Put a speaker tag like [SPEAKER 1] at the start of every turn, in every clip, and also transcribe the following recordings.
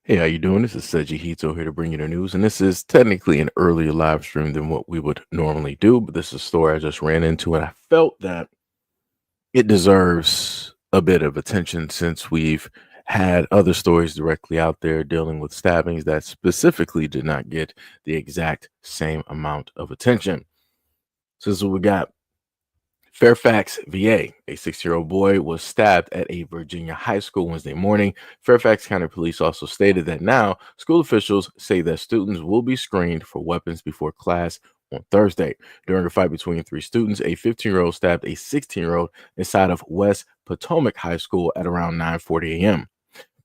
[SPEAKER 1] Hey, how you doing? This is SEIJIHITO here to bring you the news, and this is technically an earlier live stream than what we would normally do, but this is a story I just ran into, and I felt that it deserves a bit of attention since we've had other stories directly out there dealing with stabbings that specifically did not get the exact same amount of attention. So this is what we got. Fairfax, VA. A 6-year-old boy was stabbed at a Virginia high school Wednesday morning. Fairfax County Police also stated that now school officials say that students will be screened for weapons before class on Thursday. During a fight between three students, a 15-year-old stabbed a 16-year-old inside of West Potomac High School at around 9:40 a.m.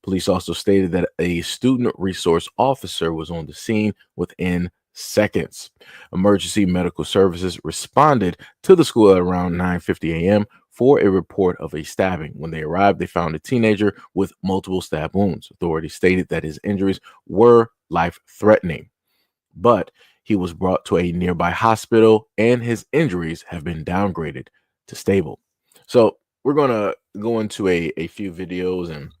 [SPEAKER 1] Police also stated that a student resource officer was on the scene within seconds. Emergency medical services responded to the school at around 9:50 a.m. for a report of a stabbing. When they arrived, they found a teenager with multiple stab wounds. Authorities stated that his injuries were life-threatening, but he was brought to a nearby hospital and his injuries have been downgraded to stable. So we're going to go into a few videos and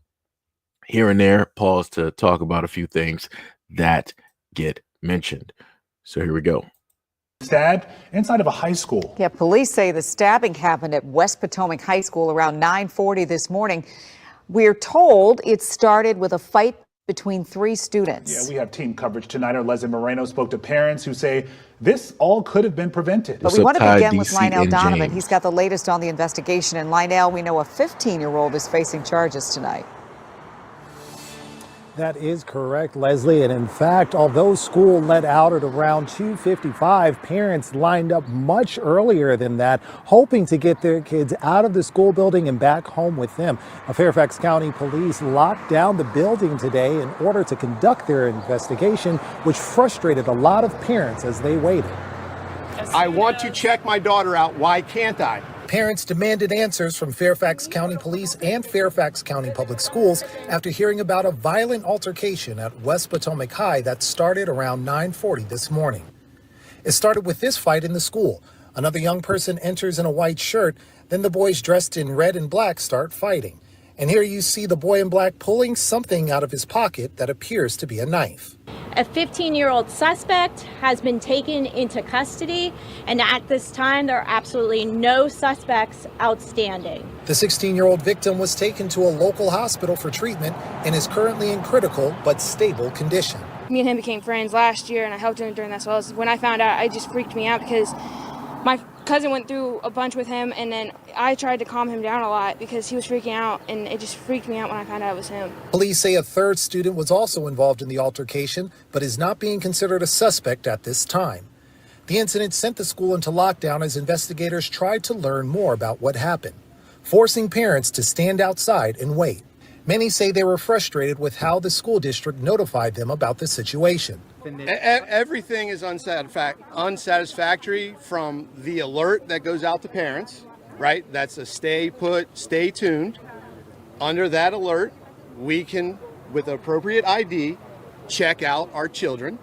[SPEAKER 1] here and there pause to talk about a few things that get mentioned. So here we go.
[SPEAKER 2] Stabbed inside of a high school.
[SPEAKER 3] Yeah, police say the stabbing happened at West Potomac High School around 9:40 this morning. We're told it started with a fight between three students.
[SPEAKER 2] Yeah, we have team coverage tonight. Our Leslie Moreno spoke to parents who say this all could have been prevented.
[SPEAKER 3] But we want to begin with Lionel Donovan. He's got the latest on the investigation. And Lionel, we know a 15-year-old is facing charges tonight.
[SPEAKER 4] That is correct, Leslie. And in fact, although school let out at around 2:55, parents lined up much earlier than that, hoping to get their kids out of the school building and back home with them. Fairfax County Police locked down the building today in order to conduct their investigation, which frustrated a lot of parents as they waited.
[SPEAKER 5] I want to check my daughter out. Why can't I?
[SPEAKER 4] Parents demanded answers from Fairfax County Police and Fairfax County Public Schools after hearing about a violent altercation at West Potomac High that started around 9:40 this morning. It started with this fight in the school. Another young person enters in a white shirt, then the boys dressed in red and black start fighting. And here you see the boy in black pulling something out of his pocket that appears to be a knife.
[SPEAKER 6] A 15-year-old suspect has been taken into custody, and at this time, there are absolutely no suspects outstanding.
[SPEAKER 4] The 16-year-old victim was taken to a local hospital for treatment and is currently in critical but stable condition.
[SPEAKER 7] Me and him became friends last year, and I helped him during that. So when I found out, it just freaked me out because my cousin went through a bunch with him, and then I tried to calm him down a lot because he was freaking out, and it just freaked me out when I found out it was him.
[SPEAKER 4] Police say a third student was also involved in the altercation, but is not being considered a suspect at this time. The incident sent the school into lockdown as investigators tried to learn more about what happened, forcing parents to stand outside and wait. Many say they were frustrated with how the school district notified them about the situation.
[SPEAKER 5] Everything is unsatisfactory, from the alert that goes out to parents, right? That's a stay put, stay tuned. Under that alert, we can, with appropriate ID, check out our children.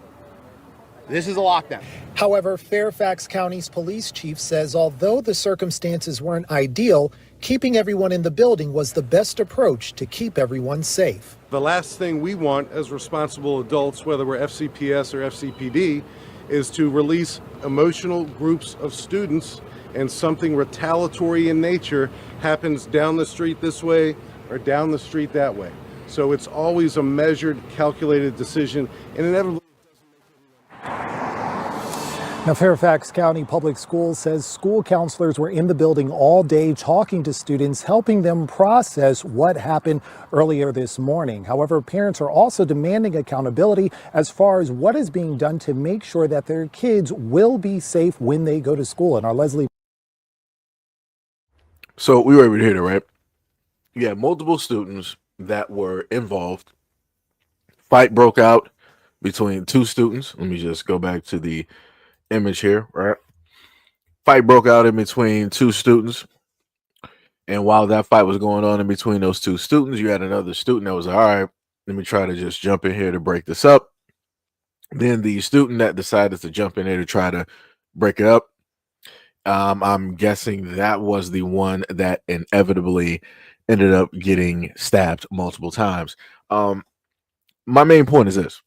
[SPEAKER 5] This is a lockdown.
[SPEAKER 4] However, Fairfax County's police chief says although the circumstances weren't ideal, keeping everyone in the building was the best approach to keep everyone safe.
[SPEAKER 8] The last thing we want as responsible adults, whether we're FCPS or FCPD, is to release emotional groups of students and something retaliatory in nature happens down the street this way or down the street that way. So it's always a measured, calculated decision, and inevitably
[SPEAKER 4] Now, Fairfax County Public Schools says school counselors were in the building all day talking to students, helping them process what happened earlier this morning. However, parents are also demanding accountability as far as what is being done to make sure that their kids will be safe when they go to school. And our Leslie.
[SPEAKER 1] So we were able to hear that, right? You had multiple students that were involved. Fight broke out between two students. Let me just go back to the image here, right? Fight broke out in between two students, and while that fight was going on in between those two students, you had another student that was like, all right, let me try to just jump in here to break this up. Then the student that decided to jump in there to try to break it up, I'm guessing that was the one that inevitably ended up getting stabbed multiple times. my main point is this.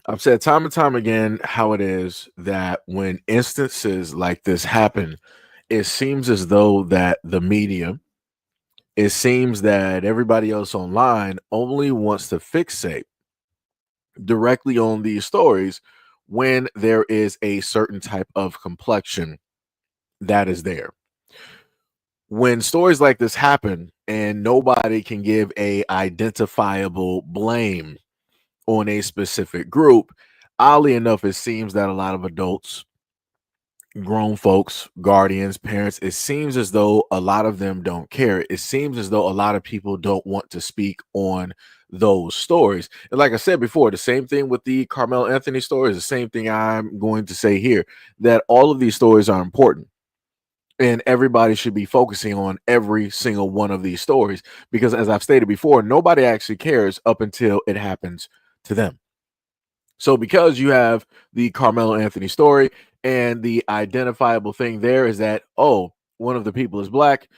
[SPEAKER 1] I've said time and time again how it is that when instances like this happen, it seems as though that the media, it seems that everybody else online only wants to fixate directly on these stories when there is a certain type of complexion that is there. When stories like this happen and nobody can give a identifiable blame on a specific group, oddly enough, it seems that a lot of adults, grown folks, guardians, parents, it seems as though a lot of them don't care. It seems as though a lot of people don't want to speak on those stories. And like I said before, the same thing with the Carmelo Anthony story is the same thing I'm going to say here, that all of these stories are important. And everybody should be focusing on every single one of these stories because, as I've stated before, nobody actually cares up until it happens to them. So, because you have the Carmelo Anthony story, and the identifiable thing there is that, oh, one of the people is black.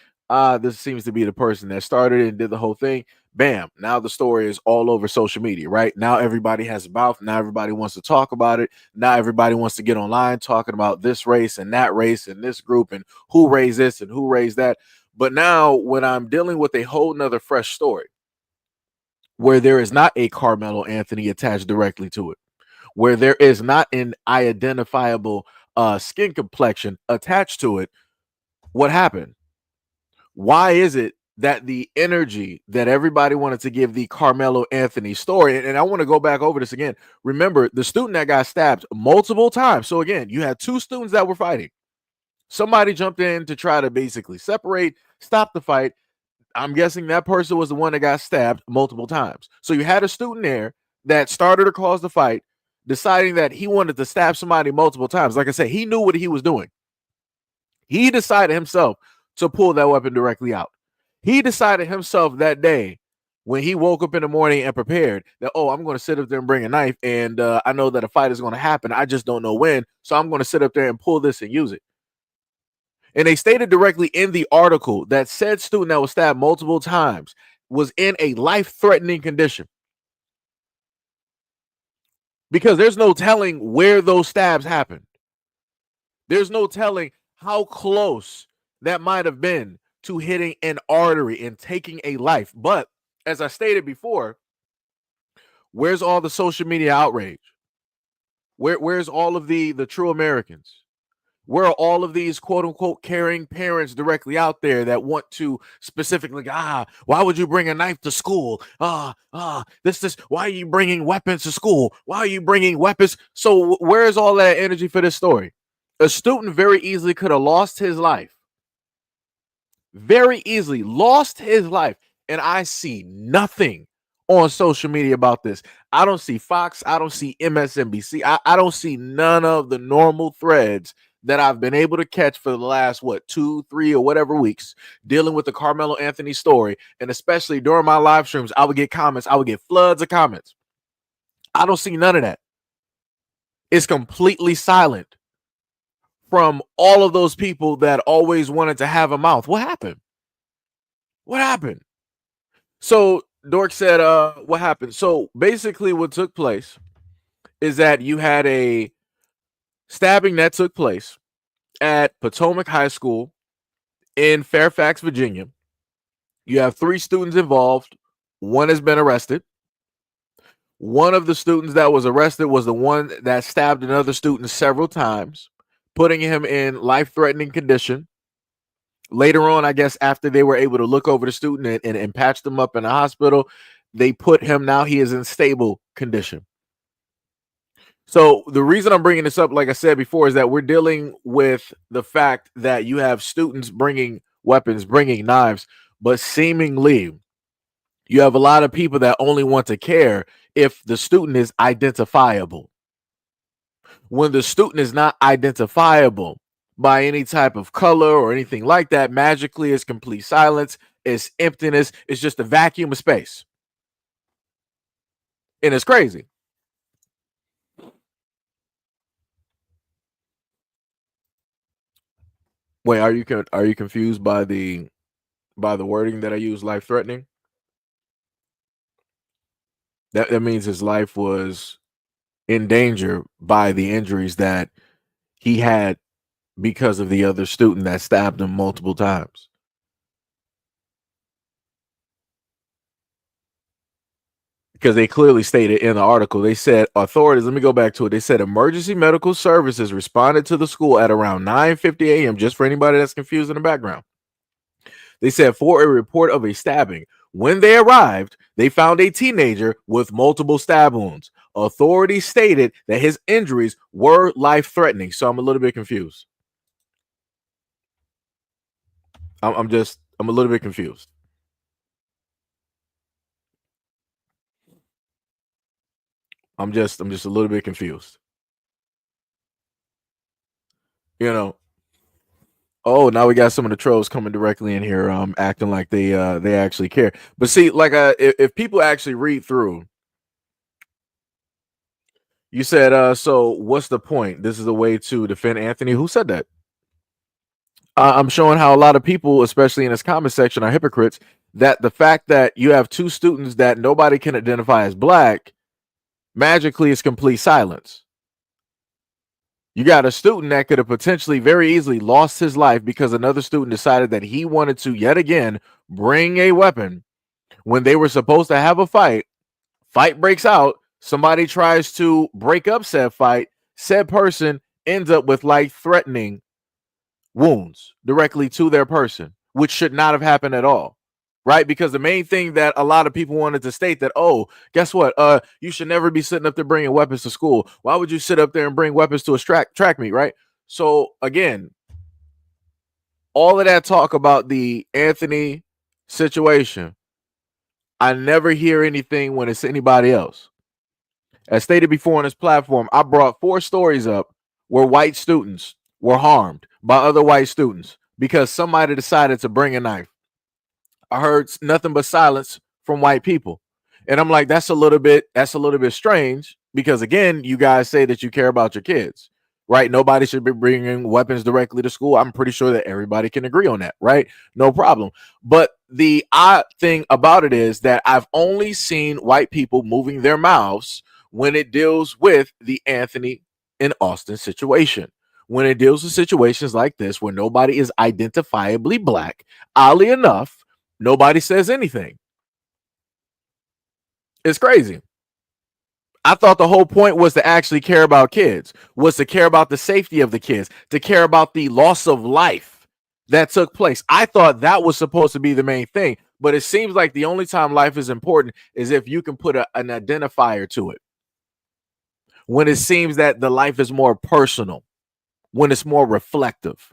[SPEAKER 1] This seems to be the person that started it and did the whole thing. Bam. Now the story is all over social media, right? Now everybody has a mouth. Now everybody wants to talk about it. Now everybody wants to get online talking about this race and that race and this group and who raised this and who raised that. But now when I'm dealing with a whole nother fresh story where there is not a Carmelo Anthony attached directly to it, where there is not an identifiable skin complexion attached to it, what happened? Why is it that the energy that everybody wanted to give the Carmelo Anthony story, and I want to go back over this again. Remember, the student that got stabbed multiple times. So again, you had two students that were fighting. Somebody jumped in to try to basically separate, stop the fight. I'm guessing that person was the one that got stabbed multiple times. So you had a student there that started or caused the fight, deciding that he wanted to stab somebody multiple times. Like I said, he knew what he was doing. He decided himself to pull that weapon directly out. He decided himself that day when he woke up in the morning and prepared that, oh, I'm going to sit up there and bring a knife. And I know that a fight is going to happen. I just don't know when. So I'm going to sit up there and pull this and use it. And they stated directly in the article that said student that was stabbed multiple times was in a life-threatening condition. Because there's no telling where those stabs happened. There's no telling how close that might have been to hitting an artery and taking a life. But as I stated before, where's all the social media outrage? Where's all of the true Americans? Where are all of these quote unquote caring parents directly out there that want to specifically, why would you bring a knife to school? Why are you bringing weapons to school? Why are you bringing weapons? So where's all that energy for this story? A student very easily could have lost his life. Very easily lost his life. And I see nothing on social media about this. I don't see Fox. I don't see MSNBC. I don't see none of the normal threads that I've been able to catch for the last, 2, 3, or whatever weeks dealing with the Carmelo Anthony story. And especially during my live streams, I would get comments. I would get floods of comments. I don't see none of that. It's completely silent from all of those people that always wanted to have a mouth. What happened? What happened? So Dork said, what happened? So basically what took place is that you had a stabbing that took place at Potomac High School in Fairfax, Virginia. You have 3 students involved. One has been arrested. One of the students that was arrested was the one that stabbed another student several times, putting him in life-threatening condition. Later on, I guess after they were able to look over the student and patch them up in a hospital, they put him, now he is in stable condition. So the reason I'm bringing this up, like I said before, is that we're dealing with the fact that you have students bringing weapons, bringing knives, but seemingly you have a lot of people that only want to care if the student is identifiable. When the student is not identifiable by any type of color or anything like that, magically it's complete silence, it's emptiness, it's just a vacuum of space. And it's crazy. Wait, are you confused by the wording that I use, life threatening? That means his life was in danger by the injuries that he had because of the other student that stabbed him multiple times. Because they clearly stated in the article, they said authorities, let me go back to it. They said emergency medical services responded to the school at around 9:50 a.m. Just for anybody that's confused in the background. They said for a report of a stabbing. When they arrived, they found a teenager with multiple stab wounds. Authorities stated that his injuries were life-threatening. So I'm a little bit confused. I'm a little bit confused. I'm just a little bit confused. You know. Oh, now we got some of the trolls coming directly in here, acting like they actually care. But see, like, if people actually read through, you said, so what's the point? This is a way to defend Anthony. Who said that? I'm showing how a lot of people, especially in this comment section, are hypocrites. That the fact that you have two students that nobody can identify as black magically is complete silence. You got a student that could have potentially very easily lost his life because another student decided that he wanted to yet again bring a weapon when they were supposed to have a fight. Fight breaks out. Somebody tries to break up said fight. Said person ends up with life-threatening wounds directly to their person, which should not have happened at all. Right? Because the main thing that a lot of people wanted to state that, oh, guess what? You should never be sitting up there bringing weapons to school. Why would you sit up there and bring weapons to a track meet, right? So again, all of that talk about the Anthony situation, I never hear anything when it's anybody else. As stated before on this platform, I brought 4 stories up where white students were harmed by other white students because somebody decided to bring a knife. I heard nothing but silence from white people. And I'm like, that's a little bit strange because again, you guys say that you care about your kids, right? Nobody should be bringing weapons directly to school. I'm pretty sure that everybody can agree on that, right? No problem. But the odd thing about it is that I've only seen white people moving their mouths when it deals with the Anthony and Austin situation. When it deals with situations like this where nobody is identifiably black, oddly enough, nobody says anything. It's crazy. I thought the whole point was to actually care about kids, was to care about the safety of the kids, to care about the loss of life that took place. I thought that was supposed to be the main thing, but it seems like the only time life is important is if you can put an identifier to it. When it seems that the life is more personal, when it's more reflective,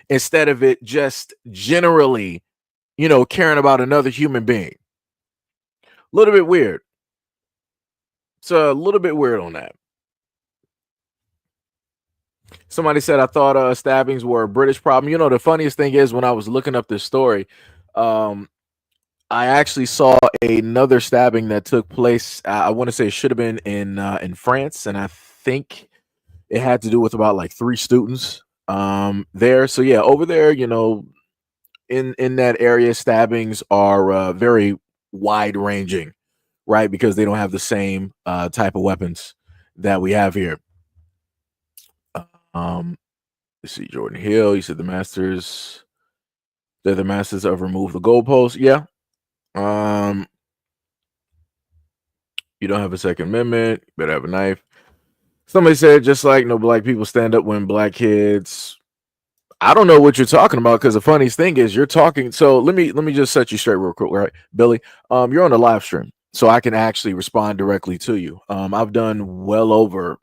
[SPEAKER 1] instead of it just generally, caring about another human being. A little bit weird. It's a little bit weird on that. Somebody said, I thought stabbings were a British problem. The funniest thing is when I was looking up this story, I actually saw another stabbing that took place. I want to say it should have been in France, and I think it had to do with about like 3 students there. So yeah, over there, in that area, stabbings are very wide ranging, right? Because they don't have the same type of weapons that we have here. Let's see, Jordan Hill. You said the masters have removed the goalpost. Yeah. You don't have a Second Amendment. You better have a knife. Somebody said, just like no black people stand up when black kids. I don't know what you're talking about because the funniest thing is you're talking. So let me just set you straight real quick, right, Billy? You're on the live stream, so I can actually respond directly to you. I've done well over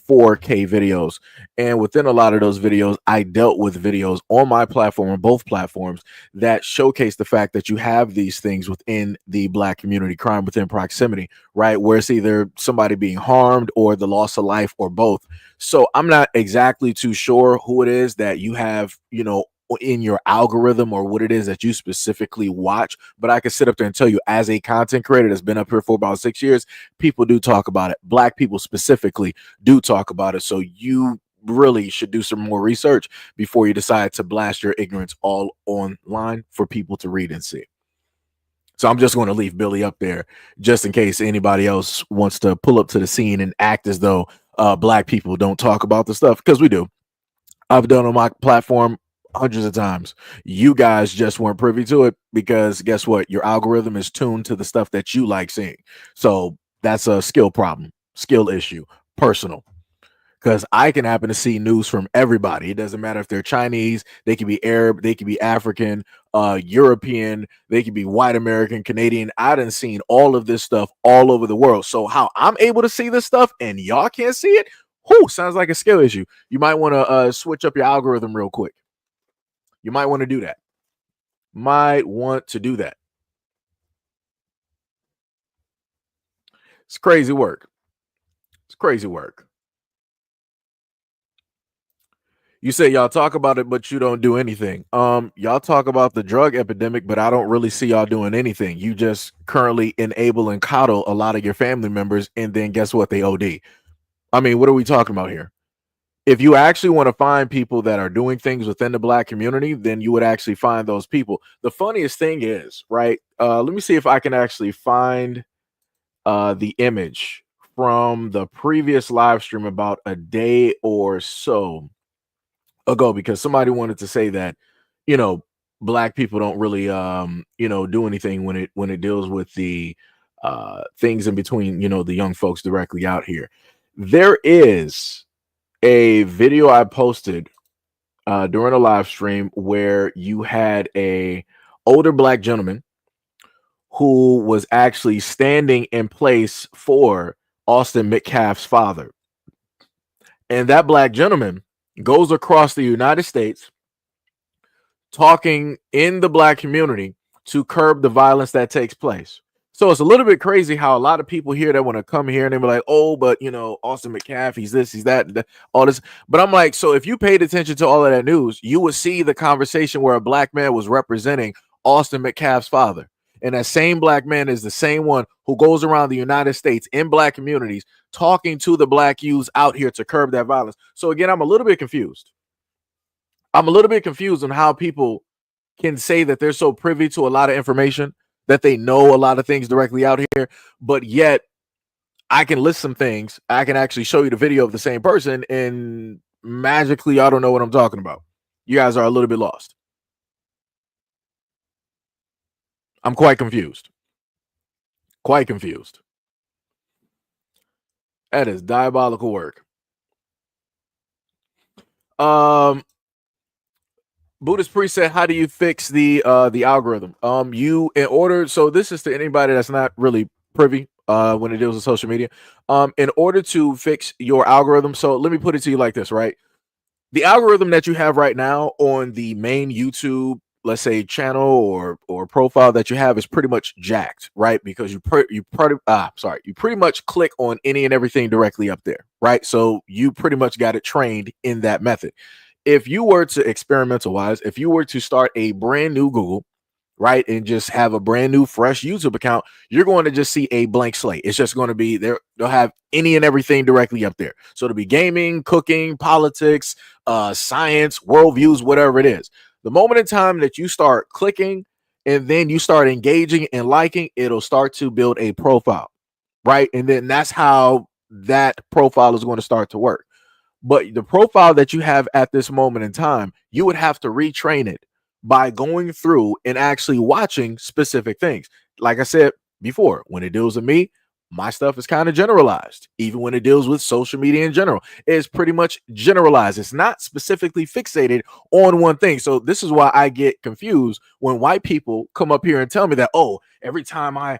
[SPEAKER 1] 4K videos, and within a lot of those videos, I dealt with videos on my platform, on both platforms, that showcase the fact that you have these things within the black community, crime within proximity, right? Where it's either somebody being harmed or the loss of life or both. So I'm not exactly too sure who it is that you have, in your algorithm or what it is that you specifically watch, but I can sit up there and tell you, as a content creator that's been up here for about 6 years, people do talk about it. Black people specifically do talk about it. So you really should do some more research before you decide to blast your ignorance all online for people to read and see. So I'm just going to leave Billy up there just in case anybody else wants to pull up to the scene and act as though black people don't talk about the stuff, because we do. I've done on my platform hundreds of times. You guys just weren't privy to it because guess what? Your algorithm is tuned to the stuff that you like seeing. So that's a skill problem, skill issue, personal. Because I can happen to see news from everybody. It doesn't matter if they're Chinese, they can be Arab, they can be African, European, they can be white American, Canadian. I done seen all of this stuff all over the world. So how I'm able to see this stuff and y'all can't see it, whoo, sounds like a skill issue. You might want to switch up your algorithm real quick. You might want to do that. Might want to do that. It's crazy work. It's crazy work. You say y'all talk about it, but you don't do anything. Y'all talk about the drug epidemic, but I don't really see y'all doing anything. You just currently enable and coddle a lot of your family members, and then guess what? They OD. I mean, what are we talking about here? If you actually want to find people that are doing things within the black community, then you would actually find those people. The funniest thing is, right? Let me see if I can actually find the image from the previous live stream about a day or so ago, because somebody wanted to say that, you know, black people don't really do anything when it deals with the things in between, the young folks directly out here. There is a video I posted during a live stream where you had a older black gentleman who was actually standing in place for Austin Metcalf's father. And that black gentleman goes across the United States talking in the black community to curb the violence that takes place. So it's a little bit crazy how a lot of people here that want to come here and they were like, oh, but Austin Metcalf, he's this, he's that, all this. But I'm like, so if you paid attention to all of that news, you would see the conversation where a black man was representing Austin Metcalf's father. And that same black man is the same one who goes around the United States in black communities talking to the black youths out here to curb that violence. So again, I'm a little bit confused. I'm a little bit confused on how people can say that they're so privy to a lot of information, that they know a lot of things directly out here, but yet I can list some things. I can actually show you the video of the same person, and magically, I don't know what I'm talking about. You guys are a little bit lost. I'm quite confused. Quite confused. That is diabolical work. Buddhist priest said, how do you fix the algorithm? So this is to anybody that's not really privy when it deals with social media. In order to fix your algorithm, so let me put it to you like this, right? The algorithm that you have right now on the main YouTube, let's say, channel or profile that you have is pretty much jacked, right? Because you pretty much click on any and everything directly up there, right? So you pretty much got it trained in that method. If you were to experimental wise, if you were to start a brand new Google, right, and just have a brand new fresh YouTube account, you're going to just see a blank slate. It's just going to be there. They'll have any and everything directly up there. So it'll be gaming, cooking, politics, science, worldviews, whatever it is. The moment in time that you start clicking and then you start engaging and liking, it'll start to build a profile, right? And then that's how that profile is going to start to work. But the profile that you have at this moment in time, you would have to retrain it by going through and actually watching specific things. Like I said before, when it deals with me, my stuff is kind of generalized. Even when it deals with social media in general, it's pretty much generalized. It's not specifically fixated on one thing. So this is why I get confused when white people come up here and tell me that, oh, every time I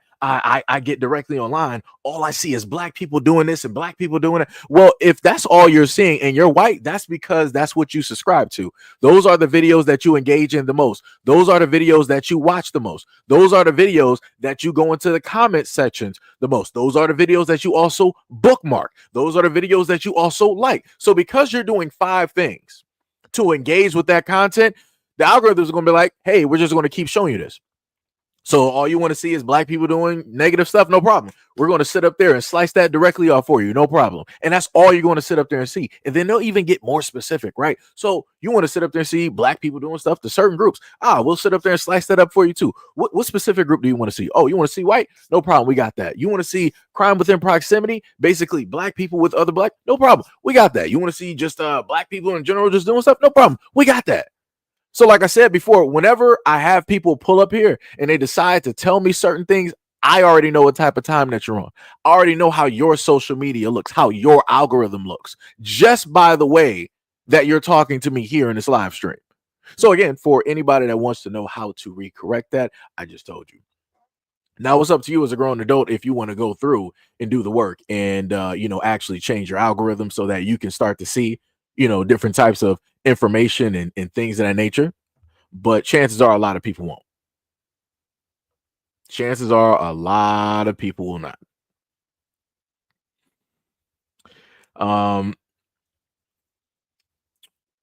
[SPEAKER 1] get directly online, all I see is black people doing this and black people doing it. Well, if that's all you're seeing and you're white, that's because that's what you subscribe to. Those are the videos that you engage in the most. Those are the videos that you watch the most. Those are the videos that you go into the comment sections the most. Those are the videos that you also bookmark. Those are the videos that you also like. So because you're doing 5 things to engage with that content, the algorithm is going to be like, hey, we're just going to keep showing you this. So all you want to see is black people doing negative stuff? No problem. We're going to sit up there and slice that directly off for you. No problem. And that's all you're going to sit up there and see. And then they'll even get more specific, right? So you want to sit up there and see black people doing stuff to certain groups. We'll sit up there and slice that up for you too. What specific group do you want to see? Oh, you want to see white? No problem. We got that. You want to see crime within proximity? Basically black people with other black? No problem. We got that. You want to see just black people in general just doing stuff? No problem. We got that. So like I said before, whenever I have people pull up here and they decide to tell me certain things, I already know what type of time that you're on. I already know how your social media looks, how your algorithm looks, just by the way that you're talking to me here in this live stream. So again, for anybody that wants to know how to recorrect that, I just told you. Now it's up to you as a grown adult if you want to go through and do the work and, actually change your algorithm so that you can start to see, different types of information and things of that nature. But chances are a lot of people won't. Chances are a lot of people will not.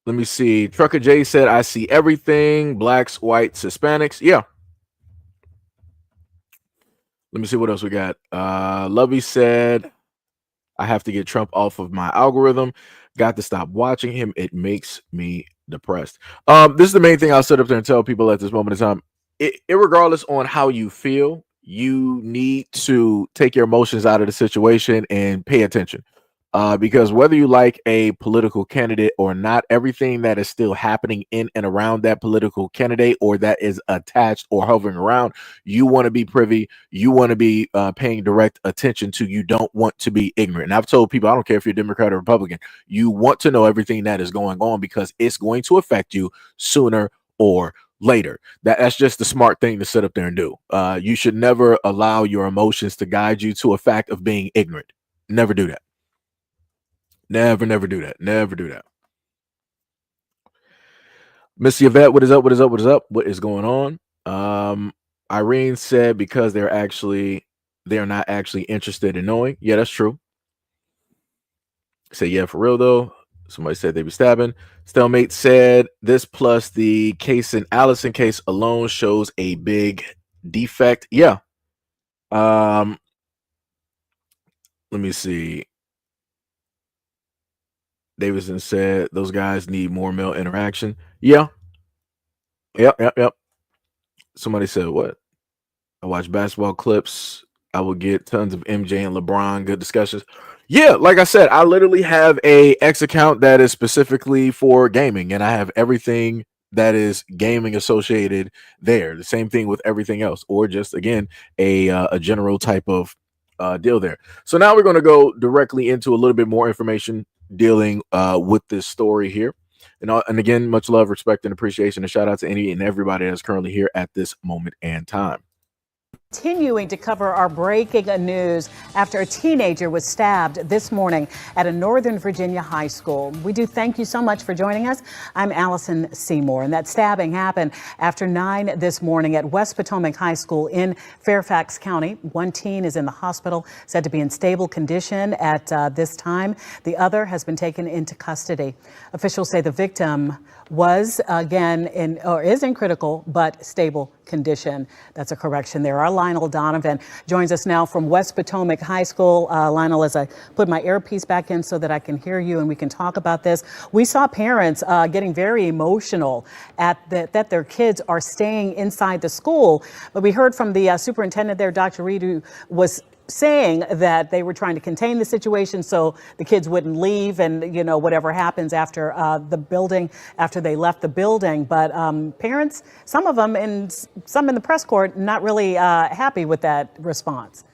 [SPEAKER 1] Let me see. Trucker J said, I see everything. Blacks, whites, Hispanics. Yeah. Let me see what else we got. Lovey said, I have to get Trump off of my algorithm. Got to stop watching him. It makes me depressed. This is the main thing I'll sit up there and tell people at this moment in time. Irregardless on how you feel, you need to take your emotions out of the situation and pay attention. Because whether you like a political candidate or not, everything that is still happening in and around that political candidate or that is attached or hovering around, you want to be privy. You want to be paying direct attention to. You don't want to be ignorant. And I've told people, I don't care if you're Democrat or Republican, you want to know everything that is going on because it's going to affect you sooner or later. That's just the smart thing to sit up there and do. You should never allow your emotions to guide you to a fact of being ignorant. Never do that. Never do that. Never do that. Miss Yvette, what is up? What is up? What is up? What is going on? Irene said because they're not actually interested in knowing. Yeah, that's true. Say, yeah, for real though. Somebody said they be stabbing. Stalemate said this plus the case in Allison case alone shows a big defect. Yeah. Let me see. Davidson said those guys need more male interaction. Yeah. Yep. Somebody said what? I watch basketball clips. I will get tons of MJ and LeBron good discussions. Yeah, like I said, I literally have a X account that is specifically for gaming, and I have everything that is gaming associated there. The same thing with everything else, or just again a general type of deal there. So now we're going to go directly into a little bit more information dealing with this story here. And again, much love, respect, and appreciation. And shout out to any and everybody that's currently here at this moment and time.
[SPEAKER 3] Continuing to cover our breaking news after a teenager was stabbed this morning at a Northern Virginia high school. We do thank you so much for joining us. I'm Allison Seymour, and that stabbing happened after 9 this morning at West Potomac High School in Fairfax County. One teen is in the hospital, said to be in stable condition at this time. The other has been taken into custody. Officials say the victim was is in critical but stable condition. That's a correction there. Our Lionel Donovan joins us now from West Potomac High School. Lionel, as I put my earpiece back in so that I can hear you and we can talk about this, we saw parents getting very emotional that their kids are staying inside the school. But we heard from the superintendent there, Dr. Reed, who was saying that they were trying to contain the situation so the kids wouldn't leave and, whatever happens after after they left the building. But parents, some of them and some in the press court, not really happy with that response.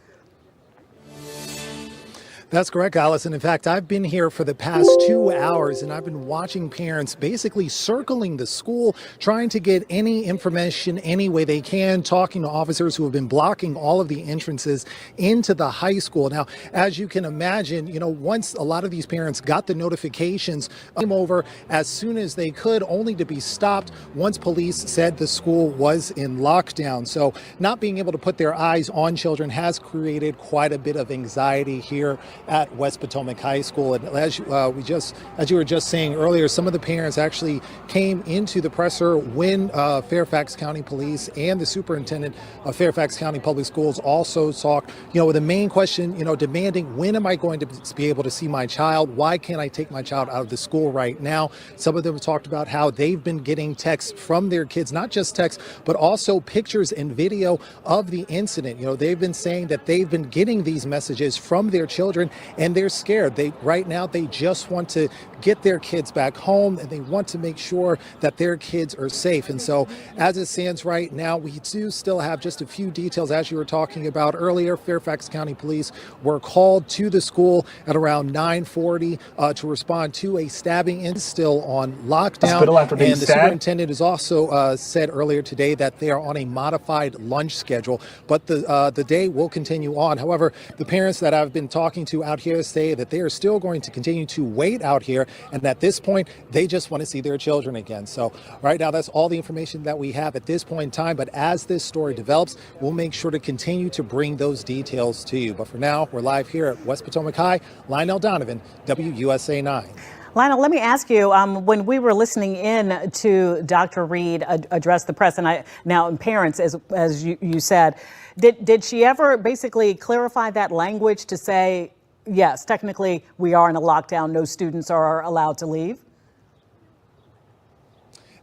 [SPEAKER 4] That's correct, Allison. In fact, I've been here for the past 2 hours and I've been watching parents basically circling the school, trying to get any information any way they can, talking to officers who have been blocking all of the entrances into the high school. Now, as you can imagine, once a lot of these parents got the notifications, came over as soon as they could, only to be stopped once police said the school was in lockdown. So not being able to put their eyes on children has created quite a bit of anxiety here at West Potomac High School. And as you were just saying earlier, some of the parents actually came into the presser when Fairfax County Police and the superintendent of Fairfax County Public Schools also talked, with the main question, demanding, when am I going to be able to see my child? Why can't I take my child out of the school right now? Some of them talked about how they've been getting texts from their kids, not just texts, but also pictures and video of the incident. They've been saying that they've been getting these messages from their children and they're scared. Right now, they just want to get their kids back home and they want to make sure that their kids are safe. And so as it stands right now, we do still have just a few details. As you were talking about earlier, Fairfax County Police were called to the school at around 9:40 to respond to a stabbing and still on lockdown. And the superintendent has also said earlier today that they are on a modified lunch schedule, but the day will continue on. However, the parents that I've been talking to out here say that they are still going to continue to wait out here, and at this point, they just want to see their children again. So right now, that's all the information that we have at this point in time, but as this story develops, we'll make sure to continue to bring those details to you. But for now, we're live here at West Potomac High. Lionel Donovan, WUSA 9.
[SPEAKER 3] Lionel, let me ask you, when we were listening in to Dr. Reed address the press, and parents, as you said, did she ever basically clarify that language to say, yes, technically we are in a lockdown, no students are allowed to leave?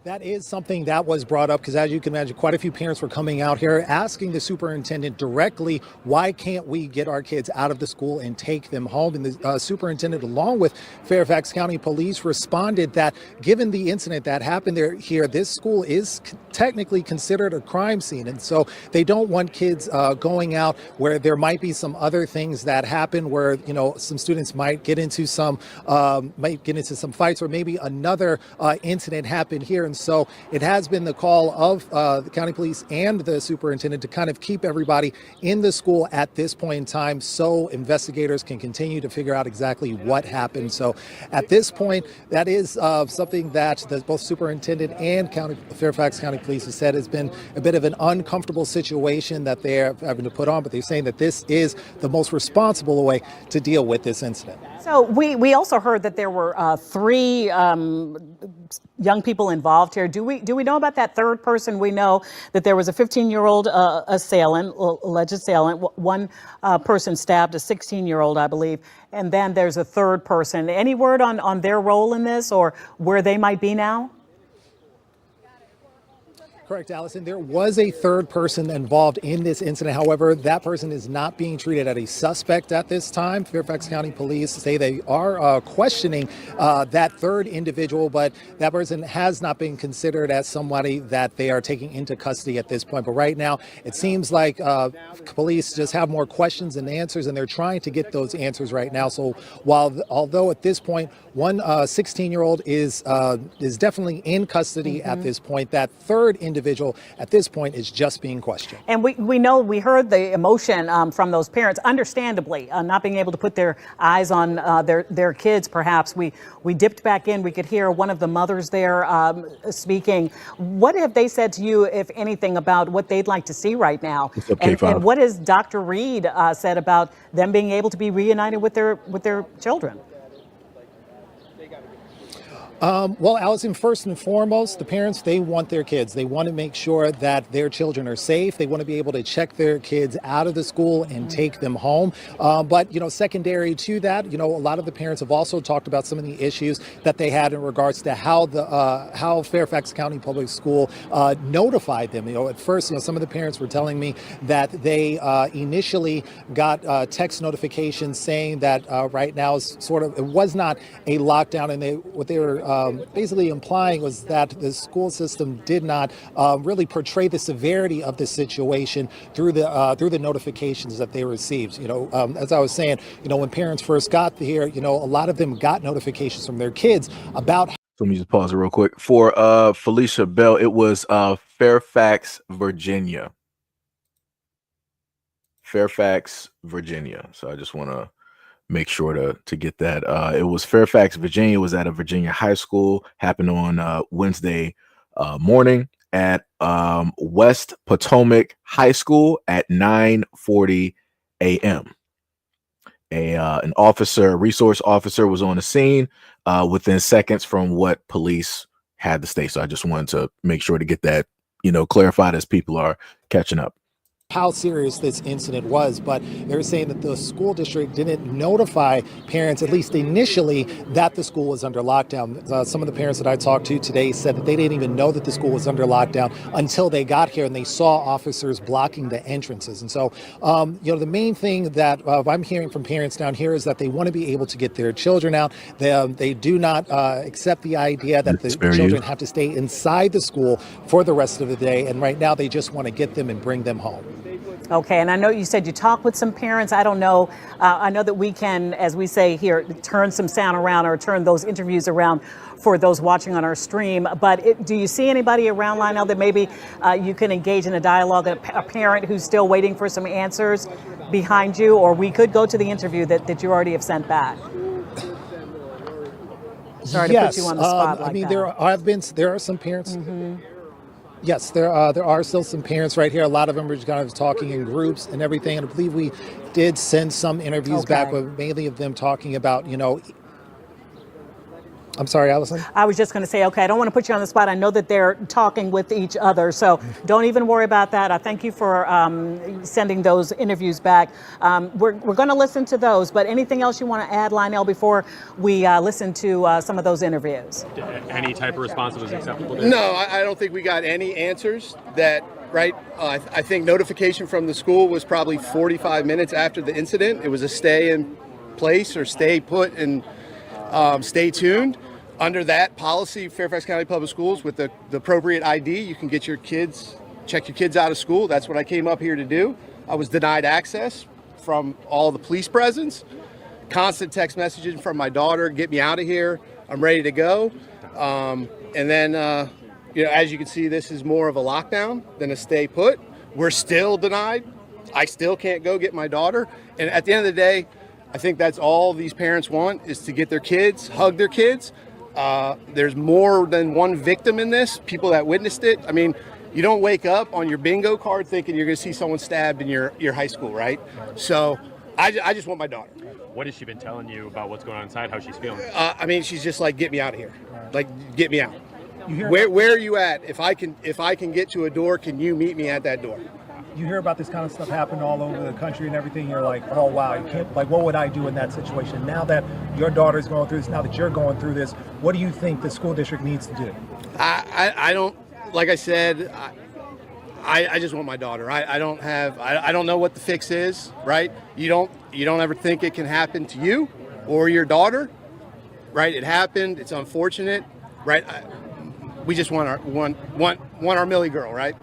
[SPEAKER 4] That is something that was brought up because, as you can imagine, quite a few parents were coming out here asking the superintendent directly, why can't we get our kids out of the school and take them home? And the superintendent, along with Fairfax County Police, responded that given the incident that happened here, this school is technically considered a crime scene. And so they don't want kids going out where there might be some other things that happen where, some students might get into some fights, or maybe another incident happened here. And so it has been the call of the county police and the superintendent to kind of keep everybody in the school at this point in time so investigators can continue to figure out exactly what happened. So at this point, that is something that both superintendent and Fairfax County Police have said has been a bit of an uncomfortable situation that they're having to put on, but they're saying that this is the most responsible way to deal with this incident.
[SPEAKER 3] So we also heard that there were 3 young people involved here. Do we know about that third person? We know that there was a 15-year-old alleged assailant. One person stabbed a 16-year-old, I believe, and then there's a third person. Any word on their role in this or where they might be now?
[SPEAKER 4] Correct, Allison. There was a third person involved in this incident. However, that person is not being treated as a suspect at this time. Fairfax County Police say they are questioning that third individual, but that person has not been considered as somebody that they are taking into custody at this point. But right now, it seems like police just have more questions than answers, and they're trying to get those answers right now. So although at this point, one 16-year-old is definitely in custody at this point, that third individual at this point is just being questioned.
[SPEAKER 3] And we heard the emotion from those parents, understandably, not being able to put their eyes on their kids. Perhaps we dipped back in. We could hear one of the mothers there speaking. What have they said to you, if anything, about what they'd like to see right now? And what has Dr. Reed said about them being able to be reunited with their children?
[SPEAKER 4] Well, Allison, first and foremost, the parents, they want their kids. They want to make sure that their children are safe. They want to be able to check their kids out of the school and take them home. But, secondary to that, a lot of the parents have also talked about some of the issues that they had in regards to how Fairfax County Public School notified them. At first, some of the parents were telling me that they initially got text notifications saying that right now it was not a lockdown, and what they were basically implying was that the school system did not really portray the severity of the situation through the notifications that they received. As I was saying, when parents first got here, a lot of them got notifications from their kids about.
[SPEAKER 1] So let me just pause it real quick. For Felicia Bell, it was Fairfax, Virginia. Fairfax, Virginia. So I just want to make sure to get that. It was Fairfax, Virginia. It was at a Virginia high school. Happened on Wednesday morning at West Potomac High School at 9:40 a.m. an officer, a resource officer, was on the scene within seconds from what police had to state. So I just wanted to make sure to get that, clarified as people are catching up.
[SPEAKER 4] How serious this incident was, but they're saying that the school district didn't notify parents, at least initially, that the school was under lockdown. Some of the parents that I talked to today said that they didn't even know that the school was under lockdown until they got here and they saw officers blocking the entrances. And so, the main thing that I'm hearing from parents down here is that they want to be able to get their children out. They do not accept the idea that the children have to stay inside the school for the rest of the day. And right now, they just want to get them and bring them home.
[SPEAKER 3] Okay, and I know you said you talked with some parents. I don't know. I know that we can, as we say here, turn some sound around or turn those interviews around for those watching on our stream. But do you see anybody around, Lionel, that maybe you can engage in a dialogue, a parent who's still waiting for some answers behind you? Or we could go to the interview that you already have sent back. Sorry to put you on the spot like that.
[SPEAKER 4] There are some parents. Mm-hmm. Yes, there are still some parents right here. A lot of them are kind of talking in groups and everything. And I believe we did send some interviews back, with mainly of them talking about, I'm sorry, Allison?
[SPEAKER 3] I was just going to say, okay, I don't want to put you on the spot. I know that they're talking with each other, so don't even worry about that. I thank you for sending those interviews back. We're going to listen to those, but anything else you want to add, Lionel, before we listen to some of those interviews?
[SPEAKER 9] Any type of response was acceptable?
[SPEAKER 5] No, I don't think we got any answers that, right? I think notification from the school was probably 45 minutes after the incident. It was a stay in place or stay put and stay tuned. Under that policy, Fairfax County Public Schools, with the appropriate ID, you can get check your kids out of school. That's what I came up here to do. I was denied access from all the police presence, constant text messaging from my daughter, get me out of here, I'm ready to go. And then, as you can see, this is more of a lockdown than a stay put. We're still denied. I still can't go get my daughter. And at the end of the day, I think that's all these parents want, is to get their kids, hug their kids. There's more than one victim in this, people that witnessed it. I mean, you don't wake up on your bingo card thinking you're going to see someone stabbed in your high school, right? So I just want my daughter.
[SPEAKER 9] What has she been telling you about what's going on inside, how she's feeling?
[SPEAKER 5] She's just like, get me out of here. Like, get me out. Where are you at? If I can get to a door, can you meet me at that door?
[SPEAKER 10] You hear about this kind of stuff happening all over the country and everything. You're like, oh, wow, you can't, like, what would I do in that situation? Now that your daughter's going through this, now that you're going through this, what do you think the school district needs to do?
[SPEAKER 5] I don't, like I said, I just want my daughter. I don't know what the fix is, right? You don't ever think it can happen to you or your daughter, right? It happened. It's unfortunate, right? We just want our Millie girl, right?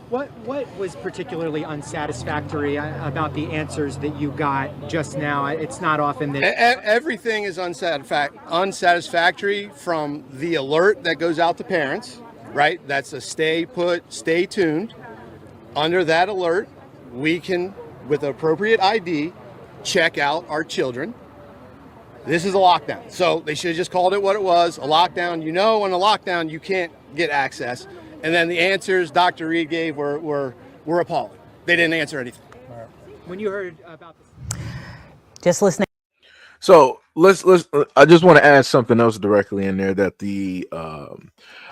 [SPEAKER 11] What was particularly unsatisfactory about the answers that you got just now? It's not often that
[SPEAKER 5] everything is unsatisfactory, from the alert that goes out to parents, right? That's a stay put, stay tuned. Under that alert, we can, with appropriate ID, check out our children. This is a lockdown, so they should have just called it what it was, a lockdown. In a lockdown, you can't get access. And then the answers Dr. Reed gave were appalling. They didn't answer anything.
[SPEAKER 11] When you heard about this,
[SPEAKER 3] just listening.
[SPEAKER 1] So let's. I just want to add something else directly in there that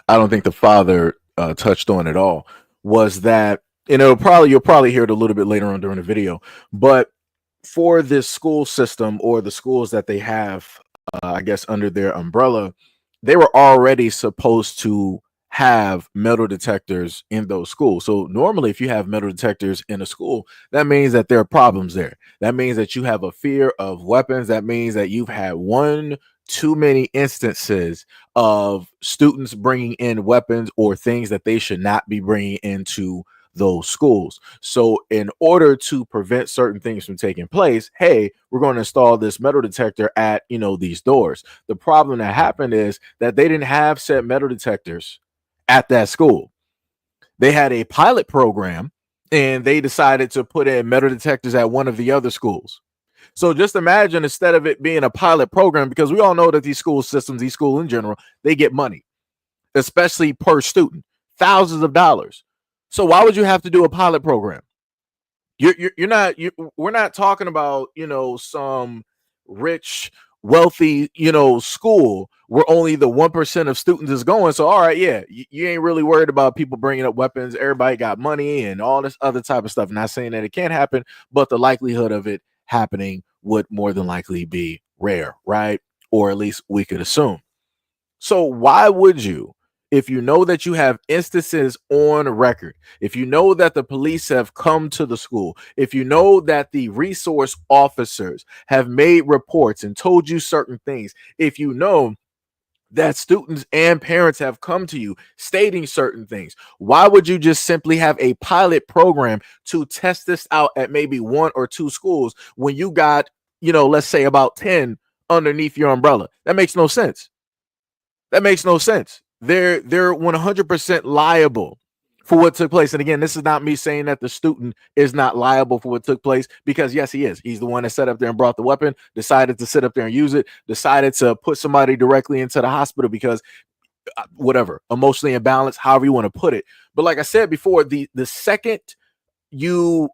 [SPEAKER 1] I don't think the father touched on at all, was that, you'll probably hear it a little bit later on during the video, but for this school system, or the schools that they have, I guess under their umbrella, they were already supposed to have metal detectors in those schools. So normally, if you have metal detectors in a school, that means that there are problems there. That means that you have a fear of weapons. That means that you've had one too many instances of students bringing in weapons or things that they should not be bringing into those schools. So in order to prevent certain things from taking place, hey, we're going to install this metal detector at, these doors. The problem that happened is that they didn't have said metal detectors at that school. They had a pilot program, and they decided to put in metal detectors at one of the other schools. So just imagine, instead of it being a pilot program, because we all know that these school systems, these schools in general, they get money, especially per student, thousands of dollars. So why would you have to do a pilot program? You're not. We're not talking about some rich, wealthy school where only the 1% of students is going. So all right, yeah, you ain't really worried about people bringing up weapons. Everybody got money and all this other type of stuff. Not saying that it can't happen, but the likelihood of it happening would more than likely be rare, right? Or at least we could assume. So why would you, if you know that you have instances on record, if you know that the police have come to the school, if you know that the resource officers have made reports and told you certain things, if you know that students and parents have come to you stating certain things, why would you just simply have a pilot program to test this out at maybe 1 or 2 schools when you got, let's say about 10 underneath your umbrella? That makes no sense. That makes no sense. They're 100% liable for what took place. And again, this is not me saying that the student is not liable for what took place, because yes, he is. He's the one that sat up there and brought the weapon, decided to sit up there and use it, decided to put somebody directly into the hospital because whatever, emotionally imbalanced, however you want to put it. But like I said before, the second you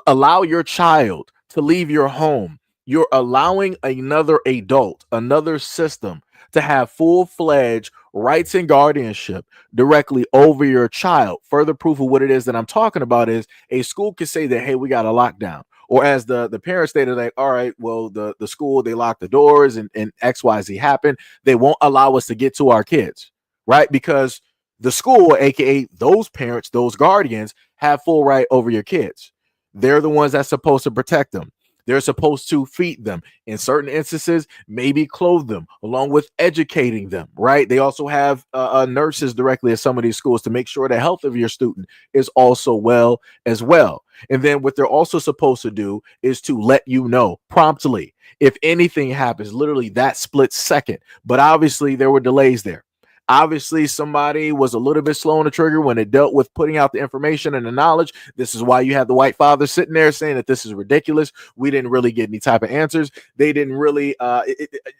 [SPEAKER 1] allow your child to leave your home, you're allowing another adult, another system to have full-fledged rights and guardianship directly over your child. Further proof of what it is that I'm talking about is a school can say that, hey, we got a lockdown. Or as the parents stated, like, all right, well, the school, they locked the doors and XYZ happened. They won't allow us to get to our kids, right? Because the school, aka those parents, those guardians, have full right over your kids. They're the ones that's supposed to protect them. They're supposed to feed them. In certain instances, maybe clothe them, along with educating them, right? They also have nurses directly at some of these schools to make sure the health of your student is also well as well. And then what they're also supposed to do is to let you know promptly if anything happens, literally that split second. But obviously there were delays there. Obviously, somebody was a little bit slow on the trigger when it dealt with putting out the information and the knowledge. This is why you have the white father sitting there saying that this is ridiculous. We didn't really get any type of answers. They didn't really,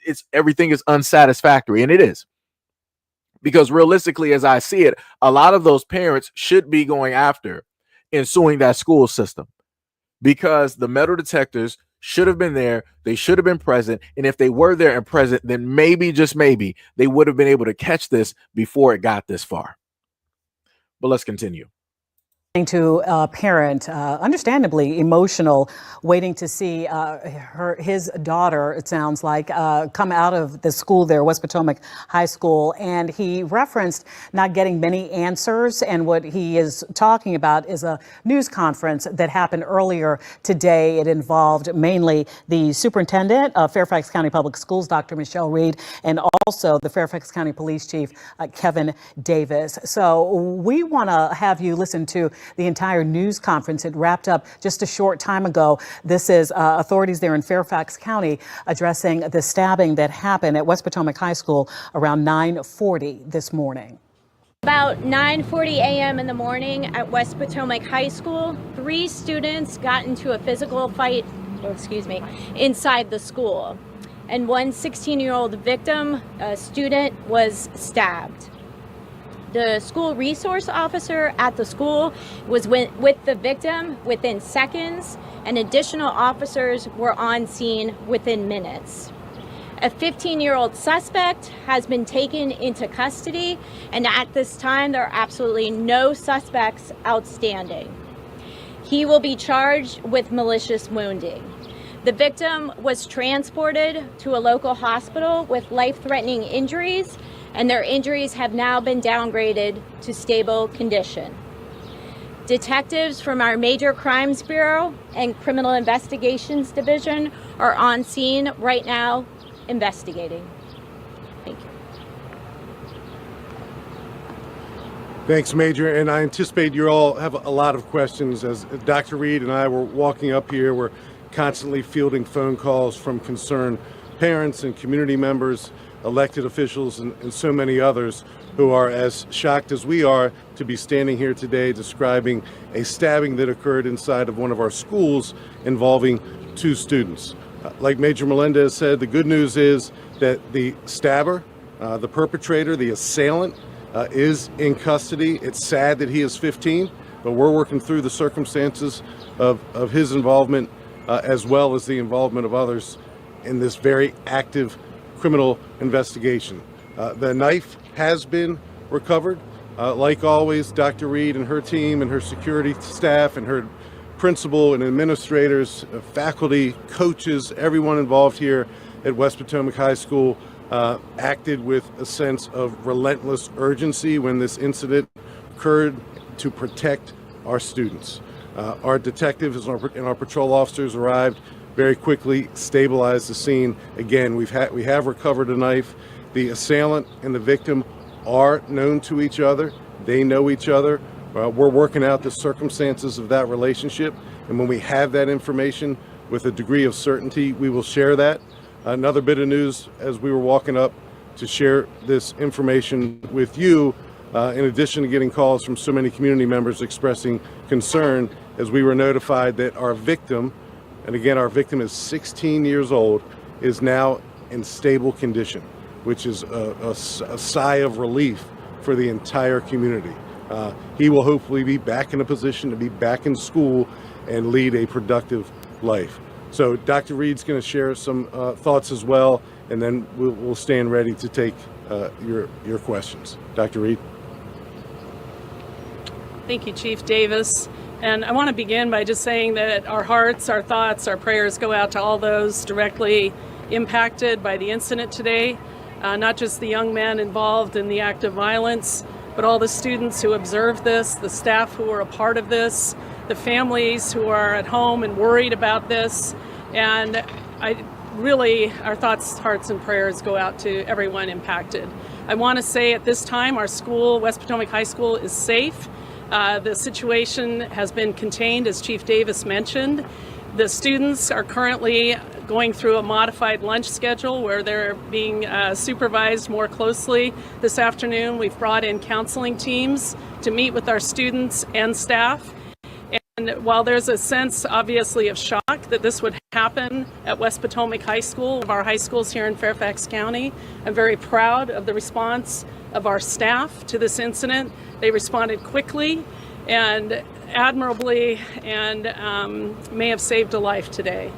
[SPEAKER 1] it's everything is unsatisfactory, and it is. Because realistically, as I see it, a lot of those parents should be going after and suing that school system, because the metal detectors should have been there. They should have been present. And if they were there and present, then maybe, just maybe, they would have been able to catch this before it got this far. But let's continue.
[SPEAKER 3] To a parent, understandably emotional, waiting to see his daughter, it sounds like, come out of the school there, West Potomac High School. And he referenced not getting many answers. And what he is talking about is a news conference that happened earlier today. It involved mainly the superintendent of Fairfax County Public Schools, Dr. Michelle Reed, and also the Fairfax County Police Chief, Kevin Davis. So we want to have you listen to the entire news conference. It wrapped up just a short time ago. This is authorities there in Fairfax County addressing the stabbing that happened at West Potomac High School around 9:40 this morning.
[SPEAKER 6] About 9:40 a.m. in the morning at West Potomac High School, 3 students got into a physical fight, inside the school. And one 16-year-old victim, a student, was stabbed. The school resource officer at the school was with the victim within seconds, and additional officers were on scene within minutes. A 15-year-old suspect has been taken into custody, and at this time there are absolutely no suspects outstanding. He will be charged with malicious wounding. The victim was transported to a local hospital with life-threatening injuries, and their injuries have now been downgraded to stable condition. Detectives from our Major Crimes Bureau and Criminal Investigations Division are on scene right now investigating. Thank you.
[SPEAKER 8] Thanks, Major. And I anticipate you all have a lot of questions. As Dr. Reed and I were walking up here, we're constantly fielding phone calls from concerned parents and community members, elected officials, and so many others who are as shocked as we are to be standing here today describing a stabbing that occurred inside of one of our schools involving 2 students. Like Major Melendez said, the good news is that the stabber, the perpetrator, the assailant, is in custody. It's sad that he is 15, but we're working through the circumstances of his involvement as well as the involvement of others in this very active criminal investigation. The knife has been recovered. Like always, Dr. Reed and her team and her security staff and her principal and administrators, faculty, coaches, everyone involved here at West Potomac High School acted with a sense of relentless urgency when this incident occurred to protect our students. Our detectives and our patrol officers arrived very quickly, stabilized the scene. Again, we have recovered a knife. The assailant and the victim are known to each other. They know each other. We're working out the circumstances of that relationship, and when we have that information with a degree of certainty, we will share that. Another bit of news as we were walking up to share this information with you, in addition to getting calls from so many community members expressing concern, as we were notified that our victim, and again our victim is 16 years old, is now in stable condition, which is a sigh of relief for the entire community. He will hopefully be back in a position to be back in school and lead a productive life. So Dr. Reed's going to share some thoughts as well, and then we'll stand ready to take your questions. Dr. Reed.
[SPEAKER 12] Thank you, Chief Davis. And I want to begin by just saying that our hearts, our thoughts, our prayers go out to all those directly impacted by the incident today, not just the young men involved in the act of violence, but all the students who observed this, the staff who were a part of this, the families who are at home and worried about this. And our thoughts, hearts, and prayers go out to everyone impacted. I want to say at this time, our school, West Potomac High School, is safe. The situation has been contained, as Chief Davis mentioned. The students are currently going through a modified lunch schedule where they're being supervised more closely. This afternoon, we've brought in counseling teams to meet with our students and staff. And while there's a sense, obviously, of shock that this would happen at West Potomac High School, one of our high schools here in Fairfax County, I'm very proud of the response of our staff to this incident. They responded quickly and admirably and may have saved a life today.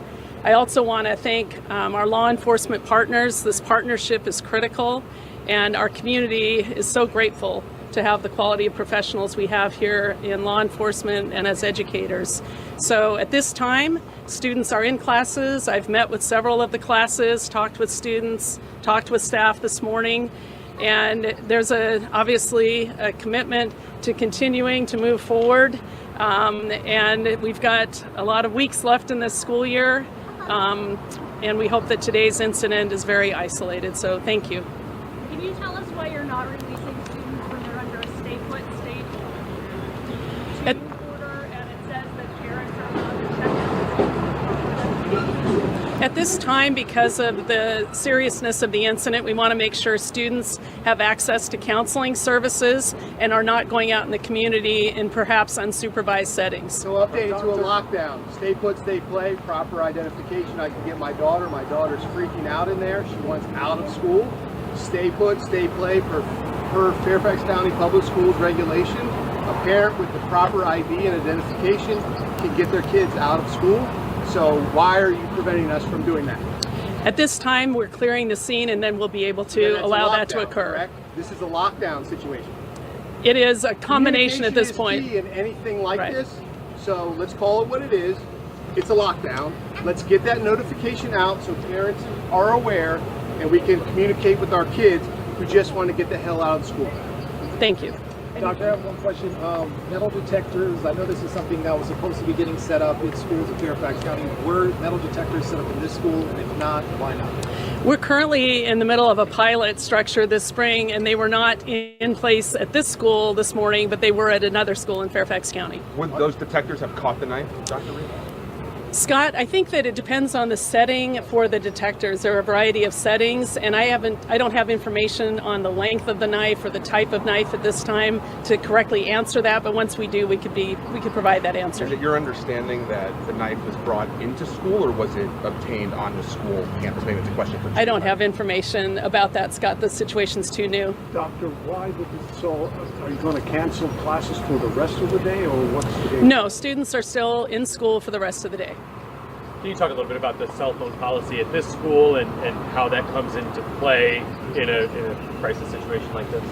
[SPEAKER 12] I also want to thank our law enforcement partners. This partnership is critical, and our community is so grateful to have the quality of professionals we have here in law enforcement and as educators. So at this time, students are in classes. I've met with several of the classes, talked with students, talked with staff this morning, and there's obviously a commitment to continuing to move forward. And we've got a lot of weeks left in this school year, and we hope that today's incident is very isolated. So thank you.
[SPEAKER 6] Can you tell us why you're not releasing students when they're under a stay-put state order, and it says that parents are allowed to check in?
[SPEAKER 12] At this time, because of the seriousness of the incident, we want to make sure students have access to counseling services and are not going out in the community in perhaps unsupervised settings.
[SPEAKER 5] So update to a lockdown. Stay put, stay play, proper identification. I can get my daughter. My daughter's freaking out in there. She wants out of school. Stay put, stay play per Fairfax County Public Schools regulation. A parent with the proper ID and identification can get their kids out of school. So why are you preventing us from doing that?
[SPEAKER 12] At this time, we're clearing the scene, and then we'll be able to allow that to occur.
[SPEAKER 5] Correct? This is a lockdown situation.
[SPEAKER 12] It is a combination at this point.
[SPEAKER 5] Key in anything like this. So let's call it what it is. It's a lockdown. Let's get that notification out so parents are aware, and we can communicate with our kids who just want to get the hell out of school.
[SPEAKER 12] Thank you.
[SPEAKER 10] Doctor, I have one question. Metal detectors, I know this is something that was supposed to be getting set up in schools in Fairfax County. Were metal detectors set up in this school? And if not, why not?
[SPEAKER 12] We're currently in the middle of a pilot structure this spring, and they were not in place at this school this morning, but they were at another school in Fairfax County.
[SPEAKER 13] Would those detectors have caught the knife, Dr. Reed?
[SPEAKER 12] Scott, I think that it depends on the setting for the detectors. There are a variety of settings, and I don't have information on the length of the knife or the type of knife at this time to correctly answer that. But once we do, we could provide that answer.
[SPEAKER 13] Is it your understanding that the knife was brought into school, or was it obtained on the school campus? Maybe it's a question for.
[SPEAKER 12] I don't have information about that, Scott. The situation's too new.
[SPEAKER 14] Doctor, why did this? So, are you going to cancel classes for the rest of the day, or what's the game?
[SPEAKER 12] No, students are still in school for the rest of the day.
[SPEAKER 9] Can you talk a little bit about the cell phone policy at this school and how that comes into play in a crisis situation like this?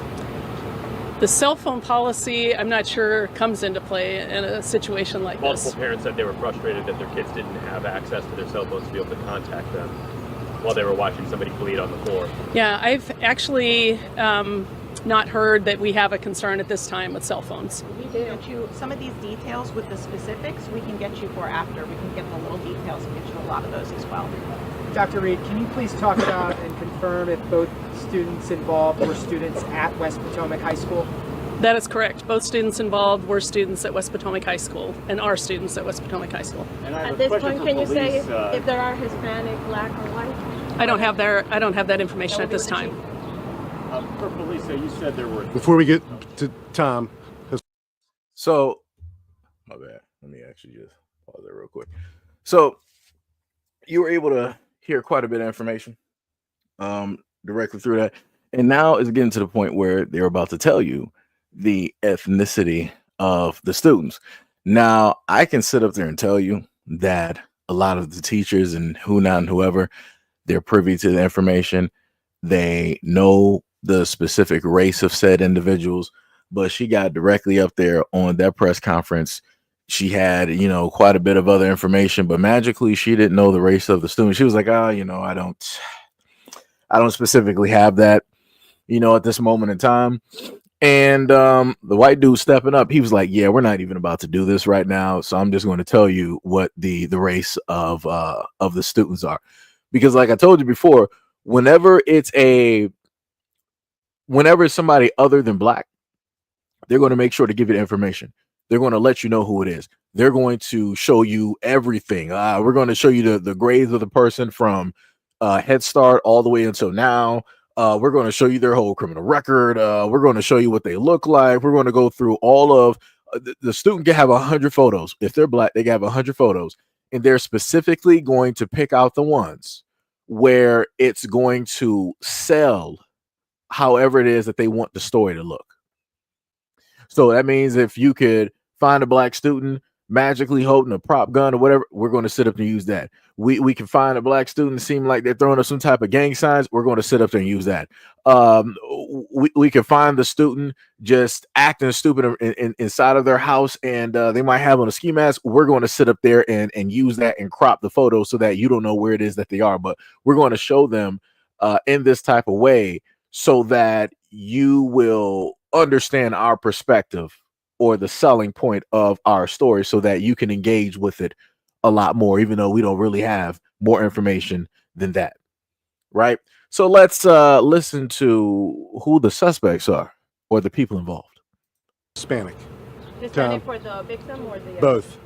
[SPEAKER 12] The cell phone policy, I'm not sure comes into play in a situation like this.
[SPEAKER 9] Multiple parents said they were frustrated that their kids didn't have access to their cell phones to be able to contact them while they were watching somebody bleed on the floor.
[SPEAKER 12] Yeah, I've actually not heard that we have a concern at this time with cell phones.
[SPEAKER 15] We can get you some of these details with the specifics. We can get you for after. We can get the little details and get you a lot of those as well.
[SPEAKER 11] Dr. Reed, can you please talk about and confirm if both students involved were students at West Potomac High School?
[SPEAKER 12] That is correct. Both students involved were students at West Potomac High School and are students at West Potomac High School.
[SPEAKER 15] At this point, can you say if there are Hispanic, Black, or white?
[SPEAKER 12] I don't have that information at this time.
[SPEAKER 14] For police, you said there were.
[SPEAKER 8] Before we get to Tom.
[SPEAKER 1] So, my bad. Let me actually just pause that real quick. So, you were able to hear quite a bit of information directly through that. And now it's getting to the point where they're about to tell you the ethnicity of the students. Now, I can sit up there and tell you that a lot of the teachers and whoever, they're privy to the information. They know the specific race of said individuals, but she got directly up there on that press conference. She had, quite a bit of other information, but magically she didn't know the race of the student. She was like, I don't specifically have that, at this moment in time. And the white dude stepping up, he was like, yeah, we're not even about to do this right now. So I'm just going to tell you what the race of the students are. Because like I told you before, whenever it's somebody other than Black, they're going to make sure to give you the information. They're going to let you know who it is. They're going to show you everything. We're going to show you the grades of the person from Head Start all the way until now. We're going to show you their whole criminal record. We're going to show you what they look like. We're going to go through all of the student can have 100 photos. If they're Black, they can have 100 photos. And they're specifically going to pick out the ones where it's going to sell however it is that they want the story to look. So that means if you could find a Black student magically holding a prop gun or whatever, we're going to sit up and use that. We can find a Black student seem like they're throwing up some type of gang signs. We're going to sit up there and use that. We can find the student just acting stupid inside of their house, and they might have on a ski mask. We're going to sit up there and use that and crop the photo so that you don't know where it is that they are. But we're going to show them in this type of way so that you will understand our perspective or the selling point of our story so that you can engage with it a lot more, even though we don't really have more information than that. Right. So let's listen to who the suspects are or the people involved.
[SPEAKER 8] Hispanic.
[SPEAKER 15] Hispanic for the victim or the
[SPEAKER 8] both.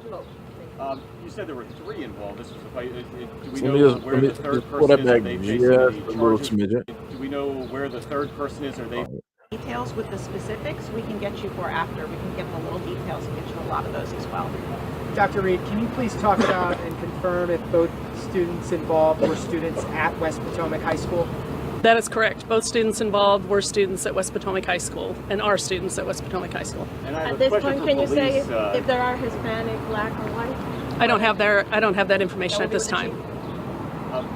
[SPEAKER 14] You said there were 3 involved. This was the fight. Do we
[SPEAKER 1] Let
[SPEAKER 14] know
[SPEAKER 1] me just-
[SPEAKER 14] where
[SPEAKER 1] let me
[SPEAKER 14] the third
[SPEAKER 1] just pull
[SPEAKER 14] person
[SPEAKER 1] that
[SPEAKER 14] is? Are
[SPEAKER 1] back
[SPEAKER 14] they
[SPEAKER 1] just
[SPEAKER 14] facing
[SPEAKER 1] a
[SPEAKER 14] any
[SPEAKER 1] little
[SPEAKER 14] charges?
[SPEAKER 1] smidget.
[SPEAKER 14] Do we know where the third person is? Are they?
[SPEAKER 15] Details with the specifics. We can get you for after. We can get the little details and get you a lot of those as well.
[SPEAKER 11] Dr. Reed, can you please talk about and confirm if both students involved were students at West Potomac High School?
[SPEAKER 12] That is correct. Both students involved were students at West Potomac High School and are students at West Potomac High School.
[SPEAKER 15] At this point, can you say if there are Hispanic, Black, or white?
[SPEAKER 12] I don't have that information at this time.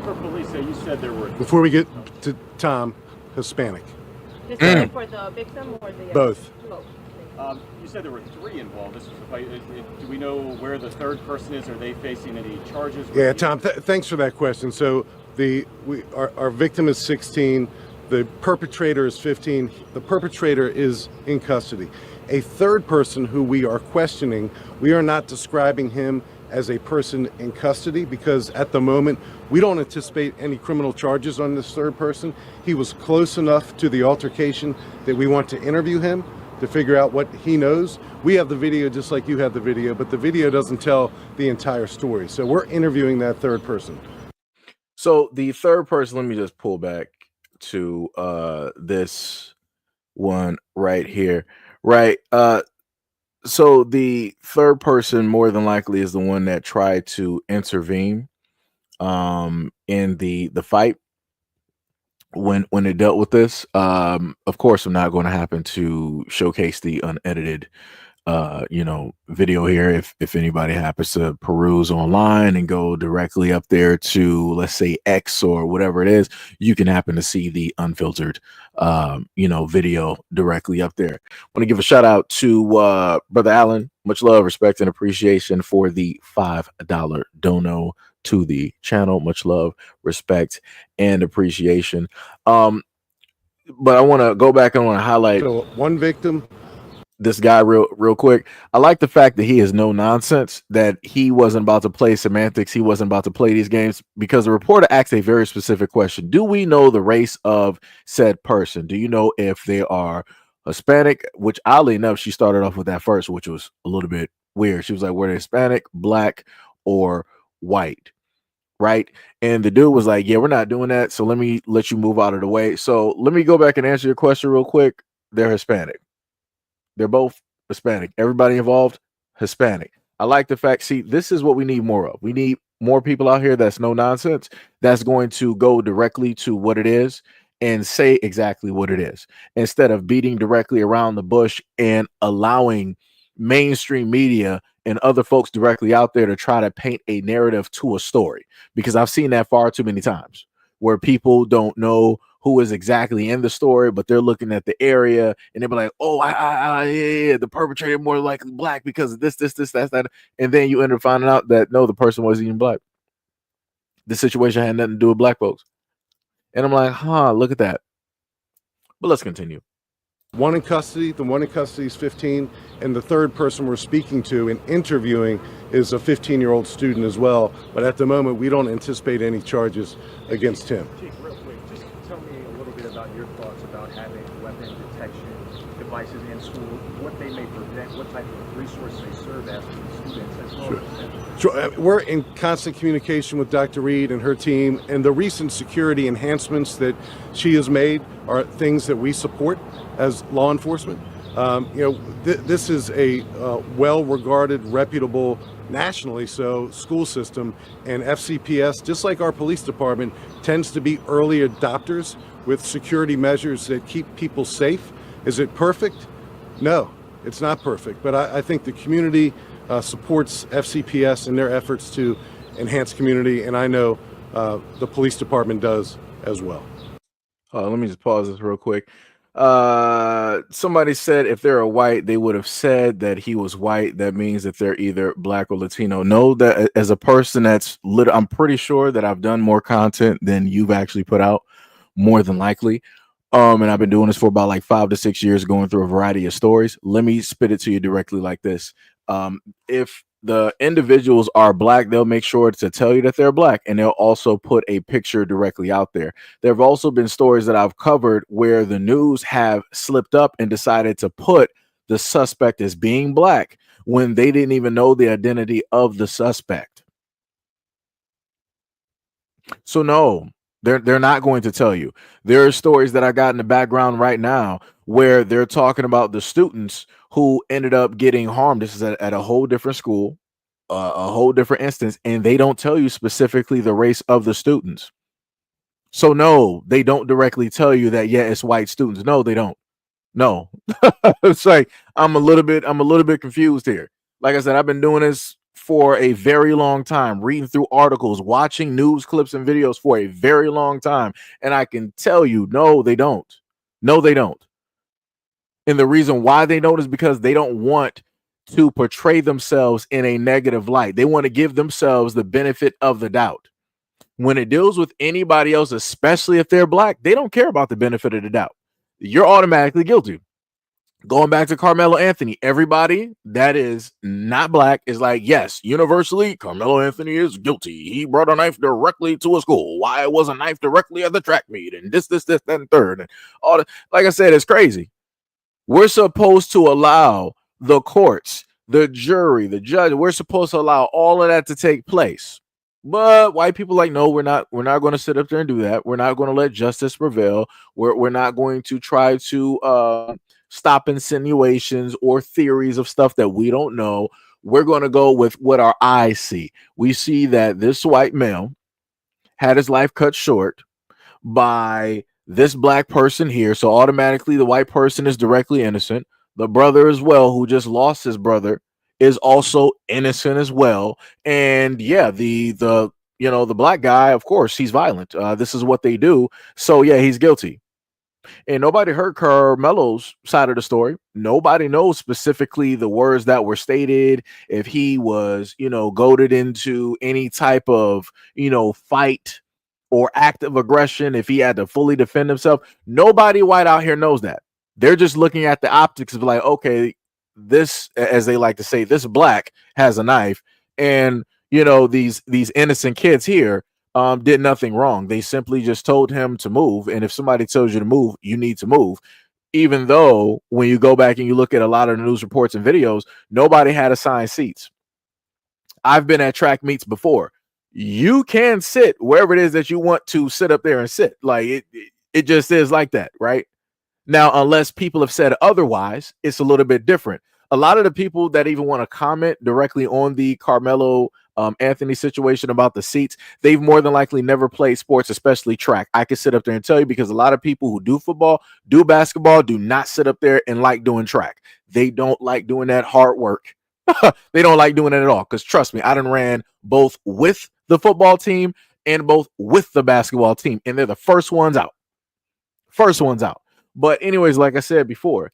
[SPEAKER 14] For police, you said there were.
[SPEAKER 8] Before we get to Tom, Hispanic.
[SPEAKER 15] Hispanic for the victim or the
[SPEAKER 8] Both.
[SPEAKER 14] You said there were 3 involved. This was the fight. Do we know where the third person is? Are they facing any charges?
[SPEAKER 8] Yeah, Tom, thanks for that question. So our victim is 16. The perpetrator is 15. The perpetrator is in custody. A third person who we are questioning, we are not describing him as a person in custody because at the moment we don't anticipate any criminal charges on this third person. He was close enough to the altercation that we want to interview him, to figure out what he knows. We have the video just like you have the video, but the video doesn't tell the entire story. So we're interviewing that third person.
[SPEAKER 1] So the third person, let me just pull back to this one right here. Right. So the third person more than likely is the one that tried to intervene in the fight when it dealt with this. Of course, I'm not going to happen to showcase the unedited video here. If anybody happens to peruse online and go directly up there to, let's say, X or whatever it is, you can happen to see the unfiltered video directly up there. Want to give a shout out to Brother Allen. Much love, respect, and appreciation for the $5 dono to the channel. Much love, respect, and appreciation. But I want to go back and I want to highlight
[SPEAKER 8] one victim.
[SPEAKER 1] This guy real quick. I like the fact that he is no nonsense, that he wasn't about to play semantics. He wasn't about to play these games, because the reporter asked a very specific question. Do we know the race of said person? Do you know if they are Hispanic? Which, oddly enough, she started off with that first, which was a little bit weird. She was like, were they Hispanic, black, or white? Right. And the dude was like, yeah, we're not doing that. So let me let you move out of the way. So let me go back and answer your question real quick. They're Hispanic. They're both Hispanic. Everybody involved, Hispanic. I like the fact, see, this is what we need more of. We need more people out here that's no nonsense, that's going to go directly to what it is and say exactly what it is, instead of beating directly around the bush and allowing mainstream media and other folks directly out there to try to paint a narrative to a story. Because I've seen that far too many times, where people don't know who is exactly in the story, but they're looking at the area and they'll be like, oh, yeah, the perpetrator more likely black because of this, that. And then you end up finding out that no, the person wasn't even black. The situation had nothing to do with black folks. And I'm like, look at that. But let's continue.
[SPEAKER 8] One in custody, the one in custody is 15, and the third person we're speaking to and interviewing is a 15-year-old student as well. But at the moment, we don't anticipate any charges against him.
[SPEAKER 14] Chief, real quick, just tell me a little bit about your thoughts about having weapon detection devices in school, what they may prevent, what type of resources they serve as for the students as well.
[SPEAKER 8] Sure. We're in constant communication with Dr. Reed and her team, and the recent security enhancements that she has made are things that we support as law enforcement. This is a well-regarded, reputable, nationally so, school system, and FCPS, just like our police department, tends to be early adopters with security measures that keep people safe. Is it perfect? No, it's not perfect, but I think the community supports FCPS in their efforts to enhance community, and I know the police department does as well.
[SPEAKER 1] Let me just pause this real quick. Somebody said if they're a white, they would have said that he was white. That means that they're either black or Latino. No, that as a person that's I'm pretty sure that I've done more content than you've actually put out, more than likely. And I've been doing this for about like 5 to 6 years, going through a variety of stories. Let me spit it to you directly like this. If the individuals are black, they'll make sure to tell you that they're black, and they'll also put a picture directly out there. There have also been stories that I've covered where the news have slipped up and decided to put the suspect as being black when they didn't even know the identity of the suspect. So no, they're not going to tell you. There are stories that I got in the background right now where they're talking about the students who ended up getting harmed. This is at a whole different school, a whole different instance, and they don't tell you specifically the race of the students. So no, they don't directly tell you that, yeah, it's white students. No, they don't. No. It's like I'm a little bit confused here. Like I said, I've been doing this for a very long time, reading through articles, watching news clips and videos for a very long time, and I can tell you, no, they don't. No, they don't. And the reason why they don't is because they don't want to portray themselves in a negative light. They want to give themselves the benefit of the doubt. When it deals with anybody else, especially if they're black, they don't care about the benefit of the doubt. You're automatically guilty. Going back to Carmelo Anthony, everybody that is not black is like, yes, universally, Carmelo Anthony is guilty. He brought a knife directly to a school. Why was a knife directly at the track meet? And this, that, and third. And all that. Like I said, it's crazy. We're supposed to allow the courts, the jury, the judge, we're supposed to allow all of that to take place. But white people like, no, we're not going to sit up there and do that. We're not going to let justice prevail. We're not going to try to stop insinuations or theories of stuff that we don't know. We're going to go with what our eyes see. We see that this white male had his life cut short by this black person here. So automatically the white person is directly innocent. The brother as well, who just lost his brother, is also innocent as well. And yeah, the the black guy, of course, he's violent. This is what they do. So yeah, he's guilty. And nobody heard Carmelo's side of the story. Nobody knows specifically the words that were stated, if he was, goaded into any type of, fight or act of aggression, if he had to fully defend himself. Nobody white out here knows that. They're just looking at the optics of like, okay, this, as they like to say, this black has a knife, and these innocent kids here did nothing wrong. They simply just told him to move. And if somebody tells you to move, you need to move. Even though when you go back and you look at a lot of the news reports and videos, nobody had assigned seats. I've been at track meets before. You can sit wherever it is that you want to sit up there and sit. Like it just is like that, right? Now, unless people have said otherwise, it's a little bit different. A lot of the people that even want to comment directly on the Carmelo Anthony situation about the seats, they've more than likely never played sports, especially track. I could sit up there and tell you, because a lot of people who do football, do basketball, do not sit up there and like doing track. They don't like doing that hard work. They don't like doing it at all. Because trust me, I done ran both with the football team and both with the basketball team, and they're the first ones out. First ones out. But anyways, like I said before,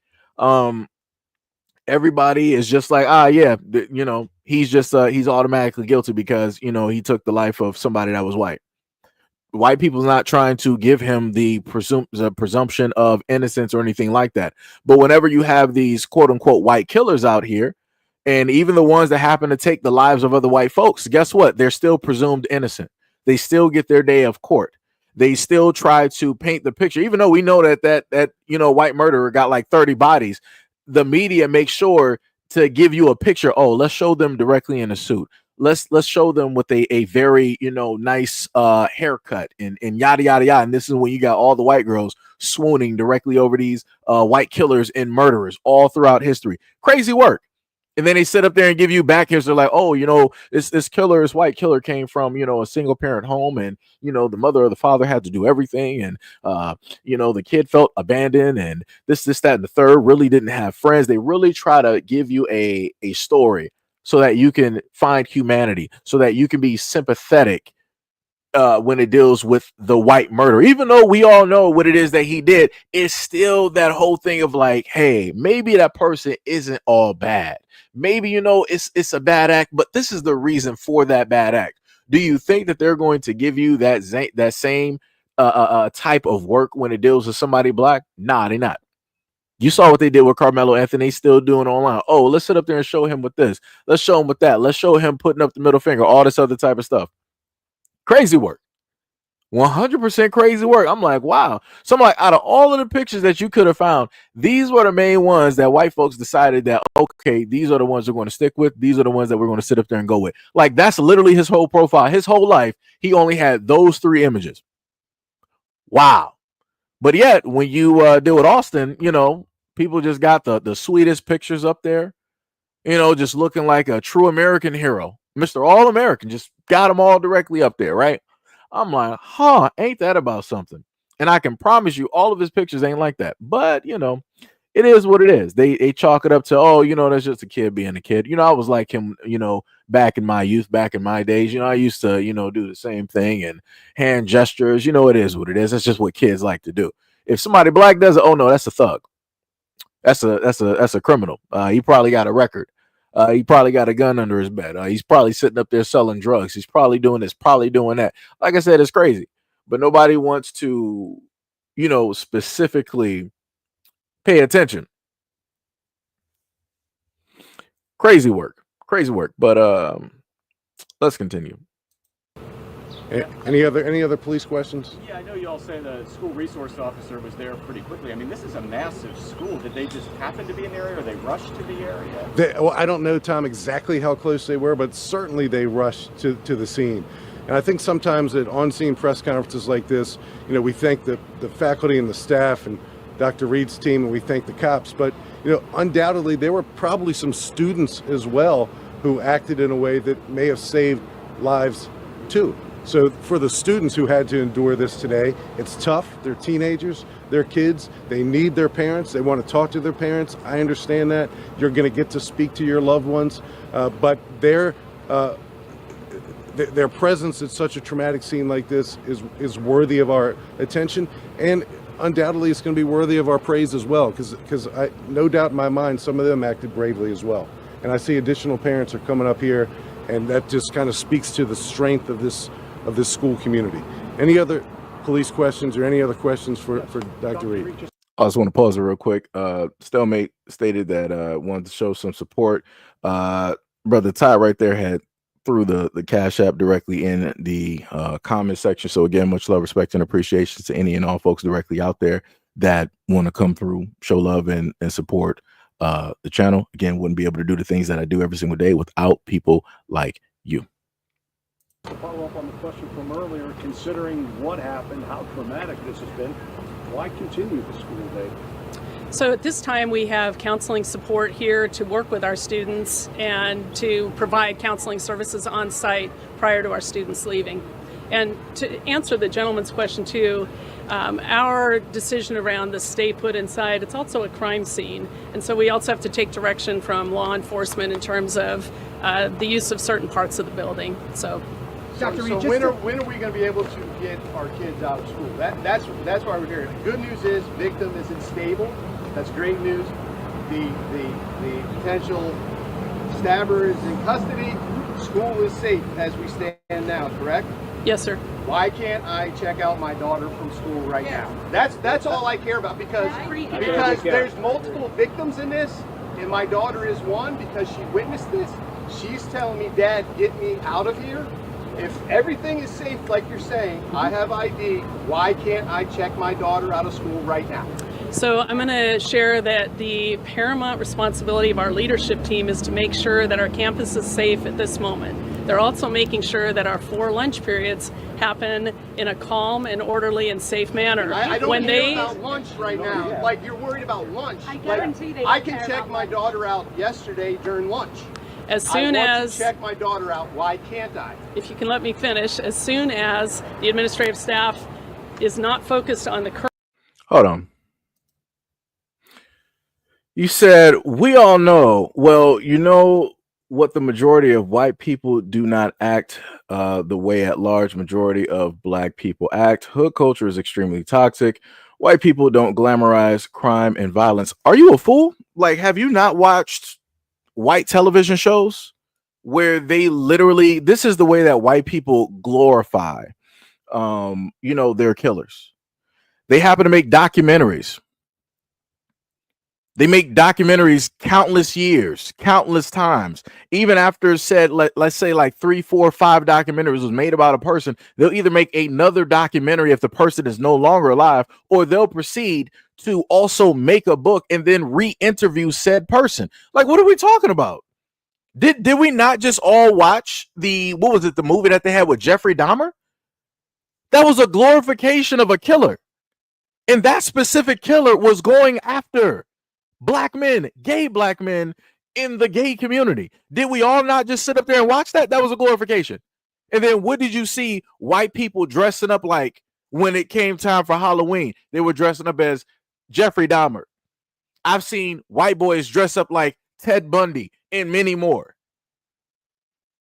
[SPEAKER 1] everybody is just like, he's automatically guilty because he took the life of somebody that was white. White people's not trying to give him the presumption of innocence or anything like that. But whenever you have these quote unquote white killers out here, and even the ones that happen to take the lives of other white folks, guess what? They're still presumed innocent. They still get their day of court. They still try to paint the picture, even though we know that white murderer got like 30 bodies. The media makes sure to give you a picture. Oh, let's show them directly in a suit. Let's show them with a very nice haircut and yada yada yada. And this is when you got all the white girls swooning directly over these white killers and murderers all throughout history. Crazy work. And then they sit up there and give you back here. So they're like, this white killer came from, a single parent home, and, the mother or the father had to do everything. And, the kid felt abandoned, and this, that, and the third, really didn't have friends. They really try to give you a story so that you can find humanity, so that you can be sympathetic when it deals with the white murder. Even though we all know what it is that he did, it's still that whole thing of like, hey, maybe that person isn't all bad. Maybe, it's a bad act, but this is the reason for that bad act. Do you think that they're going to give you that same type of work when it deals with somebody black? Nah, they not. You saw what they did with Carmelo Anthony, still doing online. Oh, let's sit up there and show him with this. Let's show him with that. Let's show him putting up the middle finger, all this other type of stuff. Crazy work. 100% crazy work. I'm like, wow. So I'm like, out of all of the pictures that you could have found, these were the main ones that white folks decided that, okay, these are the ones we're going to stick with. These are the ones that we're going to sit up there and go with. Like, that's literally his whole profile. His whole life, he only had those 3 images. Wow. But yet, when you deal with Austin, people just got the sweetest pictures up there, just looking like a true American hero. Mr. All-American, just got them all directly up there, right? I'm like, ain't that about something? And I can promise you all of his pictures ain't like that. But, it is what it is. They chalk it up to, that's just a kid being a kid. I was like him, back in my youth, back in my days. I used to, do the same thing and hand gestures. It is what it is. That's just what kids like to do. If somebody black does it, oh no, that's a thug. That's a criminal. He probably got a record. He probably got a gun under his bed. He's probably sitting up there selling drugs. He's probably doing this, probably doing that. Like I said, it's crazy. But nobody wants to, specifically pay attention. Crazy work. Crazy work. But let's continue.
[SPEAKER 8] Any other police questions?
[SPEAKER 14] Yeah, I know you all say the school resource officer was there pretty quickly. I mean, this is a massive school. Did they just happen to be in the area, or they rushed to the area?
[SPEAKER 8] Well, I don't know, Tom, exactly how close they were, but certainly they rushed to the scene. And I think sometimes at on-scene press conferences like this, you know, we thank the faculty and the staff and Dr. Reed's team, and we thank the cops. But, you know, undoubtedly there were probably some students as well who acted in a way that may have saved lives too. So for the students who had to endure this today, it's tough. They're teenagers, they're kids, they need their parents, they want to talk to their parents. I understand that. You're going to get to speak to your loved ones, but their presence at such a traumatic scene like this is worthy of our attention, and undoubtedly it's going to be worthy of our praise as well, because I no doubt in my mind some of them acted bravely as well. And I see additional parents are coming up here, and that just kind of speaks to the strength of this school community. Any other police questions or any other questions for Dr. Reed?
[SPEAKER 1] I just want to pause it real quick. Stalemate stated that wanted to show some support. Brother Ty right there had threw the Cash App directly in the comment section. So again, much love, respect, and appreciation to any and all folks directly out there that want to come through, show love and support the channel. Again, wouldn't be able to do the things that I do every single day without people like you.
[SPEAKER 16] To follow up on the question from earlier, considering what happened, how traumatic this has been, why continue the school day?
[SPEAKER 12] So at this time we have counseling support here to work with our students and to provide counseling services on site prior to our students leaving. And to answer the gentleman's question too, our decision around the stay put inside, it's also a crime scene. And so we also have to take direction from law enforcement in terms of the use of certain parts of the building. So.
[SPEAKER 5] Dr. Reed, when are we going to be able to get our kids out of school? That's why we're here. The good news is victim isn't stable. That's great news. The potential stabber is in custody. School is safe as we stand now, correct?
[SPEAKER 12] Yes, sir.
[SPEAKER 5] Why can't I check out my daughter from school right now? That's all I care about, because there's multiple victims in this, and my daughter is one because she witnessed this. She's telling me, Dad, get me out of here. If everything is safe, like you're saying, I have ID, why can't I check my daughter out of school right now?
[SPEAKER 12] So I'm going to share that the paramount responsibility of our leadership team is to make sure that our campus is safe at this moment. They're also making sure that our 4 lunch periods happen in a calm and orderly and safe manner.
[SPEAKER 5] I don't hear about lunch right now. Like, you're worried about lunch. I guarantee they I can check my daughter out yesterday during lunch.
[SPEAKER 12] As soon as
[SPEAKER 5] to check my daughter out, why can't I?
[SPEAKER 12] If you can let me finish, as soon as the administrative staff is not focused on the current.
[SPEAKER 1] Hold on. You said, we all know. Well, you know what the majority of white people do not act the way at large majority of black people act. Hood culture is extremely toxic. White people don't glamorize crime and violence. Are you a fool? Like, have you not watched white television shows where they literally, this is the way that white people glorify you know, their killers. They happen to make documentaries. They make documentaries countless years, countless times. Even after said, let's say like 3, 4, 5 documentaries was made about a person, they'll either make another documentary if the person is no longer alive, or they'll proceed to also make a book and then re-interview said person. Like, what are we talking about? Did we not just all watch the movie that they had with Jeffrey Dahmer? That was a glorification of a killer. And that specific killer was going after black men, gay black men in the gay community. Did we all not just sit up there and watch that? That was a glorification. And then what did you see white people dressing up like when it came time for Halloween? They were dressing up as Jeffrey Dahmer. I've seen white boys dress up like Ted Bundy and many more.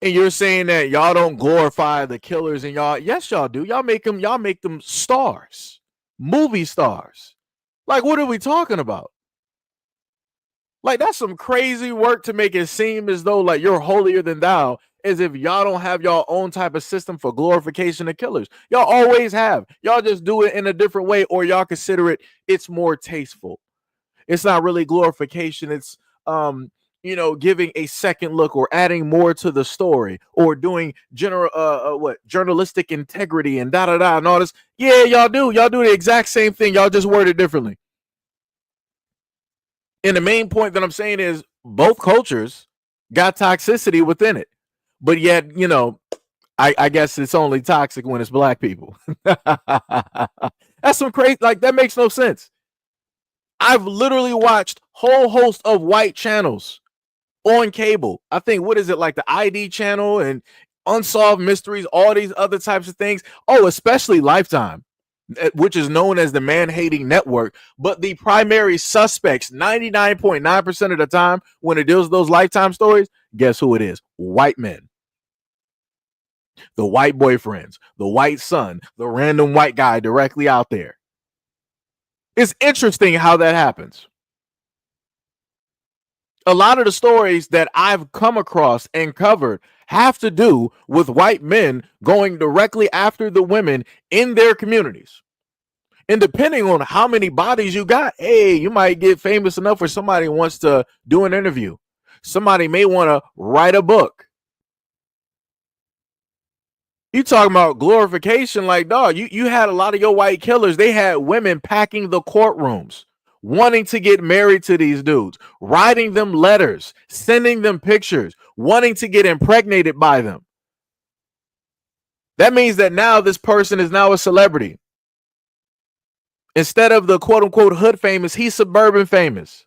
[SPEAKER 1] And you're saying that y'all don't glorify the killers, and y'all, yes, y'all do. Y'all make them stars, movie stars. Like, what are we talking about? Like, that's some crazy work to make it seem as though like you're holier than thou, as if y'all don't have your own type of system for glorification of killers. Y'all always have. Y'all just do it in a different way, or y'all consider it's more tasteful. It's not really glorification. It's giving a second look or adding more to the story or doing journalistic integrity and and all this. Yeah, y'all do the exact same thing. Y'all just word it differently. And the main point that I'm saying is both cultures got toxicity within it, but yet, I guess it's only toxic when it's black people. That's some crazy, like that makes no sense. I've literally watched whole host of white channels on cable. I think, what is it, like the ID channel and Unsolved Mysteries, all these other types of things. Oh, especially Lifetime, which is known as the man-hating network. But the primary suspects, 99.9% of the time when it deals with those Lifetime stories, guess who it is? White men. The white boyfriends, the white son, the random white guy directly out there. It's interesting how that happens. A lot of the stories that I've come across and covered have to do with white men going directly after the women in their communities. And depending on how many bodies you got, hey, you might get famous enough where somebody wants to do an interview. Somebody may want to write a book. You talking about glorification, like, dog, you had a lot of your white killers. They had women packing the courtrooms, wanting to get married to these dudes, writing them letters, sending them pictures, wanting to get impregnated by them. That means that now this person is now a celebrity. Instead of the quote unquote hood famous, he's suburban famous.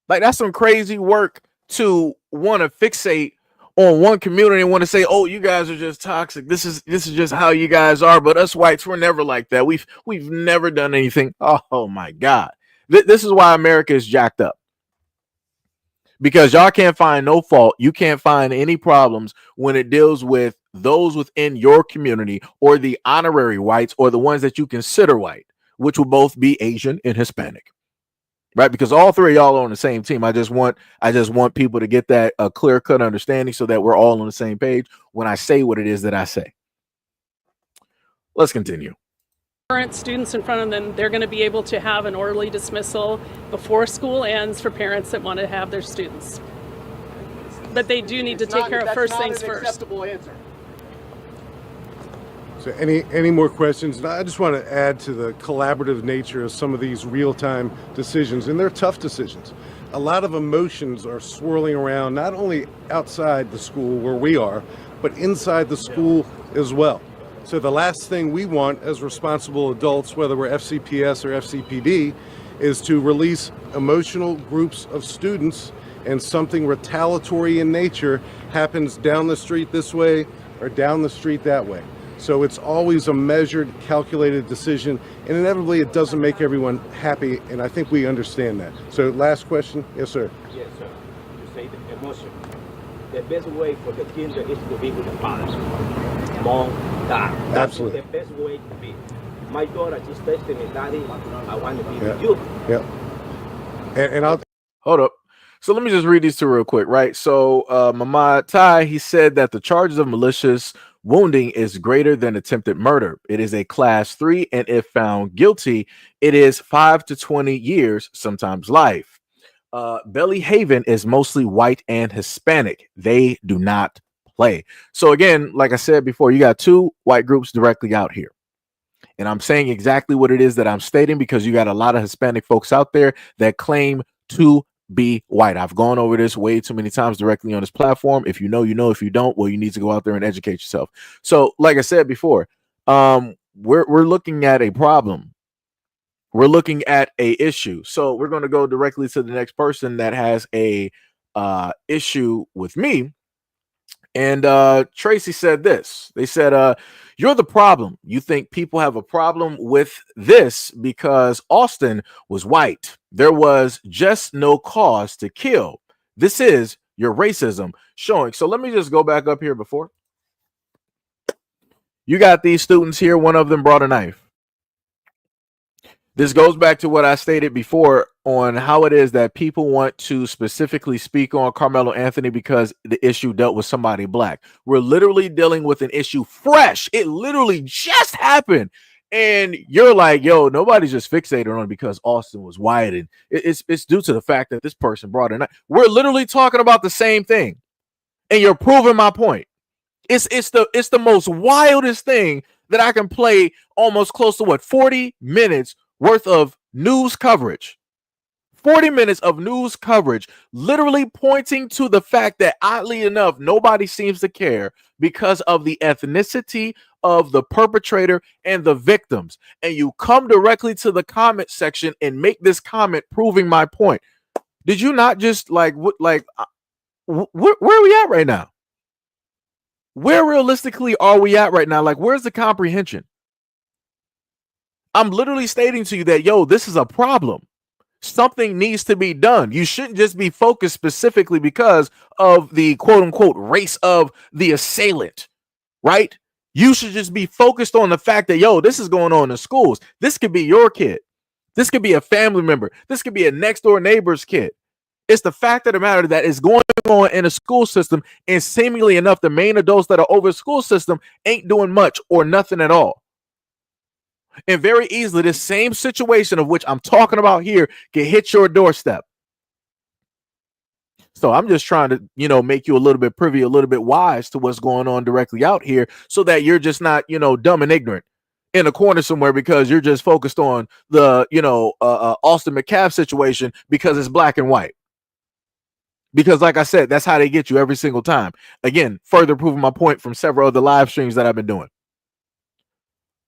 [SPEAKER 1] Like, that's some crazy work to want to fixate on one community and want to say, oh, you guys are just toxic. This is just how you guys are. But us whites, we're never like that. We've never done anything. Oh my God. This is why America is jacked up. Because y'all can't find no fault. You can't find any problems when it deals with those within your community or the honorary whites or the ones that you consider white, which will both be Asian and Hispanic. Right, because all three of y'all are on the same team. I just want people to get that a clear-cut understanding so that we're all on the same page when I say what it is that I say. Let's continue.
[SPEAKER 12] Current students in front of them, they're going to be able to have an orderly dismissal before school ends for parents that want to have their students. But they do need to take care of first things first.
[SPEAKER 5] Acceptable answer.
[SPEAKER 8] So any more questions? I just want to add to the collaborative nature of some of these real-time decisions, and they're tough decisions. A lot of emotions are swirling around, not only outside the school where we are, but inside the school as well. So the last thing we want as responsible adults, whether we're FCPS or FCPD, is to release emotional groups of students and something retaliatory in nature happens down the street this way or down the street that way. So it's always a measured, calculated decision, and inevitably it doesn't make everyone happy, and I think we understand that. So last question. Yes, sir.
[SPEAKER 17] Yes, sir. You say the emotion. The best way for the children is to be with the father. Mom, dad. That's
[SPEAKER 8] Absolutely.
[SPEAKER 17] The best way to be. My daughter, she's texting me, Daddy, I want to be with you.
[SPEAKER 8] Yeah. And I'll...
[SPEAKER 1] Hold up. So let me just read these two real quick, right? So Mama Tai, he said that the charges of malicious wounding is greater than attempted murder. It is a class 3, and if found guilty, it is 5 to 20 years, sometimes life. Belly Haven is mostly white and Hispanic. They do not play. So again, like I said before, you got two white groups directly out here. And I'm saying exactly what it is that I'm stating because you got a lot of Hispanic folks out there that claim to be white. I've gone over this way too many times directly on this platform. If you know, you know. If you don't, well, you need to go out there and educate yourself. So like I said before, we're looking at a problem. We're looking at a issue. So we're going to go directly to the next person that has a issue with me. And Tracy said this. They said, you're the problem. You think people have a problem with this because Austin was white. There was just no cause to kill. This is your racism showing. So let me just go back up here before. You got these students here. One of them brought a knife. This goes back to what I stated before on how it is that people want to specifically speak on Carmelo Anthony because the issue dealt with somebody black. We're literally dealing with an issue fresh. It literally just happened. And you're like, yo, nobody's just fixated on it because Austin was white, and it's due to the fact that this person brought it. We're literally talking about the same thing, and you're proving my point. It's the most wildest thing that I can play almost close to 40 minutes worth of news coverage. 40 minutes of news coverage, literally pointing to the fact that, oddly enough, nobody seems to care because of the ethnicity of the perpetrator and the victims. And you come directly to the comment section and make this comment proving my point. Did you not just where are we at right now? Where realistically are we at right now? Like, where's the comprehension? I'm literally stating to you that, yo, this is a problem. Something needs to be done. You shouldn't just be focused specifically because of the quote unquote race of the assailant, right? You should just be focused on the fact that, yo, this is going on in schools. This could be your kid. This could be a family member. This could be a next door neighbor's kid. It's the fact of the matter that is going on in a school system, and seemingly enough, the main adults that are over the school system ain't doing much or nothing at all. And very easily, this same situation of which I'm talking about here can hit your doorstep. So I'm just trying to, make you a little bit privy, a little bit wise to what's going on directly out here, so that you're just not, dumb and ignorant in a corner somewhere because you're just focused on the, Austin McCaff situation because it's black and white. Because like I said, that's how they get you every single time. Again, further proving my point from several other live streams that I've been doing.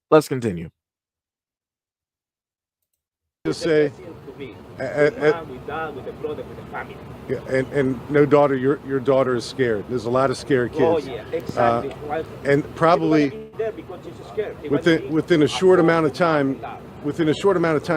[SPEAKER 1] Let's continue.
[SPEAKER 8] To say, and no daughter, your daughter is scared. There's a lot of scared kids.
[SPEAKER 17] Oh yeah, exactly.
[SPEAKER 8] And probably within a short amount of time,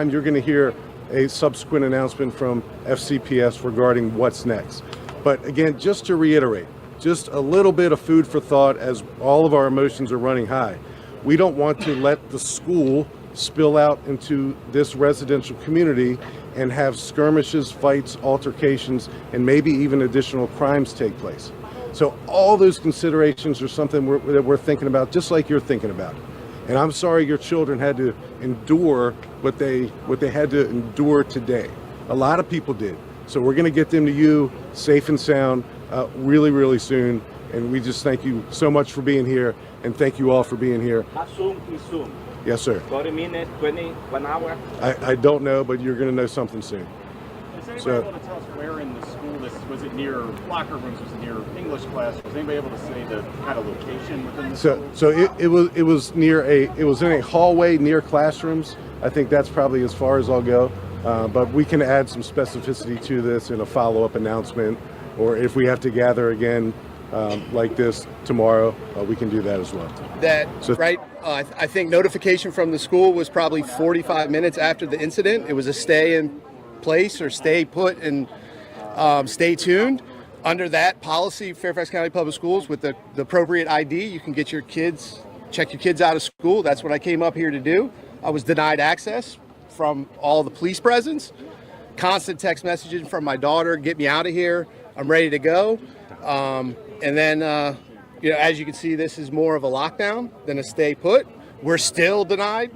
[SPEAKER 8] you're going to hear a subsequent announcement from FCPS regarding what's next. But again, just to reiterate, just a little bit of food for thought as all of our emotions are running high. We don't want to let the school spill out into this residential community and have skirmishes, fights, altercations, and maybe even additional crimes take place. So all those considerations are something that we're thinking about, just like you're thinking about it. And I'm sorry your children had to endure what they had to endure today. A lot of people did. So we're going to get them to you safe and sound really, really soon. And we just thank you so much for being here, and thank you all for being here.
[SPEAKER 17] How soon is soon?
[SPEAKER 8] Yes, sir.
[SPEAKER 17] 40 minutes, 20, 1 hour?
[SPEAKER 8] I don't know, but you're going to know something soon.
[SPEAKER 14] Is anybody able to tell us where in the school this was? It near locker rooms? Was it near English class? Was anybody able to say the kind of location within the school?
[SPEAKER 8] So it was in a hallway near classrooms. I think that's probably as far as I'll go. But we can add some specificity to this in a follow-up announcement, or if we have to gather again like this tomorrow, we can do that as well.
[SPEAKER 5] I think notification from the school was probably 45 minutes after the incident. It was a stay in place or stay put and stay tuned. Under that policy, Fairfax County Public Schools, with the appropriate ID, you can get your kids, check your kids out of school. That's what I came up here to do. I was denied access from all the police presence. Constant text messaging from my daughter, get me out of here. I'm ready to go. And then, as you can see, this is more of a lockdown than a stay put. We're still denied.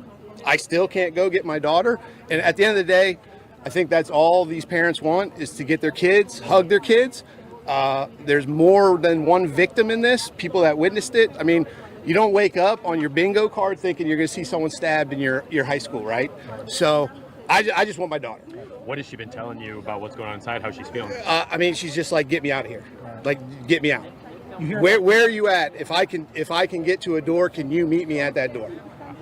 [SPEAKER 5] I still can't go get my daughter. And at the end of the day, I think that's all these parents want, is to get their kids, hug their kids. There's more than one victim in this, people that witnessed it. I mean, you don't wake up on your bingo card thinking you're going to see someone stabbed in your high school, right? So I just want my daughter.
[SPEAKER 9] What has she been telling you about what's going on inside, how she's feeling?
[SPEAKER 5] I mean, she's just like, get me out of here. Like, get me out. Where are you at? If I can get to a door, can you meet me at that door?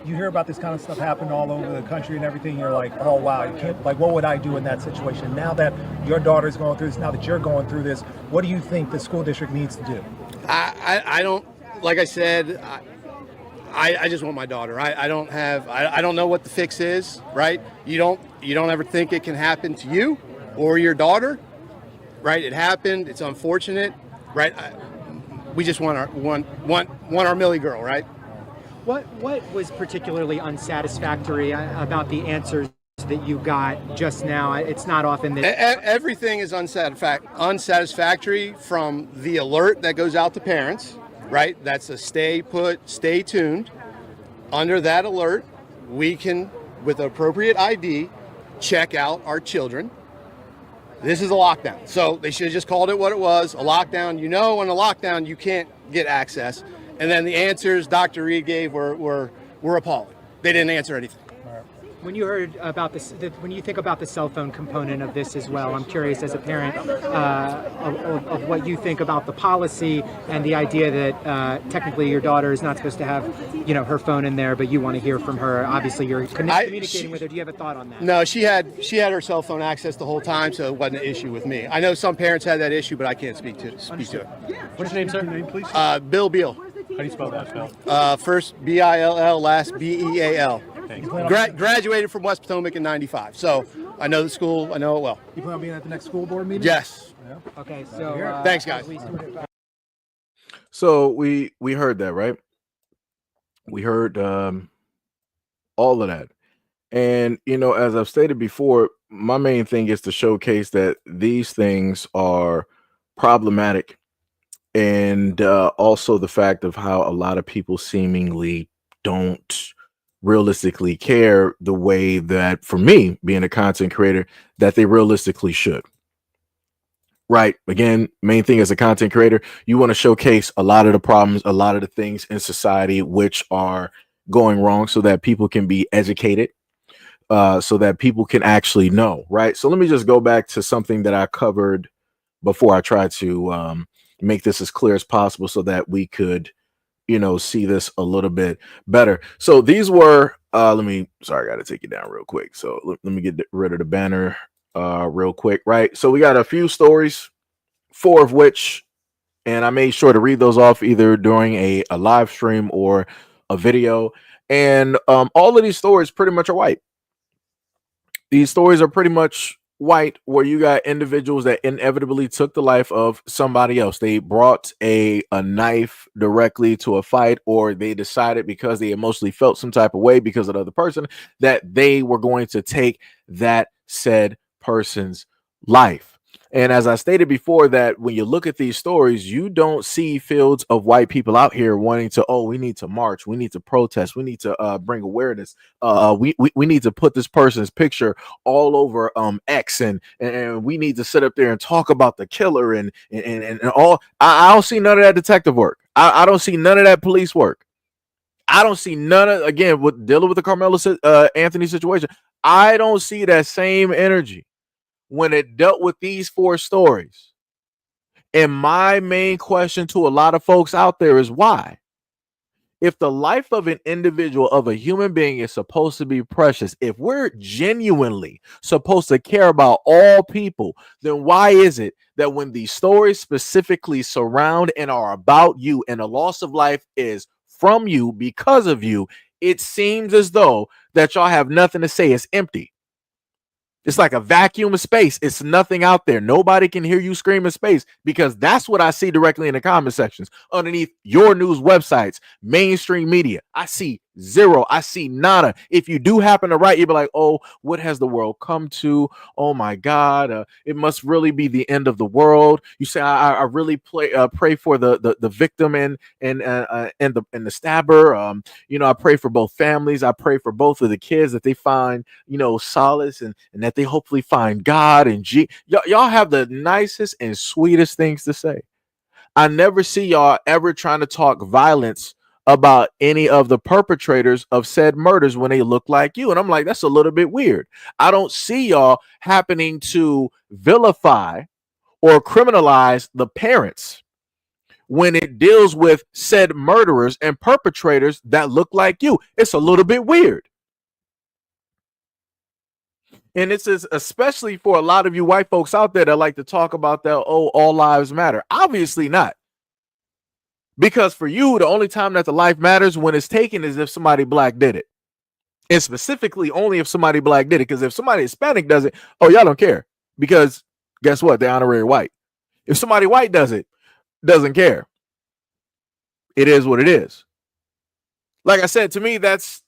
[SPEAKER 10] You hear about this kind of stuff happen all over the country and everything. You're like, oh wow, you can't. Like, what would I do in that situation? Now that your daughter's going through this, now that you're going through this, what do you think the school district needs to do?
[SPEAKER 5] I don't. Like I said, I just want my daughter. I don't know what the fix is. Right? You don't ever think it can happen to you or your daughter. Right? It happened. It's unfortunate. Right? We just want our Millie girl. Right?
[SPEAKER 11] What was particularly unsatisfactory about the answers that you got just now? It's not often that
[SPEAKER 5] everything is unsatisfactory from the alert that goes out to parents, right? That's a stay put, stay tuned. Under that alert, we can, with appropriate ID, check out our children. This is a lockdown. So they should have just called it what it was, a lockdown. You know, in a lockdown, you can't get access. And then the answers Dr. Reed gave were appalling. They didn't answer anything.
[SPEAKER 11] When you heard about this, when you think about the cell phone component of this as well, I'm curious as a parent of what you think about the policy and the idea that technically your daughter is not supposed to have, you know, her phone in there, but you want to hear from her. Obviously, you're communicating with her. Do you have a thought on that?
[SPEAKER 5] No, she had her cell phone access the whole time, so it wasn't an issue with me. I know some parents had that issue, but I can't speak to it.
[SPEAKER 9] What's your name, sir? Your name, please.
[SPEAKER 5] Bill Beal.
[SPEAKER 9] How do you spell that, Bill?
[SPEAKER 5] First B-I-L-L, last B-E-A-L. Graduated from West Potomac in '95, so I know the school. I know it well.
[SPEAKER 10] You plan on being at the next school board meeting?
[SPEAKER 5] Yes.
[SPEAKER 10] Yeah.
[SPEAKER 11] Okay, so
[SPEAKER 5] thanks, guys.
[SPEAKER 1] So we heard that, right? We heard all of that. And, you know, as I've stated before, my main thing is to showcase that these things are problematic. And also the fact of how a lot of people seemingly don't realistically care the way that, for me, being a content creator, that they realistically should. Right. Again, main thing as a content creator, you want to showcase a lot of the problems, a lot of the things in society which are going wrong so that people can be educated, so that people can actually know. Right. So let me just go back to something that I covered before I try to make this as clear as possible so that we could, you know, see this a little bit better. So these were, sorry, I got to take it down real quick. So let me get rid of the banner real quick. Right. So we got a few stories, 4 of which, and I made sure to read those off either during a live stream or a video. And all of these stories pretty much are white. These stories are pretty much white, where you got individuals that inevitably took the life of somebody else. They brought a knife directly to a fight, or they decided because they emotionally felt some type of way because of the other person that they were going to take that said person's life. And as I stated before, that when you look at these stories, you don't see fields of white people out here wanting to, oh, we need to march, we need to protest, we need to bring awareness, we need to put this person's picture all over X, and we need to sit up there and talk about the killer and all. I don't see none of that detective work. I don't see none of that police work. I don't see none of, again, with dealing with the Carmelo Anthony situation, I don't see that same energy when it dealt with these 4 stories. And my main question to a lot of folks out there is why? If the life of an individual, of a human being, is supposed to be precious, if we're genuinely supposed to care about all people, then why is it that when these stories specifically surround and are about you, and the loss of life is from you because of you, it seems as though that y'all have nothing to say? It's empty. It's like a vacuum of space. It's nothing out there. Nobody can hear you scream in space, because that's what I see directly in the comment sections underneath your news websites, mainstream media. I see zero. I see nada. If you do happen to write, you'll be like, oh, what has the world come to? Oh my God, it must really be the end of the world. You say, I really pray for the victim and the stabber. You know, I pray for both families. I pray for both of the kids that they find, you know, solace and that they hopefully find God and y'all have the nicest and sweetest things to say. I never see y'all ever trying to talk violence about any of the perpetrators of said murders when they look like you. And I'm like, that's a little bit weird. I don't see y'all happening to vilify or criminalize the parents when it deals with said murderers and perpetrators that look like you. It's a little bit weird. And it's especially for a lot of you white folks out there that like to talk about that, oh, all lives matter. Obviously not. Because for you, the only time that the life matters when it's taken is if somebody black did it. And specifically only if somebody black did it. Because if somebody Hispanic does it, oh, y'all don't care. Because guess what? They're honorary white. If somebody white does it, doesn't care. It is what it is. Like I said, to me, that's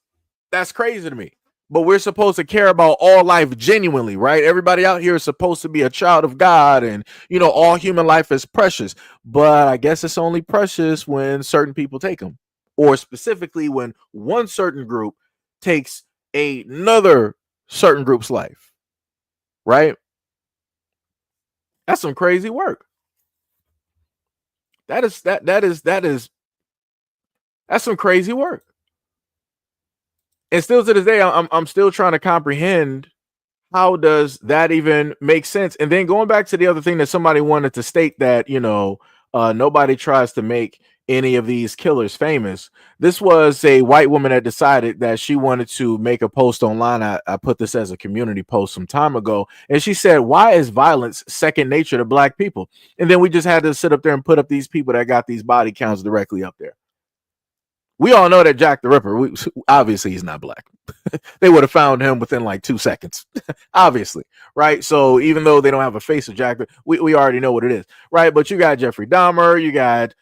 [SPEAKER 1] crazy to me. But we're supposed to care about all life genuinely, right? Everybody out here is supposed to be a child of God, and, you know, all human life is precious. But I guess it's only precious when certain people take them, or specifically when one certain group takes another certain group's life, right? That's some crazy work. That's some crazy work. And still to this day, I'm still trying to comprehend how does that even make sense. And then going back to the other thing that somebody wanted to state, that nobody tries to make any of these killers famous. This was a white woman that decided that she wanted to make a post online. I put this as a community post some time ago, and she said, why is violence second nature to black people? And then we just had to sit up there and put up these people that got these body counts directly up there. We all know that Jack the Ripper, obviously he's not black. They would have found him within like 2 seconds, obviously, right? So even though they don't have a face of Jack, we already know what it is, right? But you got Jeffrey Dahmer, you got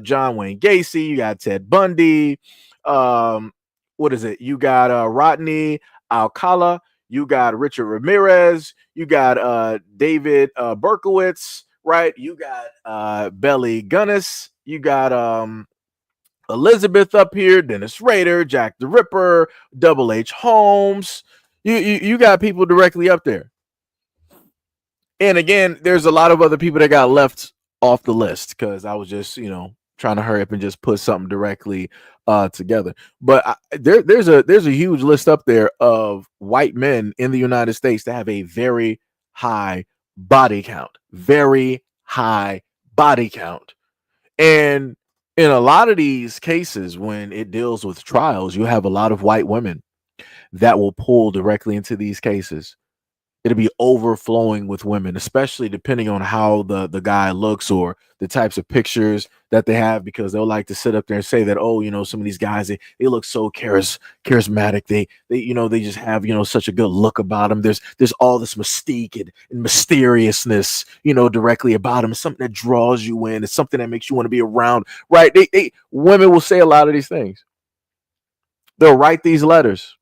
[SPEAKER 1] John Wayne Gacy, you got Ted Bundy, what is it? You got Rodney Alcala, you got Richard Ramirez, you got David Berkowitz, right? You got Belly Gunnis, you got Elizabeth up here, Dennis Rader, Jack the Ripper, Double H Holmes. You got people directly up there. And again, there's a lot of other people that got left off the list because I was just, trying to hurry up and just put something directly together. But there's a huge list up there of white men in the United States that have a very high body count, and in a lot of these cases, when it deals with trials, you have a lot of white women that will pull directly into these cases. It'll be overflowing with women, especially depending on how the guy looks or the types of pictures that they have, because they'll like to sit up there and say that, some of these guys, they look so charismatic. They just have, such a good look about them. There's all this mystique and mysteriousness, directly about them. It's something that draws you in. It's something that makes you want to be around, right? Women will say a lot of these things. They'll write these letters.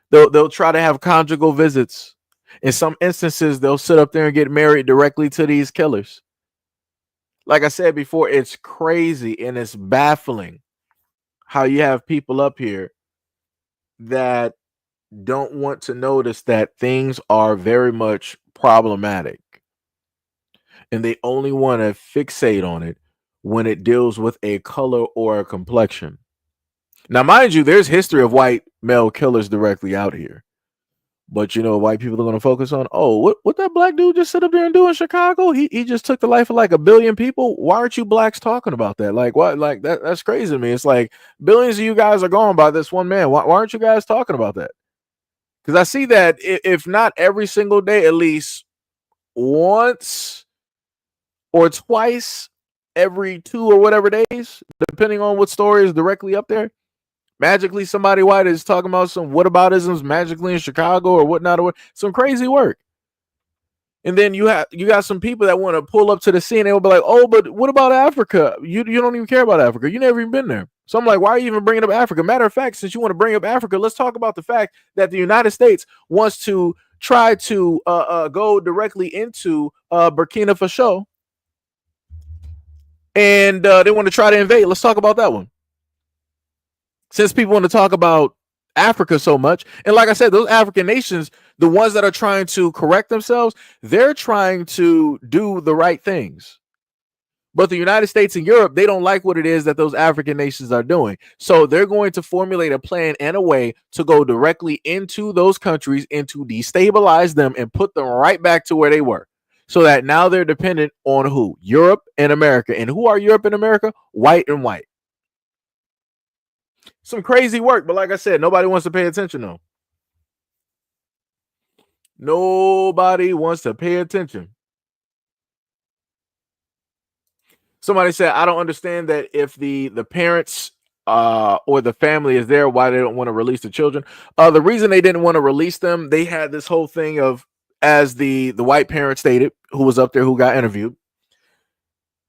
[SPEAKER 1] They'll try to have conjugal visits. In some instances, they'll sit up there and get married directly to these killers. Like I said before, it's crazy and it's baffling how you have people up here that don't want to notice that things are very much problematic. And they only want to fixate on it when it deals with a color or a complexion. Now, mind you, there's history of white male killers directly out here. But white people are going to focus on, what that black dude just sit up there and do in Chicago? He just took the life of like 1 billion people. Why aren't you blacks talking about that? Like, what? Like that's crazy to me. It's like billions of you guys are gone by this one man. Why aren't you guys talking about that? Because I see that if not every single day, at least once or twice every 2 or whatever days, depending on what story is directly up there. Magically, somebody white is talking about some whataboutisms magically in Chicago or whatnot, or some crazy work. And then you got some people that want to pull up to the scene. They will be like, but what about Africa? You don't even care about Africa. You never even been there. So I'm like, why are you even bringing up Africa? Matter of fact, since you want to bring up Africa, let's talk about the fact that the United States wants to try to go directly into Burkina Faso. And they want to try to invade. Let's talk about that one. Since people want to talk about Africa so much. And like I said, those African nations, the ones that are trying to correct themselves, they're trying to do the right things. But the United States and Europe, they don't like what it is that those African nations are doing. So they're going to formulate a plan and a way to go directly into those countries and to destabilize them and put them right back to where they were. So that now they're dependent on who? Europe and America. And who are Europe and America? White and white. Some crazy work, but like I said, nobody wants to pay attention though. Nobody wants to pay attention. Somebody said, I don't understand that if the parents or the family is there, why they don't want to release the children. The reason they didn't want to release them, they had this whole thing of, as the white parent stated, who was up there, who got interviewed.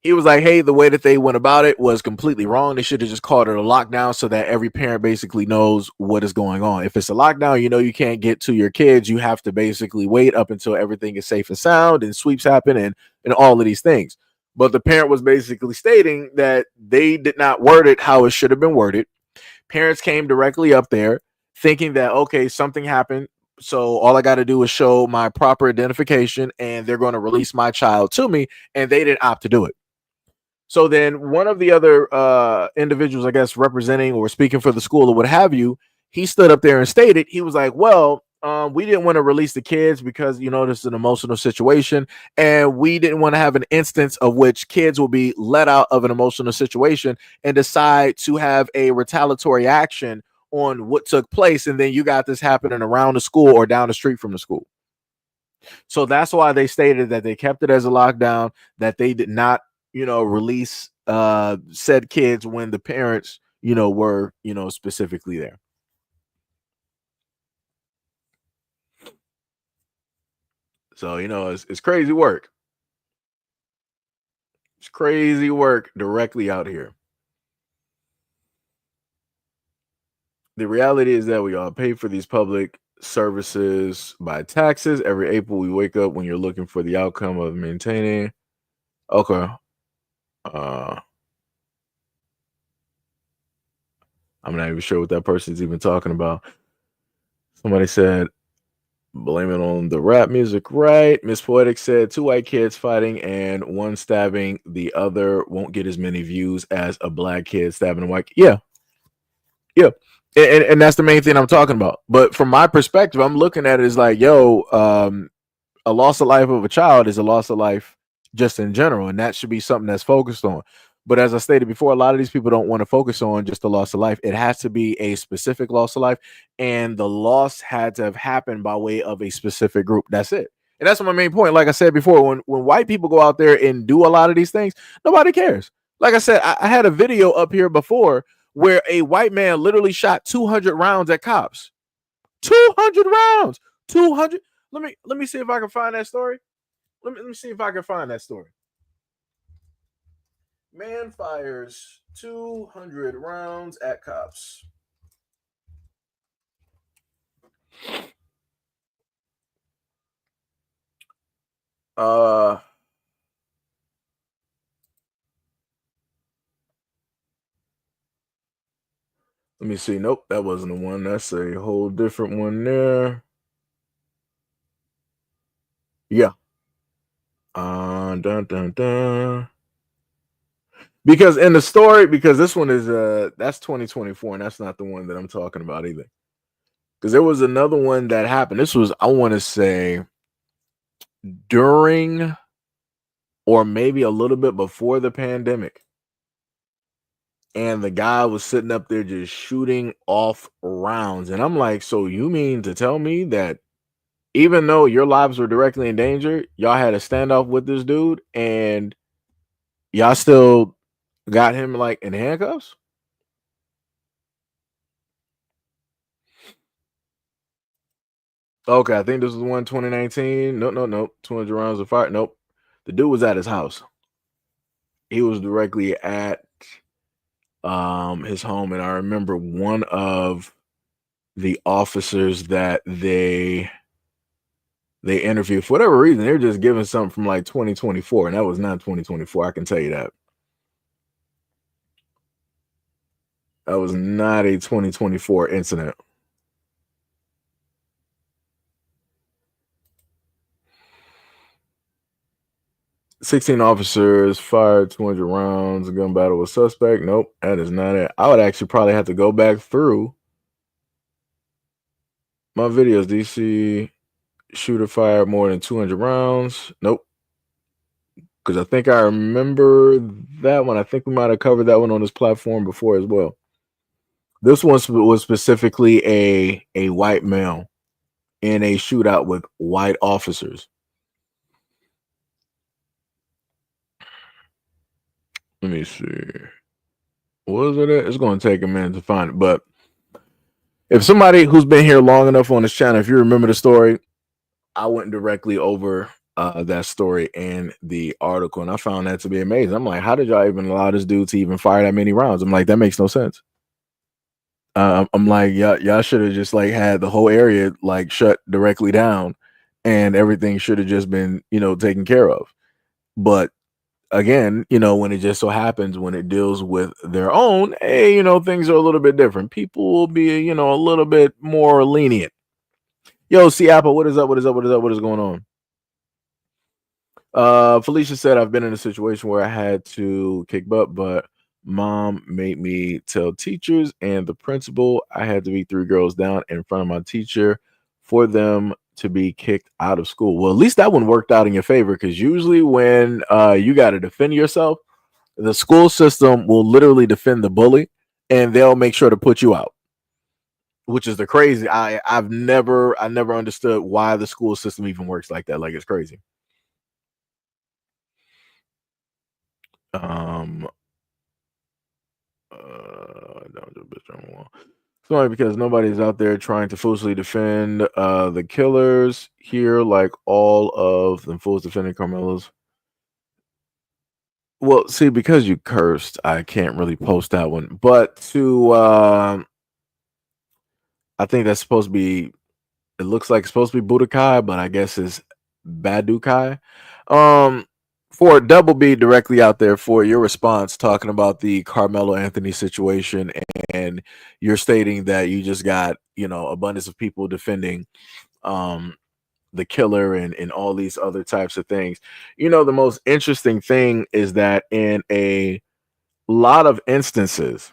[SPEAKER 1] He was like, hey, the way that they went about it was completely wrong. They should have just called it a lockdown so that every parent basically knows what is going on. If it's a lockdown, you can't get to your kids. You have to basically wait up until everything is safe and sound and sweeps happen and all of these things. But the parent was basically stating that they did not word it how it should have been worded. Parents came directly up there. thinking that, okay, something happened, so all I got to do is show my proper identification and they're going to release my child to me, and they didn't opt to do it. So then one of the other individuals, I guess, representing or speaking for the school or what have you, he stood up there and stated, he was like, well, we didn't want to release the kids because, you know, this is an emotional situation, and we didn't want to have an instance of which kids will be let out of an emotional situation and decide to have a retaliatory action on what took place, and then you got this happening around the school or down the street from the school. So that's why they stated that they kept it as a lockdown, that they did not, you know, release said kids when the parents, you know, were, you know, specifically there. So, you know, it's crazy work. It's crazy work directly out here. The reality is that we all pay for these public services by taxes. Every April we wake up when you're looking for the outcome of maintaining. Okay. I'm not even sure what that person's even talking about. Somebody said, blame it on the rap music, right? Miss Poetic said 2 white kids fighting and one stabbing the other won't get as many views as a black kid stabbing a white. Yeah. And that's the main thing I'm talking about. But from my perspective, I'm looking at it as like, yo, a loss of life of a child is a loss of life just in general, and that should be something that's focused on. But as I stated before, a lot of these people don't want to focus on just the loss of life. It has to be a specific loss of life, and the loss had to have happened by way of a specific group. That's it. And that's my main point. Like I said before, when white people go out there and do a lot of these things, nobody cares. Like I said, I had a video up here before where a white man literally shot 200 rounds at cops. 200 rounds. 200. Let me see if I can find that story. Let me see if I can find that story. Man fires 200 rounds at cops. Let me see. Nope, that wasn't the one. That's a whole different one there. Yeah. Dun dun dun. Because in the story, because this one is that's 2024, and that's not the one that I'm talking about either. Because there was another one that happened. This was, I want to say, during or maybe a little bit before the pandemic. And the guy was sitting up there just shooting off rounds. And I'm like, so you mean to tell me that even though your lives were directly in danger, y'all had a standoff with this dude and y'all still got him like in handcuffs? Okay, I think this was one 2019. No. 200 rounds of fire. Nope. The dude was at his house. He was directly at his home, and I remember one of the officers that they interviewed, for whatever reason, they were just giving something from like 2024, and that was not 2024. I can tell you that. That was not a 2024 incident. "16 officers fired 200 rounds. A gun battle with suspect." Nope, that is not it. I would actually probably have to go back through my videos. DC shooter fired more than 200 rounds. Nope. Because I think I remember that one. I think we might have covered that one on this platform before as well. This one was specifically a white male in a shootout with white officers. Let me see. What was it? It's going to take a minute to find it. But if somebody who's been here long enough on this channel, if you remember the story, I went directly over that story in the article, and I found that to be amazing. I'm like, how did y'all even allow this dude to even fire that many rounds? I'm like, that makes no sense. I'm like, y'all should have just like had the whole area like shut directly down, and everything should have just been, you know, taken care of. But again, when it just so happens when it deals with their own, hey, things are a little bit different. People will be, a little bit more lenient. Yo, see Apple, what is up? What is up? What is up? What is going on? Felicia said, I've been in a situation where I had to kick butt, but mom made me tell teachers and the principal I had to be 3 girls down in front of my teacher for them to be kicked out of school. Well, at least that one worked out in your favor, because usually when you got to defend yourself, the school system will literally defend the bully and they'll make sure to put you out, which is the crazy. I never understood why the school system even works like that. Like, it's crazy. Sorry, because nobody's out there trying to foolishly defend the killers here, like all of them fools defending Carmelo's. Well, see, because you cursed, I can't really post that one. But I think that's supposed to be, it looks like it's supposed to be Budokai, but I guess it's Badukai. For Double B directly out there for your response, talking about the Carmelo Anthony situation, and you're stating that you just got, abundance of people defending the killer and all these other types of things. The most interesting thing is that in a lot of instances,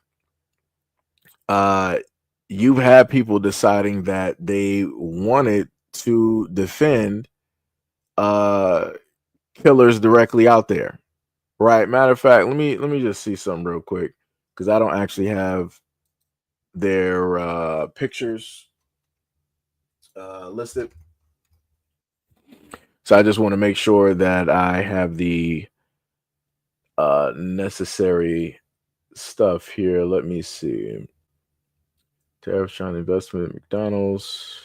[SPEAKER 1] you've had people deciding that they wanted to defend killers directly out there, right? Matter of fact, let me just see something real quick, because I don't actually have their pictures listed, so I just want to make sure that I have the necessary stuff here. Let me see. Tariff China investment at McDonald's.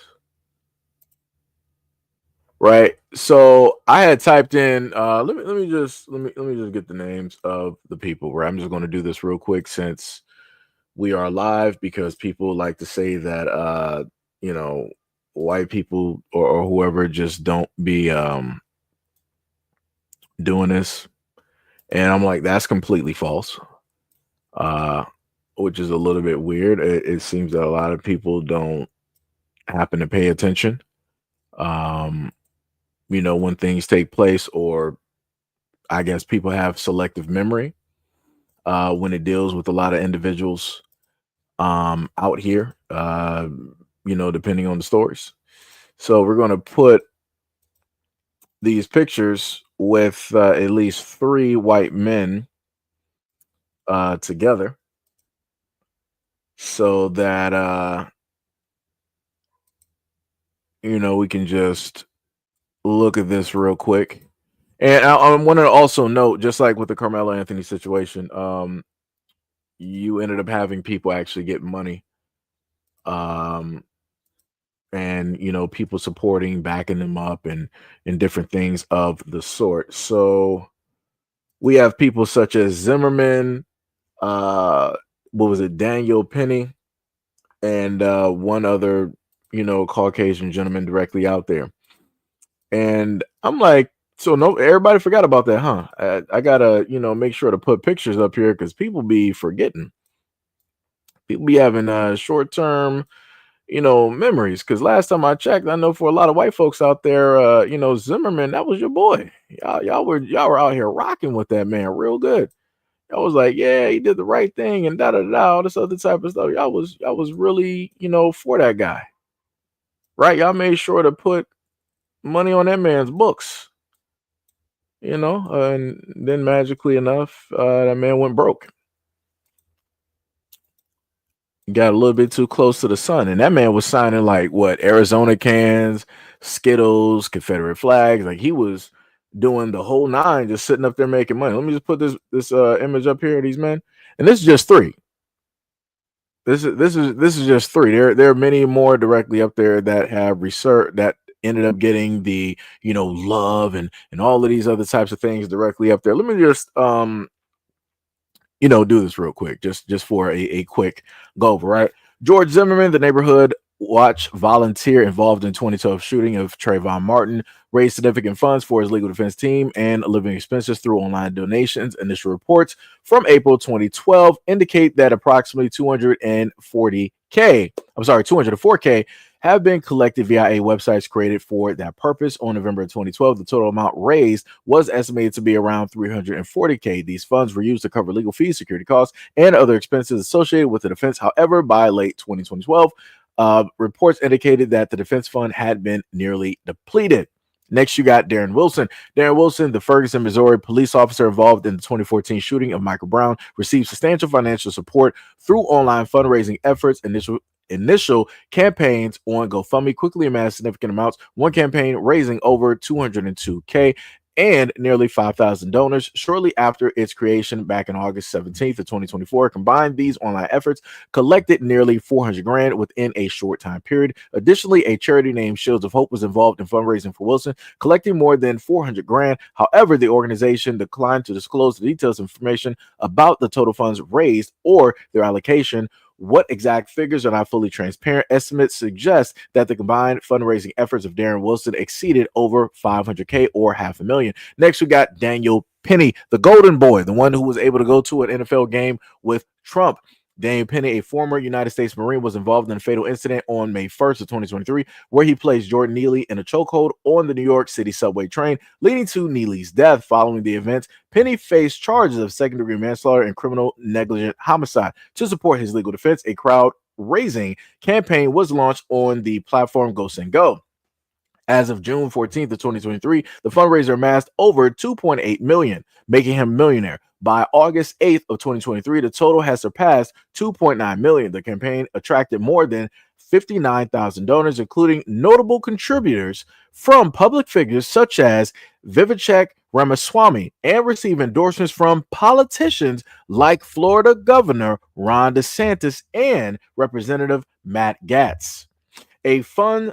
[SPEAKER 1] Right. So I had typed in let me just get the names of the people. Right. I'm just going to do this real quick since we are live, because people like to say that white people or whoever just don't be doing this. And I'm like, that's completely false. Which is a little bit weird. It seems that a lot of people don't happen to pay attention. When things take place, or I guess people have selective memory when it deals with a lot of individuals out here, depending on the stories. So we're going to put these pictures with at least 3 white men together, so that we can just look at this real quick. And I want to also note, just like with the Carmelo Anthony situation, you ended up having people actually get money, and people supporting, backing them up, and different things of the sort. So we have people such as Zimmerman, what was it, Daniel Penny, and one other Caucasian gentleman directly out there. And I'm like, so no, everybody forgot about that, huh? I gotta make sure to put pictures up here, because people be forgetting. People be having short-term memories, because last time I checked, I know for a lot of white folks out there, Zimmerman, that was your boy. Y'all were out here rocking with that man real good. I was like, yeah, he did the right thing, and all this other type of stuff. Y'all was really for that guy, right? Y'all made sure to put money on that man's books, and then magically enough, that man went broke. Got a little bit too close to the sun, and that man was signing like what, Arizona cans, Skittles, Confederate flags. Like, he was doing the whole nine, just sitting up there making money. Let me just put this image up here of these men, and this is just 3. This is just 3. There are many more directly up there that have research that ended up getting the love and all of these other types of things directly up there. Let me just do this real quick, just for a quick go over, right? George Zimmerman, the neighborhood Watch volunteer involved in 2012 shooting of Trayvon Martin, raised significant funds for his legal defense team and living expenses through online donations. Initial reports from April 2012 indicate that approximately 204K have been collected via a website created for that purpose. On November 2012, the total amount raised was estimated to be around 340K. These funds were used to cover legal fees, security costs, and other expenses associated with the defense. However, by late 2012, reports indicated that the defense fund had been nearly depleted. Next, you got Darren Wilson. Darren Wilson, the Ferguson, Missouri police officer involved in the 2014 shooting of Michael Brown, received substantial financial support through online fundraising efforts. Initial campaigns on GoFundMe quickly amassed significant amounts, one campaign raising over 202K and nearly 5,000 donors. Shortly after its creation back in August 17th of 2024, combined these online efforts collected nearly 400 grand within a short time period. Additionally, a charity named Shields of Hope was involved in fundraising for Wilson, collecting more than 400 grand. However, the organization declined to disclose the details information about the total funds raised or their allocation. What exact figures are not fully transparent. Estimates suggest that the combined fundraising efforts of Darren Wilson exceeded over 500K or $500,000. Next, we got Daniel Penny, the golden boy, the one who was able to go to an NFL game with Trump. Daniel Penny, a former United States Marine, was involved in a fatal incident on May 1st of 2023, where he placed Jordan Neely in a chokehold on the New York City subway train, leading to Neely's death. Following the events, Penny faced charges of second-degree manslaughter and criminal negligent homicide. To support his legal defense, a crowd-raising campaign was launched on the platform Go Send Go. As of June 14th of 2023, the fundraiser amassed over $2.8 million, making him a millionaire. By August 8th of 2023, the total has surpassed $2.9 million. The campaign attracted more than 59,000 donors, including notable contributors from public figures such as Vivek Ramaswamy, and received endorsements from politicians like Florida Governor Ron DeSantis and Representative Matt Gaetz. The fund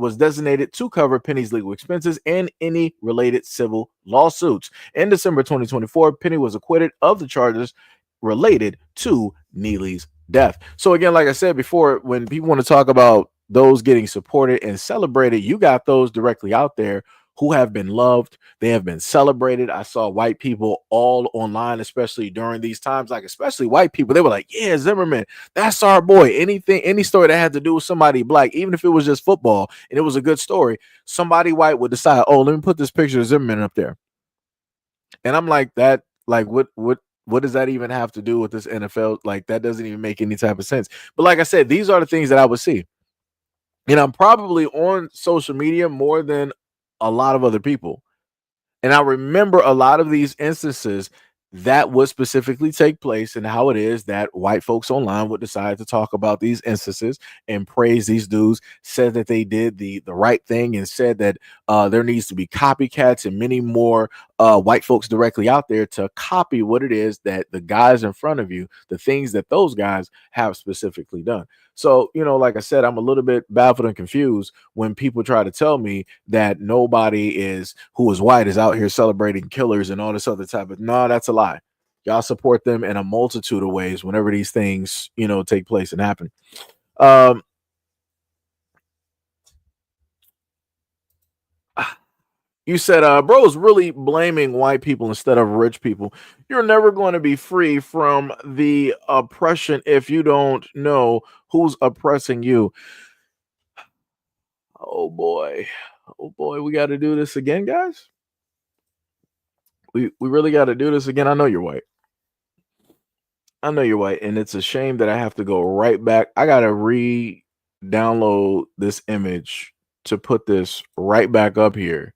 [SPEAKER 1] was designated to cover Penny's legal expenses and any related civil lawsuits. In December 2024, Penny was acquitted of the charges related to Neely's death. So again, like I said before, when people want to talk about those getting supported and celebrated, you got those directly out there who have been loved. They have been celebrated. I saw white people all online, especially during these times, like especially white people. They were like, yeah, Zimmerman, that's our boy. Any story that had to do with somebody black, even if it was just football and it was a good story, somebody white would decide, oh, let me put this picture of Zimmerman up there. And I'm like, that, like, what does that even have to do with this NFL? Like, that doesn't even make any type of sense. But like I said, these are the things that I would see. And I'm probably on social media more than a lot of other people. And I remember a lot of these instances that would specifically take place, and how it is that white folks online would decide to talk about these instances and praise these dudes, said that they did the right thing, and said that there needs to be copycats and many more white folks directly out there to copy what it is that the guys in front of you, the things that those guys have specifically done. So, like I said, I'm a little bit baffled and confused when people try to tell me that nobody who is white is out here celebrating killers and all this other type of, no, that's a lie. Y'all support them in a multitude of ways whenever these things, take place and happen. You said, bro is really blaming white people instead of rich people. You're never going to be free from the oppression if you don't know who's oppressing you. Oh boy, we got to do this again, guys. We really got to do this again. I know you're white. And it's a shame that I have to go right back. I got to re-download this image to put this right back up here,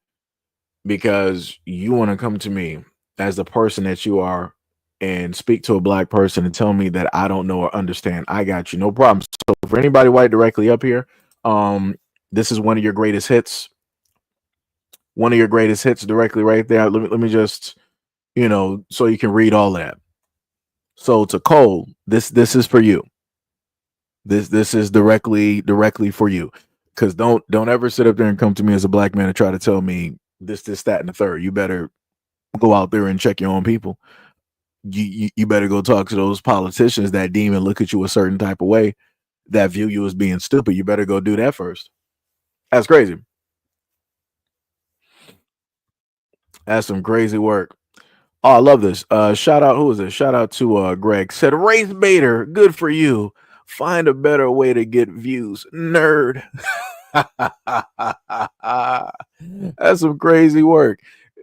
[SPEAKER 1] because you want to come to me as the person that you are and speak to a black person and tell me that I don't know or understand. I got you, no problem. So for anybody white directly up here, this is one of your greatest hits. One of your greatest hits directly right there. Let me just, so you can read all that. So to Cole, this is for you. This is directly for you. Because don't ever sit up there and come to me as a black man and try to tell me this, that, and the third. You better go out there and check your own people. You better go talk to those politicians that deem and look at you a certain type of way. that view you as being stupid, you better go do that first. That's crazy. That's some crazy work. Oh, I love this. Shout out, who is it? Shout out to Greg. Said race baiter, good for you. Find a better way to get views. Nerd. That's some crazy work.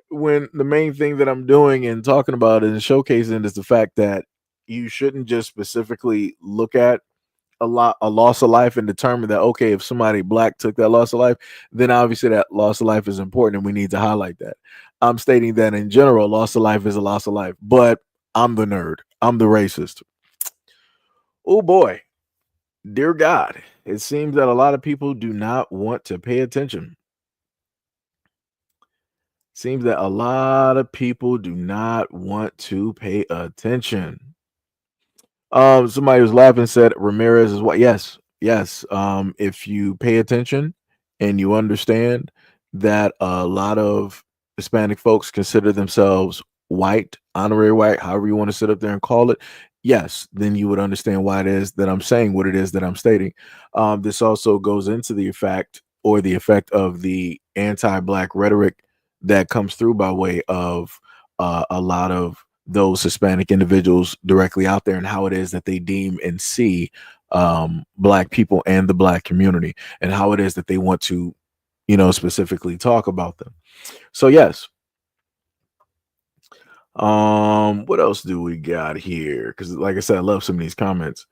[SPEAKER 1] When the main thing that I'm doing and talking about and showcasing is the fact that you shouldn't just specifically look at a loss of life and determine that, okay, if somebody black took that loss of life, then obviously that loss of life is important and we need to highlight that. I'm stating that in general, loss of life is a loss of life, but I'm the nerd. I'm the racist. Oh boy, dear God, it seems that a lot of people do not want to pay attention. Seems that a lot of people do not want to pay attention. Somebody was laughing said Ramirez is what? Yes, yes. If you pay attention and you understand that a lot of Hispanic folks consider themselves white, honorary white, however you want to sit up there and call it, yes, then you would understand why it is that I'm saying what it is that I'm stating. This also goes into the effect or the effect of the anti-black rhetoric that comes through by way of a lot of those Hispanic individuals directly out there and how it is that they deem and see black people and the black community and how it is that they want to, specifically talk about them. So yes. What else do we got here? Because like I said, I love some of these comments.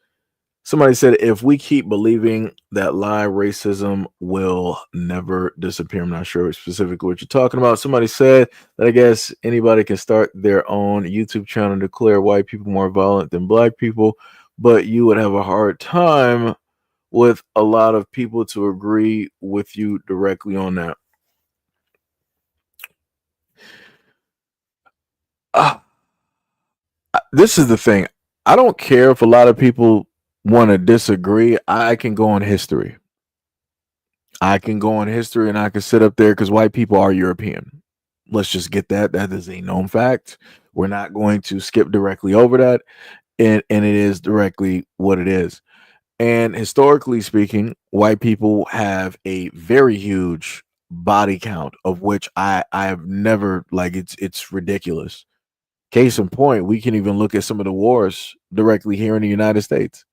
[SPEAKER 1] Somebody said, if we keep believing that lie, racism will never disappear. I'm not sure specifically what you're talking about. Somebody said that I guess anybody can start their own YouTube channel and declare white people more violent than black people, but you would have a hard time with a lot of people to agree with you directly on that. This is the thing. I don't care if a lot of people want to disagree. I can go on history. I can go on history and I can sit up there because white people are European. Let's just get that. That is a known fact. We're not going to skip directly over that. And it is directly what it is. And historically speaking, white people have a very huge body count, of which I have never, like, it's ridiculous. Case in point, we can even look at some of the wars directly here in the United States.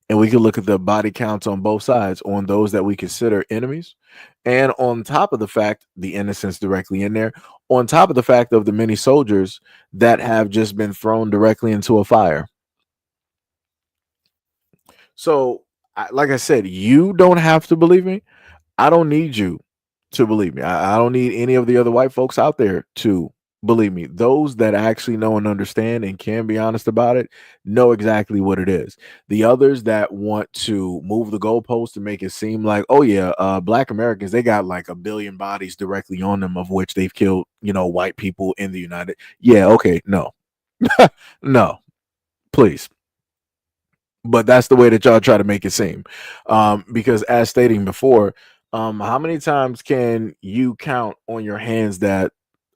[SPEAKER 1] And we can look at the body counts on both sides, on those that we consider enemies, and on top of the fact, the innocents directly in there, on top of the fact of the many soldiers that have just been thrown directly into a fire. So, like I said, you don't have to believe me. I don't need you to believe me. I don't need any of the other white folks out there to believe me. Those that actually know and understand and can be honest about it know exactly what it is. The others that want to move the goalpost to make it seem like, oh yeah, black Americans, they got like 1 billion bodies directly on them, of which they've killed, white people in the United. Yeah, okay, no. No, please. But that's the way that y'all try to make it seem. Because as stating before, how many times can you count on your hands that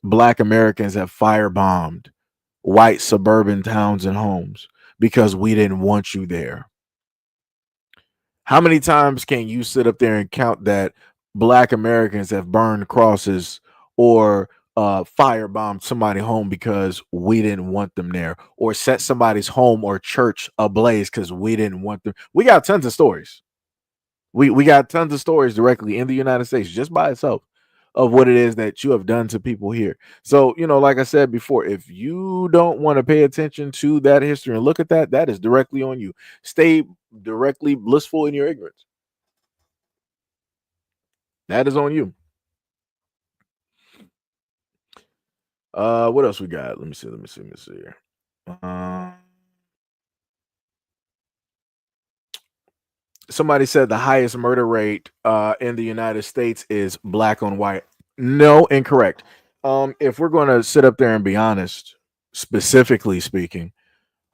[SPEAKER 1] black Americans have firebombed white suburban towns and homes because we didn't want you there? How many times can you sit up there and count that black Americans have burned crosses or firebombed somebody's home because we didn't want them there, or set somebody's home or church ablaze because we didn't want them? We got tons of stories. We got tons of stories directly in the United States just by itself of what it is that you have done to people here. So, like I said before, if you don't want to pay attention to that history and look at that, that is directly on you. Stay directly blissful in your ignorance. That is on you. What else we got? Let me see. Somebody said the highest murder rate in the United States is black on white. No, incorrect. If we're going to sit up there and be honest, specifically speaking,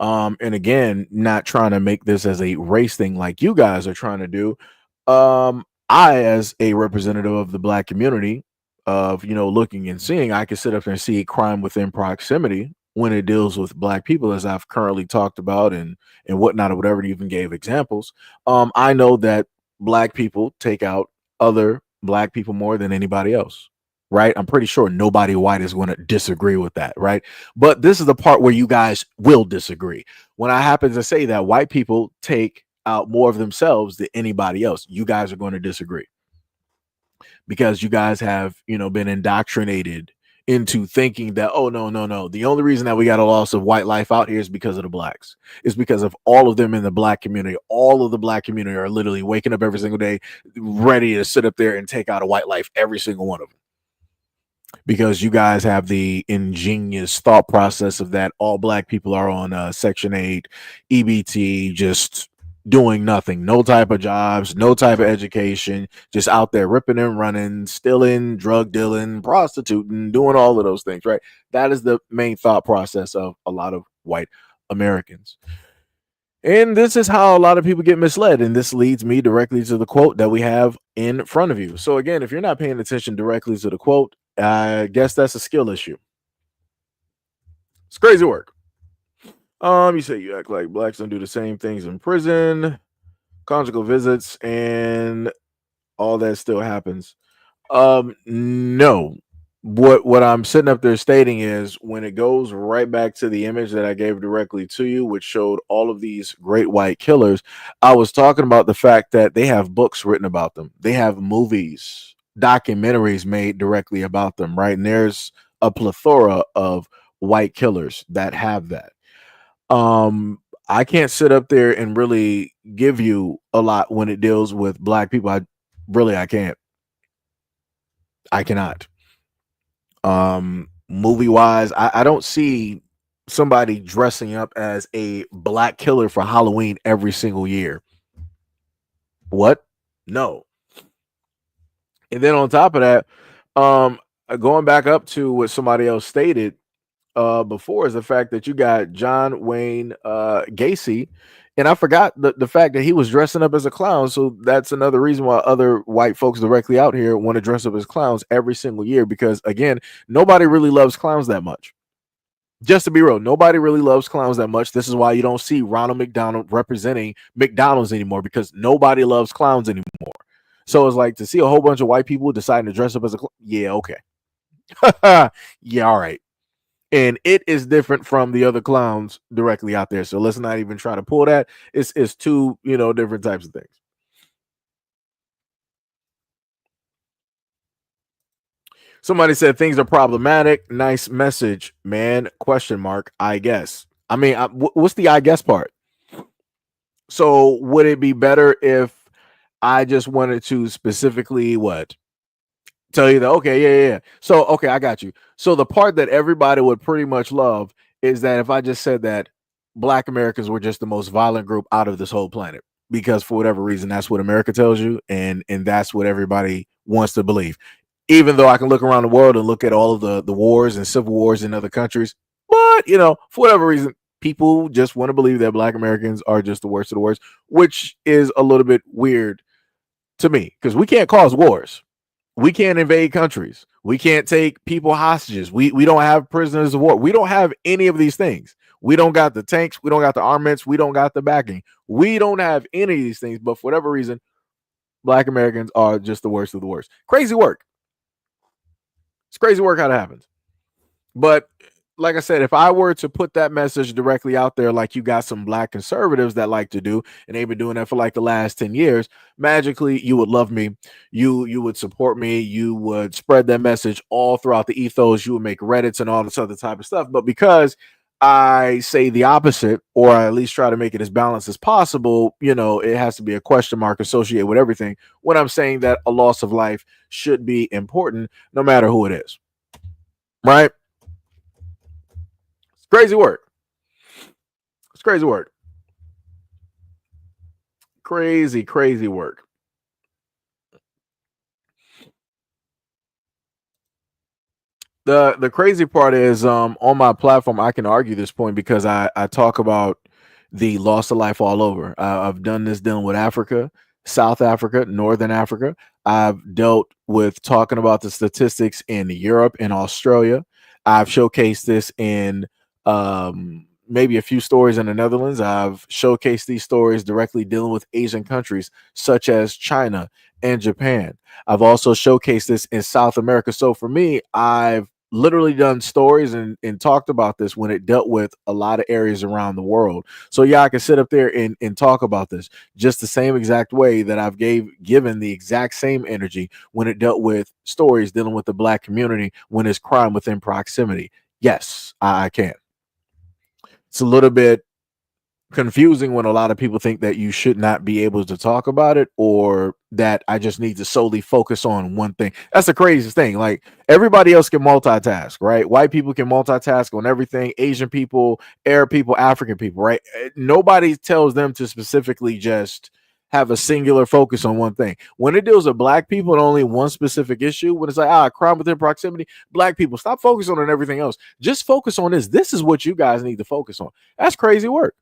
[SPEAKER 1] and again, not trying to make this as a race thing like you guys are trying to do, I, as a representative of the black community, of looking and seeing, I can sit up there and see crime within proximity when it deals with black people, as I've currently talked about and whatnot or whatever, and even gave examples. I know that black people take out other black people more than anybody else, right? I'm pretty sure nobody white is going to disagree with that, right? But this is the part where you guys will disagree. When I happen to say that white people take out more of themselves than anybody else, you guys are going to disagree because you guys have, been indoctrinated into thinking that, oh, no, the only reason that we got a loss of white life out here is because of the blacks. It's because of all of them in the black community. All of the black community are literally waking up every single day ready to sit up there and take out a white life, every single one of them, because you guys have the ingenious thought process of that all black people are on Section 8 EBT, just doing nothing, no type of jobs, no type of education, just out there ripping and running, stealing, drug dealing, prostituting, doing all of those things, right? That is the main thought process of a lot of white Americans. And this is how a lot of people get misled. And this leads me directly to the quote that we have in front of you. So again, if you're not paying attention directly to the quote, I guess that's a skill issue. It's crazy work. You say you act like blacks don't do the same things in prison, conjugal visits, and all that still happens. No. What I'm sitting up there stating is when it goes right back to the image that I gave directly to you, which showed all of these great white killers, I was talking about the fact that they have books written about them. They have movies, documentaries made directly about them, right? And there's a plethora of white killers that have that. I can't sit up there and really give you a lot when it deals with black people. I can't. I cannot. Movie wise, I don't see somebody dressing up as a black killer for Halloween every single year. What? No. And then on top of that, going back up to what somebody else stated before, is the fact that you got John Wayne Gacy, and I forgot the fact that he was dressing up as a clown. So that's another reason why other white folks directly out here want to dress up as clowns every single year, because again, nobody really loves clowns that much. Just to be real, nobody really loves clowns that much. This is why you don't see Ronald McDonald representing McDonald's anymore, because nobody loves clowns anymore. So it's like to see a whole bunch of white people deciding to dress up as a clown. Yeah, okay. Yeah, all right. And it is different from the other clowns directly out there. So let's not even try to pull that. It's two, different types of things. Somebody said things are problematic. Nice message, man. Question mark. I guess. I mean, what's the I guess part? So would it be better if I just wanted to specifically what? Tell you that, okay, yeah. So, okay, I got you. So the part that everybody would pretty much love is that if I just said that black Americans were just the most violent group out of this whole planet, because for whatever reason, that's what America tells you, and that's what everybody wants to believe. Even though I can look around the world and look at all of the wars and civil wars in other countries, but for whatever reason, people just want to believe that black Americans are just the worst of the worst, which is a little bit weird to me, because we can't cause wars. We can't invade countries. We can't take people hostages. We don't have prisoners of war. We don't have any of these things. We don't got the tanks. We don't got the armaments. We don't got the backing. We don't have any of these things. But for whatever reason, black Americans are just the worst of the worst. Crazy work. It's crazy work how that happens. But like I said, if I were to put that message directly out there, like you got some black conservatives that like to do, and they've been doing that for like the last 10 years, magically you would love me. You would support me. You would spread that message all throughout the ethos. You would make Reddits and all this other type of stuff. But because I say the opposite, or I at least try to make it as balanced as possible, it has to be a question mark associated with everything when I'm saying that a loss of life should be important no matter who it is. Right? Crazy work. It's crazy work. Crazy work. The crazy part is on my platform, I can argue this point because I talk about the loss of life all over. I've done this dealing with Africa, South Africa, Northern Africa. I've dealt with talking about the statistics in Europe and Australia. I've showcased this in maybe a few stories in the Netherlands. I've showcased these stories directly dealing with Asian countries such as China and Japan. I've also showcased this in South America. So for me, I've literally done stories and talked about this when it dealt with a lot of areas around the world. So yeah, I can sit up there and talk about this just the same exact way that I've given the exact same energy when it dealt with stories dealing with the Black community when it's crime within proximity. Yes, I can. It's a little bit confusing when a lot of people think that you should not be able to talk about it, or that I just need to solely focus on one thing. That's the craziest thing. Like, everybody else can multitask, right? White people can multitask on everything. Asian people, Arab people, African people, right? Nobody tells them to specifically just have a singular focus on one thing. When it deals with Black people and only one specific issue, when it's like, crime within proximity, Black people, stop focusing on everything else. Just focus on this. This is what you guys need to focus on. That's crazy work.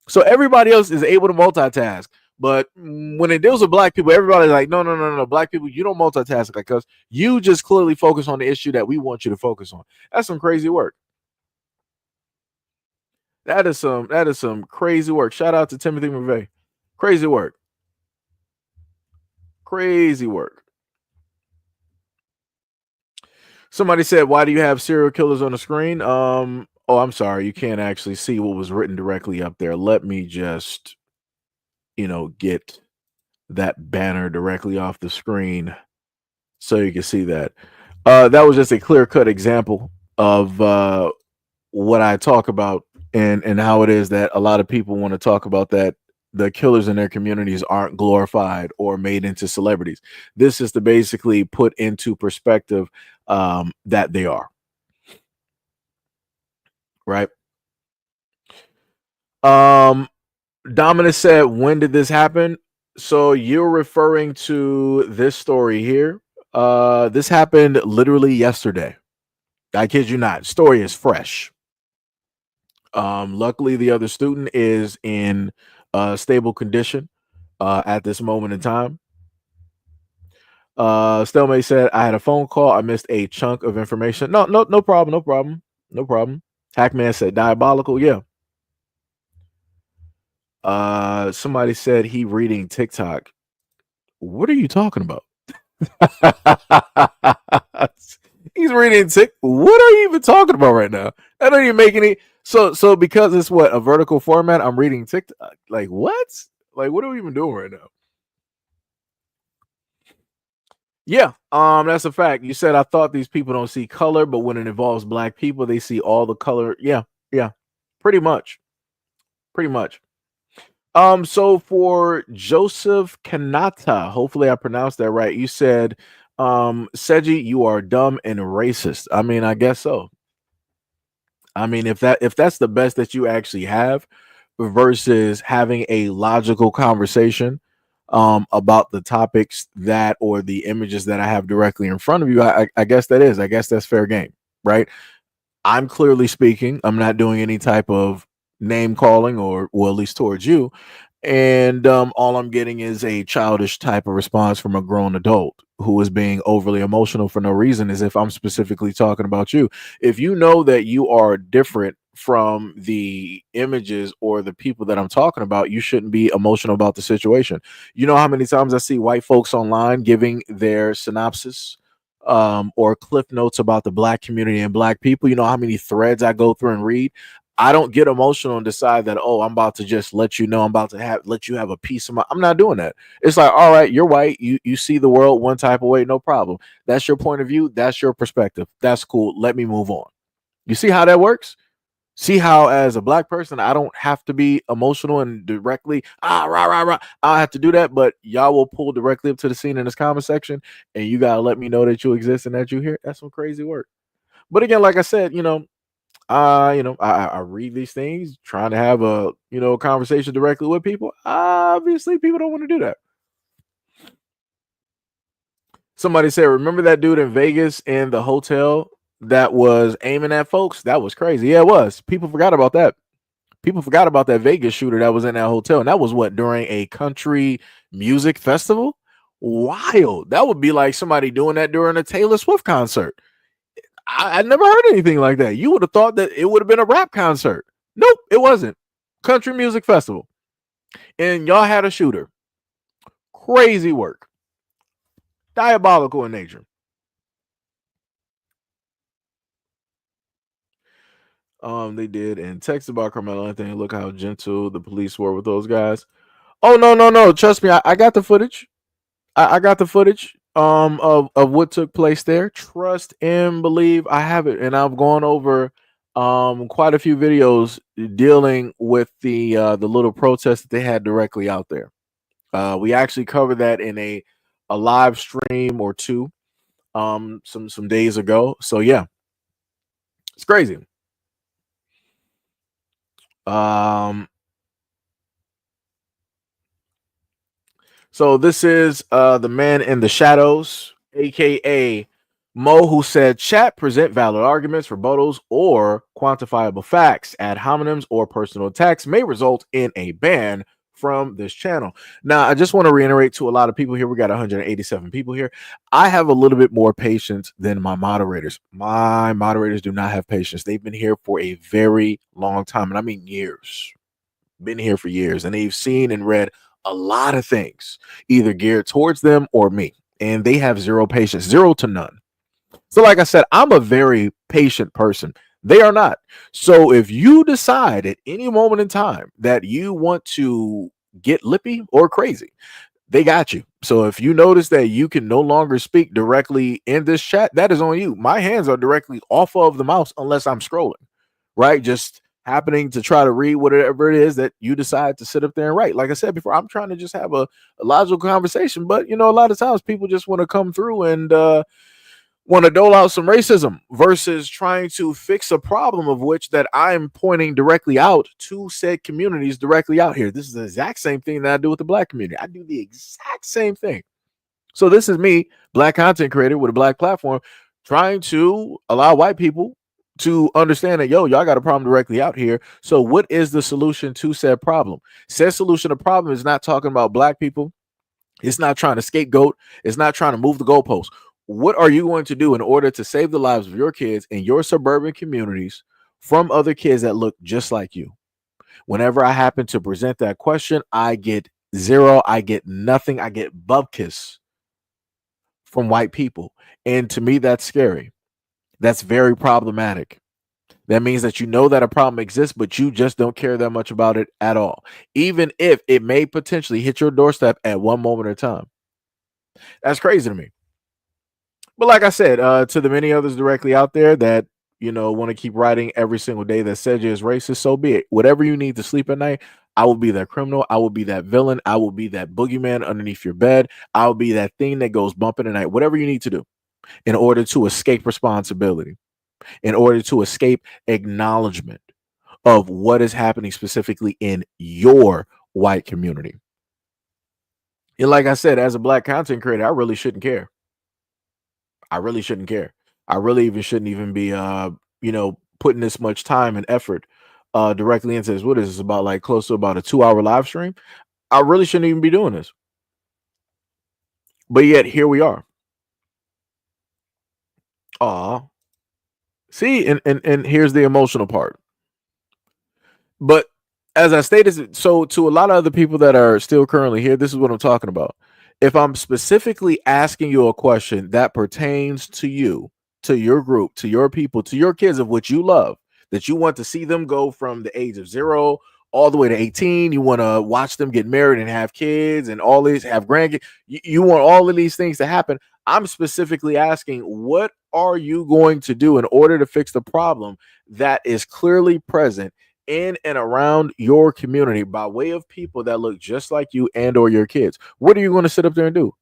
[SPEAKER 1] So everybody else is able to multitask. But when it deals with Black people, everybody's like, no. Black people, you don't multitask like us. You just clearly focus on the issue that we want you to focus on. That's some crazy work. That is some crazy work. Shout out to Timothy McVeigh. Crazy work. Crazy work. Somebody said, why do you have serial killers on the screen? Oh, I'm sorry. You can't actually see what was written directly up there. Let me just, get that banner directly off the screen so you can see that. That was just a clear-cut example of what I talk about and how it is that a lot of people want to talk about that the killers in their communities aren't glorified or made into celebrities. This is to basically put into perspective that they are. Right. Dominus said, when did this happen? So you're referring to this story here. This happened literally yesterday. I kid you not. Story is fresh. Luckily the other student is in stable condition at this moment in time. Stelmay said, I had a phone call. I missed a chunk of information. No problem. Hackman said, diabolical. Yeah. Somebody said he reading TikTok. What are you talking about? He's reading TikTok. What are you even talking about right now? That don't even make any. So because it's what, a vertical format, I'm reading TikTok. Like, what? Like, what are we even doing right now? Yeah, that's a fact. You said, I thought these people don't see color, but when it involves Black people, they see all the color. Yeah, pretty much. So for Joseph Kanata, hopefully I pronounced that right. You said, Seji, you are dumb and racist. I mean, I guess so. I mean, if that's the best that you actually have versus having a logical conversation about the topics that, or the images that I have directly in front of you, I guess that's fair game, right? I'm clearly speaking. I'm not doing any type of name calling, or well, at least towards you. And all I'm getting is a childish type of response from a grown adult who is being overly emotional for no reason, as if I'm specifically talking about you. If you know that you are different from the images or the people that I'm talking about, you shouldn't be emotional about the situation. You know how many times I see white folks online giving their synopsis or cliff notes about the Black community and Black people? You know how many threads I go through and read? I don't get emotional and decide that, oh, I'm about to just let you know, I'm about to let you have a piece of my. I'm not doing that. It's like, all right, you're white. You see the world one type of way. No problem. That's your point of view. That's your perspective. That's cool. Let me move on. You see how that works? See how, as a Black person, I don't have to be emotional and directly, rah. I have to do that, but y'all will pull directly up to the scene in this comment section, and you gotta let me know that you exist and that you're here. That's some crazy work. But again, like I said, I read these things trying to have a conversation directly with people. Obviously, people don't want to do that. Somebody said, remember that dude in Vegas in the hotel that was aiming at folks? That was crazy. Yeah, it was. People forgot about that. People forgot about that Vegas shooter that was in that hotel. And that was what, during a country music festival? Wild. That would be like somebody doing that during a Taylor Swift concert. I never heard anything like that. You would have thought that it would have been a rap concert. Nope, it wasn't. Country music festival. And y'all had a shooter. Crazy work. Diabolical in nature. They did, and text about Carmelo Anthony. Look how gentle the police were with those guys. Oh no! Trust me, I got the footage. I got the footage of what took place there. Trust and believe, I have it, and I've gone over quite a few videos dealing with the little protest that they had directly out there. We actually covered that in a live stream or two some days ago. So yeah, it's crazy. So this is the man in the shadows, aka Mo, who said, chat present valid arguments, rebuttals, or quantifiable facts. Ad hominems or personal attacks may result in a ban from this channel. Now, I just want to reiterate to a lot of people here. We got 187 people here. I have a little bit more patience than my moderators. My moderators do not have patience. They've been here for a very long time, and I mean years. Been here for years, and they've seen and read a lot of things, either geared towards them or me, and they have zero patience, zero to none. So like I said, I'm a very patient person. They are not. So if you decide at any moment in time that you want to get lippy or crazy, they got you. So if you notice that you can no longer speak directly in this chat, that is on you. My hands are directly off of the mouse unless I'm scrolling, right? Just happening to try to read whatever it is that you decide to sit up there and write. Like I said before, I'm trying to just have a logical conversation, but you know, a lot of times people just want to come through and want to dole out some racism versus trying to fix a problem of which that I'm pointing directly out to said communities directly out here. This is the exact same thing that I do with the black community. I do the exact same thing. So this is me, black content creator with a black platform, trying to allow white people to understand that, yo, y'all got a problem directly out here. So what is the solution to said problem? Said solution to problem is not talking about black people. It's not trying to scapegoat. It's not trying to move the goalposts. What are you going to do in order to save the lives of your kids in your suburban communities from other kids that look just like you? Whenever I happen to present that question, I get zero. I get nothing. I get bupkis from white people. And to me, that's scary. That's very problematic. That means that you know that a problem exists, but you just don't care that much about it at all, even if it may potentially hit your doorstep at one moment in time. That's crazy to me. But like I said, to the many others directly out there that, you know, want to keep writing every single day that SEIJIHITO is racist, so be it. Whatever you need to sleep at night, I will be that criminal. I will be that villain. I will be that boogeyman underneath your bed. I'll be that thing that goes bumping at night. Whatever you need to do in order to escape responsibility, in order to escape acknowledgement of what is happening specifically in your white community. And like I said, as a black content creator, I really shouldn't care. I really shouldn't care. I really even shouldn't even be, you know, putting this much time and effort directly into this. What is this, about like close to about a 2-hour live stream? I really shouldn't even be doing this. But yet here we are. See, and here's the emotional part. But as I stated, so to a lot of other people that are still currently here, this is what I'm talking about. If I'm specifically asking you a question that pertains to you, to your group, to your people, to your kids of which you love, that you want to see them go from the age of 0 all the way to 18, you want to watch them get married and have kids and all these, have grandkids, you want all of these things to happen. I'm specifically asking, what are you going to do in order to fix the problem that is clearly present in and around your community by way of people that look just like you and or your kids? What are you going to sit up there and do?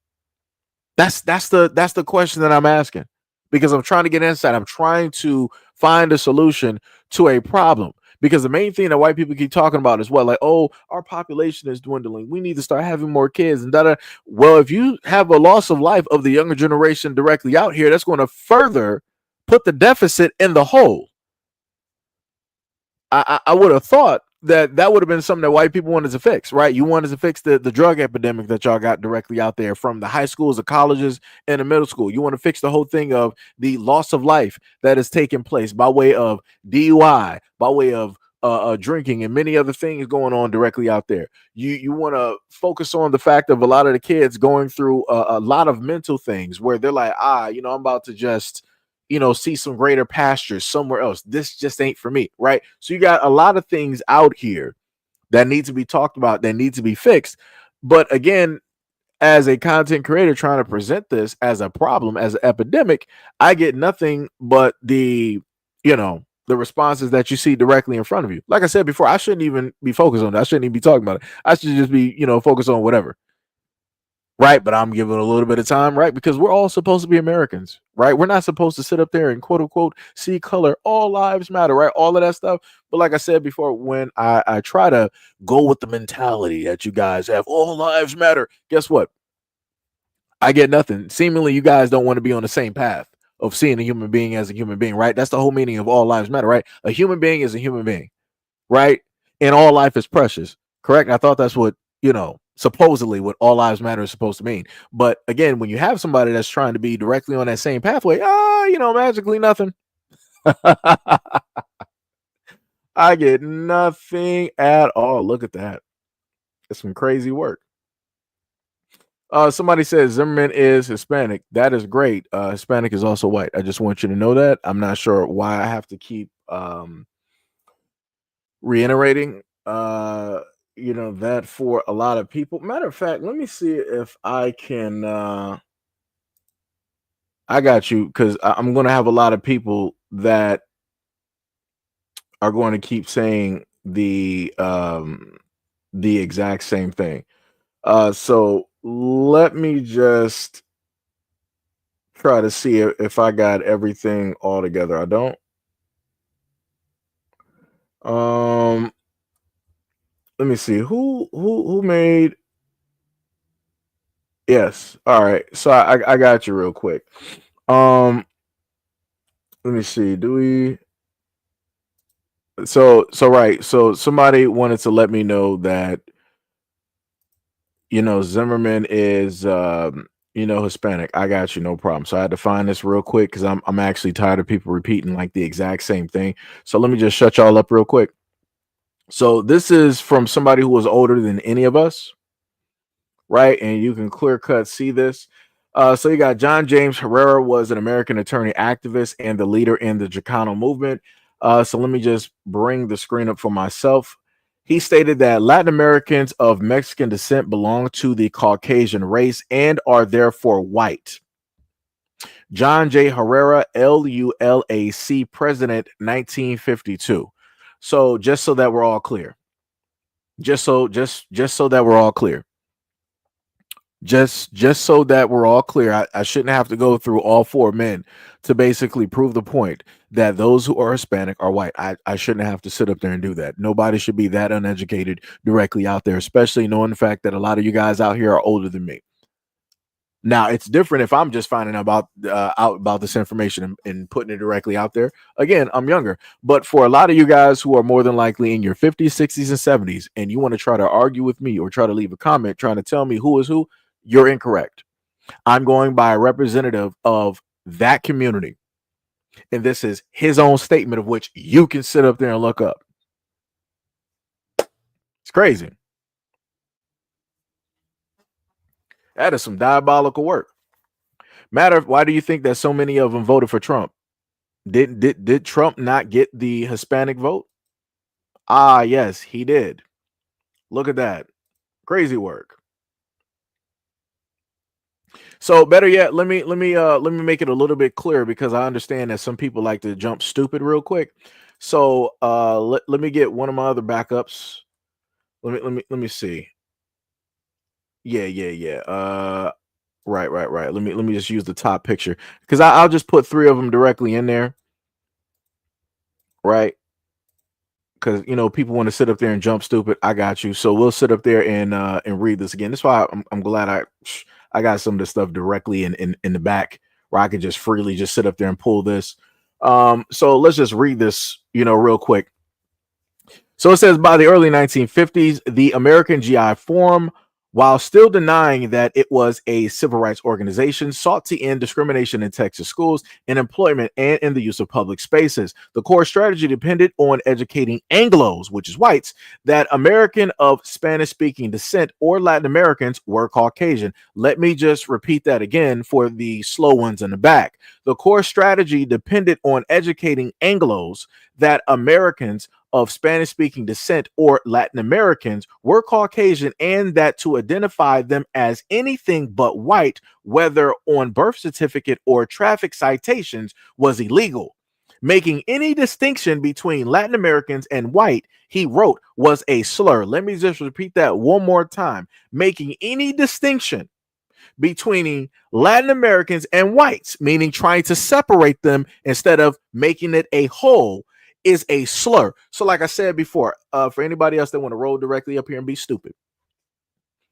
[SPEAKER 1] That's the question that I'm asking, because I'm trying to get insight. I'm trying to find a solution to a problem, because the main thing that white people keep talking about is what, like, oh, our population is dwindling, we need to start having more kids and da. Well, if you have a loss of life of the younger generation directly out here, that's going to further put the deficit in the hole. I would have thought that would have been something that white people wanted to fix, right? You wanted to fix the drug epidemic that y'all got directly out there from the high schools, the colleges, and the middle school. You want to fix the whole thing of the loss of life that is taking place by way of DUI, by way of drinking, and many other things going on directly out there. You want to focus on the fact of a lot of the kids going through a lot of mental things where they're like, I'm about to just see some greater pastures somewhere else. This just ain't for me, right? So you got a lot of things out here that need to be talked about, that need to be fixed. But again, as a content creator trying to present this as a problem, as an epidemic, I get nothing but the responses that you see directly in front of you. Like I said before, I shouldn't even be focused on that. I shouldn't even be talking about it. I should just be, focused on whatever. Right, but I'm giving a little bit of time, right? Because we're all supposed to be Americans, right? We're not supposed to sit up there and quote unquote see color. All lives matter, right? All of that stuff. But like I said before, when I try to go with the mentality that you guys have, all lives matter, guess what? I get nothing. Seemingly, you guys don't want to be on the same path of seeing a human being as a human being, right? That's the whole meaning of all lives matter, right? A human being is a human being, right? And all life is precious, correct? I thought that's what, supposedly what all lives matter is supposed to mean. But again, when you have somebody that's trying to be directly on that same pathway, magically nothing. I get nothing at all. Look at that. It's some crazy work. Somebody says Zimmerman is Hispanic. That is great. Hispanic is also white. I just want you to know that. I'm not sure why I have to keep reiterating that for a lot of people. Matter of fact, let me see if I can I got you, because I'm going to have a lot of people that are going to keep saying the exact same thing. So let me just try to see if I got everything all together. I don't. Let me see who made. Yes. All right. So I got you real quick. Let me see. Do we? So right. So somebody wanted to let me know that Zimmerman is Hispanic. I got you, no problem. So I had to find this real quick because I'm actually tired of people repeating like the exact same thing. So let me just shut y'all up real quick. So this is from somebody who was older than any of us, right? And you can clear cut see this. So you got John James Herrera was an American attorney, activist, and the leader in the Chicano movement. So let me just bring the screen up for myself. He stated that Latin Americans of Mexican descent belong to the Caucasian race and are therefore white. John J. Herrera, LULAC, President, 1952. So just so that we're all clear. Just so that we're all clear. Just so that we're all clear, I shouldn't have to go through all four men to basically prove the point that those who are Hispanic are white. I shouldn't have to sit up there and do that. Nobody should be that uneducated directly out there, especially knowing the fact that a lot of you guys out here are older than me. Now, it's different if I'm just finding out about this information and putting it directly out there. Again, I'm younger, but for a lot of you guys who are more than likely in your 50s, 60s, and 70s, and you want to try to argue with me or try to leave a comment trying to tell me who is who, you're incorrect. I'm going by a representative of that community, and this is his own statement, of which you can sit up there and look up. It's crazy. That is some diabolical work. Why do you think that so many of them voted for Trump? Did Trump not get the Hispanic vote? Ah, yes, he did. Look at that. Crazy work. So better yet, let me make it a little bit clearer, because I understand that some people like to jump stupid real quick. So let me get one of my other backups. Let me see. Yeah. Right. Let me just use the top picture, because I'll just put three of them directly in there. Right. Because people want to sit up there and jump stupid. I got you. So we'll sit up there and read this again. That's why I'm glad I got some of this stuff directly in the back where I could just freely just sit up there and pull this. So let's just read this, real quick. So it says by the early 1950s, the American GI Forum, while still denying that it was a civil rights organization, sought to end discrimination in Texas schools, in employment, and in the use of public spaces. The core strategy depended on educating Anglos, which is whites, that American of Spanish-speaking descent or Latin Americans were Caucasian. Let me just repeat that again for the slow ones in the back. The core strategy depended on educating Anglos that Americans of Spanish-speaking descent or Latin Americans were Caucasian, and that to identify them as anything but white, whether on birth certificate or traffic citations, was illegal. Making any distinction between Latin Americans and white, he wrote, was a slur. Let me just repeat that one more time. Making any distinction between Latin Americans and whites, meaning trying to separate them instead of making it a whole, is a slur. So like I said before, for anybody else that want to roll directly up here and be stupid,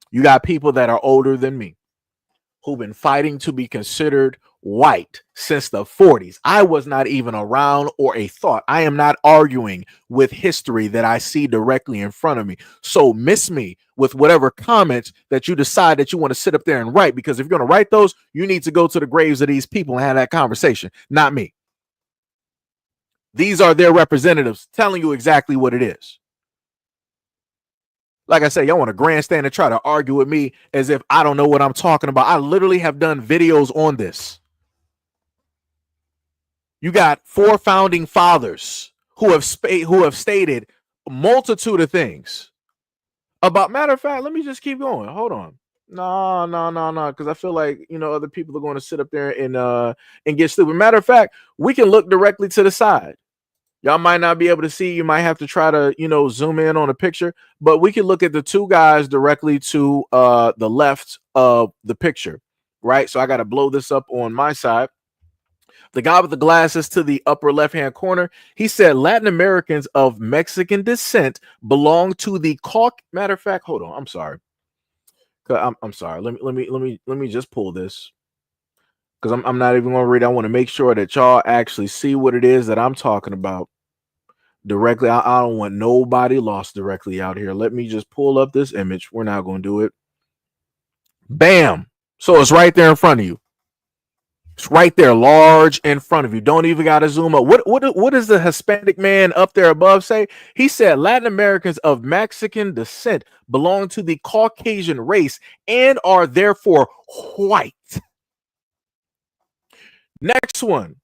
[SPEAKER 1] you got people that are older than me who've been fighting to be considered white since the 40s. I was not even around or a thought. I am not arguing with history that I see directly in front of me. So miss me with whatever comments that you decide that you want to sit up there and write, because if you're going to write those, you need to go to the graves of these people and have that conversation, not me. These are their representatives telling you exactly what it is. Like I said, y'all want to grandstand and try to argue with me as if I don't know what I'm talking about. I literally have done videos on this. You got 4 founding fathers who have stated a multitude of things about. Matter of fact, let me just keep going. Hold on. No, because I feel like, other people are going to sit up there and get stupid. Matter of fact, we can look directly to the side. Y'all might not be able to see. You might have to try to, zoom in on a picture, but we can look at the 2 guys directly to the left of the picture, right? So I got to blow this up on my side. The guy with the glasses to the upper left-hand corner, he said Latin Americans of Mexican descent belong to the Matter of fact, hold on. I'm sorry. I'm sorry. Let me just pull this, because I'm not even going to read. I want to make sure that y'all actually see what it is that I'm talking about directly. I don't want nobody lost directly out here. Let me just pull up this image. We're not going to do it. Bam. So it's right there in front of you. It's right there, large in front of you. Don't even got to zoom up. What does the Hispanic man up there above say? He said Latin Americans of Mexican descent belong to the Caucasian race and are therefore white. Next one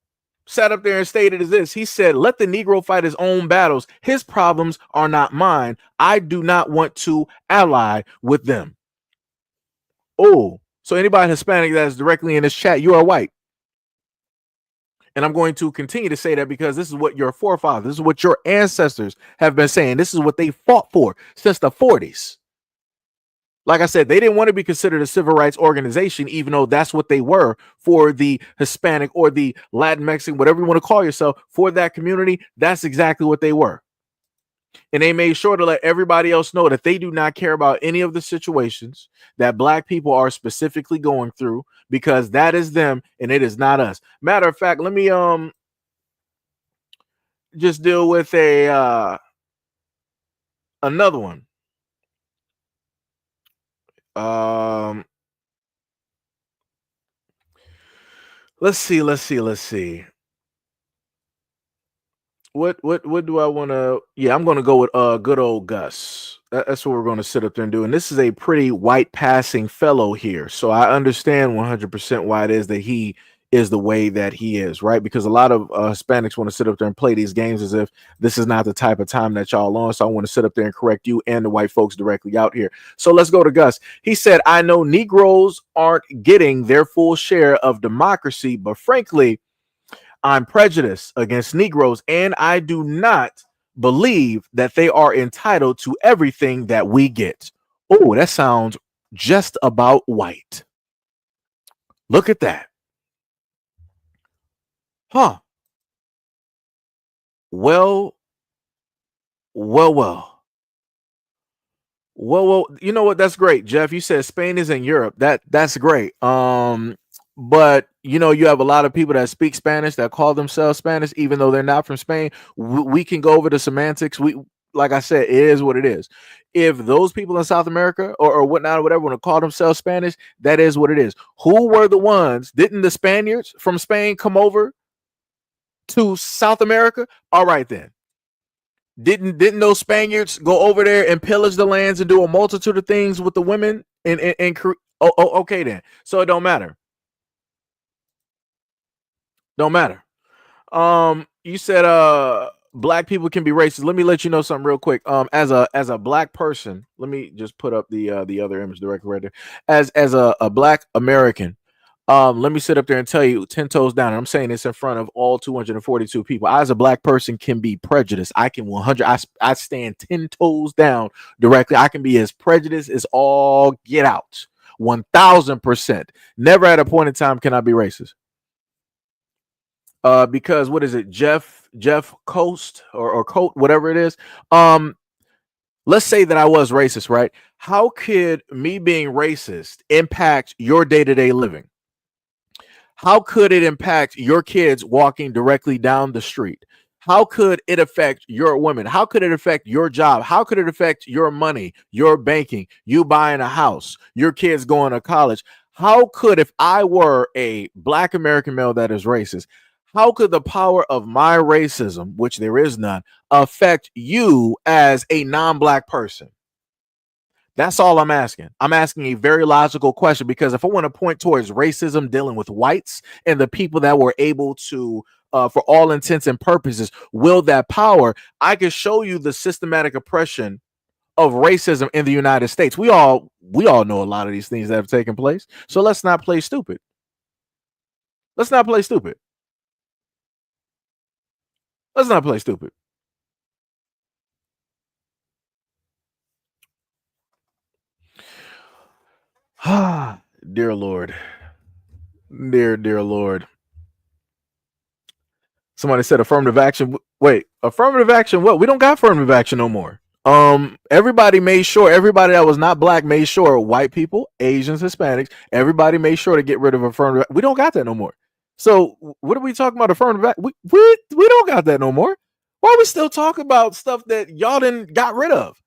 [SPEAKER 1] sat up there and stated as this. He said, let the Negro fight his own battles. His problems are not mine. I do not want to ally with them. Oh, so anybody Hispanic that's directly in this chat, you are white. And I'm going to continue to say that because this is what your forefathers, this is what your ancestors have been saying. This is what they fought for since the 40s. Like I said, they didn't want to be considered a civil rights organization, even though that's what they were for the Hispanic or the Latin Mexican, whatever you want to call yourself, for that community. That's exactly what they were. And they made sure to let everybody else know that they do not care about any of the situations that Black people are specifically going through, because that is them and it is not us. Matter of fact, let me just deal with another one. Let's see. What do I want to? Yeah, I'm going to go with good old Gus. That's what we're going to sit up there and do. And this is a pretty white passing fellow here, so I understand 100% why it is that he is the way that he is, right? Because a lot of Hispanics want to sit up there and play these games as if this is not the type of time that y'all on. So I want to sit up there and correct you and the white folks directly out here. So let's go to Gus. He said, I know Negroes aren't getting their full share of democracy, but frankly, I'm prejudiced against Negroes, and I do not believe that they are entitled to everything that we get. Oh, that sounds just about white. Look at that. Huh. Well, you know what? That's great, Jeff. You said Spain is in Europe. That's great. But you have a lot of people that speak Spanish that call themselves Spanish, even though they're not from Spain. We can go over the semantics. like I said, it is what it is. If those people in South America or whatnot or whatever want to call themselves Spanish, that is what it is. Who were the ones? Didn't the Spaniards from Spain come over to South America? All right then. Didn't those Spaniards go over there and pillage the lands and do a multitude of things with the women okay then. So it don't matter. Don't matter. You said black people can be racist. Let me let you know something real quick. As a black person, let me just put up the other image directly right there. As a black American, let me sit up there and tell you 10 toes down. And I'm saying this in front of all 242 people. I, as a black person, can be prejudiced. I can 100. I stand 10 toes down directly. I can be as prejudiced as all get out. 1000%. Never at a point in time can I be racist. Because what is it, Jeff Coast or Coat, whatever it is. Let's say that I was racist, right? How could me being racist impact your day-to-day living? How could it impact your kids walking directly down the street? How could it affect your women? How could it affect your job? How could it affect your money, your banking, you buying a house, your kids going to college? How could, if I were a black American male that is racist, how could the power of my racism, which there is none, affect you as a non-black person? That's all I'm asking. I'm asking a very logical question, because if I want to point towards racism dealing with whites and the people that were able to, for all intents and purposes, wield that power, I can show you the systematic oppression of racism in the United States. We all know a lot of these things that have taken place. So let's not play stupid. Let's not play stupid. Let's not play stupid. Dear Lord. Dear Lord. Somebody said affirmative action. Wait, affirmative action? What? We don't got affirmative action no more. Everybody made sure, everybody that was not black made sure, white people, Asians, Hispanics, everybody made sure to get rid of affirmative. We don't got that no more. So what are we talking about? Affirmative action? We don't got that no more. Why are we still talking about stuff that y'all didn't got rid of?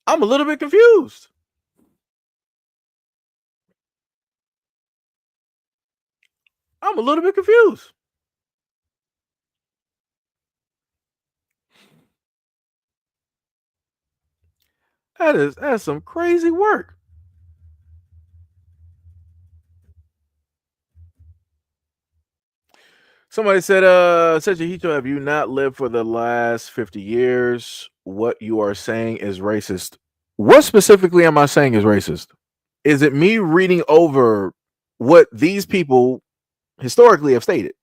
[SPEAKER 1] I'm a little bit confused. I'm a little bit confused. That's some crazy work. Somebody said, SEIJIHITO, have you not lived for the last 50 years? What you are saying is racist. What specifically am I saying is racist? Is it me reading over what these people historically have stated?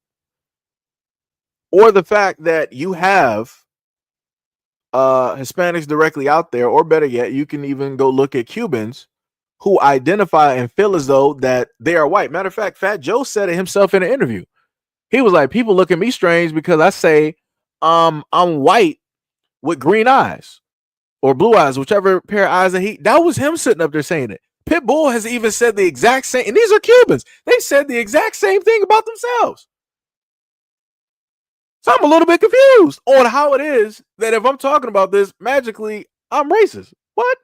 [SPEAKER 1] Or the fact that you have Hispanics directly out there, or better yet, you can even go look at Cubans who identify and feel as though that they are white. Matter of fact, Fat Joe said it himself in an interview. He was like, people look at me strange because I say I'm white with green eyes or blue eyes, whichever pair of eyes that was him sitting up there saying it. Pitbull has even said the exact same, and these are Cubans. They said the exact same thing about themselves. So I'm a little bit confused on how it is that if I'm talking about this, magically I'm racist. What?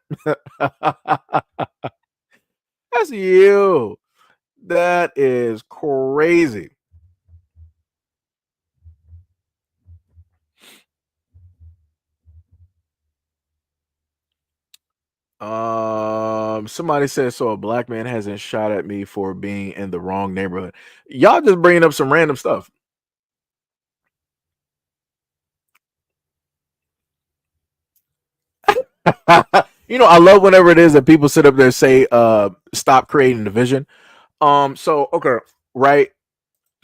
[SPEAKER 1] That's you. That is crazy. Somebody said, so a black man hasn't shot at me for being in the wrong neighborhood. Y'all just bringing up some random stuff. I love whenever it is that people sit up there and say, stop creating division. So, okay, right.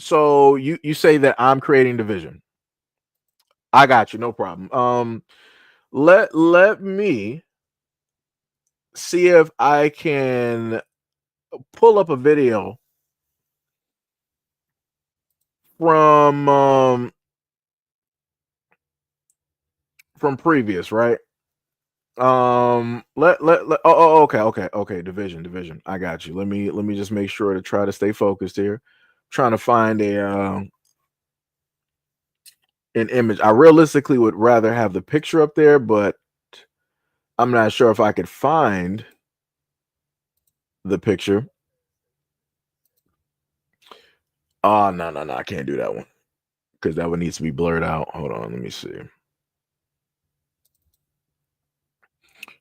[SPEAKER 1] So you say that I'm creating division. I got you, no problem. Let me see if I can pull up a video from previous, right? Okay, division. I got you. Let me just make sure to try to stay focused here. I'm trying to find a an image. I realistically would rather have the picture up there, but I'm not sure if I could find the picture. Oh, no, I can't do that one because that one needs to be blurred out. Hold on, let me see.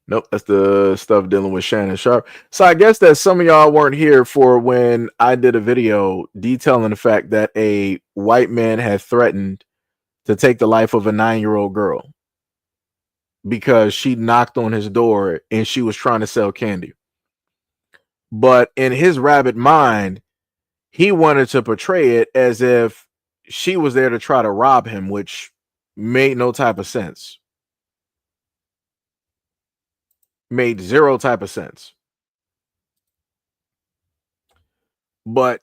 [SPEAKER 1] Nope, that's the stuff dealing with Shannon Sharp. So I guess that some of y'all weren't here for when I did a video detailing the fact that a white man had threatened to take the life of a 9-year-old girl because she knocked on his door and she was trying to sell candy. But in his rabid mind, he wanted to portray it as if she was there to try to rob him, which made no type of sense. Made zero type of sense. But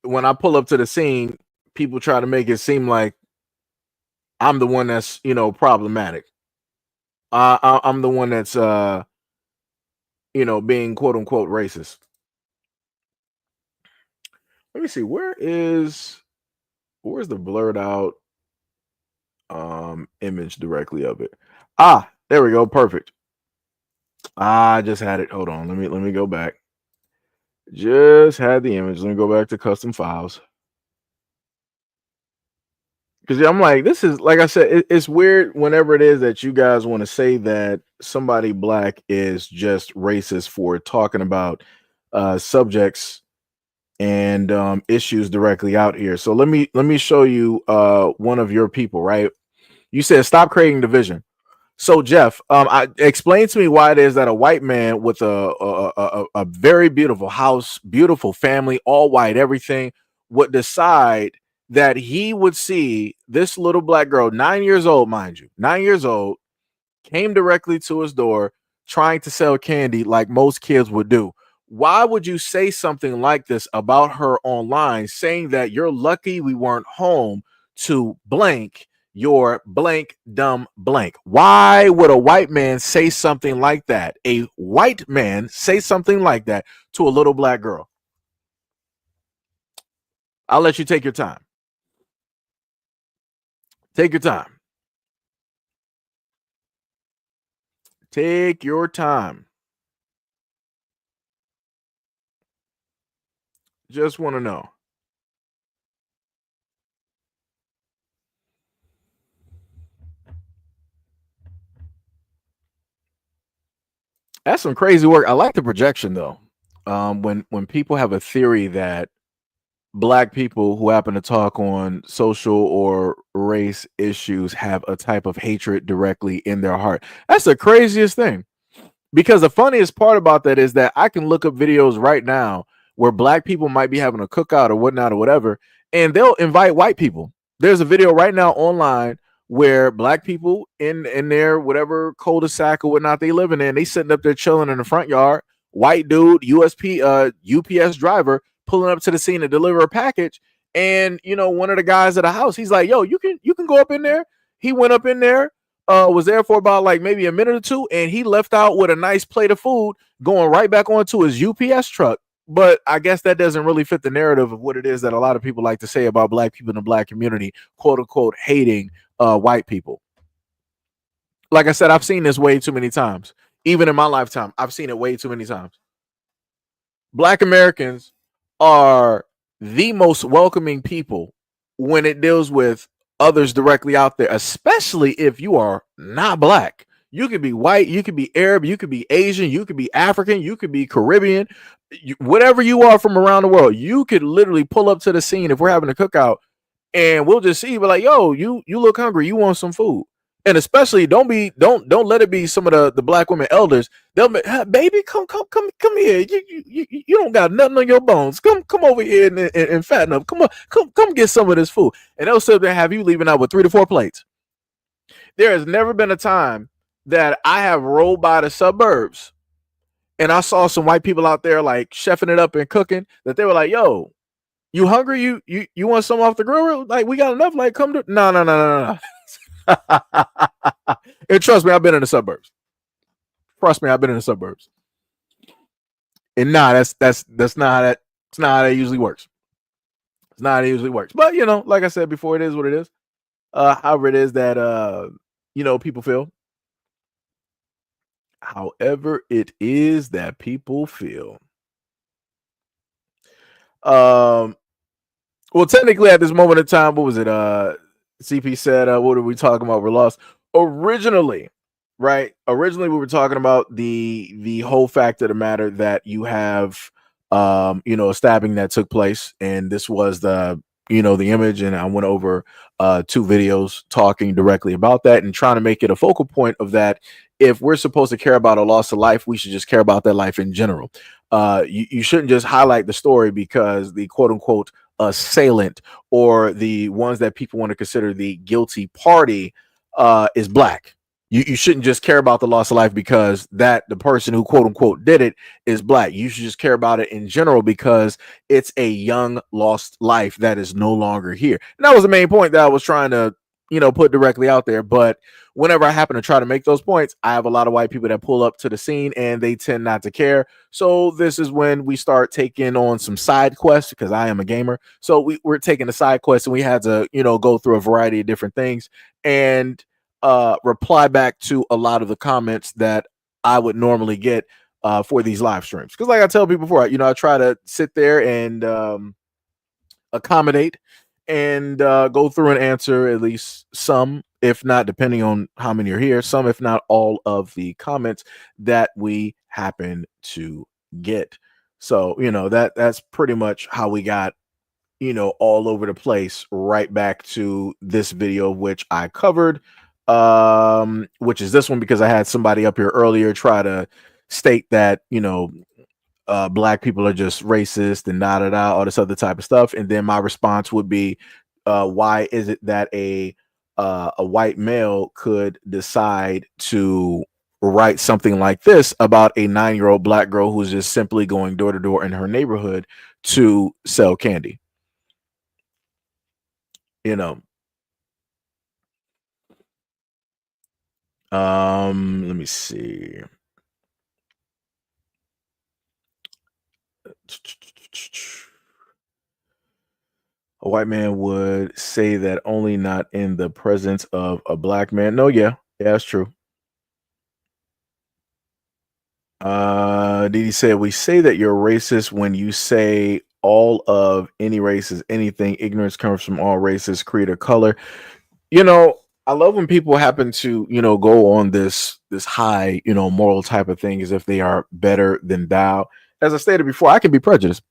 [SPEAKER 1] when I pull up to the scene, people try to make it seem like I'm the one that's, problematic. I'm the one that's, being quote unquote racist. Let me see. Where's the blurred out image directly of it? There we go. Perfect. I just had it. Hold on. Let me go back. Just had the image. Let me go back to custom files. Because I'm like, this is, like I said, it's weird whenever it is that you guys want to say that somebody black is just racist for talking about subjects and issues directly out here. So let me show you one of your people, right? You said stop creating division. So Jeff, explain to me why it is that a white man with a very beautiful house, beautiful family, all white, everything, would decide that he would see this little black girl, 9 years old, mind you, 9 years old, came directly to his door trying to sell candy like most kids would do. Why would you say something like this about her online, saying that you're lucky we weren't home to blank your blank dumb blank? Why would a white man say something like that? A white man say something like that to a little black girl? I'll let you take your time. Take your time. Take your time. Just want to know. That's some crazy work. I like the projection though. When people have a theory that black people who happen to talk on social or race issues have a type of hatred directly in their heart. That's the craziest thing. Because the funniest part about that is that I can look up videos right now where black people might be having a cookout or whatnot or whatever, and they'll invite white people. There's a video right now online where black people in their whatever cul-de-sac or whatnot they living in, they sitting up there chilling in the front yard. White dude, UPS driver pulling up to the scene to deliver a package, and one of the guys at the house, he's like, "Yo, you can go up in there." He went up in there, was there for about like maybe a minute or two, and he left out with a nice plate of food, going right back onto his UPS truck. But I guess that doesn't really fit the narrative of what it is that a lot of people like to say about black people in the black community, quote unquote, hating white people. Like I said, I've seen this way too many times. Even in my lifetime, I've seen it way too many times. Black Americans are the most welcoming people when it deals with others directly out there, especially if you are not black. You could be white, you could be Arab, you could be Asian, you could be African, you could be Caribbean, whatever you are from around the world. You could literally pull up to the scene if we're having a cookout, and we'll just see, but like, yo, you look hungry, you want some food. And especially don't let it be some of the black women elders. They'll be, "Hey, baby, come here. You don't got nothing on your bones. Come over here and fatten up. Come on, come get some of this food." And they'll sit there and have you leaving out with 3 to 4 plates. There has never been a time that I have rolled by the suburbs and I saw some white people out there like chefing it up and cooking, that they were like, "Yo, you hungry? You want some off the grill? Like, we got enough. Like, come to no." And trust me, I've been in the suburbs. Trust me, I've been in the suburbs. And that's not that. It's not how that usually works. It's not how it usually works. But like I said before, it is what it is. however it is that people feel. However it is that people feel. Well, technically at this moment in time, what was it? CP said, what are we talking about? We're lost. Originally, right? Originally we were talking about the whole fact of the matter that you have a stabbing that took place, and this was the image, and I went over 2 videos talking directly about that and trying to make it a focal point of that. If we're supposed to care about a loss of life, we should just care about that life in general. You shouldn't just highlight the story because the quote unquote assailant or the ones that people want to consider the guilty party is black. You shouldn't just care about the loss of life because that the person who quote unquote did it is black. You should just care about it in general because it's a young lost life that is no longer here. And that was the main point that I was trying to put directly out there. But whenever I happen to try to make those points, I have a lot of white people that pull up to the scene and they tend not to care. So this is when we start taking on some side quests, because I am a gamer. So we're taking the side quests, and we had to go through a variety of different things and reply back to a lot of the comments that I would normally get for these live streams. Because like I tell people before, I try to sit there and accommodate and go through and answer at least some, if not, depending on how many are here, some, if not all of the comments that we happen to get. So, that's pretty much how we got, all over the place, right back to this video, which I covered, which is this one, because I had somebody up here earlier try to state that, black people are just racist and all this other type of stuff. And then my response would be, why is it that a white male could decide to write something like this about a 9-year-old black girl who's just simply going door to door in her neighborhood to sell candy? Let me see. A white man would say that only not in the presence of a black man. No, yeah, that's true. Didi said, we say that you're racist when you say all of any race is anything. Ignorance comes from all races, creed, or color. I love when people happen to, go on this high, moral type of thing as if they are better than thou. As I stated before, I can be prejudiced.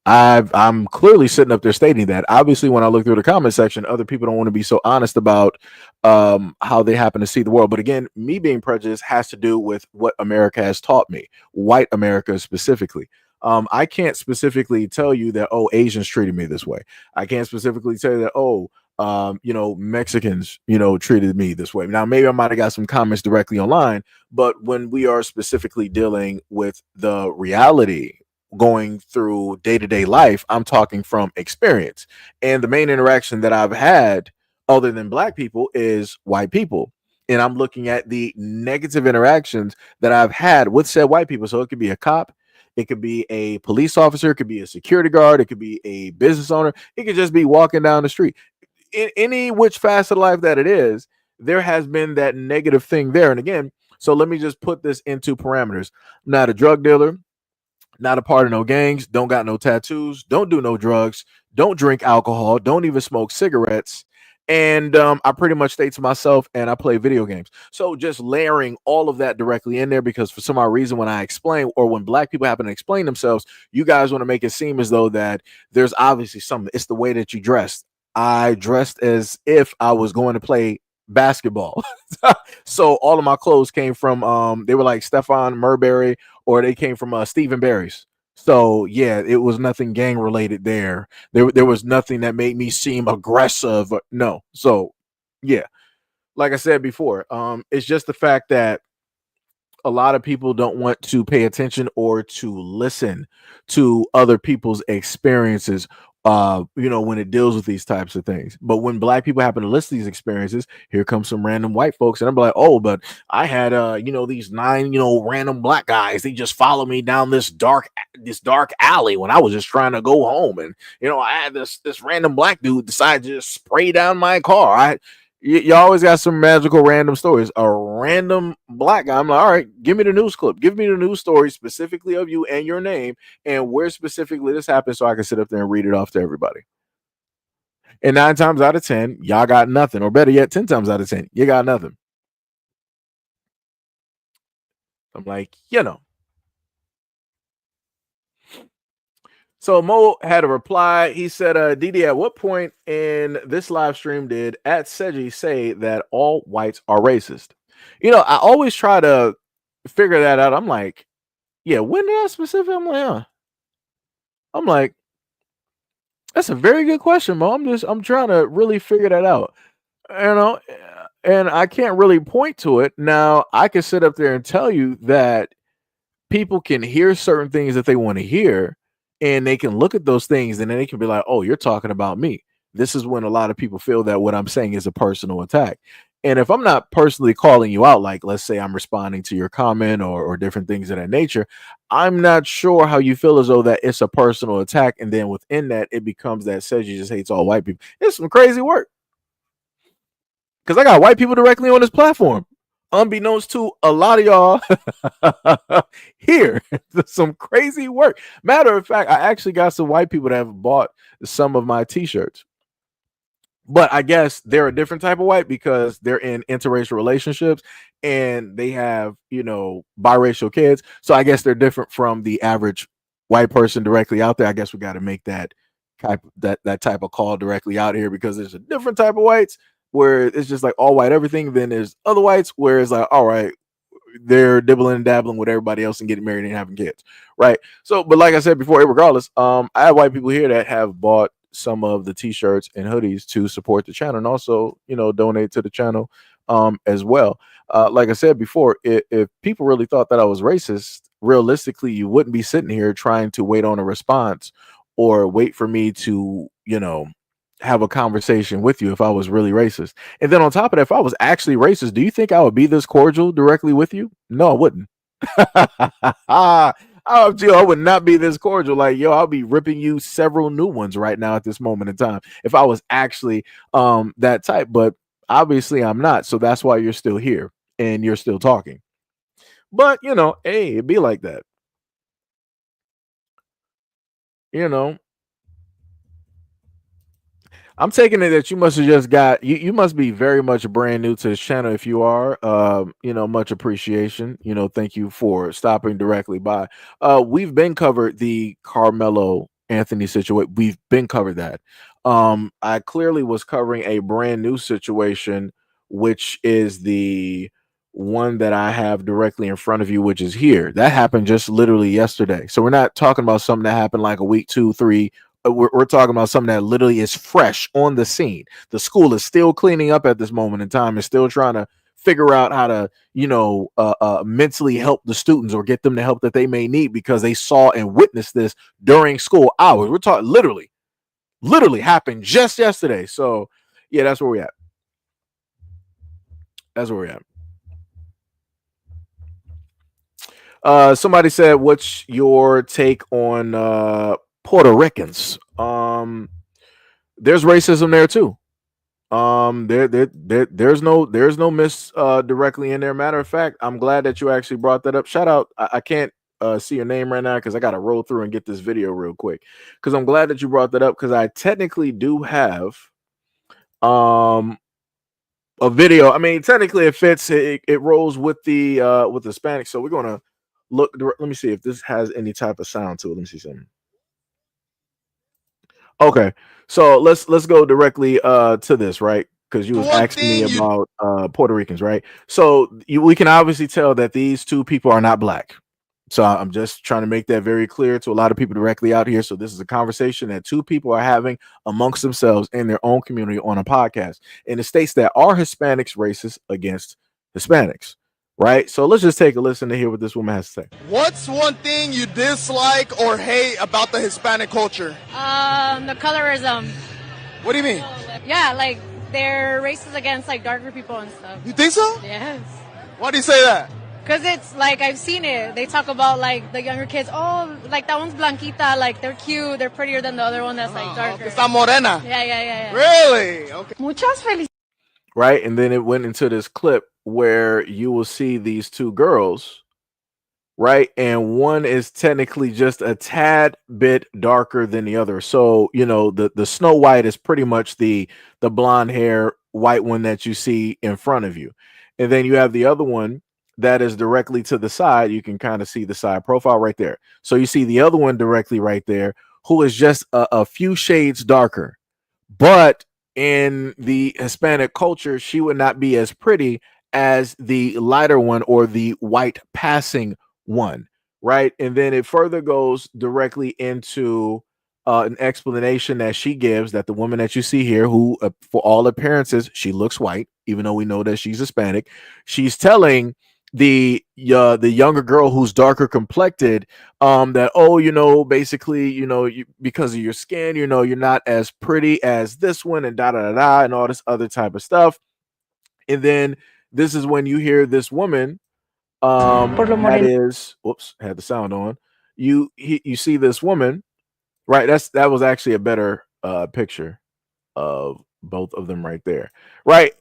[SPEAKER 1] I'm clearly sitting up there stating that. Obviously, when I look through the comment section, other people don't want to be so honest about how they happen to see the world. But again, me being prejudiced has to do with what America has taught me, white America specifically. I can't specifically tell you that, Asians treated me this way. I can't specifically tell you that, Mexicans, treated me this way. Now, maybe I might have got some comments directly online, but when we are specifically dealing with the reality going through day-to-day life, I'm talking from experience. And the main interaction that I've had other than black people is white people. And I'm looking at the negative interactions that I've had with said white people. So it could be a cop, it could be a police officer, it could be a security guard, it could be a business owner, it could just be walking down the street. In any which facet of life that it is, there has been that negative thing there. And again, so let me just put this into parameters. I'm not a drug dealer, not a part of no gangs, don't got no tattoos, don't do no drugs, don't drink alcohol, don't even smoke cigarettes. And I pretty much stay to myself and I play video games. So just layering all of that directly in there, because for some odd reason, when I explain, or when black people happen to explain themselves, you guys want to make it seem as though that there's obviously something. It's the way that you dressed. I dressed as if I was going to play basketball. So all of my clothes came from they were like Stefan Marbury, or they came from Stephen Barry's. So yeah, it was nothing gang related there. There was nothing that made me seem aggressive. No. So yeah, like I said before, it's just the fact that a lot of people don't want to pay attention or to listen to other people's experiences when it deals with these types of things. But when black people happen to list these experiences, here comes some random white folks, and I'm like, oh, but I had these 9 random black guys. They just followed me down this dark alley when I was just trying to go home, and I had this random black dude decide to just spray down my car. You always got some magical random stories. A random black guy, I'm like, all right, give me the news clip. Give me the news story specifically of you and your name and where specifically this happened so I can sit up there and read it off to everybody. And 9 times out of 10, y'all got nothing. Or better yet, 10 times out of 10, you got nothing. I'm like, So Mo had a reply. He said, DD, at what point in this live stream did @Seji say that all whites are racist? I always try to figure that out. I'm like, yeah, when did I specifically? I'm like, that's a very good question, Mo. I'm trying to really figure that out. And I can't really point to it. Now, I can sit up there and tell you that people can hear certain things that they want to hear, and they can look at those things and then they can be like, oh, you're talking about me. This is when a lot of people feel that what I'm saying is a personal attack. And if I'm not personally calling you out, like let's say I'm responding to your comment or different things of that nature, I'm not sure how you feel as though that it's a personal attack. And then within that, it becomes that says you just hates all white people. It's some crazy work. Because I got white people directly on this platform, unbeknownst to a lot of y'all here. Some crazy work. Matter of fact, I actually got some white people that have bought some of my t-shirts. But I guess they're a different type of white because they're in interracial relationships and they have, biracial kids. So I guess they're different from the average white person directly out there. I guess we got to make that type of call directly out here because there's a different type of whites where it's just like all white everything. Then there's other whites where it's like, all right, they're dibbling and dabbling with everybody else and getting married and having kids, right? So, but like I said before, regardless, I have white people here that have bought some of the t-shirts and hoodies to support the channel and also, donate to the channel as well. Like I said before, if people really thought that I was racist, realistically, you wouldn't be sitting here trying to wait on a response or wait for me to, have a conversation with you if I was really racist. And then on top of that, if I was actually racist, do you think I would be this cordial directly with you? No, I wouldn't. I would not be this cordial. Like, I'll be ripping you several new ones right now at this moment in time if I was actually that type. But obviously I'm not. So that's why you're still here and you're still talking. But, hey, it'd be like that. I'm taking it that you must have just got you must be very much brand new to this channel. If you are, much appreciation. Thank you for stopping directly by. We've been covered the Carmelo Anthony situation. We've been covered that. I clearly was covering a brand new situation, which is the one that I have directly in front of you, which is here. That happened just literally yesterday. So we're not talking about something that happened like a week, 2, 3. We're talking about something that literally is fresh on the scene. The school is still cleaning up at this moment in time and still trying to figure out how to, mentally help the students or get them the help that they may need because they saw and witnessed this during school hours. We're talking literally happened just yesterday. So yeah, that's where we're at. That's where we're at. Somebody said, what's your take on Puerto Ricans? There's racism there too. There's no miss directly in there. Matter of fact, I'm glad that you actually brought that up. Shout out. I can't see your name right now because I got to roll through and get this video real quick. Because I'm glad that you brought that up because I technically do have a video. I mean, technically it fits. It rolls with the Hispanic. So we're gonna look. Let me see if this has any type of sound to it. Let me see something. Okay, so let's go directly to this, right? Because you was asking me about Puerto Ricans, right? So we can obviously tell that these two people are not black. So I'm just trying to make that very clear to a lot of people directly out here. So this is a conversation that two people are having amongst themselves in their own community on a podcast. And it states that are Hispanics racist against Hispanics, right? So let's just take a listen to hear what this woman has to say.
[SPEAKER 18] What's one thing you dislike or hate about the Hispanic culture?
[SPEAKER 19] The colorism.
[SPEAKER 18] What do you mean?
[SPEAKER 19] Yeah, like they're racist against like darker people and stuff.
[SPEAKER 18] You think so?
[SPEAKER 19] Yes.
[SPEAKER 18] Why do you say that?
[SPEAKER 19] Because it's like I've seen it. They talk about like the younger kids. Oh, like that one's blanquita. Like they're cute. They're prettier than the other one that's like darker.
[SPEAKER 18] Está morena.
[SPEAKER 19] Yeah.
[SPEAKER 18] Really? Okay.
[SPEAKER 19] Muchas felicidades.
[SPEAKER 1] Right, and then it went into this clip where you will see these two girls, right, and one is technically just a tad bit darker than the other. So the Snow White is pretty much the blonde hair white one that you see in front of you, and then you have the other one that is directly to the side. You can kind of see the side profile right there. So you see the other one directly right there, who is just a few shades darker, but in the Hispanic culture, she would not be as pretty as the lighter one or the white passing one, right? And then it further goes directly into an explanation that she gives, that the woman that you see here, who for all appearances she looks white, even though we know that she's Hispanic, she's telling the younger girl who's darker complected that basically because of your skin you're not as pretty as this one, and da da da da and all this other type of stuff. And then this is when you hear this woman that is, whoops, had the sound on, you see this woman, right? That was actually a better picture of both of them right there, right?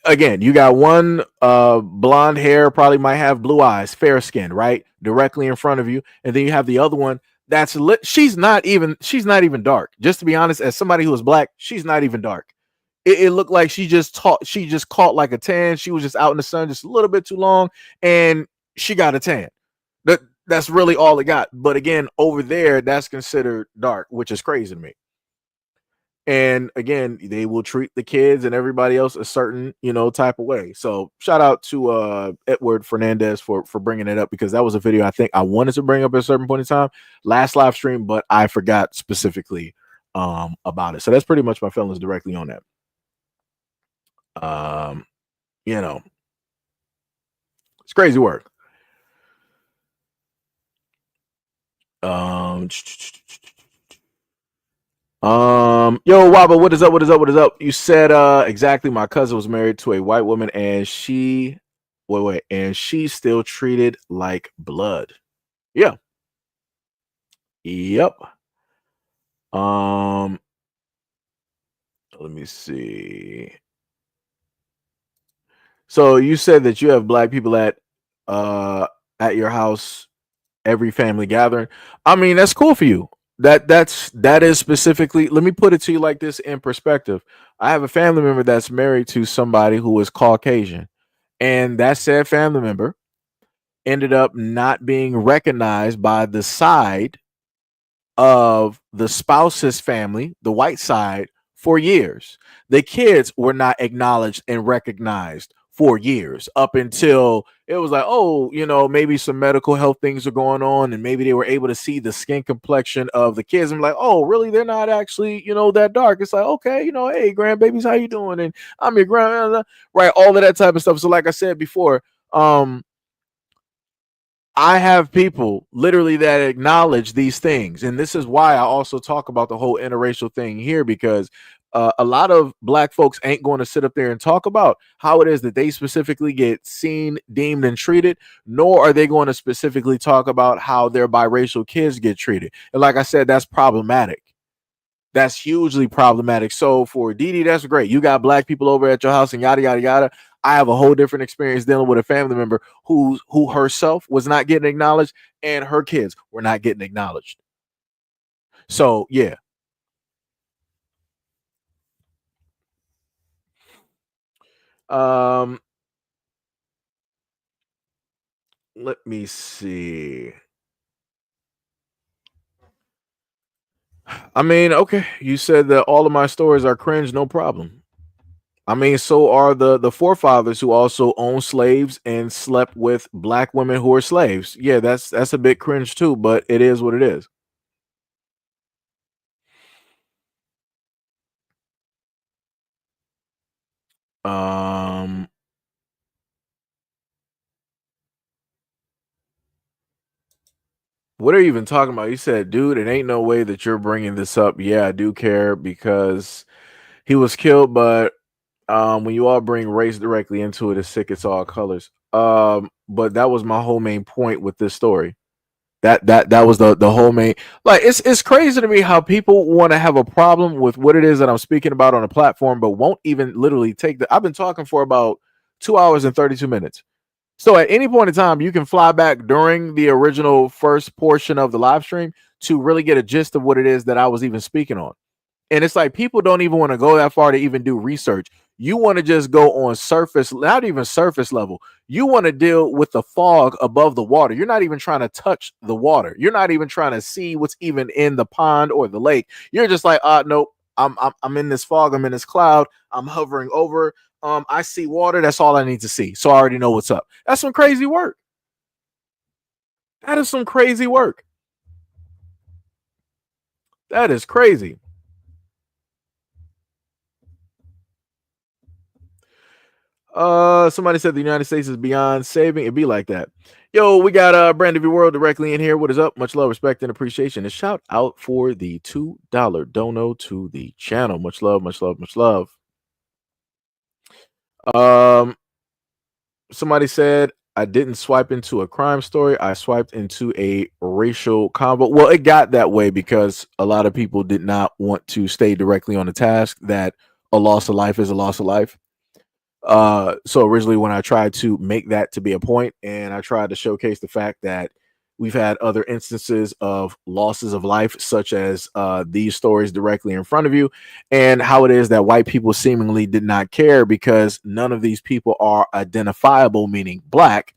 [SPEAKER 1] Again, you got one blonde hair, probably might have blue eyes, fair skin, right, directly in front of you, and then you have the other one that's lit. She's not even dark. Just to be honest, as somebody who is black, she's not even dark. It looked like she just caught like a tan. She was just out in the sun just a little bit too long, and she got a tan. That's really all it got. But again, over there, that's considered dark, which is crazy to me. And again, they will treat the kids and everybody else a certain, type of way. So shout out to Edward Fernandez for bringing it up, because that was a video I think I wanted to bring up at a certain point in time last live stream, but I forgot specifically about it. So that's pretty much my feelings directly on that. It's crazy work. Yo, Waba, what is up? You said exactly. My cousin was married to a white woman, and she and she's still treated like blood. Yeah. Yep. Let me see. So you said that you have black people at your house every family gathering. I mean, that's cool for you. That is specifically, let me put it to you like this in perspective. I have a family member that's married to somebody who is Caucasian, and that said family member ended up not being recognized by the side of the spouse's family, the white side, for years. The kids were not acknowledged and recognized for years, up until it was like, oh, maybe some medical health things are going on, and maybe they were able to see the skin complexion of the kids and like, oh, really, they're not actually that dark. It's like, okay, hey, grandbabies, how you doing? And I'm your grandma, right? All of that type of stuff. So like I said before, I have people literally that acknowledge these things. And this is why I also talk about the whole interracial thing here, because a lot of black folks ain't going to sit up there and talk about how it is that they specifically get seen, deemed, and treated, nor are they going to specifically talk about how their biracial kids get treated. And like I said, that's problematic. That's hugely problematic. So for Didi, that's great. You got black people over at your house and yada, yada, yada. I have a whole different experience dealing with a family member who herself was not getting acknowledged, and her kids were not getting acknowledged. So yeah. Let me see. I mean, okay, you said that all of my stories are cringe, no problem. I mean, so are the forefathers who also owned slaves and slept with black women who are slaves. Yeah, that's a bit cringe too, but it is what it is. What are you even talking about? You said, dude, it ain't no way that you're bringing this up. Yeah, I do care because he was killed, but when you all bring race directly into it, it's sick. It's all colors. But that was my whole main point with this story. That was the whole main. Like, it's crazy to me how people want to have a problem with what it is that I'm speaking about on a platform, but won't even literally take the. I've been talking for about 2 hours and 32 minutes. So at any point in time, you can fly back during the original first portion of the live stream to really get a gist of what it is that I was even speaking on. And it's like people don't even want to go that far to even do research. You want to just go on surface, not even surface level. You want to deal with the fog above the water. You're not even trying to touch the water. You're not even trying to see what's even in the pond or the lake. You're just like, nope. I'm in this fog. I'm in this cloud. I'm hovering over. I see water. That's all I need to see. So I already know what's up. That's some crazy work. That is some crazy work. That is crazy. Somebody said the United States is beyond saving. It'd be like that. Yo, we got Brand of Your World directly in here. What is up? Much love, respect, and appreciation. And shout out for the $2 dono to the channel. Much love, much love, much love. Somebody said I didn't swipe into a crime story. I swiped into a racial combo. Well, it got that way because a lot of people did not want to stay directly on the task that a loss of life is a loss of life. So originally when I tried to make that to be a point and I tried to showcase the fact that we've had other instances of losses of life, such as these stories directly in front of you, and how it is that white people seemingly did not care because none of these people are identifiable, meaning black.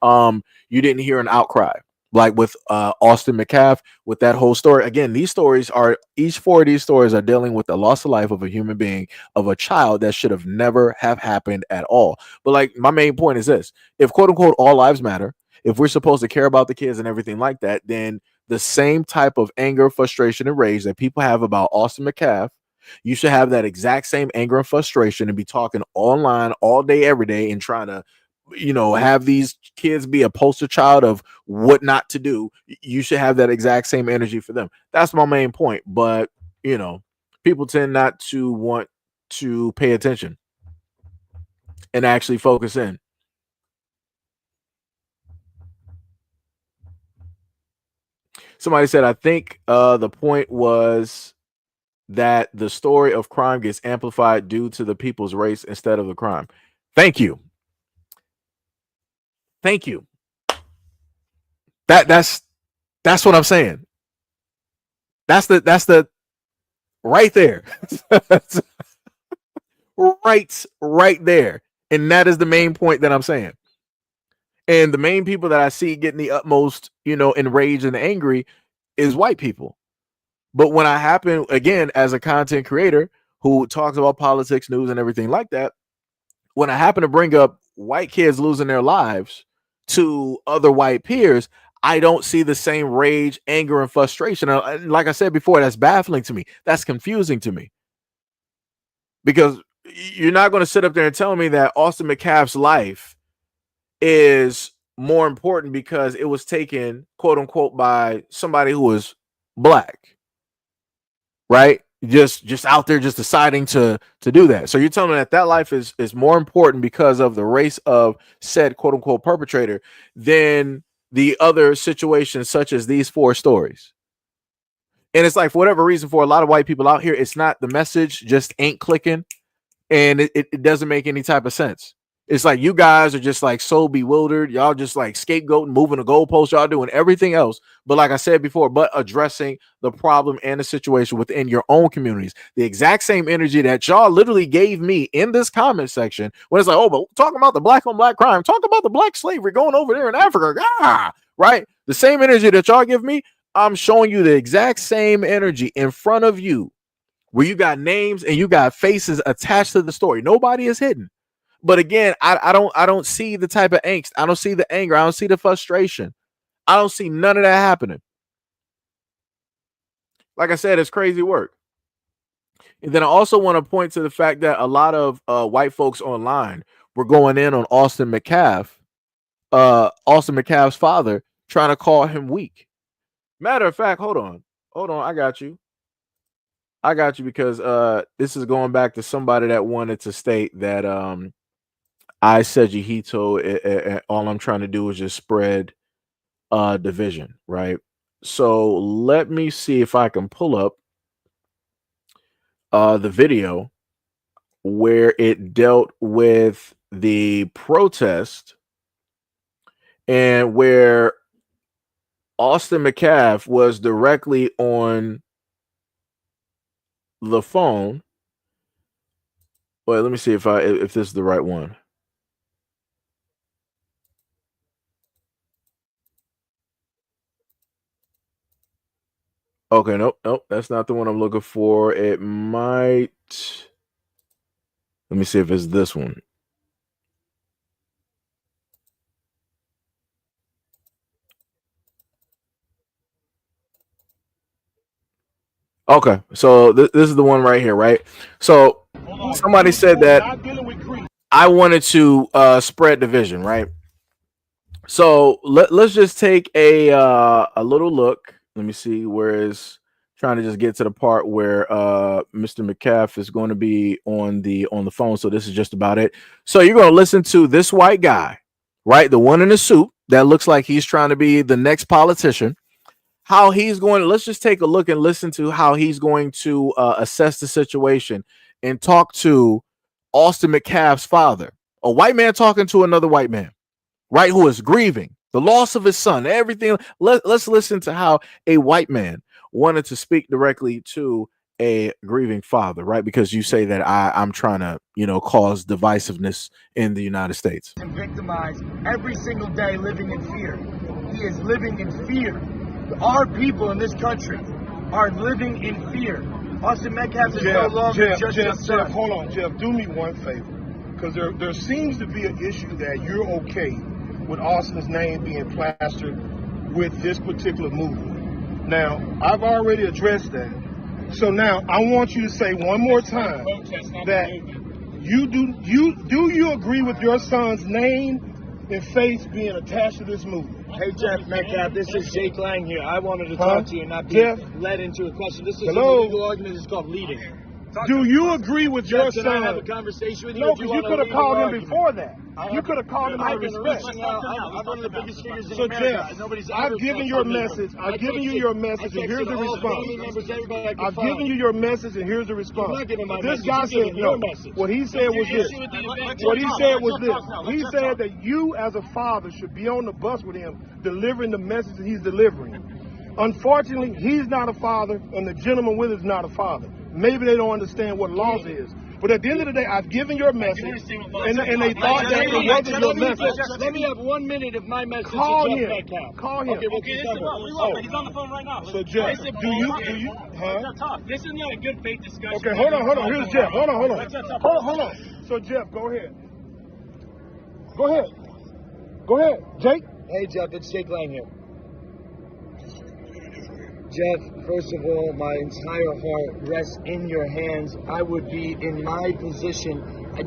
[SPEAKER 1] You didn't hear an outcry. Like with Austin McCaff, with that whole story. Again, these stories are, each four of these stories are dealing with the loss of life of a human being, of a child that should have never have happened at all. But like, my main point is this: if quote unquote all lives matter, if we're supposed to care about the kids and everything like that, then the same type of anger, frustration, and rage that people have about Austin McCaff, you should have that exact same anger and frustration and be talking online all day, every day, and trying to, have these kids be a poster child of what not to do. You should have that exact same energy for them. That's my main point. But, people tend not to want to pay attention and actually focus in. Somebody said, I think the point was that the story of crime gets amplified due to the people's race instead of the crime. Thank you. Thank you. That's what I'm saying. That's the right there. right there. And that is the main point that I'm saying. And the main people that I see getting the utmost, enraged and angry is white people. But when I happen, again, as a content creator who talks about politics, news, and everything like that, when I happen to bring up white kids losing their lives to other white peers, I don't see the same rage, anger, and frustration. And like I said before, that's baffling to me. That's confusing to me. Because you're not going to sit up there and tell me that Austin McCaff's life is more important because it was taken, quote unquote, by somebody who was black, right? Just out there just deciding to do that. So you're telling me that life is more important because of the race of said quote unquote perpetrator than the other situations, such as these four stories. And it's like, for whatever reason, for a lot of white people out here, it's not, the message just ain't clicking, and it doesn't make any type of sense. It's like you guys are just like so bewildered. Y'all just like scapegoating, moving the goalposts. Y'all doing everything else. But like I said before, but addressing the problem and the situation within your own communities. The exact same energy that y'all literally gave me in this comment section when it's like, oh, but talking about the black on black crime, talk about the black slavery going over there in Africa. Right? The same energy that y'all give me, I'm showing you the exact same energy in front of you, where you got names and you got faces attached to the story. Nobody is hidden. But again, I don't see the type of angst. I don't see the anger. I don't see the frustration. I don't see none of that happening. Like I said, it's crazy work. And then I also want to point to the fact that a lot of white folks online were going in on Austin McCaff's father, trying to call him weak. Matter of fact, hold on. I got you. Because this is going back to somebody that wanted to state that I SEIJIHITO, all I'm trying to do is just spread division, right? So let me see if I can pull up the video where it dealt with the protest and where Austin McCaff was directly on the phone. Wait, let me see if this is the right one. Okay, nope, that's not the one I'm looking for. It might. Let me see if it's this one. Okay, so this is the one right here, right? So somebody said that I wanted to spread division, right? So let's just take a little look. Let me see where is trying to just get to the part where Mr. McCaff is going to be on the phone. So this is just about it. So you're going to listen to this white guy, right? The one in the suit that looks like he's trying to be the next politician. How he's going. Let's just take a look and listen to how he's going to assess the situation and talk to Austin McCaff's father, a white man talking to another white man, right, who is grieving the loss of his son, everything. Let's listen to how a white man wanted to speak directly to a grieving father, right? Because you say that I'm trying to, cause divisiveness in the United States.
[SPEAKER 20] And victimized every single day, living in fear. He is living in fear. Our people in this country are living in fear. Austin Metcalf is no longer just a son.
[SPEAKER 21] Jeff, hold on, Jeff. Do me one favor, because there seems to be an issue that you're okay with Austin's name being plastered with this particular movement. Now, I've already addressed that. So now I want you to say one more time that you agree with your son's name and face being attached to this movement?
[SPEAKER 20] Hey, Jeff Metcalf, this is Jake Lang here. I wanted to talk to you and not be led into a question. This is a legal argument. It's called leading.
[SPEAKER 21] Do you agree with your
[SPEAKER 20] son?
[SPEAKER 21] son?
[SPEAKER 20] I have a conversation with you?
[SPEAKER 21] No, because you could have called him before that. You could have called him out of respect.
[SPEAKER 20] I'm one of the biggest figures in
[SPEAKER 21] So
[SPEAKER 20] America.
[SPEAKER 21] Jeff, I've given your message. I've given you your message, and here's the response. I've given you your message, and here's the response. This guy said no. What he said was this. He said that you, as a father, should be on the bus with him, delivering the message that he's delivering. Unfortunately, he's not a father, and the gentleman with is not a father. Maybe they don't understand what laws is. But at the end of the day, I've given your message, and they thought that it wasn't your message.
[SPEAKER 20] Let me have 1 minute of my message.
[SPEAKER 21] Call
[SPEAKER 20] to
[SPEAKER 21] him.
[SPEAKER 20] Jeff Metcalf.
[SPEAKER 21] Call him.
[SPEAKER 20] Okay, he's on the phone right now.
[SPEAKER 21] So Jeff, do you?
[SPEAKER 20] This is not a good faith discussion.
[SPEAKER 21] Okay, hold on. Here's Jeff. Hold on. So Jeff, go ahead. Go ahead, Jake.
[SPEAKER 20] Hey Jeff, it's Jake Lang here. Jeff, first of all, my entire heart rests in your hands. I would be in my position,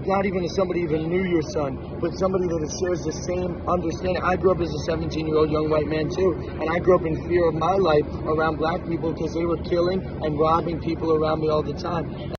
[SPEAKER 20] not even if somebody even knew your son, but somebody that shares the same understanding. I grew up as a 17-year-old young white man too, and I grew up in fear of my life around black people because they were killing and robbing people around me all the time.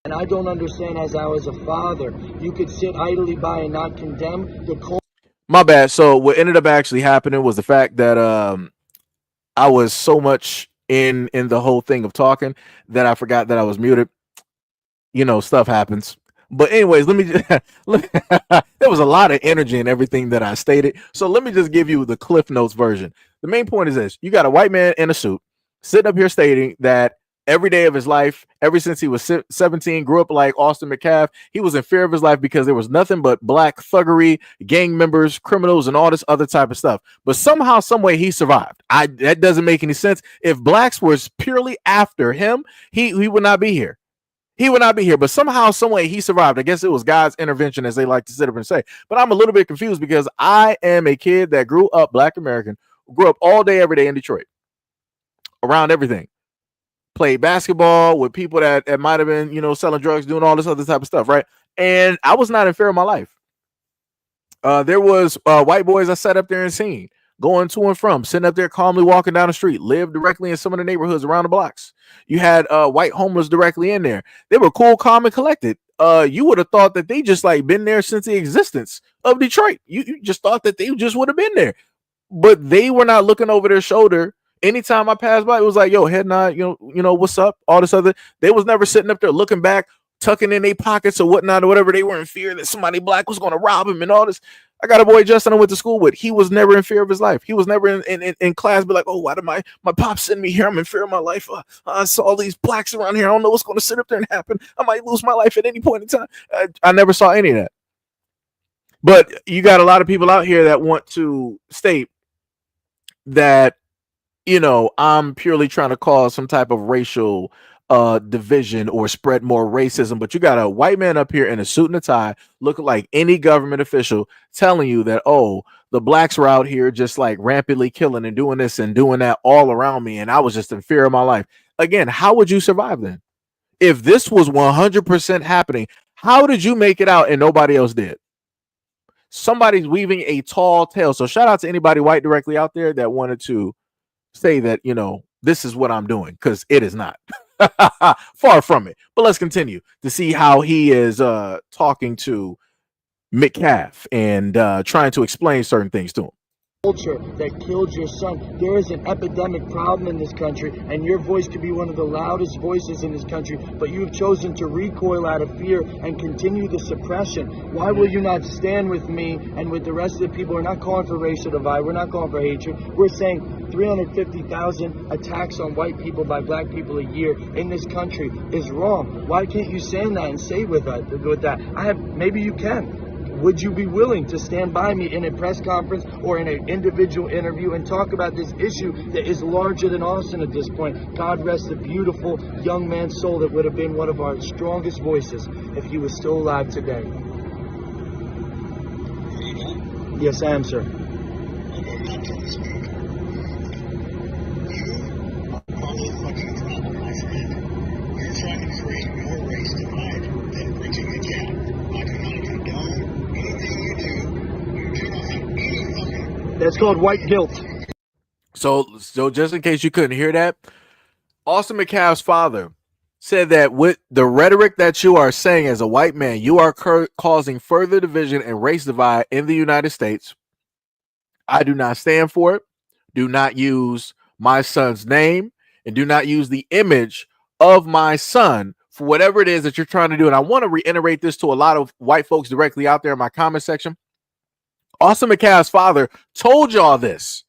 [SPEAKER 20] And I don't understand, as I was a father, you could sit idly by and not condemn the
[SPEAKER 1] My bad. So what ended up actually happening was the fact that I was so much in the whole thing of talking that I forgot that I was muted. You know, stuff happens. But anyways, let me just, there was a lot of energy in everything that I stated. So let me just give you the Cliff Notes version. The main point is this: you got a white man in a suit sitting up here stating that every day of his life, ever since he was 17, grew up like Austin McCaff, he was in fear of his life because there was nothing but black thuggery, gang members, criminals, and all this other type of stuff. But somehow, some way, he survived. That doesn't make any sense. If blacks was purely after him, he would not be here. He would not be here, but somehow, some way, he survived. I guess it was God's intervention, as they like to sit up and say. But I'm a little bit confused because I am a kid that grew up Black American, grew up all day, every day in Detroit, around everything. Played basketball with people that might have been, you know, selling drugs, doing all this other type of stuff, right? And I was not in fear of my life. There was white boys I sat up there and seen going to and from, sitting up there calmly walking down the street, lived directly in some of the neighborhoods around the blocks. You had white homeless directly in there. They were cool, calm, and collected. You would have thought that they just like been there since the existence of Detroit. You just thought that they just would have been there, but they were not looking over their shoulder. Anytime I passed by, it was like, yo, head nod, you know, what's up? All this other. They was never sitting up there looking back, tucking in their pockets or whatnot or whatever. They were in fear that somebody black was going to rob him and all this. I got a boy, Justin, I went to school with. He was never in fear of his life. He was never in class, be like, oh, why did my pop send me here? I'm in fear of my life. I saw all these blacks around here. I don't know what's going to sit up there and happen. I might lose my life at any point in time. I never saw any of that. But you got a lot of people out here that want to state that, you know, I'm purely trying to cause some type of racial division or spread more racism. But you got a white man up here in a suit and a tie, looking like any government official, telling you that, oh, the blacks were out here just like rampantly killing and doing this and doing that all around me, and I was just in fear of my life. Again, how would you survive then? If this was 100% happening, how did you make it out and nobody else did? Somebody's weaving a tall tale. So shout out to anybody white directly out there that wanted to say that, you know, this is what I'm doing, because it is not. Far from it. But let's continue to see how he is talking to McCaff and trying to explain certain things to him.
[SPEAKER 20] Culture that killed your son. There is an epidemic problem in this country, and your voice could be one of the loudest voices in this country, but you've chosen to recoil out of fear and continue the suppression. Why will you not stand with me and with the rest of the people? We're not calling for racial divide. We're not calling for hatred. We're saying 350,000 attacks on white people by black people a year in this country is wrong. Why can't you stand that and say with that? Maybe you can. Would you be willing to stand by me in a press conference or in an individual interview and talk about this issue that is larger than Austin at this point? God rest the beautiful young man's soul that would have been one of our strongest voices if he was still alive today. Yes, I am, sir.
[SPEAKER 2] You're trying to create more race divide than bridging the gap. I do not condone anything you do. You do not have any fucking...
[SPEAKER 20] That's called white guilt.
[SPEAKER 1] So just in case you couldn't hear that, Austin McCaff's father said that with the rhetoric that you are saying as a white man, you are causing further division and race divide in the United States. I do not stand for it. Do not use my son's name and do not use the image of my son for whatever it is that you're trying to do. And I want to reiterate this to a lot of white folks directly out there in my comment section. Austin McCaff's father told y'all this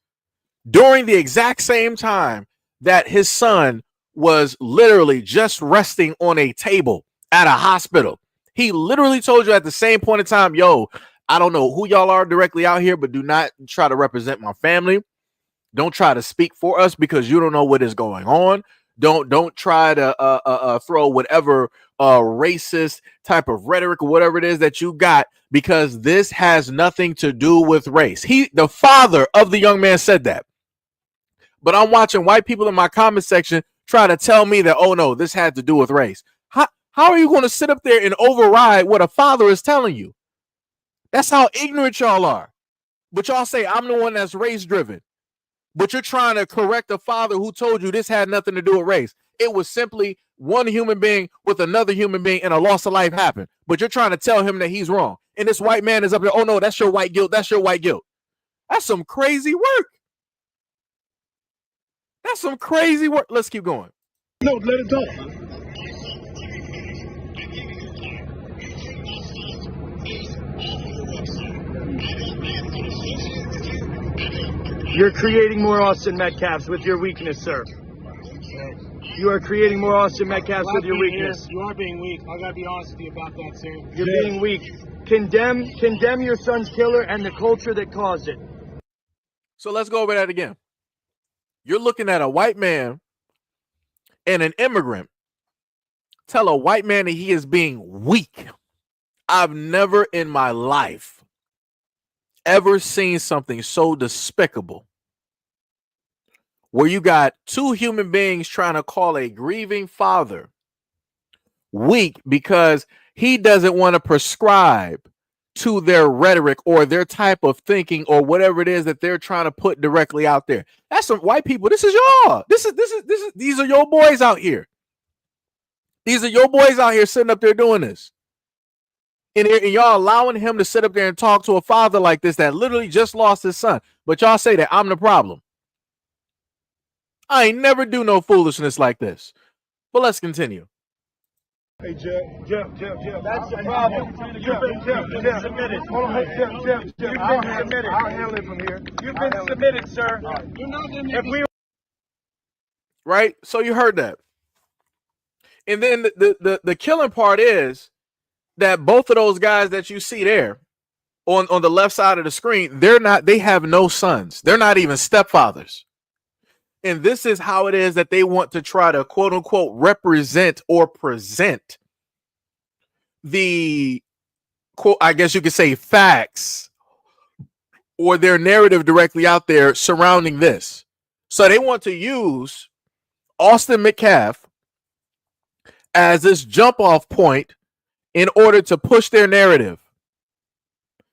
[SPEAKER 1] during the exact same time that his son was literally just resting on a table at a hospital. He literally told you at the same point in time, yo, I don't know who y'all are directly out here, but do not try to represent my family. Don't try to speak for us because you don't know what is going on. Don't try to throw whatever racist type of rhetoric or whatever it is that you got, because this has nothing to do with race. The father of the young man said that. But I'm watching white people in my comment section try to tell me that, oh no, this had to do with race. How are you going to sit up there and override what a father is telling you? That's how ignorant y'all are. But y'all say I'm the one that's race driven. But you're trying to correct a father who told you this had nothing to do with race. It was simply one human being with another human being and a loss of life happened, but you're trying to tell him that he's wrong. And this white man is up there, oh no, that's your white guilt. That's your white guilt. That's some crazy work. That's some crazy work. Let's keep going.
[SPEAKER 21] No, let it go.
[SPEAKER 20] You're creating more Austin Metcalfs with your weakness, sir. You are creating more Austin Metcalfs with your weakness.
[SPEAKER 10] You are being weak. I gotta be honest with you about that, sir.
[SPEAKER 20] You're being weak. Condemn your son's killer and the culture that caused it.
[SPEAKER 1] So let's go over that again. You're looking at a white man and an immigrant tell a white man that he is being weak. I've never in my life ever seen something so despicable where you got two human beings trying to call a grieving father weak because he doesn't want to prescribe to their rhetoric or their type of thinking or whatever it is that they're trying to put directly out there. That's some white people. This is y'all. These are your boys out here. These are your boys out here sitting up there doing this. And y'all allowing him to sit up there and talk to a father like this that literally just lost his son. But y'all say that I'm the problem. I ain't never do no foolishness like this. But let's continue.
[SPEAKER 21] Hey, Jeff. That's the problem. You've been submitted. Hold on, hey, Jeff. You've been submitted. I'll handle it from here. You've been submitted, sir. You're not going to
[SPEAKER 1] Right? So you heard that. And then the killing part is that both of those guys that you see there on the left side of the screen, they have no sons. They're not even stepfathers. And this is how it is that they want to try to quote unquote represent or present the quote, I guess you could say facts or their narrative directly out there surrounding this. So they want to use Austin Metcalf as this jump off point in order to push their narrative.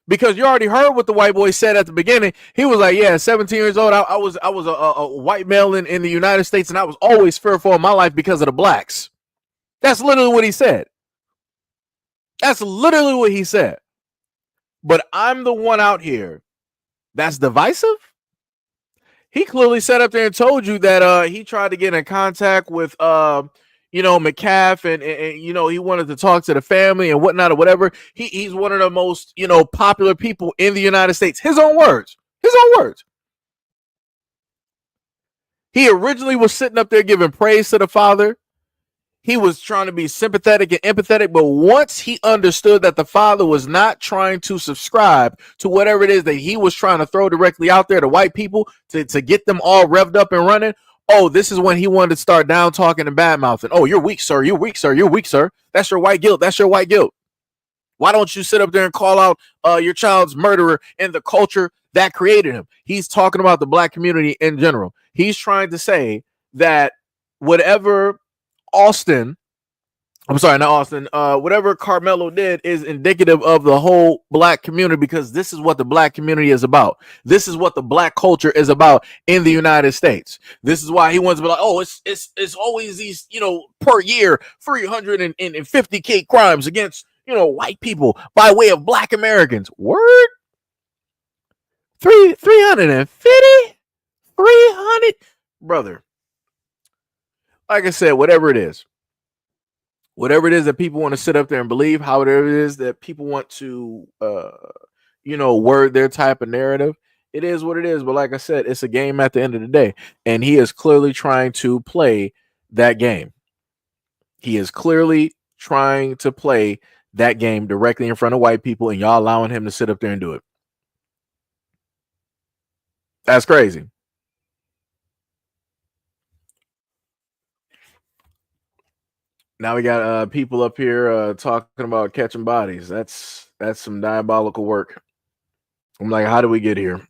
[SPEAKER 1] Because you already heard what the white boy said at the beginning. He was like, yeah, 17 years old, I was a white male in the United States, and I was always fearful of my life because of the blacks. That's literally what he said. That's literally what he said. But I'm the one out here that's divisive. He clearly sat up there and told you that he tried to get in contact with Metcalf and he wanted to talk to the family and whatnot or whatever. He's one of the most popular people in the United States. His own words. He originally was sitting up there giving praise to the father. He was trying to be sympathetic and empathetic, but once he understood that the father was not trying to subscribe to whatever it is that he was trying to throw directly out there to white people to get them all revved up and running, oh, this is when he wanted to start down talking and bad mouthing. Oh, you're weak, sir. You're weak, sir. You're weak, sir. That's your white guilt. That's your white guilt. Why don't you sit up there and call out your child's murderer and the culture that created him? He's talking about the black community in general. He's trying to say that whatever whatever Carmelo did is indicative of the whole black community, because this is what the black community is about. This is what the black culture is about in the United States. This is why he wants to be like, oh, it's always these, per year, 350K crimes against, white people by way of black Americans. Word? 350? 300? Brother. Like I said, whatever it is that people want to sit up there and believe, however it is that people want to, word their type of narrative, it is what it is. But like I said, it's a game at the end of the day. And he is clearly trying to play that game. He is clearly trying to play that game directly in front of white people, and y'all allowing him to sit up there and do it. That's crazy. Now we got people up here talking about catching bodies. That's some diabolical work. I'm like, how do we get here?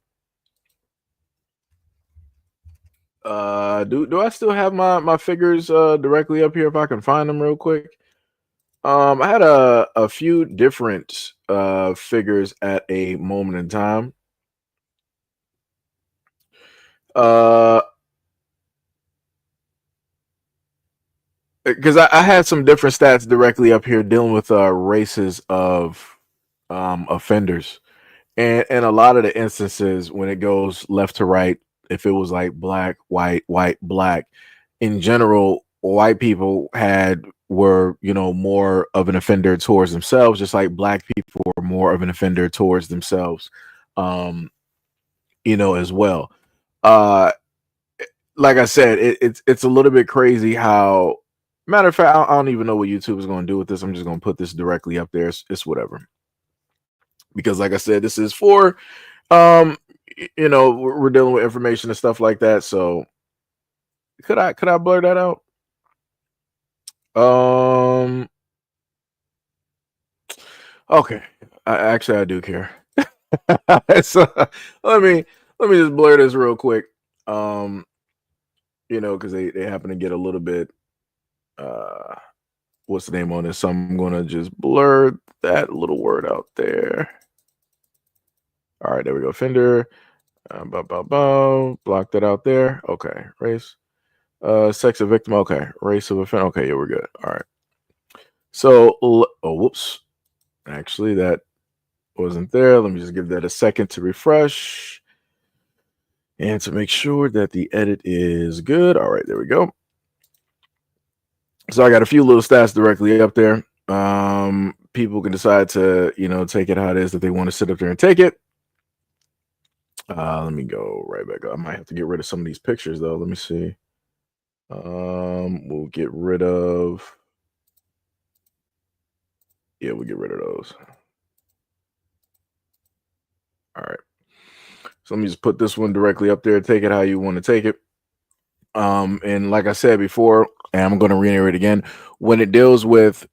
[SPEAKER 1] Do I still have my figures directly up here if I can find them real quick? I had a few different figures at a moment in time. because I had some different stats directly up here dealing with races of offenders, and a lot of the instances when it goes left to right, if it was like black, white, white, black, in general, white people were more of an offender towards themselves, just like black people were more of an offender towards themselves, um, as well. Uh, like I said, it's a little bit crazy how. Matter of fact, I don't even know what YouTube is going to do with this. I'm just going to put this directly up there. It's whatever, because like I said, this is for we're dealing with information and stuff like that. So could I blur that out? Okay. I do care. So let me just blur this real quick. Because they happen to get a little bit what's the name on this? So I'm gonna just blur that little word out there. All right, there we go. Offender. Block that out there. Okay. Race. Sex of victim. Okay. Race of offender. Okay, yeah, we're good. All right. So whoops. Actually, that wasn't there. Let me just give that a second to refresh and to make sure that the edit is good. All right, there we go. So I got a few little stats directly up there. People can decide to, take it how it is that they want to sit up there and take it. Let me go right back up. I might have to get rid of some of these pictures though. Let me see. We'll get rid of. Yeah, we'll get rid of those. All right. So let me just put this one directly up there. Take it how you want to take it. And like I said before, and I'm going to reiterate again, when it deals with,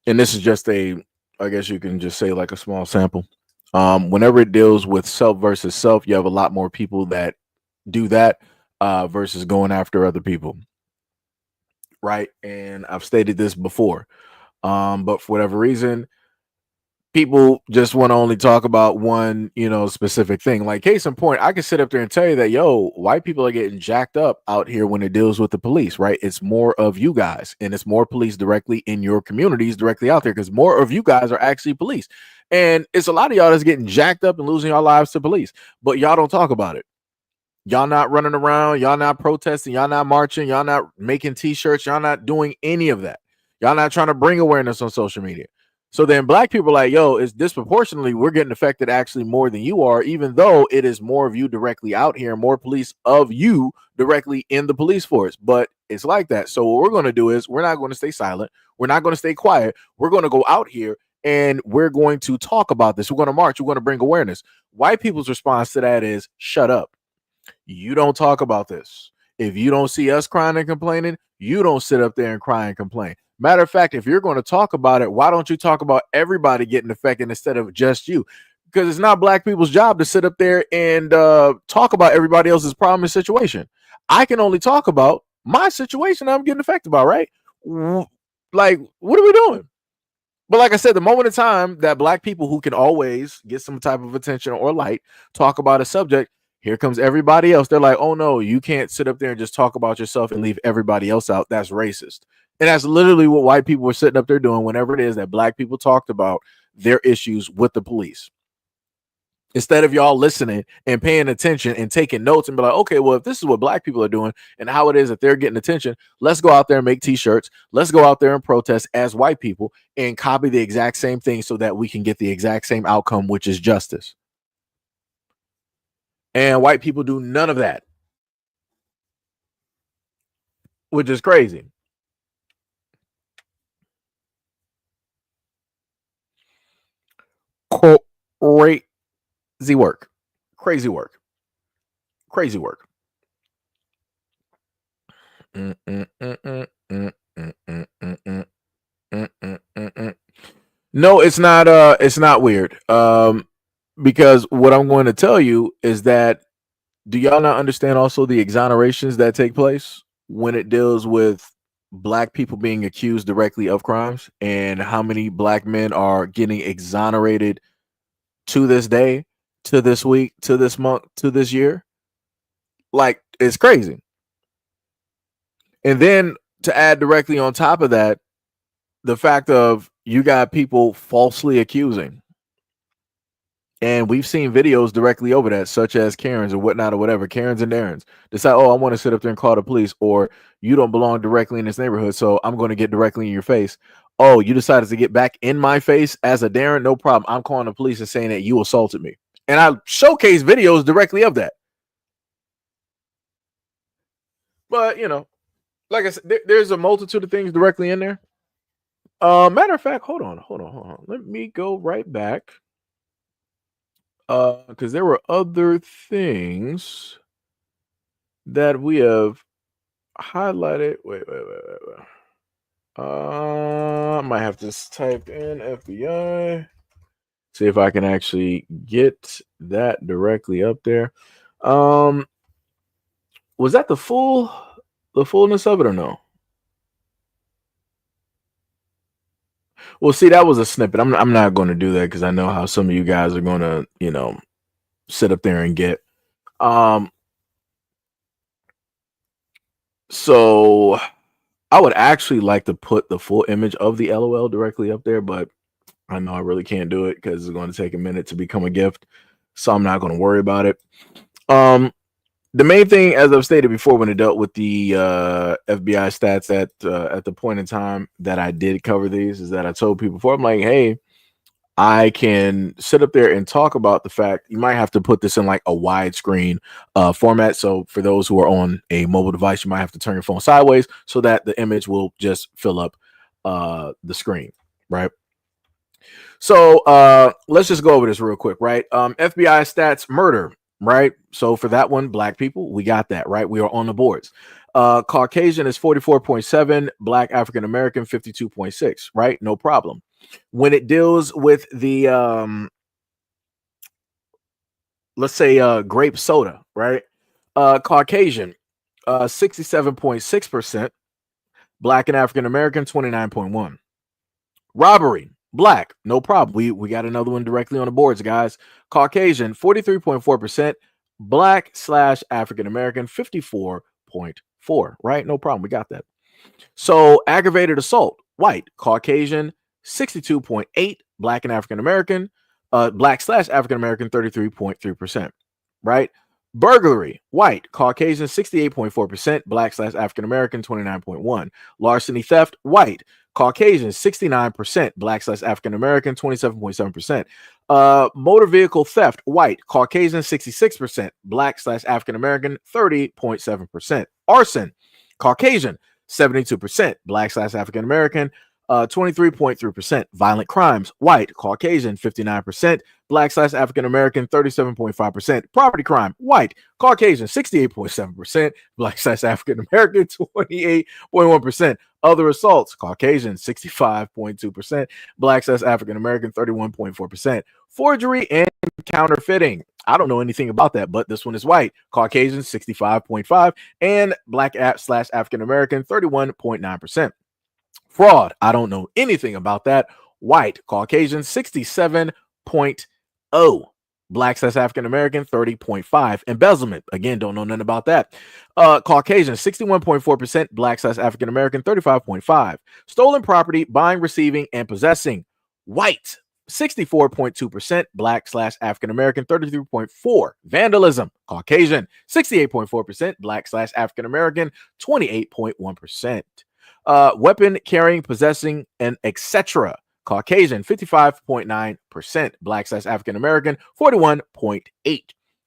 [SPEAKER 1] and this is just I guess you can just say like a small sample. Whenever it deals with self versus self, you have a lot more people that do that versus going after other people. Right. And I've stated this before. But for whatever reason, people just want to only talk about one, specific thing. Like case in point, I can sit up there and tell you that, white people are getting jacked up out here when it deals with the police, right? It's more of you guys, and it's more police directly in your communities directly out there because more of you guys are actually police. And it's a lot of y'all that's getting jacked up and losing your lives to police, but y'all don't talk about it. Y'all not running around, y'all not protesting, y'all not marching, y'all not making t-shirts, y'all not doing any of that. Y'all not trying to bring awareness on social media. So then black people are like, it's disproportionately, we're getting affected actually more than you are, even though it is more of you directly out here, more police of you directly in the police force. But it's like that. So what we're going to do is we're not going to stay silent. We're not going to stay quiet. We're going to go out here and we're going to talk about this. We're going to march. We're going to bring awareness. White people's response to that is shut up. You don't talk about this. If you don't see us crying and complaining, you don't sit up there and cry and complain. Matter of fact, if you're going to talk about it, why don't you talk about everybody getting affected instead of just you? Because it's not black people's job to sit up there and talk about everybody else's problem and situation. I can only talk about my situation I'm getting affected by, right? Like, what are we doing? But like I said, the moment of time that black people who can always get some type of attention or light talk about a subject, here comes everybody else. They're like, oh no, you can't sit up there and just talk about yourself and leave everybody else out. That's racist. And that's literally what white people were sitting up there doing whenever it is that black people talked about their issues with the police. Instead of y'all listening and paying attention and taking notes and be like, okay, well, if this is what black people are doing and how it is that they're getting attention, let's go out there and make t-shirts. Let's go out there and protest as white people and copy the exact same thing so that we can get the exact same outcome, which is justice. And white people do none of that, which is crazy. Crazy work. Crazy work. Crazy work. No, it's not weird. Because what I'm going to tell you is that, do y'all not understand also the exonerations that take place when it deals with black people being accused directly of crimes, and how many black men are getting exonerated to this day, to this week, to this month, to this year? Like, it's crazy. And then to add directly on top of that, the fact of you got people falsely accusing. And we've seen videos directly over that, such as Karens or whatnot or whatever, Karens and Darrens decide, oh, I want to sit up there and call the police, or you don't belong directly in this neighborhood, so I'm going to get directly in your face. Oh, you decided to get back in my face as a Darren? No problem. I'm calling the police and saying that you assaulted me. And I showcase videos directly of that. But, you know, like I said, there's a multitude of things directly in there. Matter of fact, hold on. Let me go right back. Because there were other things that we have highlighted. Wait. I might have to type in FBI. See if I can actually get that directly up there. Was that the fullness of it or no? Well, see, that was a snippet. I'm not going to do that because I know how some of you guys are going to, you know, sit up there and get. So I would actually like to put the full image of the LOL directly up there, but I know I really can't do it because it's going to take a minute to become a gift. So I'm not going to worry about it. The main thing, as I've stated before, when it dealt with the FBI stats at the point in time that I did cover these, is that I told people before, I'm like, hey, I can sit up there and talk about the fact you might have to put this in like a widescreen format. So for those who are on a mobile device, you might have to turn your phone sideways so that the image will just fill up the screen, right? So let's just go over this real quick, right? FBI stats, murder, right? So for that one, black people, we got that, right? We are on the boards. Caucasian is 44.7, black African American 52.6, right? No problem. When it deals with the let's say grape soda, right? Caucasian 67.6%, black and African American 29.1. Robbery, black, no problem. We got another one directly on the boards, guys. Caucasian 43.4%, black / African American 54.4, right? No problem. We got that. So aggravated assault, white, Caucasian 62.8, black and African American, black / African American 33.3%, right? Burglary, white, Caucasian 68.4%, black / African American 29.1. Larceny theft, white, Caucasian 69%, black / African American 27.7%. Motor vehicle theft, white, Caucasian 66%, black / African American 30.7%. Arson, Caucasian 72%, black / African American 23.3%. Violent crimes, white, Caucasian 59%, black / African American 37.5%. Property crime, white, Caucasian 68.7%, black / African American 28.1%. Other assaults, Caucasian 65.2%, black / African American 31.4%. Forgery and counterfeiting, I don't know anything about that, but this one is white, Caucasian 65.5%, and black / African American 31.9%. Fraud, I don't know anything about that. White, Caucasian 67.0%, black / African American 30.5%. Embezzlement, again, don't know nothing about that. Caucasian 61.4%, black / African American 35.5%. Stolen property, buying, receiving, and possessing, white 64.2%, black / African American 33.4%. Vandalism, Caucasian 68.4%, black / African American 28.1%. Weapon carrying, possessing, and etc. Caucasian 55.9%, black / African American 41.8%.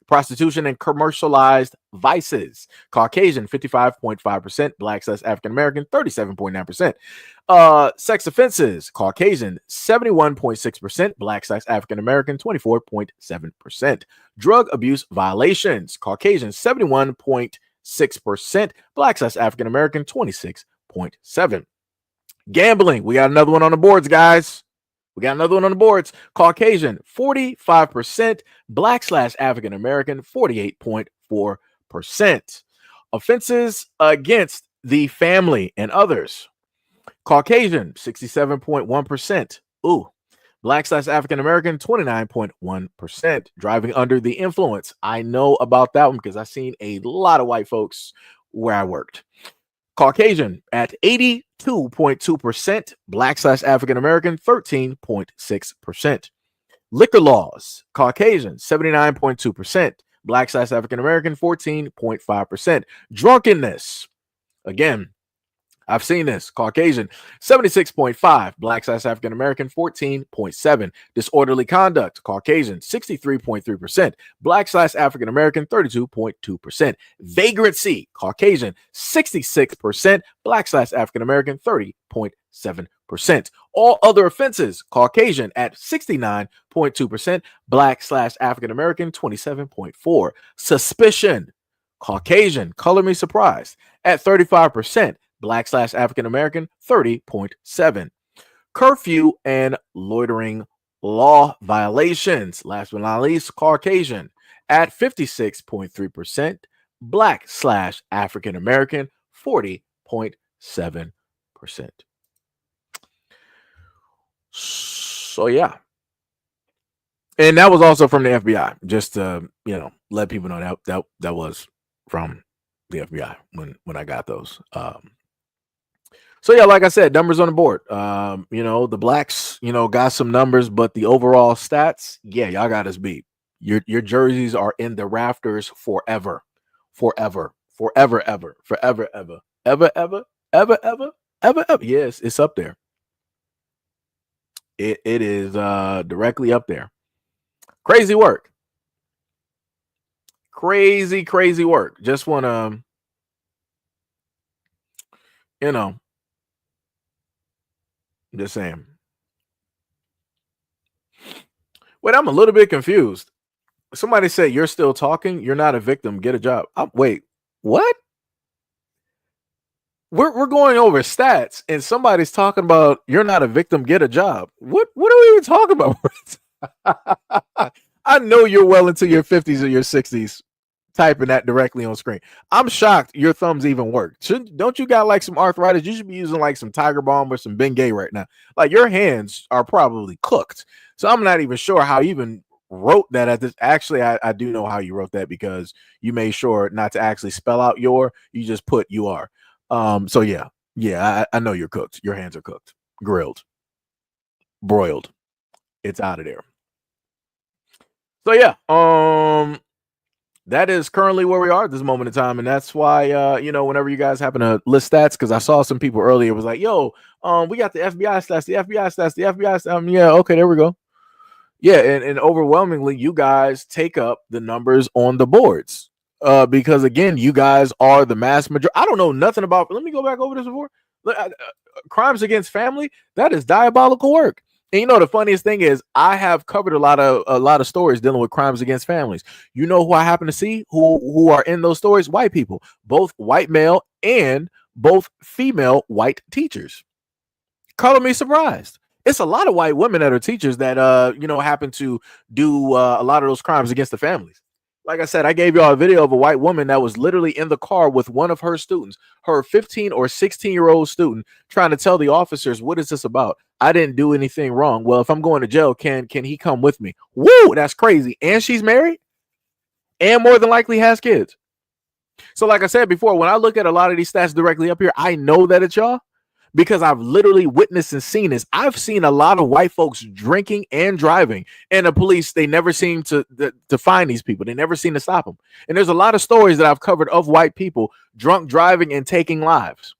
[SPEAKER 1] Prostitution and commercialized vices, Caucasian 55.5%, black / African American 37.9%. Sex offenses, Caucasian 71.6%, black / African American 24.7%. Drug abuse violations, Caucasian 71.6%, black / African American 26.7%. Gambling, we got another one on the boards, guys. We got another one on the boards. Caucasian 45%, black / African American 48.4%. Offenses against the family and others, Caucasian 67.1%. Ooh, black / African American 29.1%. Driving under the influence, I know about that one because I've seen a lot of white folks where I worked. Caucasian at 82.2%, Black/African American 13.6%. Liquor laws, Caucasian 79.2%, Black/African American 14.5%. Drunkenness, again, I've seen this. Caucasian, 76.5. Black/African American, 14.7. Disorderly conduct, Caucasian, 63.3%. Black/African American, 32.2%. Vagrancy, Caucasian, 66%. Black/African American, 30.7%. All other offenses, Caucasian at 69.2%. Black/African American, 27.4%. Suspicion, Caucasian, color me surprised, at 35%. Black/African American, 30.7%. Curfew and loitering law violations, last but not least, Caucasian at 56.3%. Black/African American, 40.7%. So yeah. And that was also from the FBI, just to, let people know that was from the FBI when I got those. So yeah, like I said, numbers on the board. The blacks, got some numbers, but the overall stats, yeah, y'all got us beat. Your jerseys are in the rafters forever, ever. Yes, it's up there. It is directly up there. Crazy work. Crazy work. Just want to, just saying. Wait, I'm a little bit confused. Somebody said, you're still talking. You're not a victim. Get a job. Wait, what? We're going over stats and somebody's talking about you're not a victim. Get a job. What are we even talking about? I know you're well into your 50s or your 60s typing that directly on screen. I'm shocked your thumbs even work. Don't you got like some arthritis? You should be using like some Tiger Balm or some Bengay right now. Like your hands are probably cooked. So I'm not even sure how you even wrote that at this. Actually, I do know how you wrote that because you made sure not to actually spell out you just put you are. So yeah, I know you're cooked. Your hands are cooked, grilled, broiled. It's out of there. So yeah, that is currently where we are at this moment in time, and that's why whenever you guys happen to list stats, because I saw some people earlier was like, "Yo, we got the FBI stats, the FBI stats, the FBI stats." Yeah, okay, there we go. Yeah, and overwhelmingly, you guys take up the numbers on the boards, because again, you guys are the mass majority. I don't know nothing about. Let me go back over this before. Crimes against family. That is diabolical work. And the funniest thing is I have covered a lot of stories dealing with crimes against families. You know who I happen to see who are in those stories? White people, both white male and both female white teachers. Color me surprised. It's a lot of white women that are teachers that happen to do a lot of those crimes against the families. Like I said, I gave y'all a video of a white woman that was literally in the car with one of her students, her 15 or 16-year-old student, trying to tell the officers, what is this about? I didn't do anything wrong. Well, if I'm going to jail, can he come with me? Woo, that's crazy. And she's married and more than likely has kids. So like I said before, when I look at a lot of these stats directly up here, I know that it's y'all because I've literally witnessed and seen this. I've seen a lot of white folks drinking and driving, and the police, they never seem to find these people. They never seem to stop them. And there's a lot of stories that I've covered of white people drunk driving and taking lives.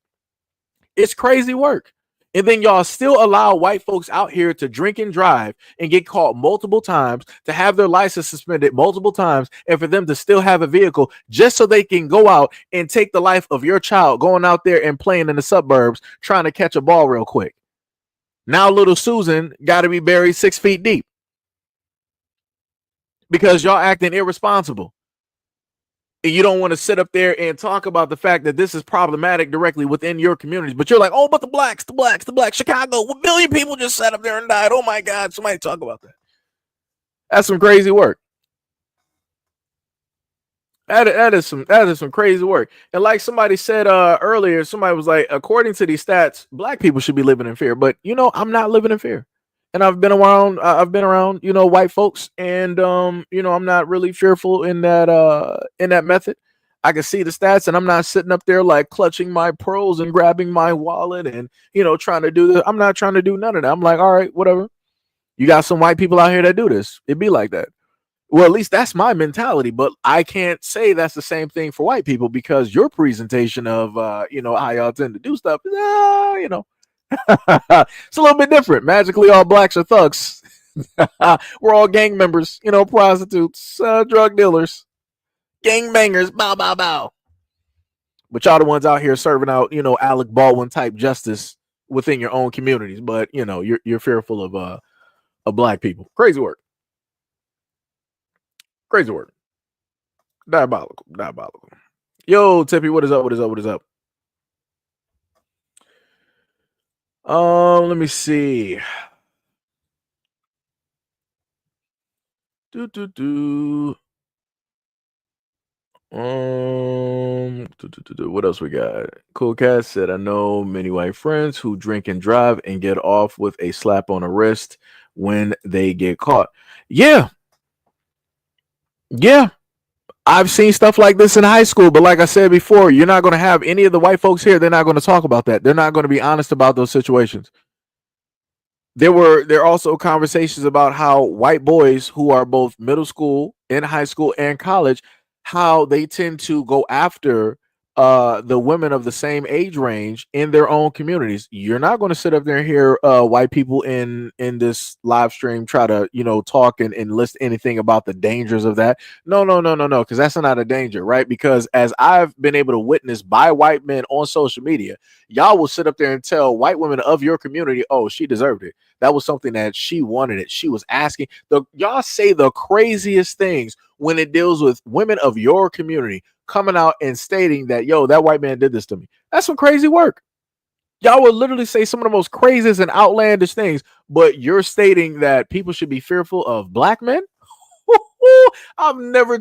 [SPEAKER 1] It's crazy work. And then y'all still allow white folks out here to drink and drive and get caught multiple times, to have their license suspended multiple times, and for them to still have a vehicle just so they can go out and take the life of your child going out there and playing in the suburbs trying to catch a ball real quick. Now little Susan got to be buried 6 feet deep because y'all acting irresponsible. And you don't want to sit up there and talk about the fact that this is problematic directly within your communities. But you're like, oh, but the blacks, Chicago, 1 billion people just sat up there and died. Oh my God, somebody talk about that. That's some crazy work. That is some crazy work. And like somebody said earlier, somebody was like, according to these stats, black people should be living in fear. But I'm not living in fear. And I've been around, white folks, and I'm not really fearful in that method. I can see the stats, and I'm not sitting up there like clutching my pearls and grabbing my wallet and trying to do this. I'm not trying to do none of that. I'm like, all right, whatever. You got some white people out here that do this. It'd be like that. Well, at least that's my mentality, but I can't say that's the same thing for white people because your presentation of how y'all tend to do stuff, it's a little bit different. Magically, all blacks are thugs. We're all gang members, prostitutes, drug dealers, gang bangers, bow, bow, bow. But y'all the ones out here serving out, Alec Baldwin type justice within your own communities. But you're fearful of black people. Crazy work. Crazy work. Diabolical. Diabolical. Yo, Tippy, what is up? What is up? What is up? Let me see. What else we got? Cool Cat said, I know many white friends who drink and drive and get off with a slap on the wrist when they get caught. Yeah. I've seen stuff like this in high school, but like I said before, you're not going to have any of the white folks here. They're not going to talk about that. They're not going to be honest about those situations. There are also conversations about how white boys who are both middle school, in high school, and college, how they tend to go after the women of the same age range in their own communities. You're not going to sit up there and hear white people in this live stream try to talk and list anything about the dangers of that. No, because that's not a danger, right? Because as I've been able to witness by white men on social media, y'all will sit up there and tell white women of your community, oh, she deserved it. That was something that she wanted it. She was asking. Y'all say the craziest things when it deals with women of your community coming out and stating that, yo, that white man did this to me. That's some crazy work. Y'all will literally say some of the most craziest and outlandish things, but you're stating that people should be fearful of black men? I've never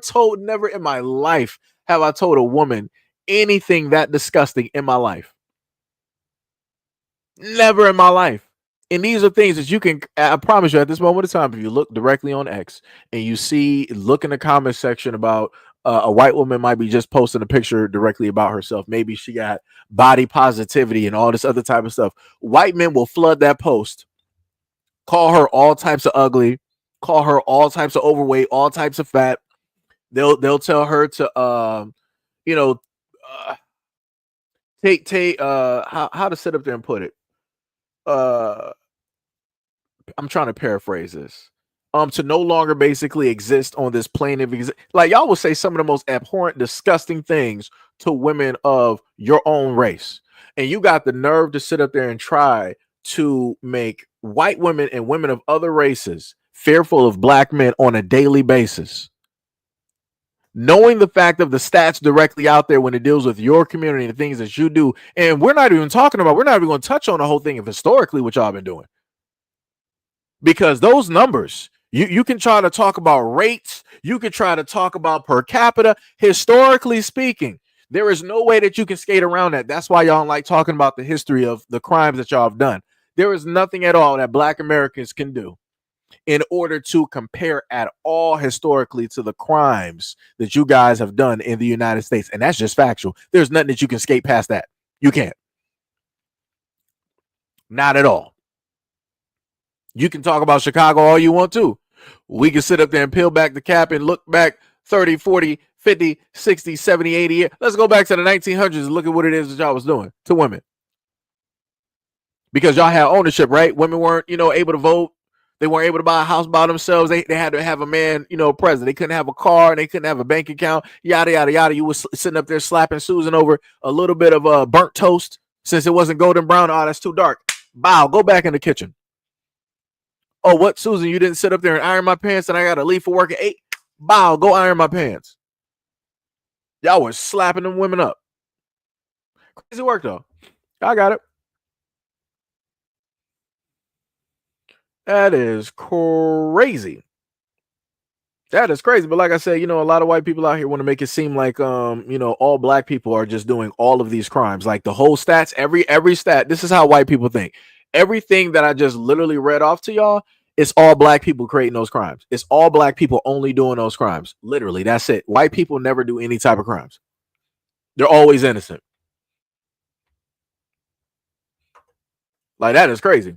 [SPEAKER 1] in my life have I told a woman anything that disgusting in my life. Never in my life. And these are things that you can, I promise you, at this moment of time, if you look directly on X and you look in the comment section about a white woman might be just posting a picture directly about herself. Maybe she got body positivity and all this other type of stuff. White men will flood that post, call her all types of ugly, call her all types of overweight, all types of fat. They'll tell her to take how to sit up there and put it. I'm trying to paraphrase this. To no longer basically exist on this plane of like y'all will say some of the most abhorrent, disgusting things to women of your own race, and you got the nerve to sit up there and try to make white women and women of other races fearful of black men on a daily basis. Knowing the fact of the stats directly out there when it deals with your community and the things that you do, and we're not even going to touch on the whole thing of historically what y'all been doing. Because those numbers, you can try to talk about rates, you can try to talk about per capita. Historically speaking, there is no way that you can skate around that. That's why y'all don't like talking about the history of the crimes that y'all have done. There is nothing at all that black Americans can do in order to compare at all historically to the crimes that you guys have done in the United States. And that's just factual. There's nothing that you can skate past that. You can't. Not at all. You can talk about Chicago all you want to. We can sit up there and peel back the cap and look back 30, 40, 50, 60, 70, 80 years. Let's go back to the 1900s and look at what it is that y'all was doing to women. Because y'all had ownership, right? Women weren't, able to vote. They weren't able to buy a house by themselves. They had to have a man, present. They couldn't have a car. They couldn't have a bank account. Yada, yada, yada. You was sitting up there slapping Susan over a little bit of burnt toast. Since it wasn't golden brown, oh, that's too dark. Bow, go back in the kitchen. Oh, what, Susan? You didn't sit up there and iron my pants and I got to leave for work at 8? Bow, go iron my pants. Y'all was slapping them women up. Crazy work, though. I got it. That is crazy. That is crazy. But like I said, a lot of white people out here want to make it seem like, all black people are just doing all of these crimes. Like the whole stats, every stat. This is how white people think. Everything that I just literally read off to y'all, it's all black people creating those crimes. It's all black people only doing those crimes. Literally, that's it. White people never do any type of crimes. They're always innocent. Like, that is crazy.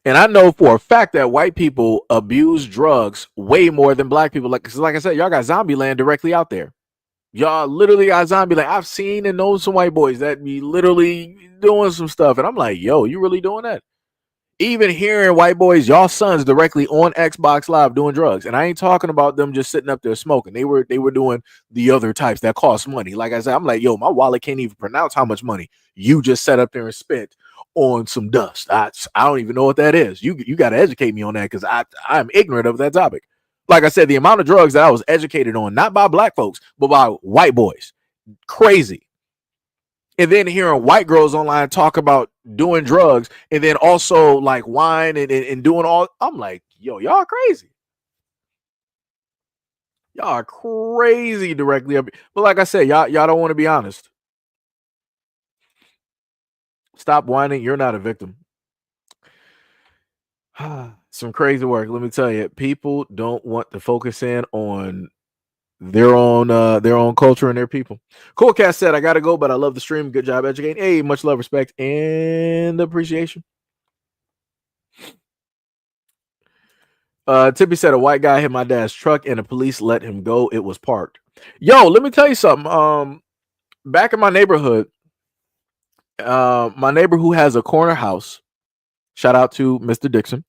[SPEAKER 1] And I know for a fact that white people abuse drugs way more than black people. Like, 'cause like I said, y'all got zombie land directly out there. Y'all literally got zombie land. I've seen and known some white boys that be literally doing some stuff. And I'm like, yo, you really doing that? Even hearing white boys, y'all sons directly on Xbox Live doing drugs. And I ain't talking about them just sitting up there smoking. They were doing the other types that cost money. Like I said, I'm like, yo, my wallet can't even pronounce how much money you just sat up there and spent on some dust. I don't even know what that is. You got to educate me on that, because I'm ignorant of that topic. Like I said, the amount of drugs that I was educated on, not by black folks, but by white boys, crazy. And then hearing white girls online talk about doing drugs, and then also like wine and doing all, I'm like, yo, y'all crazy. Y'all are crazy directly up. But like I said, y'all don't want to be honest. Stop whining. You're not a victim. Some crazy work. Let me tell you, people don't want to focus in on their own culture and their people. Cool Cat said, I gotta go, but I love the stream. Good job educating. Hey, much love, respect, and appreciation. Tippy said, a white guy hit my dad's truck and the police let him go. It was parked. Yo, let me tell you something. Back in my neighborhood, my neighbor who has a corner house, shout out to Mr. Dixon,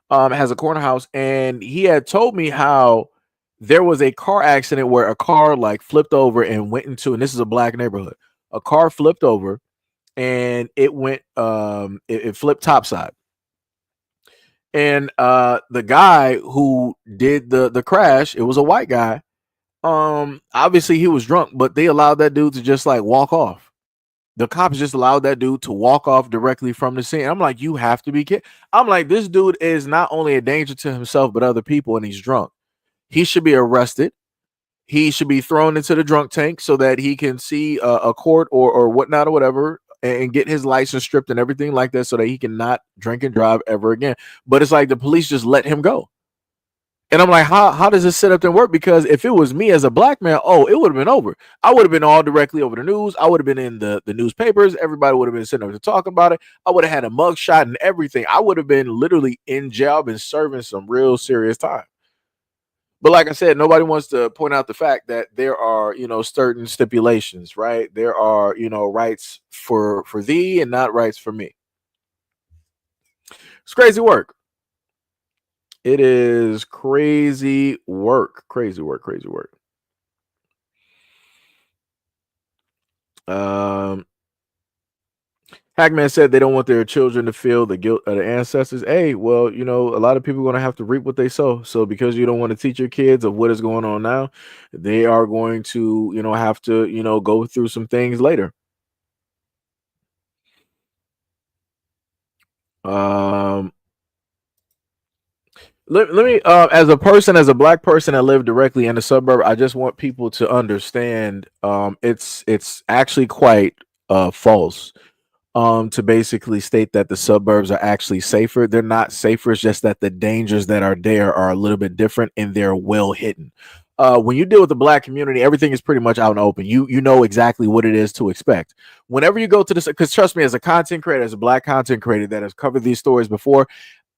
[SPEAKER 1] has a corner house, and he had told me how there was a car accident where a car like flipped over and went into, and this is a black neighborhood, a car flipped over and it went it flipped topside. And the guy who did the crash, it was a white guy. Obviously he was drunk, but they allowed that dude to just like walk off. The cops just allowed that dude to walk off directly from the scene. I'm like, you have to be kidding. I'm like, this dude is not only a danger to himself but other people, and he's drunk. He should be arrested. He should be thrown into the drunk tank so that he can see a court or whatnot or whatever, and get his license stripped and everything like that, so that he cannot drink and drive ever again. But it's like the police just let him go. And I'm like, how does this sit up and work? Because if it was me as a black man, oh, it would have been over. I would have been all directly over the news. I would have been in the newspapers. Everybody would have been sitting up to talk about it. I would have had a mug shot and everything. I would have been literally in jail and serving some real serious time. But like I said, nobody wants to point out the fact that there are, certain stipulations, right? There are, rights for thee and not rights for me. It's crazy work. It is crazy work. Crazy work. Crazy work. Hackman said they don't want their children to feel the guilt of the ancestors. Hey, well, a lot of people are going to have to reap what they sow. So because you don't want to teach your kids of what is going on now, they are going to, have to, go through some things later. Let me, as a black person that lived directly in the suburb, I just want people to understand, it's actually quite false to basically state that the suburbs are actually safer. They're not safer. It's just that the dangers that are there are a little bit different and they're well hidden. When you deal with the black community, everything is pretty much out and open. You know exactly what it is to expect. Whenever you go to this, because trust me, as a content creator, as a black content creator that has covered these stories before,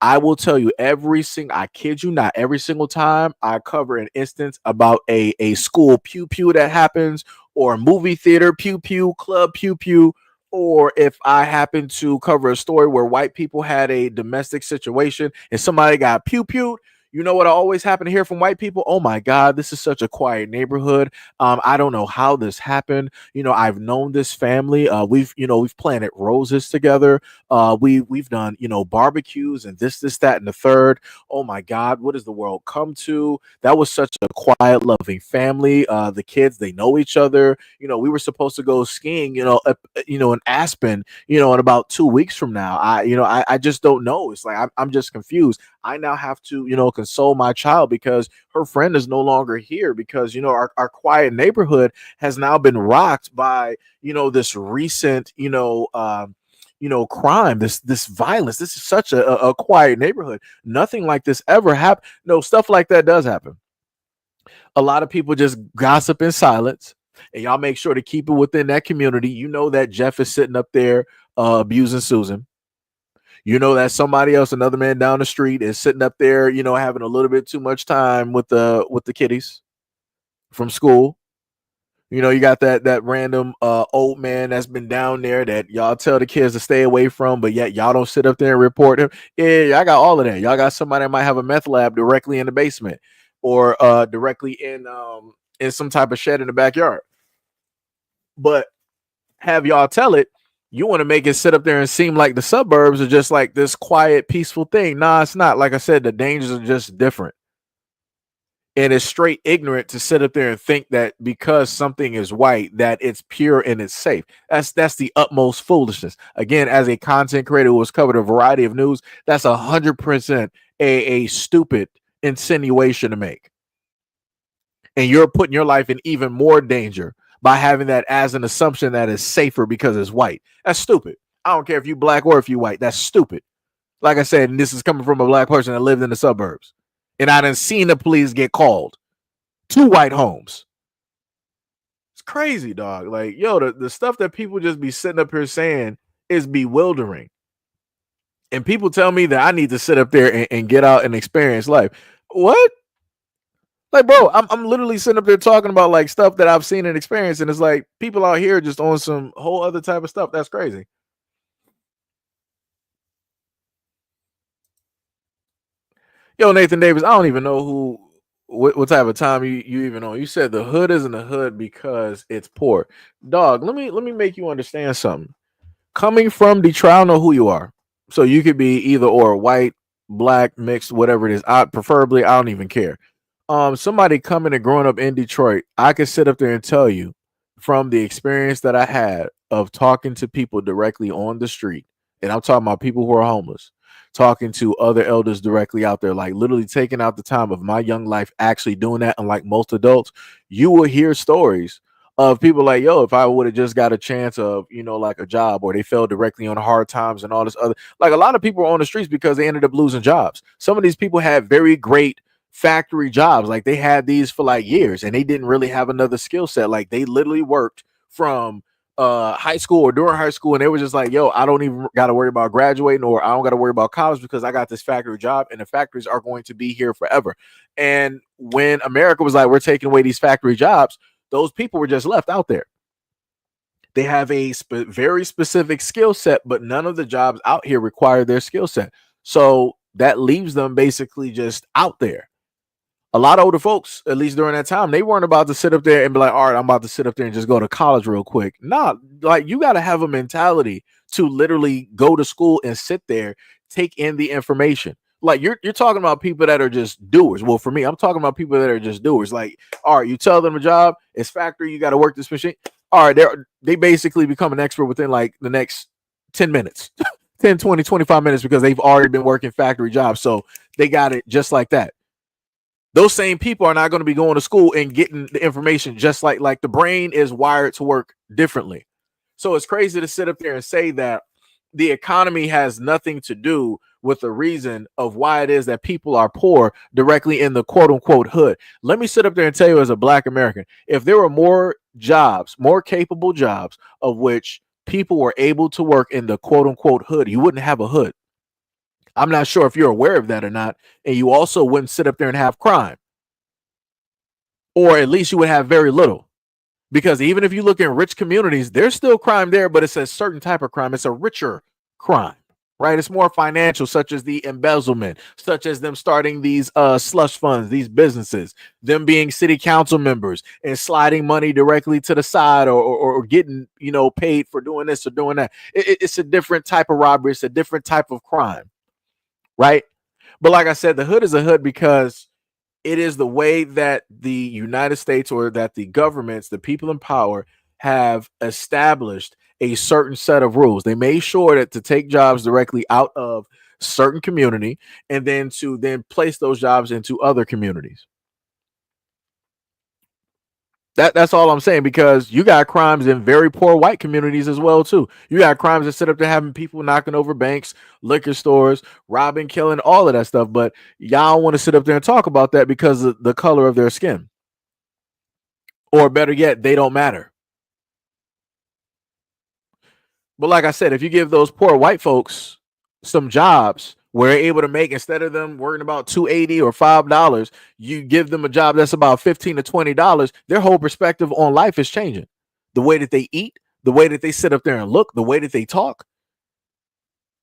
[SPEAKER 1] I will tell you I kid you not, every single time I cover an instance about a school pew pew that happens, or a movie theater pew pew, club pew pew, or if I happen to cover a story where white people had a domestic situation and somebody got pew pewed, you know what I always happen to hear from white people? Oh my God, this is such a quiet neighborhood. I don't know how this happened. I've known this family. We've planted roses together. We've done, barbecues and this, that, and the third. Oh my God, what does the world come to? That was such a quiet, loving family. The kids, they know each other. We were supposed to go skiing, in Aspen, in about 2 weeks from now. I just don't know. It's like, I'm just confused. I now have to, console my child because her friend is no longer here, because, our quiet neighborhood has now been rocked by, this recent, crime, this violence. This is such a quiet neighborhood. Nothing like this ever happened. No, stuff like that does happen. A lot of people just gossip in silence, and y'all make sure to keep it within that community. You know that Jeff is sitting up there abusing Susan. You know that somebody else, another man down the street, is sitting up there, having a little bit too much time with the kiddies from school. You got that random old man that's been down there that y'all tell the kids to stay away from, but yet y'all don't sit up there and report him. Yeah, I got all of that. Y'all got somebody that might have a meth lab directly in the basement, or directly in some type of shed in the backyard. But have y'all tell it, you want to make it sit up there and seem like the suburbs are just like this quiet, peaceful thing. Nah, it's not. Like I said, the dangers are just different. And it's straight ignorant to sit up there and think that because something is white, that it's pure and it's safe. That's the utmost foolishness. Again, as a content creator who has covered a variety of news, that's 100% a stupid insinuation to make. And you're putting your life in even more danger by having that as an assumption that is safer because it's white. That's stupid. I don't care if you black or if you white. That's stupid. Like I said, and this is coming from a black person that lived in the suburbs. And I done seen the police get called to white homes. It's crazy, dog. Like, yo, the stuff that people just be sitting up here saying is bewildering. And people tell me that I need to sit up there and get out and experience life. What? Like, bro, I'm literally sitting up there talking about like stuff that I've seen and experienced, and it's like people out here just on some whole other type of stuff. That's crazy. Yo, Nathan Davis, I don't even know what type of time you even on. You said the hood isn't a hood because it's poor. Dog, let me make you understand something. Coming from Detroit, I don't know who you are. So you could be either or, white, black, mixed, whatever it is. I don't even care. Somebody coming and growing up in Detroit, I could sit up there and tell you from the experience that I had of talking to people directly on the street, and I'm talking about people who are homeless, talking to other elders directly out there, like literally taking out the time of my young life actually doing that. Unlike most adults, you will hear stories of people like, yo, if I would have just got a chance of, like a job, or they fell directly on hard times and all this other, like a lot of people are on the streets because they ended up losing jobs. Some of these people had very great factory jobs. Like they had these for like years and they didn't really have another skill set. Like they literally worked from high school or during high school, and they were just like, yo, I don't even got to worry about graduating, or I don't got to worry about college because I got this factory job, and the factories are going to be here forever. And when America was like, we're taking away these factory jobs, those people were just left out there. They have a very specific skill set, but none of the jobs out here require their skill set. So that leaves them basically just out there. A lot of older folks, at least during that time, they weren't about to sit up there and be like, all right, I'm about to sit up there and just go to college real quick. Nah, like you got to have a mentality to literally go to school and sit there, take in the information. Like you're talking about people that are just doers. Well, for me, I'm talking about people that are just doers. Like, all right, you tell them a job, it's factory, you got to work this machine. All right, they basically become an expert within like the next 10 minutes, 10, 20, 25 minutes, because they've already been working factory jobs. So they got it just like that. Those same people are not going to be going to school and getting the information just like the brain is wired to work differently. So it's crazy to sit up there and say that the economy has nothing to do with the reason of why it is that people are poor directly in the quote unquote hood. Let me sit up there and tell you, as a black American, if there were more jobs, more capable jobs of which people were able to work in the quote unquote hood, you wouldn't have a hood. I'm not sure if you're aware of that or not. And you also wouldn't sit up there and have crime. Or at least you would have very little. Because even if you look in rich communities, there's still crime there, but it's a certain type of crime. It's a richer crime, right? It's more financial, such as the embezzlement, such as them starting these slush funds, these businesses, them being city council members and sliding money directly to the side, or getting, paid for doing this or doing that. It's a different type of robbery. It's a different type of crime. Right. But like I said, the hood is a hood because it is the way that the United States, or that the governments, the people in power, have established a certain set of rules. They made sure that to take jobs directly out of certain community and then to place those jobs into other communities. That's all I'm saying, because you got crimes in very poor white communities as well too. You got crimes that sit up there having people knocking over banks, liquor stores, robbing, killing, all of that stuff. But y'all want to sit up there and talk about that because of the color of their skin. Or better yet, they don't matter. But like I said, if you give those poor white folks some jobs where they're able to make, instead of them worrying about $2.80 or $5, you give them a job that's about $15 to $20, their whole perspective on life is changing. The way that they eat, the way that they sit up there and look, the way that they talk.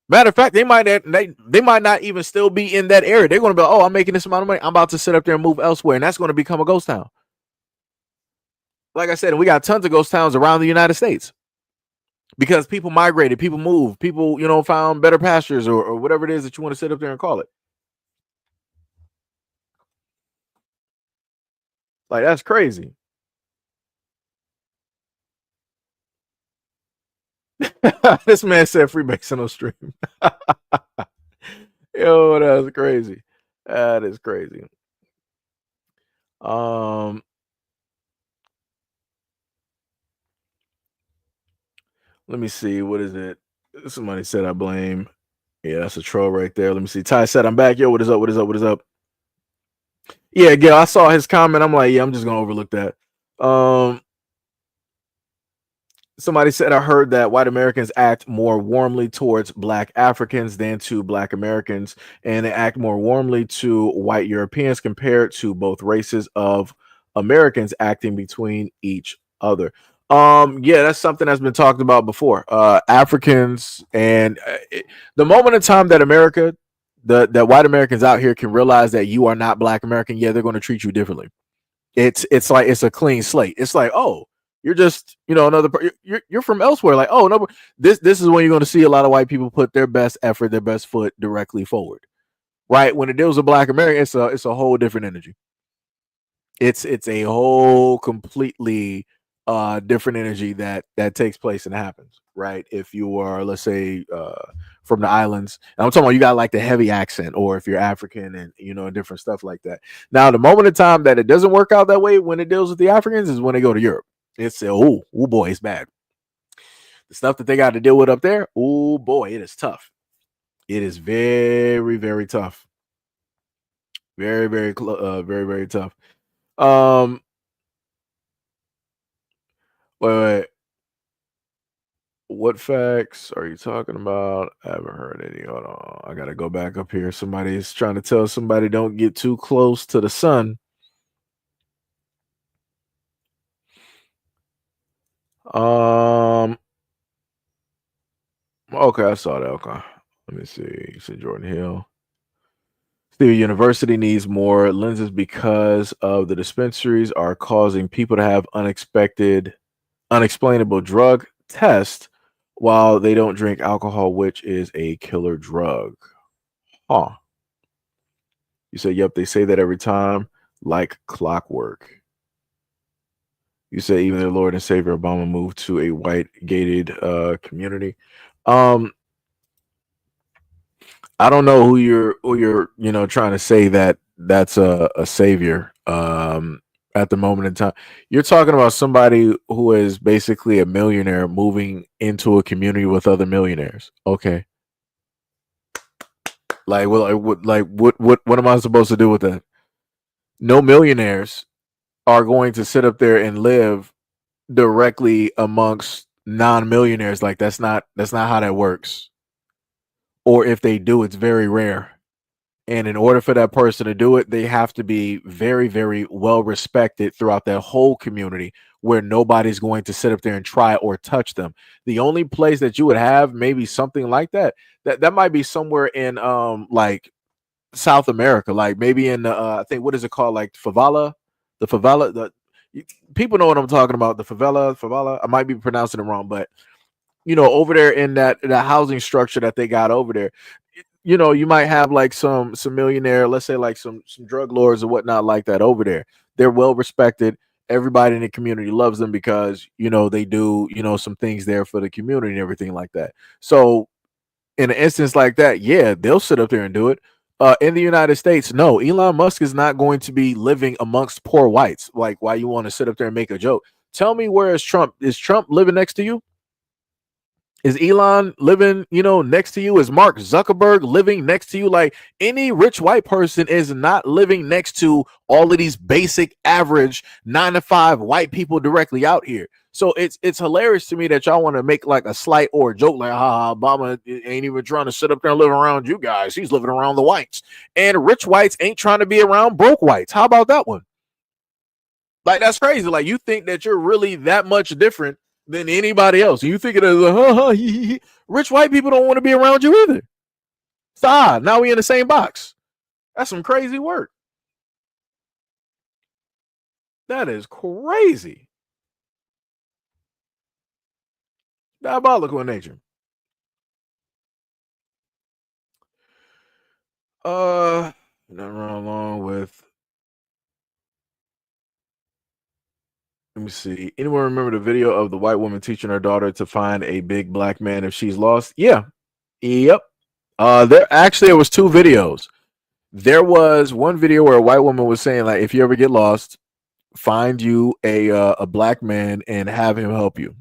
[SPEAKER 1] Matter of fact, they might not even still be in that area. They're going to be like, oh, I'm making this amount of money, I'm about to sit up there and move elsewhere, and that's going to become a ghost town. Like I said, we got tons of ghost towns around the United States because people migrated, people moved, people, found better pastures or whatever it is that you want to sit up there and call it. Like, that's crazy. This man said Freemason on stream. Yo, that's crazy. That is crazy. Let me see. What is it? Somebody said I blame. Yeah, that's a troll right there. Let me see. Ty said I'm back. Yo, what is up? What is up? What is up? Yeah, Gil, I saw his comment. I'm like, yeah, I'm just gonna overlook that. Somebody said I heard that white Americans act more warmly towards black Africans than to black Americans, and they act more warmly to white Europeans compared to both races of Americans acting between each other. Yeah, that's something that's been talked about before. Africans, and the moment in time that America, that white Americans out here can realize that you are not black American, yeah, they're going to treat you differently. It's like it's a clean slate. It's like, oh, you're just, another, you're from elsewhere. Like, oh no, this is when you're going to see a lot of white people put their best effort, their best foot directly forward. Right? When it deals with black American, it's a whole different energy. It's a whole completely different energy that takes place and happens, right? If you are, let's say, from the islands, and I'm talking about you got like the heavy accent, or if you're African and and different stuff like that. Now, the moment in time that it doesn't work out that way when it deals with the Africans is when they go to Europe. It's oh boy, it's bad. The stuff that they got to deal with up there, oh boy, it is tough. It is very, very tough. Very, very, very, very tough. Wait. What facts are you talking about? I haven't heard any. Hold on. I gotta go back up here. Somebody's trying to tell somebody don't get too close to the sun. Okay, I saw that. Okay. Let me see. You said Jordan Hill. The university needs more lenses because of the dispensaries are causing people to have unexplainable drug tests while they don't drink alcohol, which is a killer drug. Huh. You said, yep, they say that every time, like clockwork. You said even their Lord and Savior Obama moved to a white gated community. I don't know who you're trying to say that that's a savior at the moment in time. You're talking about somebody who is basically a millionaire moving into a community with other millionaires. Okay. Like, well, what am I supposed to do with that? No millionaires are going to sit up there and live directly amongst non-millionaires. Like, that's not how that works. Or if they do, it's very rare. And in order for that person to do it, they have to be very, very well respected throughout that whole community where nobody's going to sit up there and try or touch them. The only place that you would have maybe something like that might be somewhere in like South America, like maybe in I think, what is it called, like favela, people know what I'm talking about, the favela. I might be pronouncing it wrong, but over there in that housing structure that they got over there, you might have like some millionaire, let's say like some drug lords or whatnot like that over there. They're well respected. Everybody in the community loves them because they do some things there for the community and everything like that. So in an instance like that, yeah, they'll sit up there and do it. In the United States, no, Elon Musk is not going to be living amongst poor whites. Like, why you want to sit up there and make a joke? Tell me, where is Trump? Is Trump living next to you? Is Elon living, next to you? Is Mark Zuckerberg living next to you? Like, any rich white person is not living next to all of these basic average 9 to 5 white people directly out here. So it's hilarious to me that y'all want to make like a slight or a joke like, ha, Obama ain't even trying to sit up there and live around you guys. He's living around the whites. And rich whites ain't trying to be around broke whites. How about that one? Like, that's crazy. Like, you think that you're really that much different than anybody else. You think it is like, rich white people don't want to be around you either. Stop. Now we in the same box. That's some crazy work. That is crazy. Diabolical in nature. Nothing wrong with. Let me see. Anyone remember the video of the white woman teaching her daughter to find a big black man if she's lost? Yeah. Yep. There was 2 videos. There was one video where a white woman was saying, like, if you ever get lost, find you a black man and have him help you.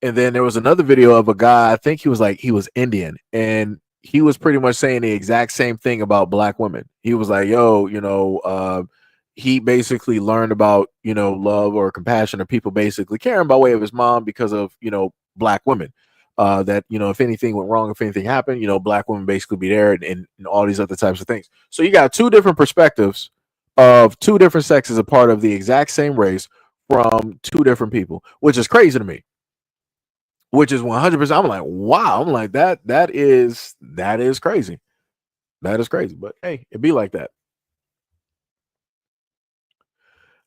[SPEAKER 1] And then there was another video of a guy, I think he was Indian, and he was pretty much saying the exact same thing about black women. He was like, yo, he basically learned about, love or compassion or people basically caring by way of his mom because of, black women. That, if anything went wrong, if anything happened, black women basically be there and all these other types of things. So you got 2 different perspectives of 2 different sexes, a part of the exact same race from 2 different people, which is crazy to me. Which is 100%. I'm like, wow. I'm like, that is crazy. That is crazy. But hey, it be like that.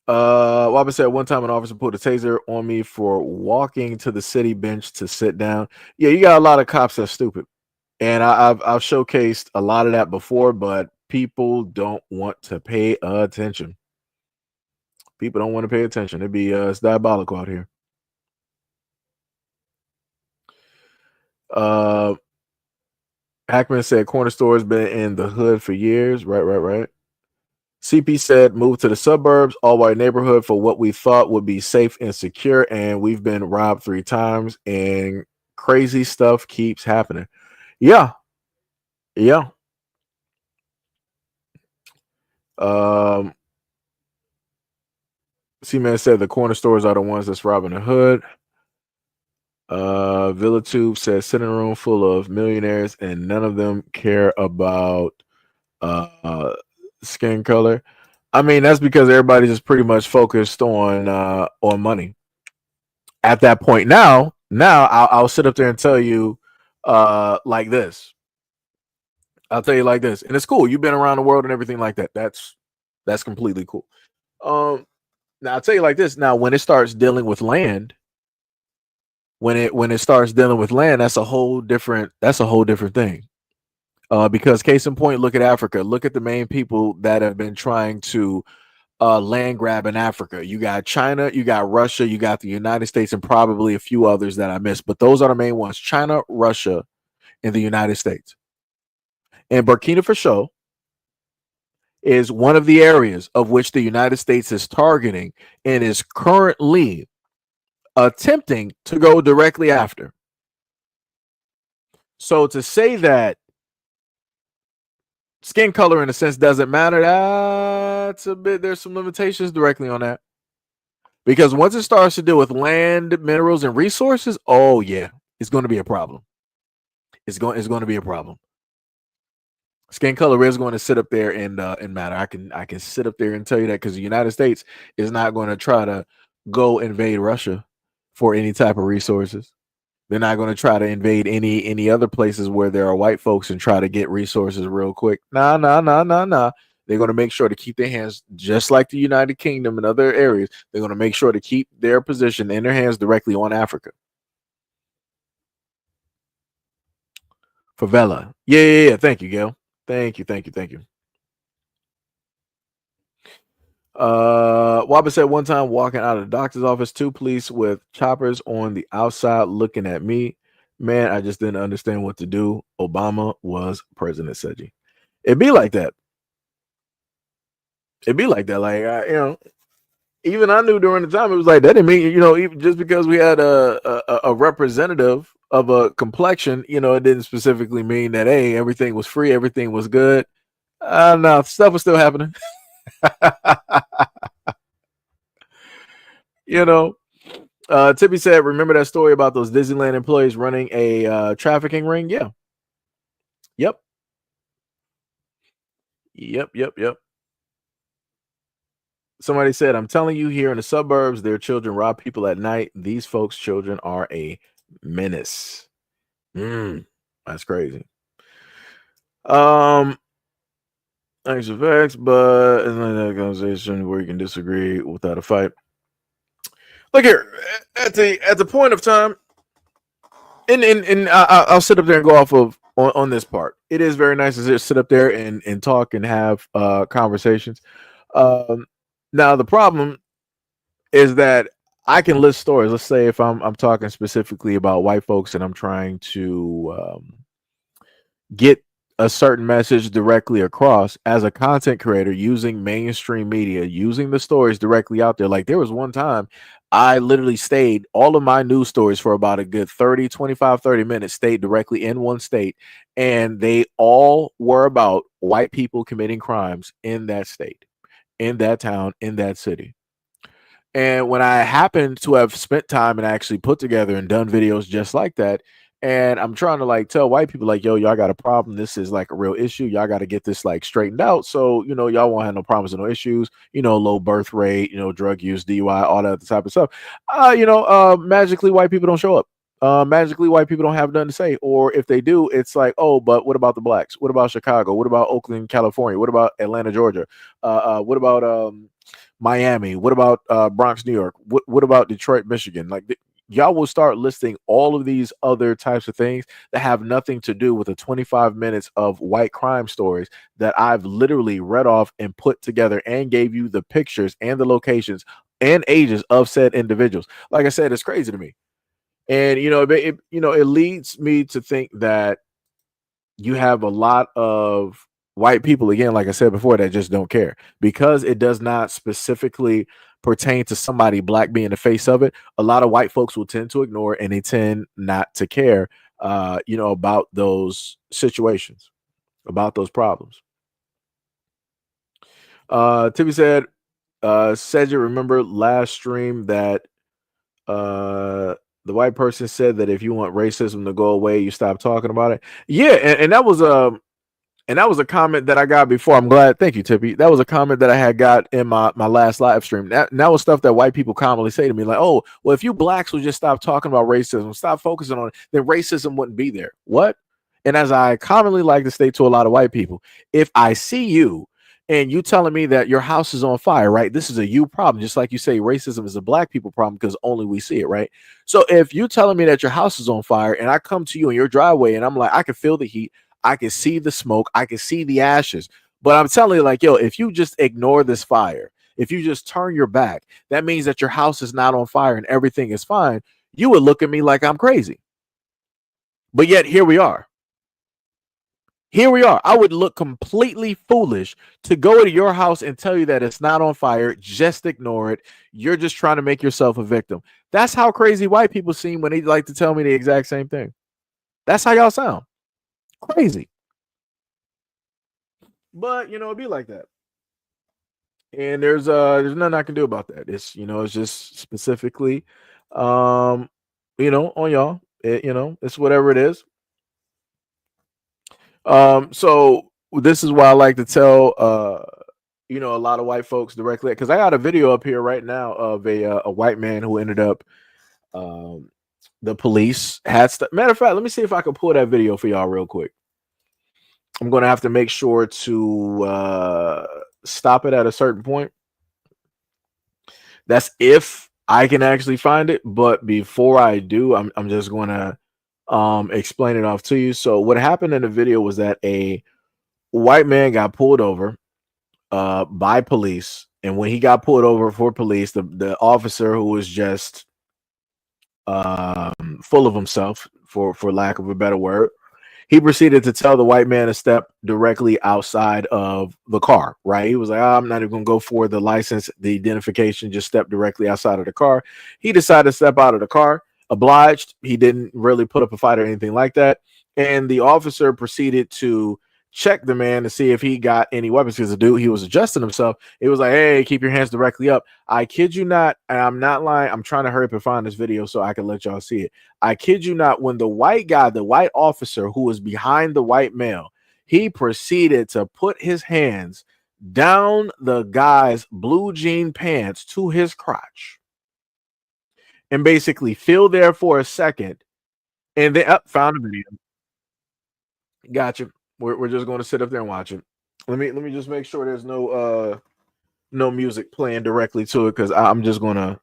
[SPEAKER 1] Wabba said one time an officer pulled a taser on me for walking to the city bench to sit down. Yeah, you got a lot of cops that's stupid. And I've showcased a lot of that before, but people don't want to pay attention. People don't want to pay attention. It's diabolical out here. Hackman said corner store's been in the hood for years. Right. CP said move to the suburbs, all white neighborhood for what we thought would be safe and secure, and we've been robbed 3 times, and crazy stuff keeps happening. Yeah. C-Man said the corner stores are the ones that's robbing the hood. Villa Tube says sit in a room full of millionaires and none of them care about skin color. I mean, that's because everybody's just pretty much focused on money. At that point, now I'll sit up there and tell you like this. I'll tell you like this, and it's cool. You've been around the world and everything like that. That's completely cool. Now I'll tell you like this. Now, when it starts dealing with land, when it starts dealing with land, that's a whole different thing. Because case in point, look at Africa. Look at the main people that have been trying to land grab in Africa. You got China, you got Russia, you got the United States, and probably a few others that I missed. But those are the main ones: China, Russia, and the United States. And Burkina Faso is one of the areas of which the United States is targeting and is currently attempting to go directly after. So to say that skin color in a sense doesn't matter, there's some limitations directly on that. Because once it starts to deal with land, minerals, and resources, oh yeah, it's going to be a problem. It's going to be a problem. Skin color is going to sit up there and matter. I can sit up there and tell you that, because the United States is not going to try to go invade Russia for any type of resources. They're not going to try to invade any other places where there are white folks and try to get resources real quick. Nah. They're going to make sure to keep their hands, just like the United Kingdom and other areas. They're going to make sure to keep their position in their hands directly on Africa. Favela. Yeah. Thank you, Gail. Thank you. Wabba said one time walking out of the doctor's office, 2 police with choppers on the outside looking at me. Man, I just didn't understand what to do. Obama was president, Seji. It'd be like that. Like, even I knew during the time it was like that didn't mean, even just because we had a representative of a complexion, it didn't specifically mean that hey, everything was free, everything was good. No, stuff was still happening. you know. Tippy said, remember that story about those Disneyland employees running a trafficking ring? Yeah. Yep. Yep. Somebody said, I'm telling you, here in the suburbs, their children rob people at night. These folks' children are a menace. That's crazy. Thanks for facts, but it's not that conversation where you can disagree without a fight. Look here, at the point of time, and I'll sit up there and go off of on this part. It is very nice to just sit up there and talk and have conversations. Now the problem is that I can list stories. Let's say if I'm talking specifically about white folks and I'm trying to get a certain message directly across as a content creator using mainstream media, using the stories directly out there. Like there was one time I literally stayed all of my news stories for about a good 30 minutes, stayed directly in one state, and they all were about white people committing crimes in that state, in that town, in that city. And when I happened to have spent time and actually put together and done videos just like that, and I'm trying to like tell white people like, yo, y'all got a problem. This is like a real issue. Y'all got to get this like straightened out. So, y'all won't have no problems and no issues, low birth rate, drug use, DUI, all that type of stuff. Magically white people don't show up. Magically white people don't have nothing to say. Or if they do, it's like, oh, but what about the blacks? What about Chicago? What about Oakland, California? What about Atlanta, Georgia? What about Miami? What about Bronx, New York? What about Detroit, Michigan? Like y'all will start listing all of these other types of things that have nothing to do with the 25 minutes of white crime stories that I've literally read off and put together and gave you the pictures and the locations and ages of said individuals. Like I said, it's crazy to me. And it leads me to think that you have a lot of white people, again, like I said before, that just don't care because it does not specifically pertain to somebody black being the face of it. A lot of white folks will tend to ignore it and they tend not to care, about those situations, about those problems. Tippy said, you remember last stream that the white person said that if you want racism to go away, you stop talking about it. Yeah, and that was a comment that I got before. I'm glad. Thank you, Tippy. That was a comment that I had got in my last live stream. That was stuff that white people commonly say to me, like, oh, well, if you blacks would just stop talking about racism, stop focusing on it, then racism wouldn't be there. What? And as I commonly like to state to a lot of white people, if I see you and you telling me that your house is on fire, right? This is a you problem. Just like you say, racism is a black people problem because only we see it, right? So if you telling me that your house is on fire and I come to you in your driveway and I'm like, I can feel the heat, I can see the smoke, I can see the ashes, but I'm telling you, like, yo, if you just ignore this fire, if you just turn your back, that means that your house is not on fire and everything is fine. You would look at me like I'm crazy. But yet here we are. Here we are. I would look completely foolish to go to your house and tell you that it's not on fire. Just ignore it. You're just trying to make yourself a victim. That's how crazy white people seem when they like to tell me the exact same thing. That's how y'all sound. Crazy. But it'd be like that. And there's nothing I can do about that. It's it's just specifically on y'all. It's whatever it is. So this is why I like to tell a lot of white folks directly, because I got a video up here right now of a white man who ended up the police had matter of fact, let me see if I can pull that video for y'all real quick. I'm gonna have to make sure to stop it at a certain point. That's if I can actually find it, but before I do, I'm just gonna explain it off to you. So what happened in the video was that a white man got pulled over by police, and when he got pulled over for police, the officer, who was just full of himself, for lack of a better word, He proceeded to tell the white man to step directly outside of the car, right? He was like, I'm not even going to go for the license, the identification, just step directly outside of the car. He decided to step out of the car, obliged. He didn't really put up a fight or anything like that. And the officer proceeded to check the man to see if he got any weapons, because the dude, he was adjusting himself. It was like, hey, keep your hands directly up. I kid you not, and I'm not lying. I'm trying to hurry up and find this video so I can let y'all see it. I kid you not, when the white guy, the white officer who was behind the white male, he proceeded to put his hands down the guy's blue jean pants to his crotch and basically feel there for a second, and then found a video. Gotcha. We're just going to sit up there and watch it. Let me just make sure there's no music playing directly to it, because I'm just gonna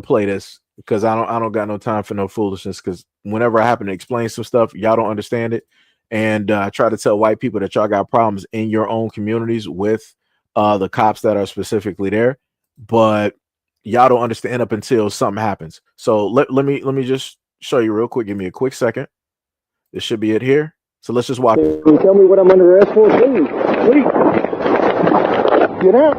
[SPEAKER 1] play this, because I don't got no time for no foolishness. Because whenever I happen to explain some stuff, y'all don't understand it, and I try to tell white people that y'all got problems in your own communities with the cops that are specifically there, but y'all don't understand up until something happens. So let me just show you real quick. Give me a quick second. This should be it here. So let's just watch.
[SPEAKER 7] Can you tell me what I'm under arrest for, please? Please. Get out.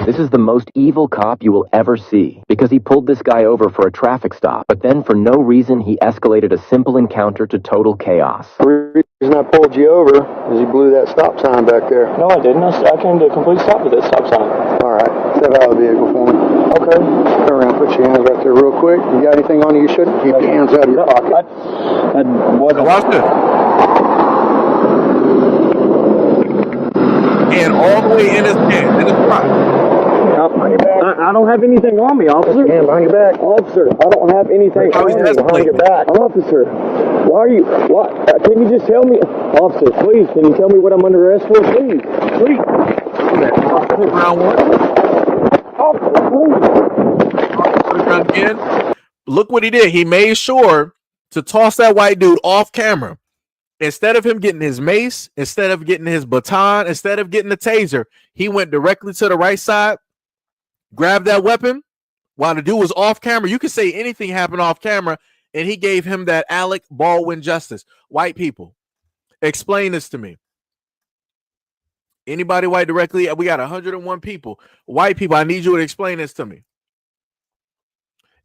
[SPEAKER 22] This is the most evil cop you will ever see, because he pulled this guy over for a traffic stop, but then for no reason he escalated a simple encounter to total chaos.
[SPEAKER 7] The reason I pulled you over is you blew that stop sign back there. No, I didn't. I came to a complete stop with that stop sign. All right. Step out of the vehicle for me. Okay. Turn around. Put your hands right there real quick. You got anything on you shouldn't? Keep your hands out of your pocket. I wasn't.
[SPEAKER 1] Watch this. And all the way in his hand, in his crotch.
[SPEAKER 7] I don't have anything on me, officer. Hand behind your back. Officer, I don't have anything on me behind your back. Officer, why are you, can you just tell me, officer, please, can you tell me what I'm under arrest for, please? Please.
[SPEAKER 1] Round one. Officer, again. Look what he did. He made sure to toss that white dude off camera. Instead of him getting his mace, instead of getting his baton, instead of getting the taser, he went directly to the right side, grabbed that weapon while the dude was off camera. You could say anything happened off camera, and he gave him that Alec Baldwin justice. White people, explain this to me. Anybody white directly? We got 101 people. White people, I need you to explain this to me.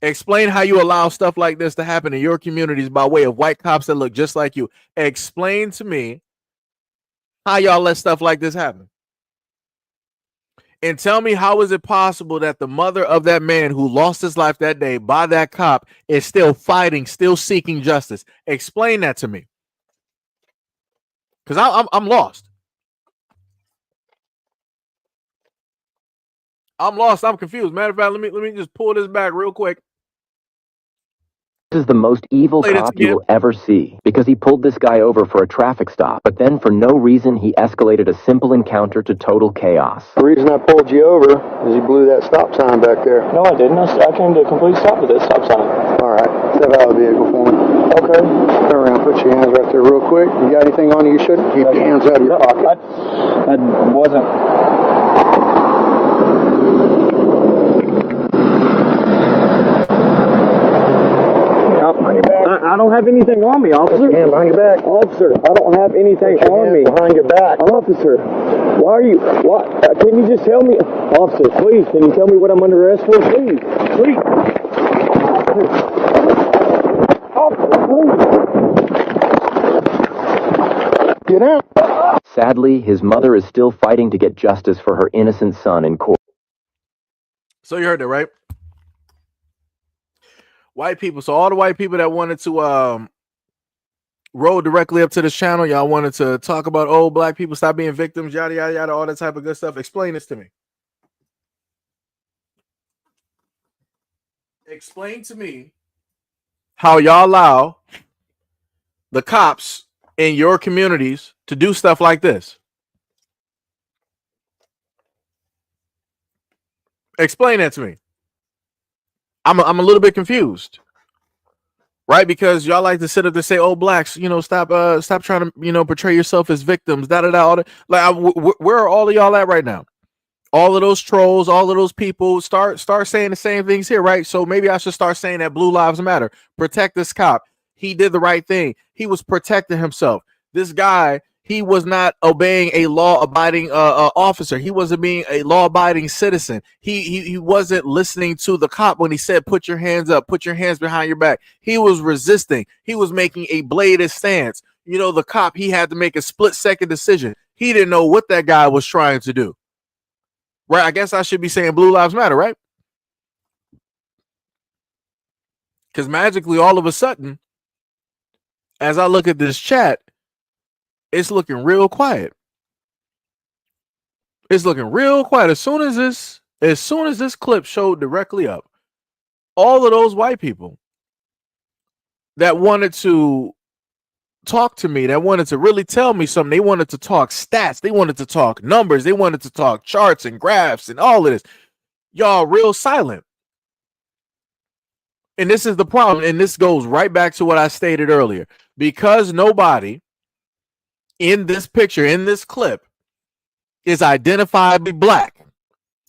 [SPEAKER 1] Explain how you allow stuff like this to happen in your communities by way of white cops that look just like you. Explain to me how y'all let stuff like this happen. And tell me, how is it possible that the mother of that man who lost his life that day by that cop is still fighting, still seeking justice? Explain that to me. Because I'm lost. I'm lost. I'm confused. Matter of fact, let me just pull this back real quick.
[SPEAKER 22] This is the most evil cop you will ever see, because he pulled this guy over for a traffic stop, but then for no reason he escalated a simple encounter to total chaos.
[SPEAKER 7] The reason I pulled you over is you blew that stop sign back there. No, I didn't. I came to a complete stop with that stop sign. All right. Step out of the vehicle for me. Okay. Turn around. Put your hands right there real quick. You got anything on you shouldn't? Keep your hands out of your pocket. I wasn't. I don't have anything on me, officer. Hand behind your back. Officer, I don't have anything on me. Behind your back. Officer, why are you, can you just tell me, officer, please, can you tell me what I'm under arrest for, please? Please. Officer, please. Get out.
[SPEAKER 22] Sadly, his mother is still fighting to get justice for her innocent son in court.
[SPEAKER 1] So you heard that, right? White people. So all the white people that wanted to roll directly up to this channel, y'all wanted to talk about, oh, black people stop being victims, yada yada yada, all that type of good stuff. Explain this to me. Explain to me how y'all allow the cops in your communities to do stuff like this. Explain that to me. I'm a little bit confused, right? Because y'all like to sit up there and say, "Oh, blacks, stop trying to, portray yourself as victims." Da da da. All that. Like, where are all of y'all at right now? All of those trolls, all of those people, start saying the same things here, right? So maybe I should start saying that Blue Lives Matter. Protect this cop. He did the right thing. He was protecting himself. This guy, he was not obeying a law-abiding officer. He wasn't being a law-abiding citizen. He wasn't listening to the cop when he said, put your hands up, put your hands behind your back. He was resisting. He was making a bladed stance. You know, the cop, he had to make a split-second decision. He didn't know what that guy was trying to do. Right? I guess I should be saying Blue Lives Matter, right? Because magically, all of a sudden, as I look at this chat, it's looking real quiet. It's looking real quiet. As soon as this clip showed directly up, all of those white people that wanted to talk to me, that wanted to really tell me something, they wanted to talk stats, they wanted to talk numbers, they wanted to talk charts and graphs and all of this. Y'all real silent. And this is the problem. And this goes right back to what I stated earlier. Because nobody in this picture, in this clip, is identifiably black,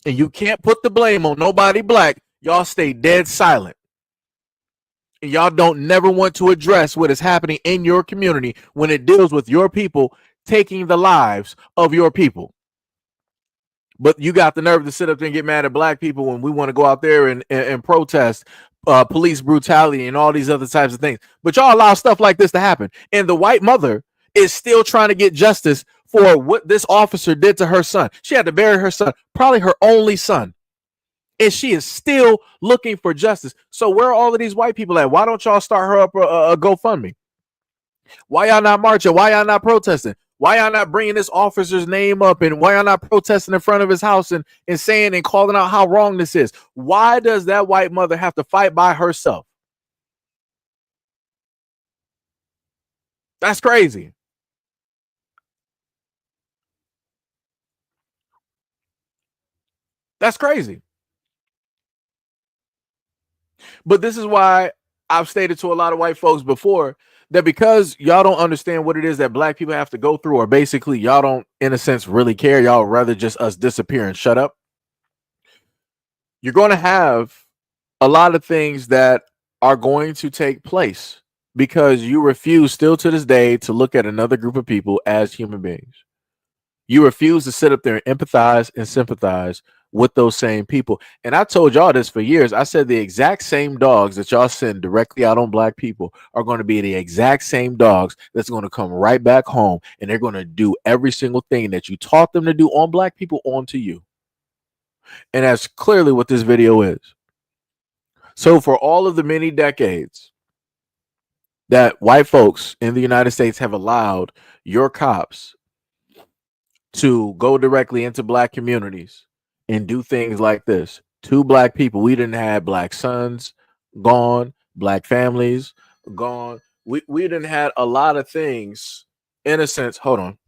[SPEAKER 1] and you can't put the blame on nobody black, y'all stay dead silent. And y'all don't never want to address what is happening in your community when it deals with your people taking the lives of your people. But you got the nerve to sit up there and get mad at black people when we want to go out there and protest police brutality and all these other types of things. But y'all allow stuff like this to happen. And the white mother is still trying to get justice for what this officer did to her son. She had to bury her son, probably her only son. And she is still looking for justice. So where are all of these white people at? Why don't y'all start her up a GoFundMe? Why y'all not marching? Why y'all not protesting? Why y'all not bringing this officer's name up? And why y'all not protesting in front of his house and saying and calling out how wrong this is? Why does that white mother have to fight by herself? That's crazy. That's crazy. But this is why I've stated to a lot of white folks before that because y'all don't understand what it is that black people have to go through, or basically y'all don't, in a sense, really care. Y'all rather just us disappear and shut up. You're going to have a lot of things that are going to take place because you refuse still to this day to look at another group of people as human beings. You refuse to sit up there and empathize and sympathize with those same people. And I told y'all this for years. I said the exact same dogs that y'all send directly out on black people are going to be the exact same dogs that's going to come right back home, and they're going to do every single thing that you taught them to do on black people onto you. And that's clearly what this video is. So for all of the many decades that white folks in the United States have allowed your cops to go directly into black communities and do things like this to black people, we didn't have black sons gone, black families gone. We didn't had a lot of things in a sense. Hold on.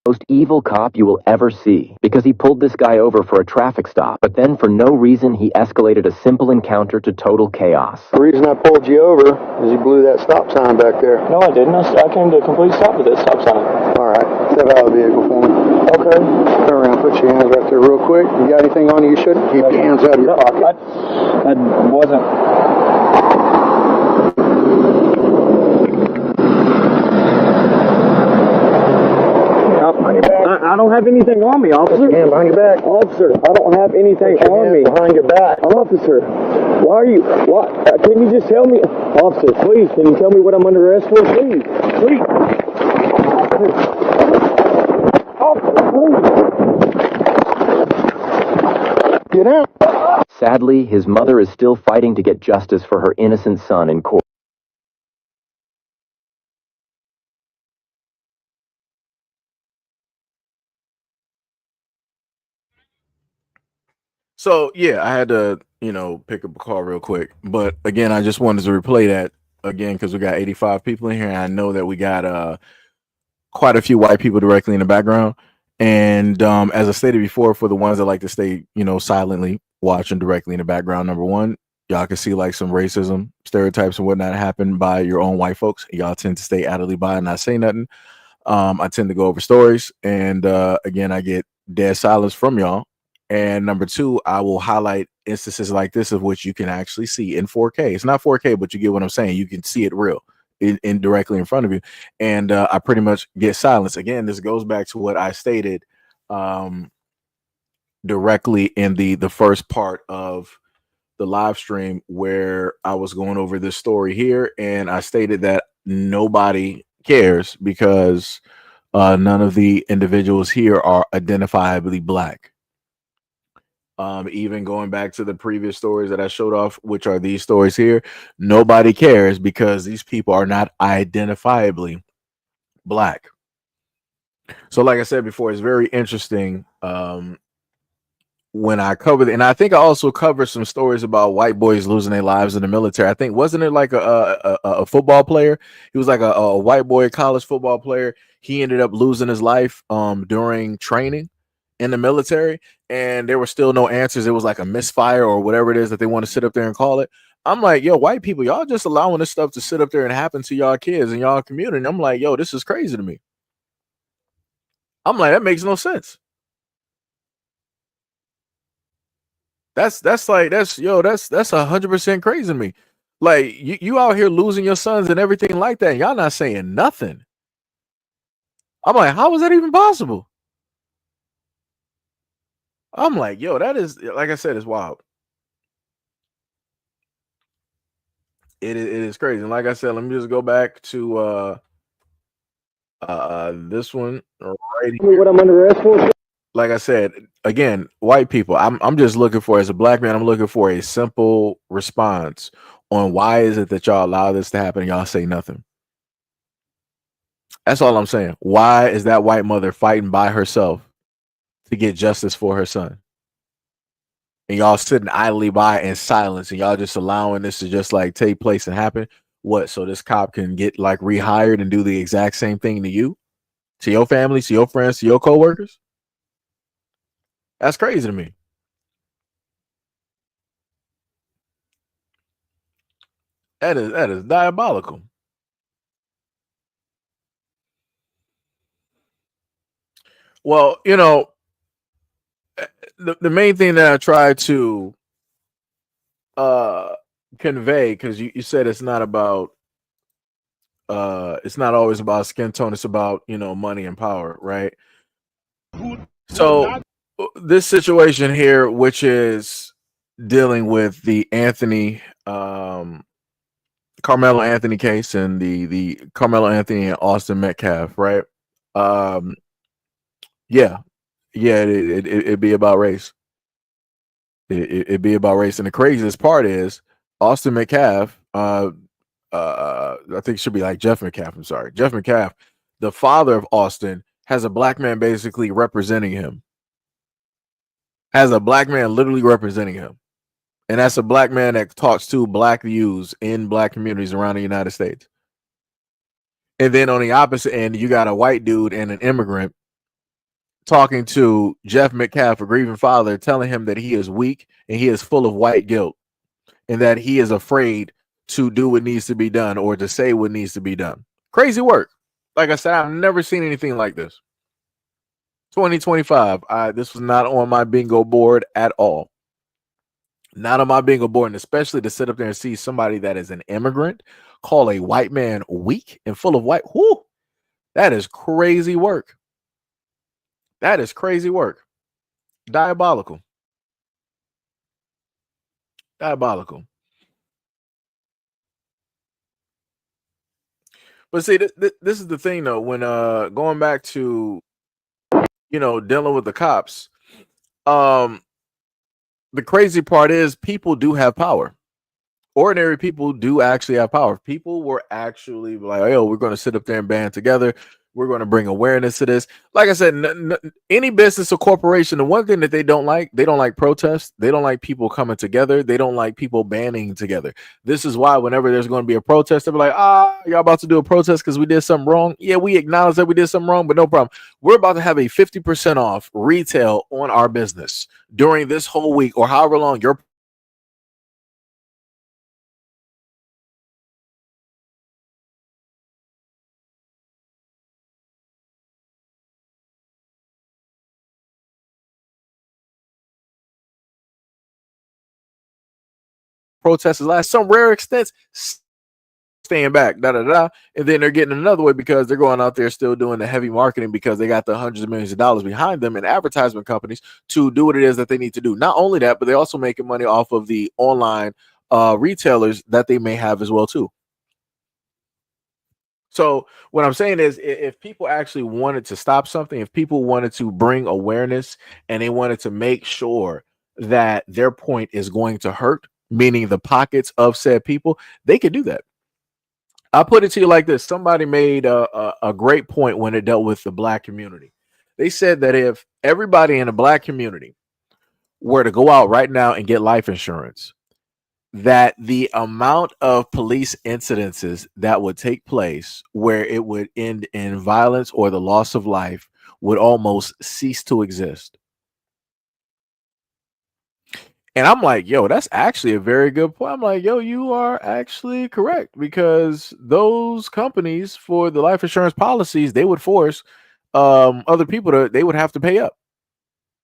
[SPEAKER 22] Most evil cop you will ever see because he pulled this guy over for a traffic stop, but then for no reason he escalated a simple encounter to total chaos.
[SPEAKER 7] The reason I pulled you over is you blew that stop sign back there.
[SPEAKER 3] No, I didn't. I came to a complete stop with that stop sign.
[SPEAKER 7] All right. Step out of the vehicle for me. Okay. Turn around. Put your hands right there real quick. You got anything on you? You shouldn't keep your hands out of your pocket.
[SPEAKER 3] I wasn't. I don't have anything on me, officer.
[SPEAKER 7] Put your hand behind your back.
[SPEAKER 3] Officer, I don't have anything on me.
[SPEAKER 7] Behind your back.
[SPEAKER 3] Officer, why are you... What? Can you just tell me... Officer, please, can you tell me what I'm under arrest for? Please. Please.
[SPEAKER 7] Officer, please. Get out.
[SPEAKER 22] Sadly, his mother is still fighting to get justice for her innocent son in court.
[SPEAKER 1] So yeah, I had to, pick up a call real quick. But again, I just wanted to replay that again because we got 85 people in here, and I know that we got quite a few white people directly in the background. And as I stated before, for the ones that like to stay, silently watching directly in the background, number one, y'all can see like some racism, stereotypes, and whatnot happen by your own white folks. Y'all tend to stay idly by and not say nothing. I tend to go over stories, and again, I get dead silence from y'all. And number two, I will highlight instances like this of which you can actually see in 4K. It's not 4K, but you get what I'm saying. You can see it real in directly in front of you. And I pretty much get silence. Again, this goes back to what I stated directly in the first part of the live stream where I was going over this story here, and I stated that nobody cares because none of the individuals here are identifiably black. Even going back to the previous stories that I showed off, which are these stories here, nobody cares because these people are not identifiably black. So, like I said before, it's very interesting when I covered, and I think I also covered some stories about white boys losing their lives in the military. I think wasn't it like a football player? He was like a white boy college football player. He ended up losing his life during training in the military, and there were still no answers. It was like a misfire or whatever it is that they want to sit up there and call it. I'm like, yo, white people, y'all just allowing this stuff to sit up there and happen to y'all kids and y'all community. And I'm like, yo, this is crazy to me. I'm like, that makes no sense. That's 100% crazy to me. Like you out here losing your sons and everything like that, and y'all not saying nothing. I'm like, how is that even possible? I'm like, yo, that is, like I said, it's wild. It is crazy. And like I said, let me just go back to this one right here.
[SPEAKER 3] What I'm under arrest for?
[SPEAKER 1] Like I said, again, white people, I'm just looking for, as a black man, I'm looking for a simple response on why is it that y'all allow this to happen and y'all say nothing. That's all I'm saying. Why is that white mother fighting by herself to get justice for her son? And y'all sitting idly by in silence, and y'all just allowing this to just like take place and happen. What? So this cop can get like rehired and do the exact same thing to you, to your family, to your friends, to your coworkers? That's crazy to me. That is diabolical. Well, the main thing that I try to convey, because you said it's not about it's not always about skin tone, it's about money and power, right? So this situation here, which is dealing with the Carmelo Anthony case and the Carmelo Anthony and Austin Metcalf, right? Yeah, it'd be about race. It'd be about race, and the craziest part is Austin Metcalf. I think it should be like Jeff Metcalf. I'm sorry, Jeff Metcalf, the father of Austin, has a black man basically representing him. Has a black man literally representing him, and that's a black man that talks to black views in black communities around the United States. And then on the opposite end, you got a white dude and an immigrant talking to Jeff Metcalf, a grieving father, telling him that he is weak and he is full of white guilt and that he is afraid to do what needs to be done or to say what needs to be done. Crazy work. Like I said, I've never seen anything like this. 2025, this was not on my bingo board at all. Not on my bingo board, and especially to sit up there and see somebody that is an immigrant call a white man weak and full of white. Whoo, that is crazy work. That is crazy work. Diabolical. Diabolical. But see, this is the thing though. When going back to dealing with the cops, the crazy part is people do have power. Ordinary people do actually have power. People were actually like, "Oh, we're going to sit up there and band together. We're going to bring awareness to this. Like I said, any business or corporation, the one thing that they don't like protests. They don't like people coming together. They don't like people banding together. This is why whenever there's going to be a protest, they'll be like, y'all about to do a protest because we did something wrong. Yeah, we acknowledge that we did something wrong, but no problem. We're about to have a 50% off retail on our business during this whole week or however long your protests last. Some rare extents staying back, and then they're getting another way because they're going out there still doing the heavy marketing because they got the hundreds of millions of dollars behind them and advertisement companies to do what it is that they need to do. Not only that, but they're also making money off of the online retailers that they may have as well too. So what I'm saying is, if people actually wanted to stop something, if people wanted to bring awareness and they wanted to make sure that their point is going to hurt, meaning the pockets of said people, they could do that. I'll put it to you like this. Somebody made a great point when it dealt with the black community. They said that if everybody in the black community were to go out right now and get life insurance, that the amount of police incidences that would take place where it would end in violence or the loss of life would almost cease to exist. And I'm like, yo, that's actually a very good point. I'm like, yo, you are actually correct because those companies for the life insurance policies, they would force other people they would have to pay up.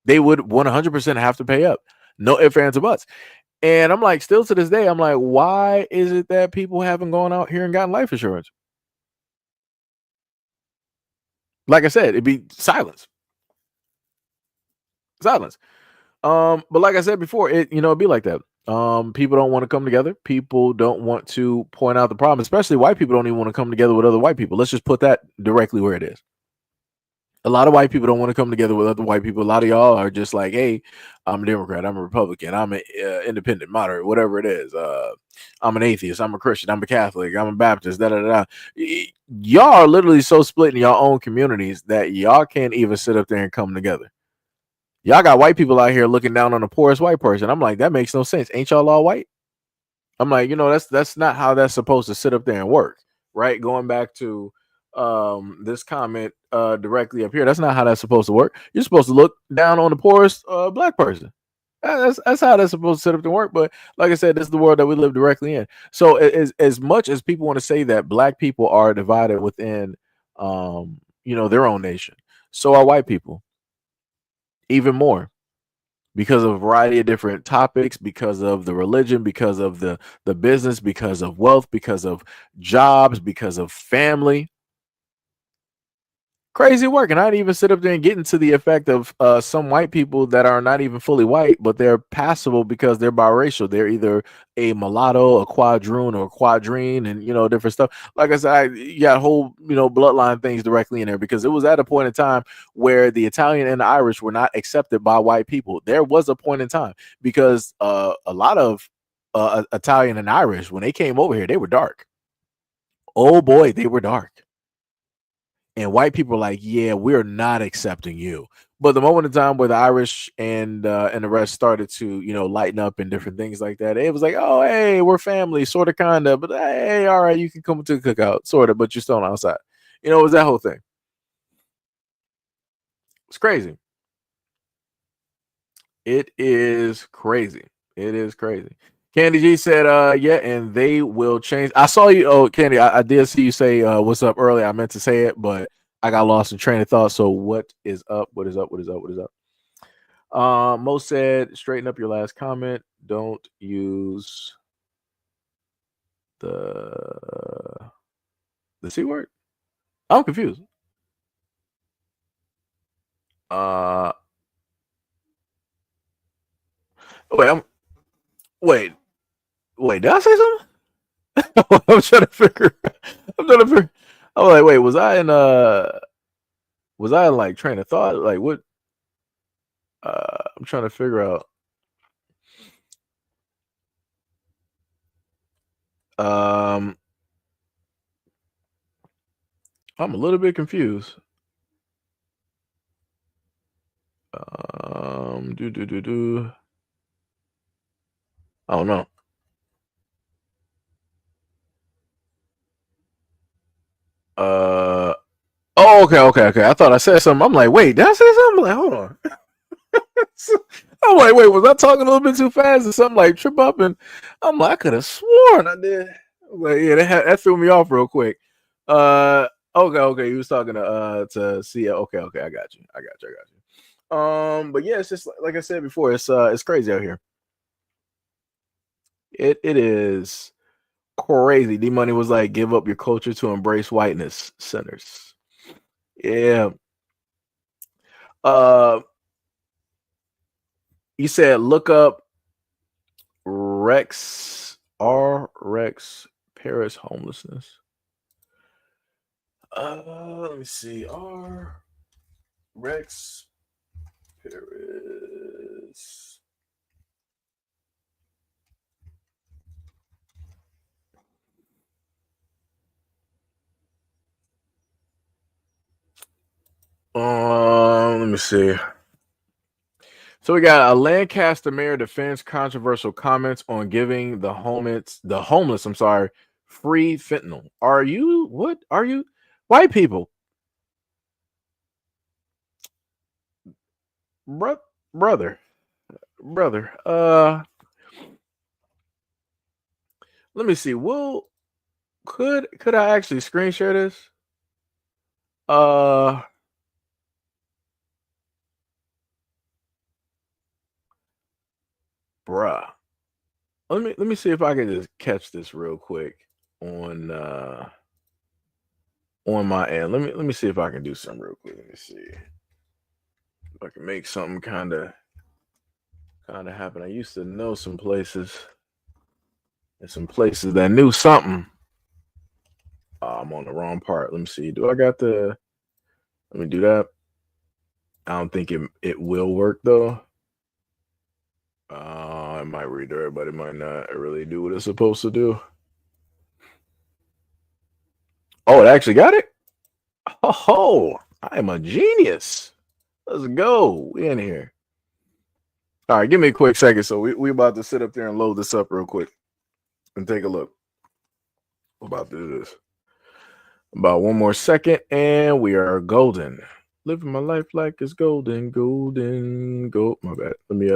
[SPEAKER 1] They would 100% have to pay up. No ifs, ands, or buts. And I'm like, still to this day, I'm like, why is it that people haven't gone out here and gotten life insurance? Like I said, it'd be silence. Silence. But like I said before, it'd be like that. People don't want to come together. People don't want to point out the problem, especially white people don't even want to come together with other white people. Let's just put that directly where it is. A lot of white people don't want to come together with other white people. A lot of y'all are just like, hey, I'm a Democrat, I'm a Republican, I'm an independent, moderate, whatever it is. I'm an atheist, I'm a Christian, I'm a Catholic, I'm a Baptist, Y'all are literally so split in your own communities that y'all can't even sit up there and come together. Y'all got white people out here looking down on the poorest white person. I'm like, that makes no sense. Ain't y'all all white? I'm like, that's not how that's supposed to sit up there and work, right? Going back to this comment directly up here, that's not how that's supposed to work. You're supposed to look down on the poorest black person. That's how that's supposed to sit up to work. But like I said, this is the world that we live directly in. So as much as people want to say that black people are divided within their own nation, so are white people. Even more because of a variety of different topics, because of the religion, because of the business, because of wealth, because of jobs, because of family. Crazy work. And I'd even sit up there and get into the effect of some white people that are not even fully white, but they're passable because they're biracial. They're either a mulatto, a quadroon, or a quadrine, and different stuff. Like I said, you got whole bloodline things directly in there because it was at a point in time where the Italian and the Irish were not accepted by white people. There was a point in time because a lot of Italian and Irish, when they came over here, they were dark. Oh boy, they were dark. And white people are like, yeah, we're not accepting you. But the moment in time where the Irish and the rest started to, lighten up and different things like that, it was like, oh, hey, we're family, sort of, kind of. But hey, all right, you can come to the cookout, sort of, but you're still outside. It was that whole thing. It's crazy. It is crazy. It is crazy. Candy G said, yeah, and they will change. I saw you. Oh, Candy, I did see you say what's up earlier. I meant to say it, but I got lost in train of thought. So what is up? What is up? What is up? What is up? Mo said, straighten up your last comment. Don't use the C word. I'm confused. Wait, wait, did I say something? I'm trying to figure. I'm like, wait, was I in like train of thought? Like what? I'm trying to figure out. Um, I'm a little bit confused. I don't know. Oh, okay. I thought I said something. I'm like, wait, did I say something? I'm like, hold on. I'm like, wait, was I talking a little bit too fast or something like trip up? And I'm like, I could have sworn I did. But yeah, that threw me off real quick. Okay. You was talking to see. Okay, I got you. But yeah, it's just like I said before, it's crazy out here. It is crazy. D Money was like, give up your culture to embrace whiteness centers. Yeah. You said look up Rex Paris homelessness. Let me see. Rex Paris. Let me see. So we got a Lancaster mayor defends controversial comments on giving the homeless, free fentanyl. Are you white people? Brother. Let me see. Could I actually screen share this? Bruh. Let me see if I can just catch this real quick on my end. Let me see if I can do something real quick. Let me see if I can make something kind of happen. I used to know some places and some places that knew something. I'm on the wrong part. Let me see. Do I got the? Let me do that. I don't think it will work though. It might redirect, but it might not really do what it's supposed to do. Oh, it actually got it? Oh, I am a genius. Let's go. We in here. All right, give me a quick second. So we about to sit up there and load this up real quick and take a look. We're about to do this. About one more second, and we are golden. Living my life like it's golden. My bad. Let me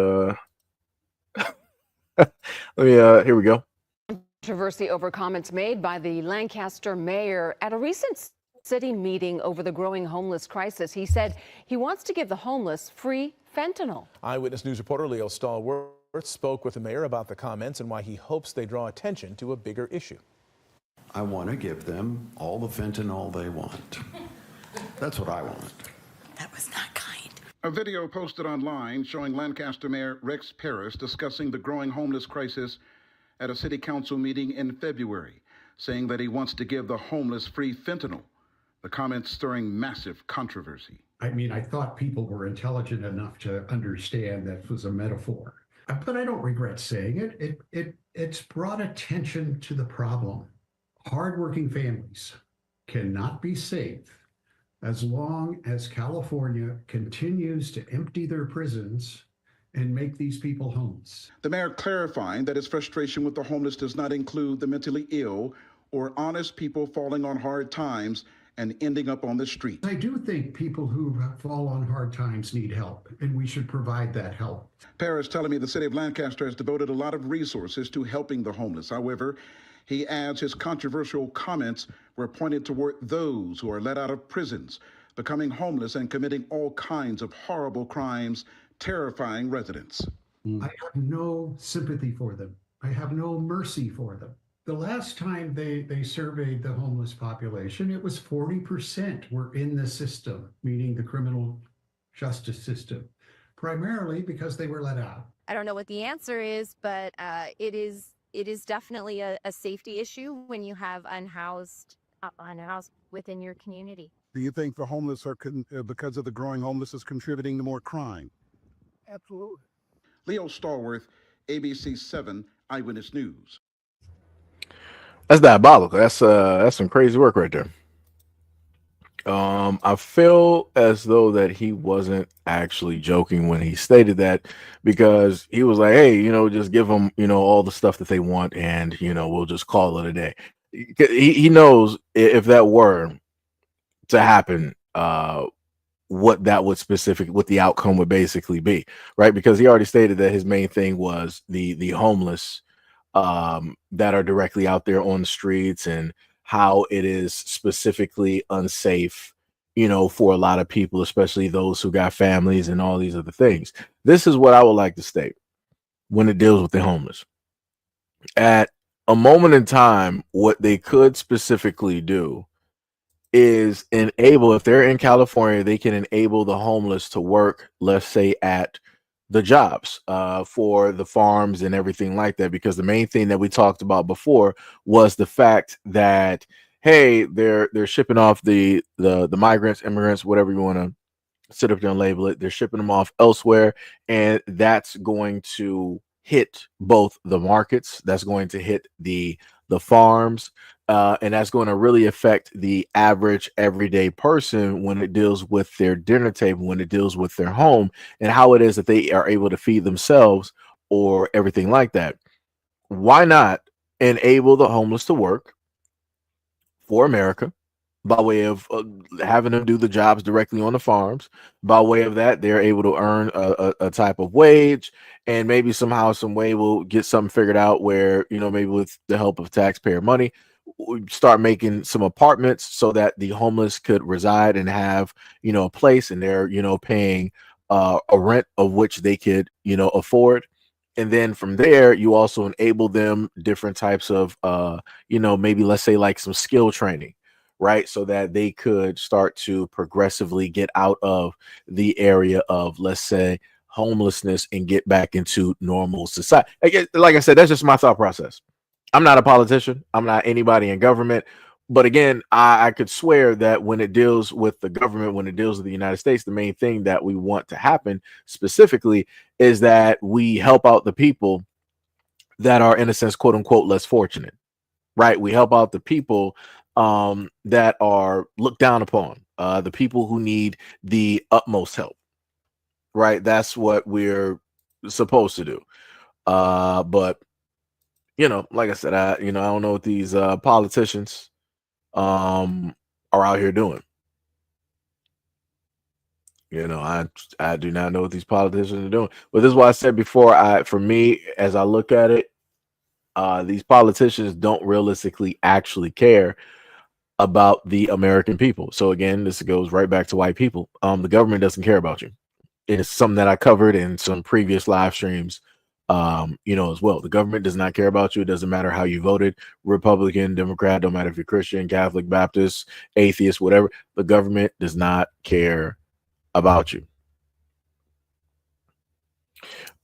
[SPEAKER 1] here we go.
[SPEAKER 4] Controversy over comments made by the Lancaster mayor at a recent city meeting over the growing homeless crisis. He said he wants to give the homeless free fentanyl.
[SPEAKER 6] Eyewitness News reporter Leo Stallworth spoke with the mayor about the comments and why he hopes they draw attention to a bigger issue.
[SPEAKER 23] I want to give them all the fentanyl they want. That's what I want.
[SPEAKER 24] That was not kind.
[SPEAKER 25] A video posted online showing Lancaster Mayor Rex Paris discussing the growing homeless crisis at a city council meeting in February, saying that he wants to give the homeless free fentanyl. The comments stirring massive controversy.
[SPEAKER 26] I mean, I thought people were intelligent enough to understand that it was a metaphor, but I don't regret saying it. It's brought attention to the problem. Hardworking families cannot be safe as long as California continues to empty their prisons and make these people homeless.
[SPEAKER 25] The mayor clarifying that his frustration with the homeless does not include the mentally ill or honest people falling on hard times and ending up on the street.
[SPEAKER 26] I do think people who fall on hard times need help, and we should provide that help.
[SPEAKER 25] Paris telling me the city of Lancaster has devoted a lot of resources to helping the homeless. However, he adds his controversial comments were pointed toward those who are let out of prisons, becoming homeless and committing all kinds of horrible crimes, terrifying residents.
[SPEAKER 26] I have no sympathy for them. I have no mercy for them. The last time they surveyed the homeless population, it was 40% were in the system, meaning the criminal justice system, primarily because they were let out.
[SPEAKER 27] I don't know what the answer is, but it is definitely a safety issue when you have unhoused within your community.
[SPEAKER 25] Do you think the homeless are, because of the growing homelessness, contributing to more crime?
[SPEAKER 26] Absolutely.
[SPEAKER 25] Leo Stallworth, ABC 7 Eyewitness News.
[SPEAKER 1] That's diabolical. That's some crazy work right there. I feel as though that he wasn't actually joking when he stated that, because he was like, "Hey, just give them, all the stuff that they want, and we'll just call it a day." He knows if that were to happen, what the outcome would basically be, right? Because he already stated that his main thing was the homeless, that are directly out there on the streets, and how it is specifically unsafe, for a lot of people, especially those who got families and all these other things. This is what I would like to state when it deals with the homeless. At a moment in time, what they could specifically do is enable, if they're in California, they can enable the homeless to work, let's say, at the jobs, for the farms and everything like that. Because the main thing that we talked about before was the fact that, hey, they're shipping off the migrants, immigrants, whatever you want to sit up there and label it. They're shipping them off elsewhere, and that's going to hit both the markets. That's going to hit the farms, and that's going to really affect the average everyday person when it deals with their dinner table, when it deals with their home, and how it is that they are able to feed themselves or everything like that. Why not enable the homeless to work for America by way of having them do the jobs directly on the farms? By way of that, they're able to earn a type of wage, and maybe somehow, some way, we'll get something figured out where, maybe with the help of taxpayer money, we start making some apartments so that the homeless could reside and have, a place, and they're, paying a rent of which they could, afford. And then from there, you also enable them different types of, maybe, let's say, like some skill training, right? So that they could start to progressively get out of the area of, let's say, homelessness, and get back into normal society. Again, like I said, that's just my thought process. I'm not a politician. I'm not anybody in government. But again, I could swear that when it deals with the government, when it deals with the United States, the main thing that we want to happen specifically is that we help out the people that are, in a sense, quote unquote, less fortunate, right? We help out the people that are looked down upon, the people who need the utmost help, right? That's what we're supposed to do. But like I said, I don't know what these politicians are out here doing. I do not know what these politicians are doing. But this is what I said before. For me, as I look at it, these politicians don't realistically actually care about the American people. So again, this goes right back to white people. The government doesn't care about you. It is something that I covered in some previous live streams, as well. The government does not care about you. It doesn't matter how you voted, Republican, Democrat, don't matter if you're Christian, Catholic, Baptist, atheist, whatever. The government does not care about you.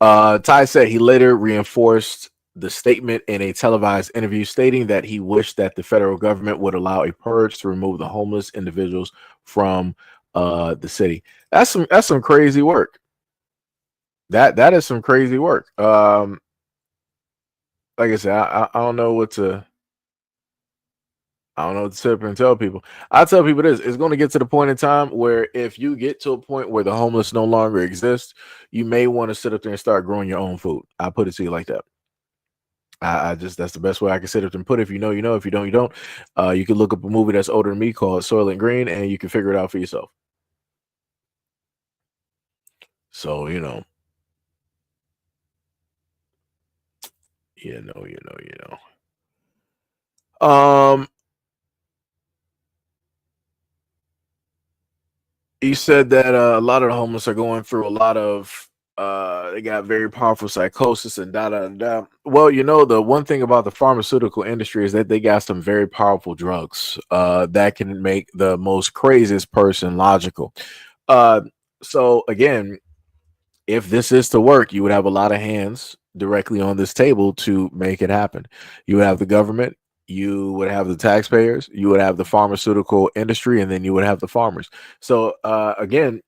[SPEAKER 1] Ty said he later reinforced the statement in a televised interview, stating that he wished that the federal government would allow a purge to remove the homeless individuals from the city. That's some crazy work. That is some crazy work. Like I said, I don't know what to sit up and tell people. I tell people this: it's going to get to the point in time where, if you get to a point where the homeless no longer exist, you may want to sit up there and start growing your own food. I put it to you like that. I just, that's the best way I can sit up and put it. If you know, you know. If you don't, you don't. You can look up a movie that's older than me called Soylent Green, and you can figure it out for yourself. So he said that a lot of the homeless are going through a lot of they got very powerful psychosis and da da da. Well, the one thing about the pharmaceutical industry is that they got some very powerful drugs that can make the most craziest person logical. So again, if this is to work, you would have a lot of hands directly on this table to make it happen. You would have the government, you would have the taxpayers, you would have the pharmaceutical industry, and then you would have the farmers. So again,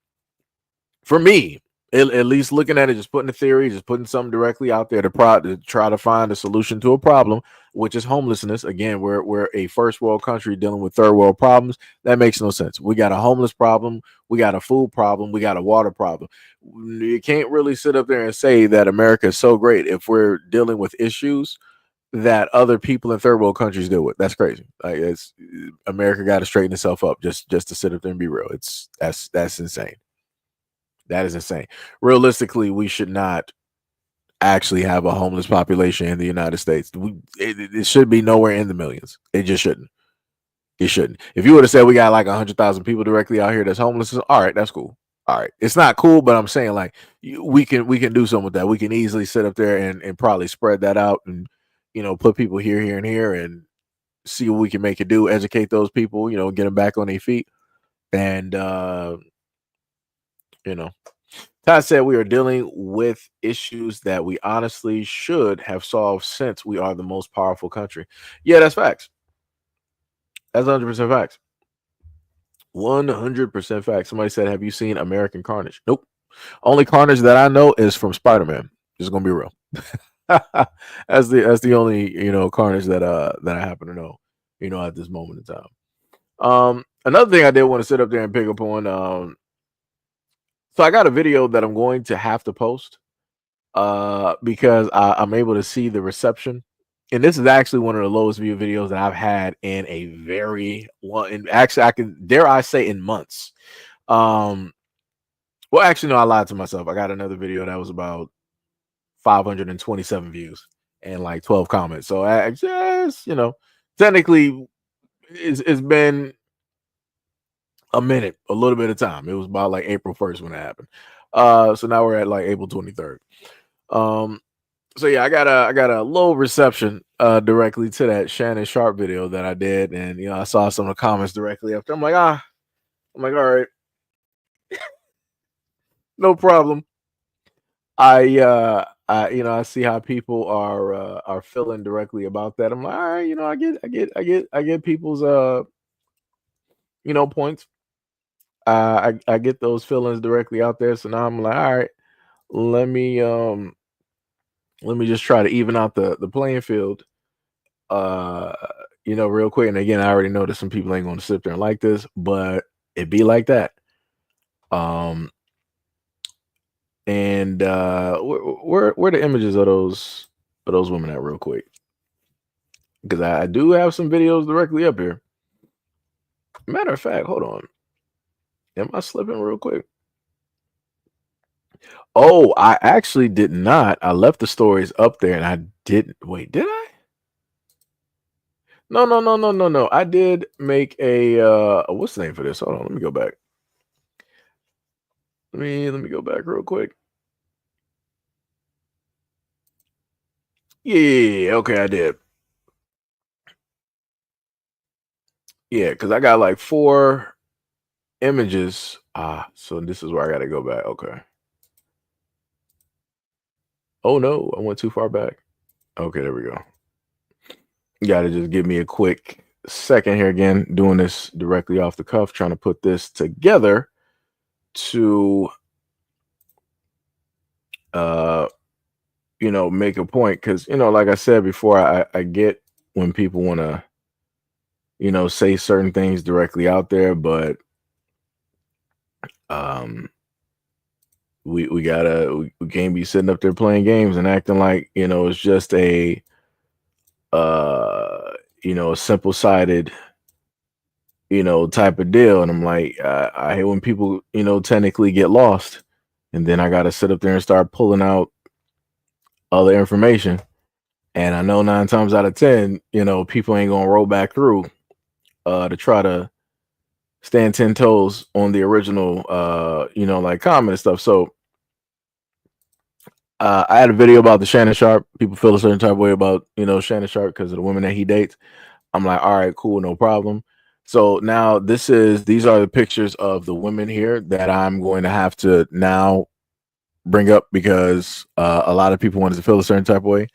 [SPEAKER 1] for me, At least looking at it, just putting a theory, just putting something directly out there to try to find a solution to a problem, which is homelessness. Again, we're a first world country dealing with third world problems. That makes no sense. We got a homeless problem, we got a food problem, we got a water problem. You can't really sit up there and say that America is so great if we're dealing with issues that other people in third world countries deal with. That's crazy. Like, it's America got to straighten itself up just to sit up there and be real. That's insane. That is insane. Realistically, we should not actually have a homeless population in the United States. It should be nowhere in the millions. It just shouldn't. It shouldn't. If you would have said we got like 100,000 people directly out here that's homeless, all right, that's cool. All right, it's not cool, but I'm saying like we can do something with that. We can easily sit up there and probably spread that out and put people here and here and see what we can make it do. Educate those people, get them back on their feet, and Todd said we are dealing with issues that we honestly should have solved since we are the most powerful country. Yeah, that's facts. That's 100% facts. 100% facts. Somebody said, have you seen American Carnage? Nope. Only Carnage that I know is from Spider-Man. Just gonna be real. That's the only Carnage that I happen to know, at this moment in time. Another thing I did want to sit up there and pick up on. So I got a video that I'm going to have to post because I'm able to see the reception. And this is actually one of the lowest view videos that I've had in a very long, and actually I can dare I say in months. Well, actually, no, I lied to myself. I got another video that was about 527 views and like 12 comments. So I just, technically it's been a minute, a little bit of time. It was about like April 1st when it happened. So now we're at like April 23rd. So yeah, I got a low reception directly to that Shannon Sharp video that I did, and I saw some of the comments directly after. I'm like, all right, no problem. I see how people are feeling directly about that. I'm like, all right, I get people's points. I get those feelings directly out there. So now I'm like, all right, let me just try to even out the playing field, real quick. And again, I already know that some people ain't going to sit there and like this, but it be like that. And where the images of those women at real quick? Because I do have some videos directly up here. Matter of fact, hold on. Am I slipping real quick? Oh, I actually did not. I left the stories up there and I didn't. Wait, did I? No. I did make a what's the name for this? Hold on, let me go back. Let me go back real quick. Yeah, okay, I did. Yeah, because I got like 4 images. So this is where I gotta go back. Okay. Oh no, I went too far back. Okay, there we go. You gotta just give me a quick second here again, doing this directly off the cuff, trying to put this together to make a point. Because like I said before, I get when people want to say certain things directly out there, but we can't be sitting up there playing games and acting like it's just a simple-sided type of deal. And I'm like, I hate when people technically get lost, and then I got to sit up there and start pulling out other information. And I know 9 times out of 10, people ain't gonna roll back through to try to stand 10 toes on the original like comment and stuff. So I had a video about the Shannon Sharp. People feel a certain type of way about Shannon Sharp because of the women that he dates. I'm like, all right, cool, no problem. So now these are the pictures of the women here that I'm going to have to now bring up because a lot of people wanted to feel a certain type of way.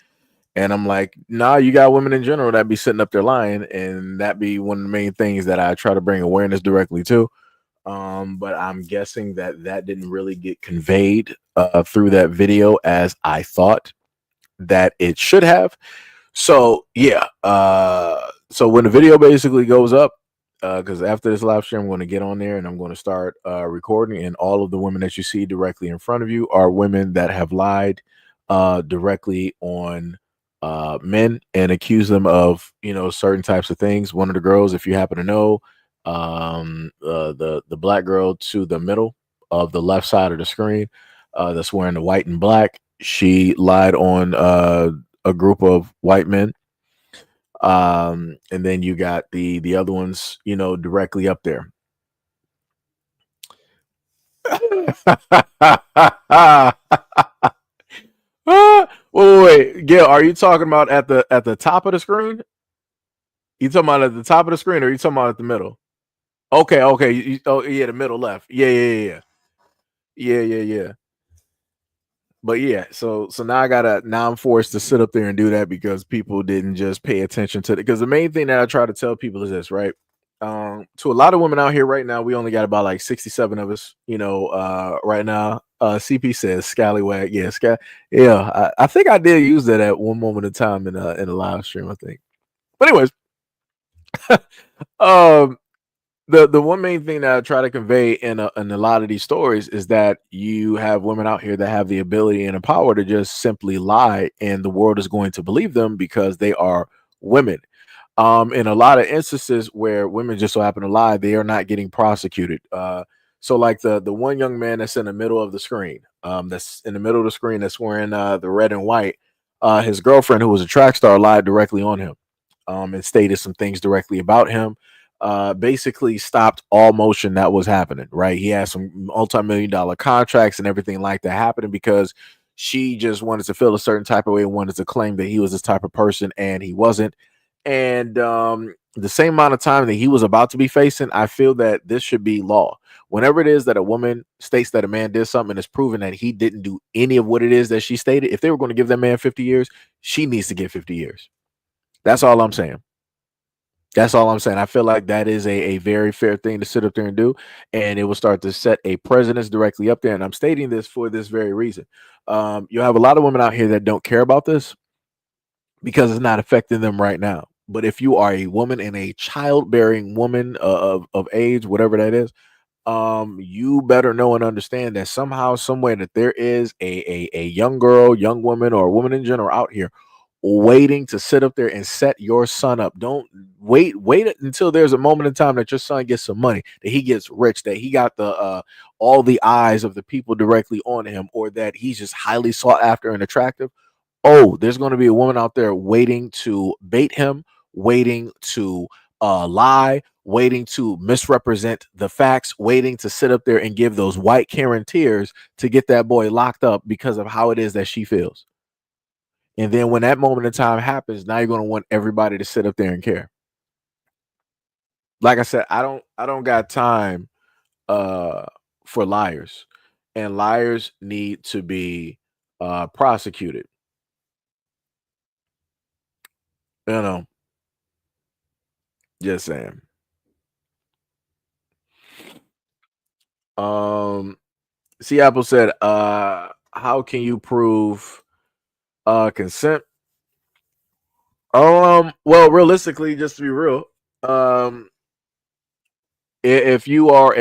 [SPEAKER 1] And I'm like, nah, you got women in general that be sitting up there lying, and that be one of the main things that I try to bring awareness directly to. But I'm guessing that didn't really get conveyed through that video as I thought that it should have. So yeah, so when the video basically goes up, because after this live stream, I'm going to get on there and I'm going to start recording, and all of the women that you see directly in front of you are women that have lied directly on men and accuse them of certain types of things. One of the girls, if you happen to know, the black girl to the middle of the left side of the screen, that's wearing the white and black, she lied on a group of white men. And then you got the other ones, directly up there. Wait, Gail, are you talking about at the top of the screen? You talking about at the top of the screen, or are you talking about at the middle? Okay, oh yeah, the middle left. Yeah. But yeah, so now I'm forced to sit up there and do that because people didn't just pay attention to it. Because the main thing that I try to tell people is this, right? To a lot of women out here right now, we only got about like 67 of us, right now. CP says scallywag. Yeah, I think I did use that at one moment in time in a live stream, I think. But anyways, the one main thing that I try to convey in a lot of these stories is that you have women out here that have the ability and the power to just simply lie, and the world is going to believe them because they are women. In a lot of instances where women just so happen to lie, they are not getting prosecuted. So like the one young man that's in the middle of the screen, that's in the middle of the screen, that's wearing the red and white, his girlfriend, who was a track star, lied directly on him, and stated some things directly about him. Basically stopped all motion that was happening, right? He had some multi-million-dollar contracts and everything like that happening because she just wanted to feel a certain type of way and wanted to claim that he was this type of person, and he wasn't. And the same amount of time that he was about to be facing, I feel that this should be law. Whenever it is that a woman states that a man did something and it's proven that he didn't do any of what it is that she stated, if they were going to give that man 50 years, she needs to get 50 years. That's all I'm saying. That's all I'm saying. I feel like that is a very fair thing to sit up there and do, and it will start to set a precedence directly up there. And I'm stating this for this very reason. You have a lot of women out here that don't care about this because it's not affecting them right now. But if you are a woman and a childbearing woman of age, whatever that is, you better know and understand that somehow, somewhere, that there is a young girl, young woman, or a woman in general out here waiting to sit up there and set your son up. Don't wait until there's a moment in time that your son gets some money, that he gets rich, that he got the all the eyes of the people directly on him, or that he's just highly sought after and attractive. Oh, there's going to be a woman out there waiting to bait him, waiting to lie, waiting to misrepresent the facts, waiting to sit up there and give those white Karen tears to get that boy locked up because of how it is that she feels. And then when that moment in time happens, now you're going to want everybody to sit up there and care. Like I said, I don't got time for liars, and liars need to be prosecuted. Just saying. See, Apple said, how can you prove consent? Well, realistically, just to be real, if you are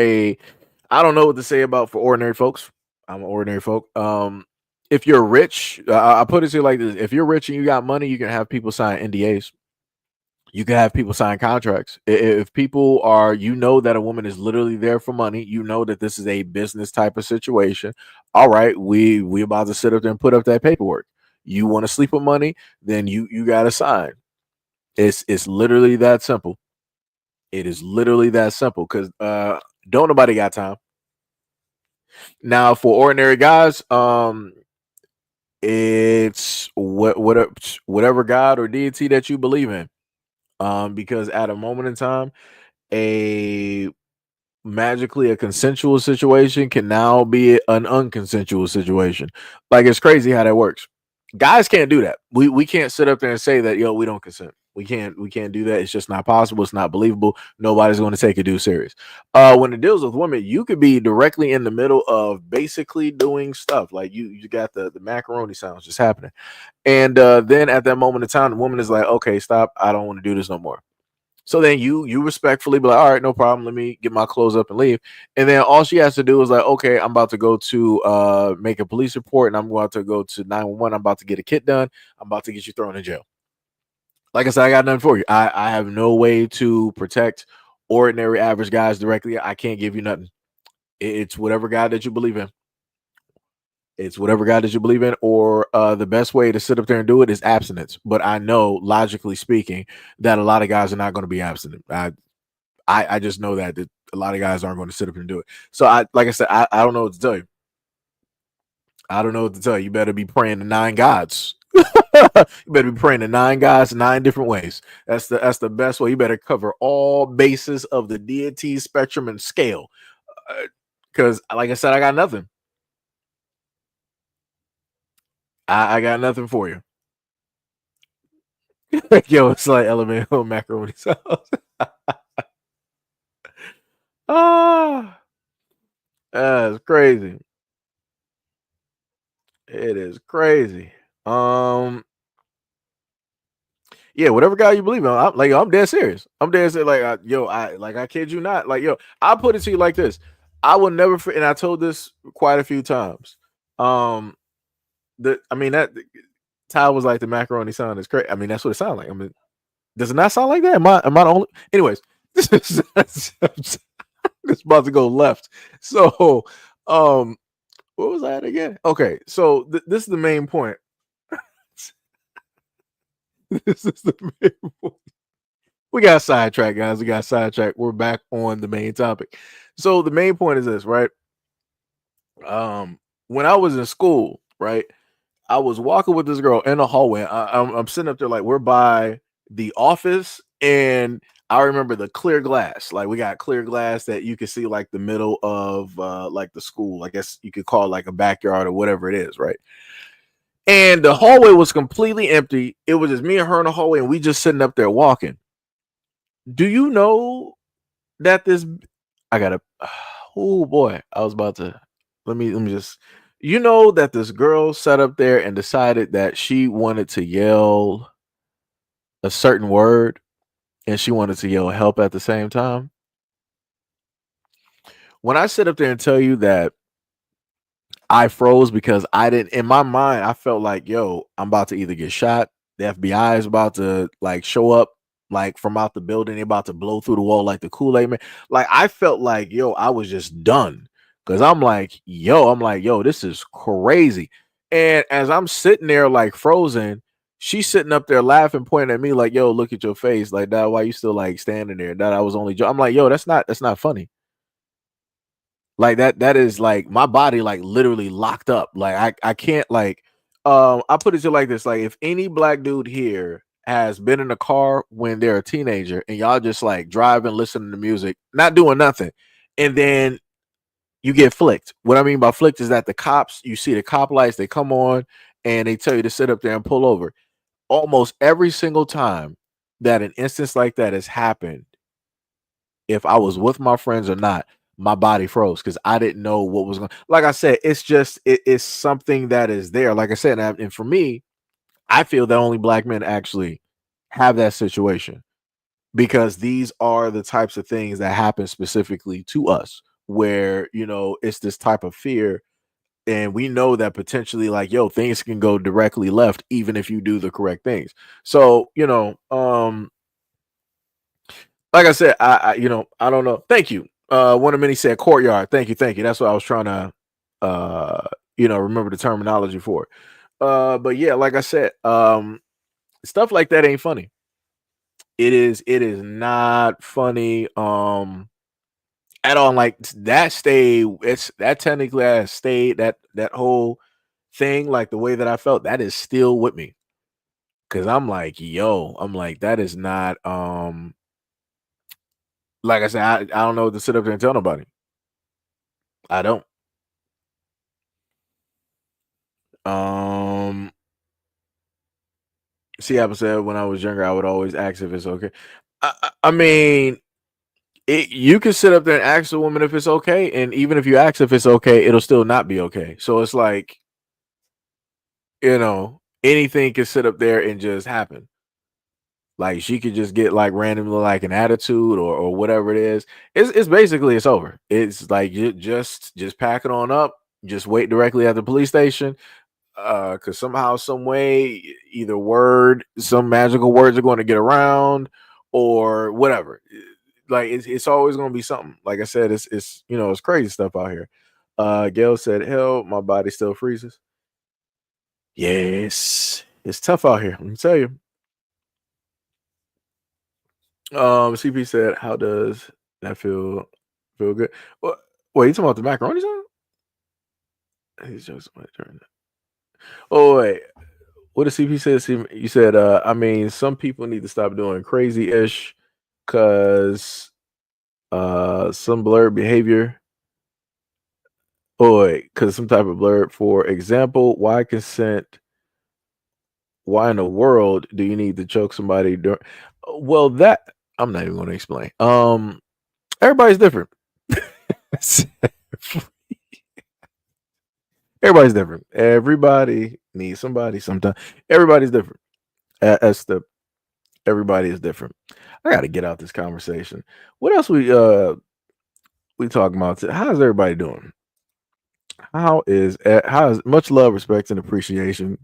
[SPEAKER 1] I don't know what to say about for ordinary folks. I'm an ordinary folk. If you're rich, I put it to you like this: if you're rich and you got money, you can have people sign NDAs. You can have people sign contracts. If people are, that a woman is literally there for money, that this is a business type of situation. All right, we about to sit up there and put up that paperwork. You want to sleep with money, then you got to sign. It's literally that simple. It is literally that simple because don't nobody got time. Now for ordinary guys, it's whatever God or deity that you believe in. Because at a moment in time, magically a consensual situation can now be an unconsensual situation. Like, it's crazy how that works. Guys can't do that. We can't sit up there and say that, we don't consent. We can't do that. It's just not possible. It's not believable. Nobody's going to take a dude serious. When it deals with women, you could be directly in the middle of basically doing stuff. Like you got the macaroni sounds just happening. And then at that moment in time, the woman is like, okay, stop. I don't want to do this no more. So then you respectfully be like, all right, no problem. Let me get my clothes up and leave. And then all she has to do is like, okay, I'm about to go to make a police report, and I'm about to go to 911. I'm about to get a kit done. I'm about to get you thrown in jail. Like I said, I got nothing for you. I have no way to protect ordinary average guys directly. I can't give you nothing. It's whatever God that you believe in. It's whatever God that you believe in, or the best way to sit up there and do it is abstinence. But I know, logically speaking, that a lot of guys are not going to be abstinent. I just know that a lot of guys aren't going to sit up and do it. So like I said, I don't know what to tell you. I don't know what to tell you. You better be praying to 9 gods. You better be praying to 9 gods 9 different ways. That's the best way. You better cover all bases of the deity spectrum and scale. Because like I said, I got nothing. I got nothing for you. Yo, it's like elemental macaroni sauce. That's crazy. It is crazy. Yeah, whatever guy you believe in, I'm dead serious. I'm dead serious. Like, I kid you not. Like, yo, I'll put it to you like this. I will never, and I told this quite a few times. That Ty was like, the macaroni sound is crazy. I mean, that's what it sounds like. I mean, does it not sound like that? Am I the only? Anyways, this is it's about to go left. So, what was that again? Okay, so this is the main point. This is the main point. We got sidetracked, guys. We got sidetracked. We're back on the main topic. So the main point is this, right? When I was in school, right, I was walking with this girl in the hallway. I'm sitting up there like we're by the office, and I remember the clear glass. Like we got clear glass that you can see like the middle of like the school. I guess you could call it like a backyard or whatever it is, right? And the hallway was completely empty. It was just me and her in the hallway, and we just sitting up there walking. Do you know that this? I gotta. Oh boy, I was about to. Let me just. You know that this girl sat up there and decided that she wanted to yell a certain word, and she wanted to yell help at the same time. When I sit up there and tell you that I froze because I didn't, in my mind, I felt like, yo, I'm about to either get shot. The FBI is about to like show up like from out the building. They're about to blow through the wall like the Kool-Aid man. Like I felt like, yo, I was just done. Cause I'm like, yo, this is crazy. And as I'm sitting there like frozen, she's sitting up there laughing, pointing at me like, yo, look at your face. Like, Dad, why you still like standing there? That I was only I'm like, yo, that's not funny. Like that is like my body like literally locked up. Like I can't like I put it to like this. Like if any black dude here has been in a car when they're a teenager and y'all just like driving, listening to music, not doing nothing, and then you get flicked. What I mean by flicked is that the cops, you see the cop lights, they come on and they tell you to sit up there and pull over. Almost every single time that an instance like that has happened, if I was with my friends or not, my body froze because I didn't know what was going. Like I said, it's just it's something that is there. Like I said, and for me, I feel that only black men actually have that situation because these are the types of things that happen specifically to us, where it's this type of fear, and we know that potentially, like, yo, things can go directly left even if you do the correct things. So like I said, I don't know. Thank you. One of many said courtyard. Thank you. That's what I was trying to remember the terminology for. But yeah, like I said, stuff like that ain't funny. It is not funny at all. Like that technically has stayed, that whole thing, like the way that I felt, that is still with me. Cause I'm like, that is not like I said, I don't know what to sit up there and tell nobody. I don't. Um, See, I said when I was younger, I would always ask if it's okay. I mean, you can sit up there and ask a woman if it's okay, and even if you ask if it's okay, it'll still not be okay. So it's like, anything can sit up there and just happen. Like she could just get like randomly like an attitude or whatever it is. It's basically it's over. It's like you just pack it on up. Just wait directly at the police station. Because somehow, some way, either some magical words are going to get around, or whatever. Like it's always going to be something. Like I said, it's it's crazy stuff out here. Gail said, "Hell, my body still freezes." Yes, it's tough out here. Let me tell you. CP said, "How does that feel good?" What? Wait, you talking about the macaroni song? He's just my turn. Oh wait, what did CP say? You said, I mean, some people need to stop doing crazy ish, cause some blurred behavior. Oh wait, cause some type of blurred. For example, why consent? Why in the world do you need to choke somebody during? Well, that I'm not even going to explain. Everybody's different. Everybody's different. Everybody needs somebody sometime. Everybody's different. As the everybody is different. I got to get out this conversation. What else we talking about? How's everybody doing? How is much love, respect, and appreciation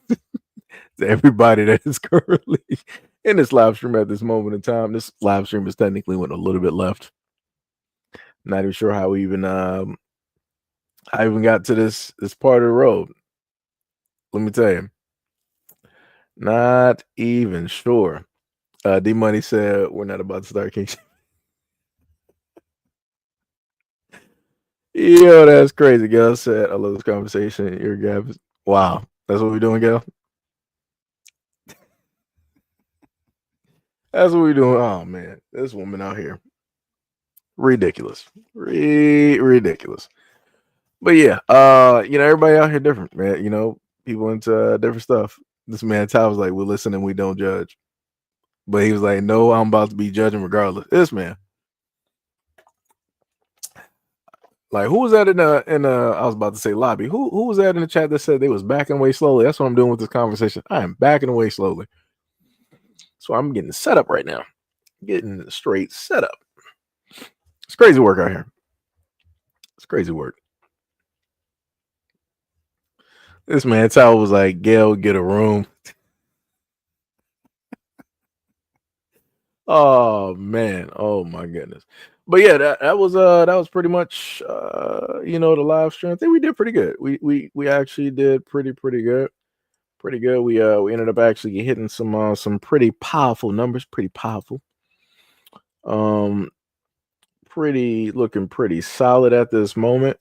[SPEAKER 1] to everybody that is currently in this live stream at this moment in time. This live stream is technically went a little bit left. Not even sure how we even I even got to this part of the road. Let me tell you. Not even sure. D Money said we're not about to start King. Yo, that's crazy. Gail said, I love this conversation. Your gap. Wow. That's what we're doing, Gail. That's what we're doing. Oh man, this woman out here. Ridiculous. Ridiculous. But yeah, everybody out here different, man. People into different stuff. This man Ty was like, we listen and we don't judge. But he was like, no, I'm about to be judging regardless. This man. Like, who was that in I was about to say lobby. Who was that in the chat that said they was backing away slowly? That's what I'm doing with this conversation. I am backing away slowly. So I'm getting set up right now. Getting straight set up. It's crazy work out here. It's crazy work. This man Tal was like, Gail, get a room. Oh man. Oh my goodness. But yeah, that was pretty much the live stream. I think we did pretty good. We actually did pretty good. Pretty good. We ended up actually hitting some pretty powerful numbers, pretty powerful. Looking pretty solid at this moment.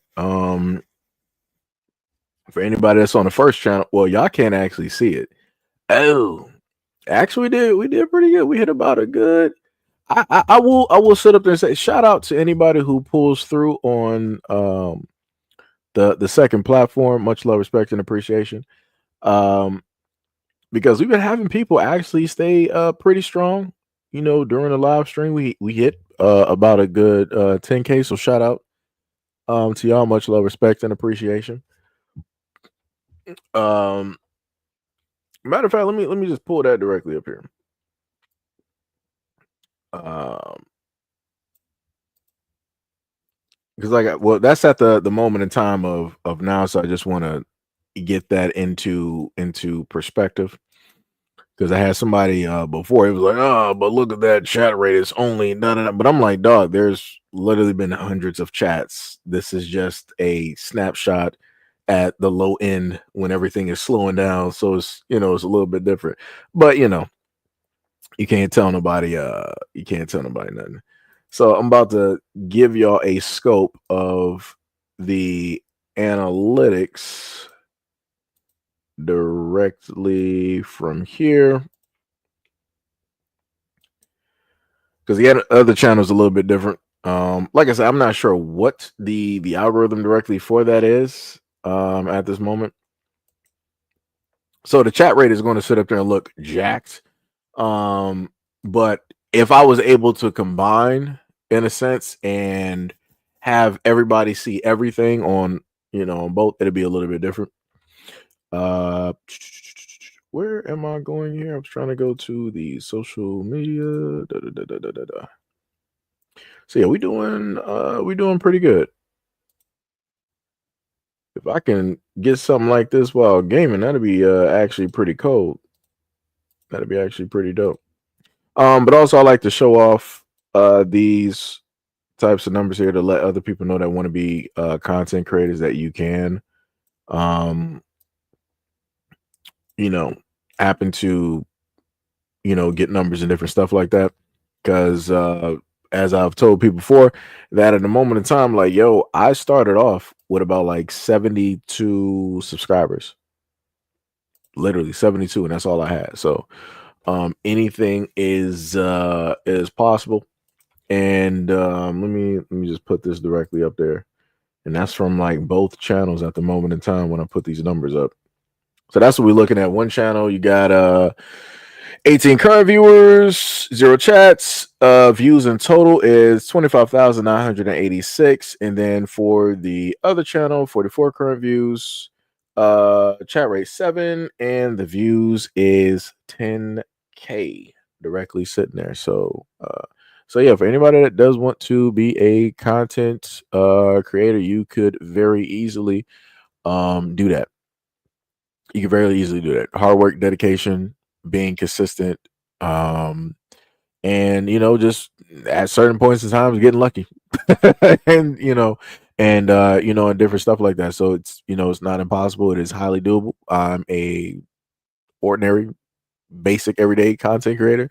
[SPEAKER 1] For anybody that's on the first channel, well, y'all can't actually see it. Oh, actually, we did pretty good. We hit about a good. I will sit up there and say shout out to anybody who pulls through on the second platform. Much love, respect, and appreciation. Because we've been having people actually stay pretty strong. During the live stream, we hit about a good 10K. So shout out to y'all. Much love, respect, and appreciation. Matter of fact, let me just pull that directly up here. Because that's at the moment in time of now, so I just want to get that into perspective. Because I had somebody before, it was like, oh, but look at that chat rate, it's only none. But I'm like, dog, there's literally been hundreds of chats. This is just a snapshot at the low end when everything is slowing down. So it's it's a little bit different. But you can't tell nobody nothing. So I'm about to give y'all a scope of the analytics directly from here, because the other channel is a little bit different. Like I said, I'm not sure what the algorithm directly for that is at this moment. So the chat rate is going to sit up there and look jacked. But if I was able to combine in a sense and have everybody see everything on, on both, it'd be a little bit different. Where am I going here? I was trying to go to the social media. So yeah, we doing pretty good. If I can get something like this while gaming, that'd be actually pretty cool. That'd be actually pretty dope. But also I like to show off these types of numbers here to let other people know that want to be content creators that you can happen to get numbers and different stuff like that. Because as I've told people before, that at the moment in time, like, yo, I started off with about like 72 subscribers, literally 72, and that's all I had. So anything is possible. And let me just put this directly up there, and that's from like both channels at the moment in time when I put these numbers up. So that's what we're looking at. One channel, you got 18 current viewers, 0 chats. Views in total is 25,986. And then for the other channel, 44 current views, chat rate 7, and the views is 10K directly sitting there. So yeah, for anybody that does want to be a content creator, you could very easily do that. You can very easily do that. Hard work, dedication, being consistent, and just at certain points in time getting lucky. And and different stuff like that. So it's it's not impossible. It is highly doable. I'm a ordinary, basic, everyday content creator,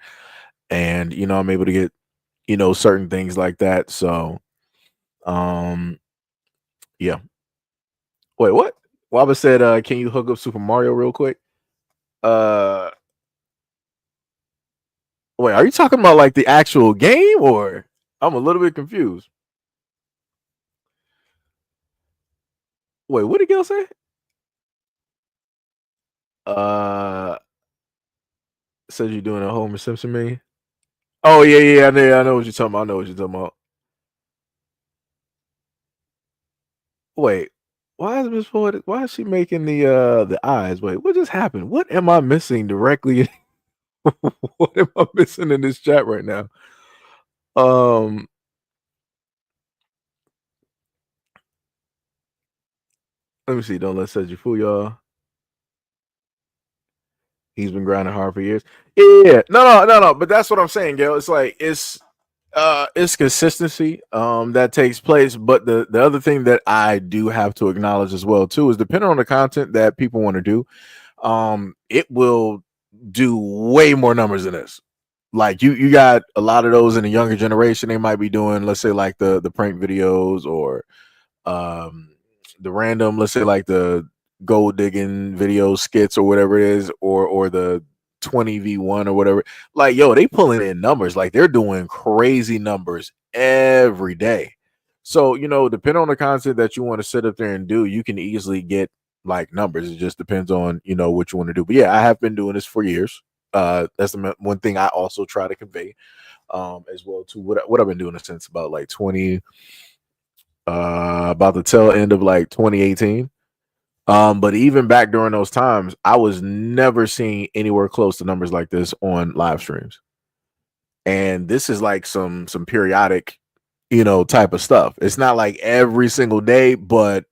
[SPEAKER 1] and I'm able to get certain things like that. So yeah. Wait, what? Waba said, can you hook up Super Mario real quick? Wait, are you talking about like the actual game, or I'm a little bit confused? Wait, what did Gil say? Says you're doing a Homer Simpson meme. Oh yeah, I know what you're talking about. I know what you're talking about. Wait, why is Miss Ford? Why is she making the eyes? Wait, what just happened? What am I missing directly? What am I missing in this chat right now? Let me see. Don't let Seji fool y'all. He's been grinding hard for years. Yeah, no. But that's what I'm saying, Gail. It's like it's consistency that takes place. But the other thing that I do have to acknowledge as well too is depending on the content that people want to do, it will do way more numbers than this. Like you got a lot of those in the younger generation. They might be doing, let's say, like the prank videos or the random, let's say, like the gold digging video skits or whatever it is, or the 20v1 or whatever. Like, yo, they pulling in numbers. Like they're doing crazy numbers every day. So depending on the content that you want to sit up there and do, you can easily get like numbers. It just depends on what you want to do. But yeah, I have been doing this for years. That's the one thing I also try to convey as well to what I've been doing since about like 20 about the tail end of like 2018. But even back during those times, I was never seeing anywhere close to numbers like this on live streams. And this is like some periodic, type of stuff. It's not like every single day, but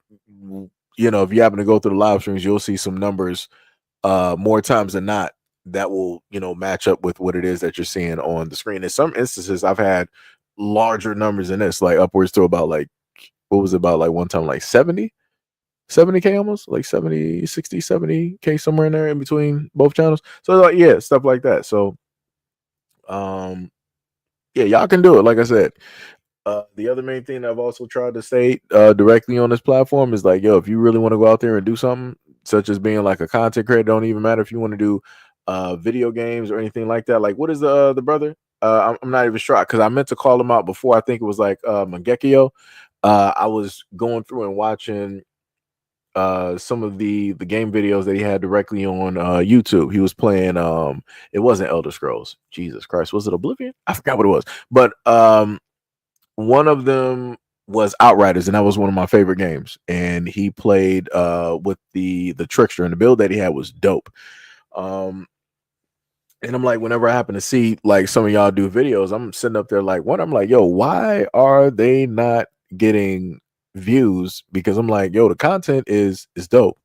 [SPEAKER 1] if you happen to go through the live streams, you'll see some numbers more times than not that will match up with what it is that you're seeing on the screen. In some instances, I've had larger numbers than this, like upwards to about like, what was it, about like one time like 70K, almost like 70K, somewhere in there in between both channels. So like, yeah, stuff like that. So yeah, y'all can do it. Like I said, the other main thing I've also tried to say directly on this platform is like, yo, if you really want to go out there and do something such as being like a content creator, don't even matter if you want to do video games or anything like that. Like, what is the brother? I'm not even sure, because I meant to call him out before. I think it was like Mangekio. I was going through and watching some of the game videos that he had directly on YouTube. He was playing it wasn't Elder Scrolls. Jesus Christ, was it Oblivion? I forgot what it was. But one of them was Outriders, and that was one of my favorite games. And he played with the trickster, and the build that he had was dope. And I'm like, whenever I happen to see like some of y'all do videos, I'm sitting up there like, I'm like, yo, why are they not getting views? Because I'm like, yo, the content is dope.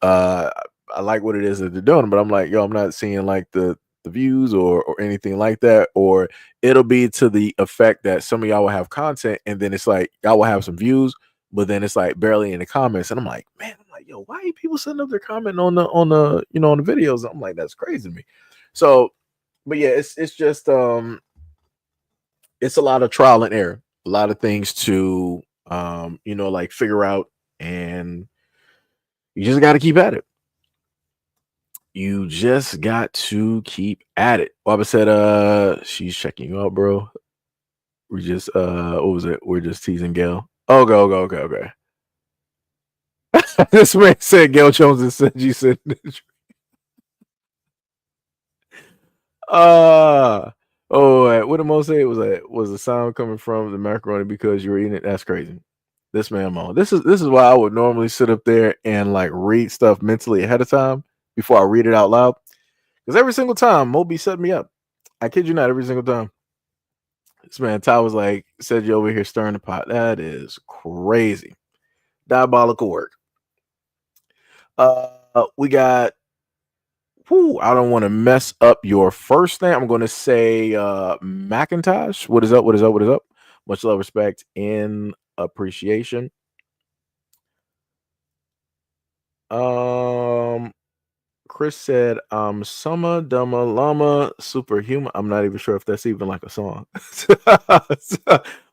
[SPEAKER 1] I like what it is that they're doing, but I'm like, yo, I'm not seeing like the views or anything like that. Or it'll be to the effect that some of y'all will have content, and then it's like y'all will have some views, but then it's like barely in the comments. And I'm like, man, I'm like, yo, why are people sending up their comment on the on the videos? I'm like, that's crazy to me. So, but yeah, it's just it's a lot of trial and error, a lot of things to like figure out, and you just got to keep at it. You just got to keep at it. Barbara said, she's checking you out, bro. We just what was it? We're just teasing Gail. Okay. This man said Gail Jones and said you said what did Mo say? It was the sound coming from the macaroni because you were eating it? That's crazy. This man Mo. This is why I would normally sit up there and like read stuff mentally ahead of time before I read it out loud. Because every single time Mo be setting me up. I kid you not, every single time. This man Ty was like, said you over here stirring the pot. That is crazy. Diabolical work. We got I don't want to mess up your first name. I'm going to say Macintosh. What is up? Much love, respect, and appreciation. Chris said, Summa Dumma Llama Superhuman. I'm not even sure if that's even like a song.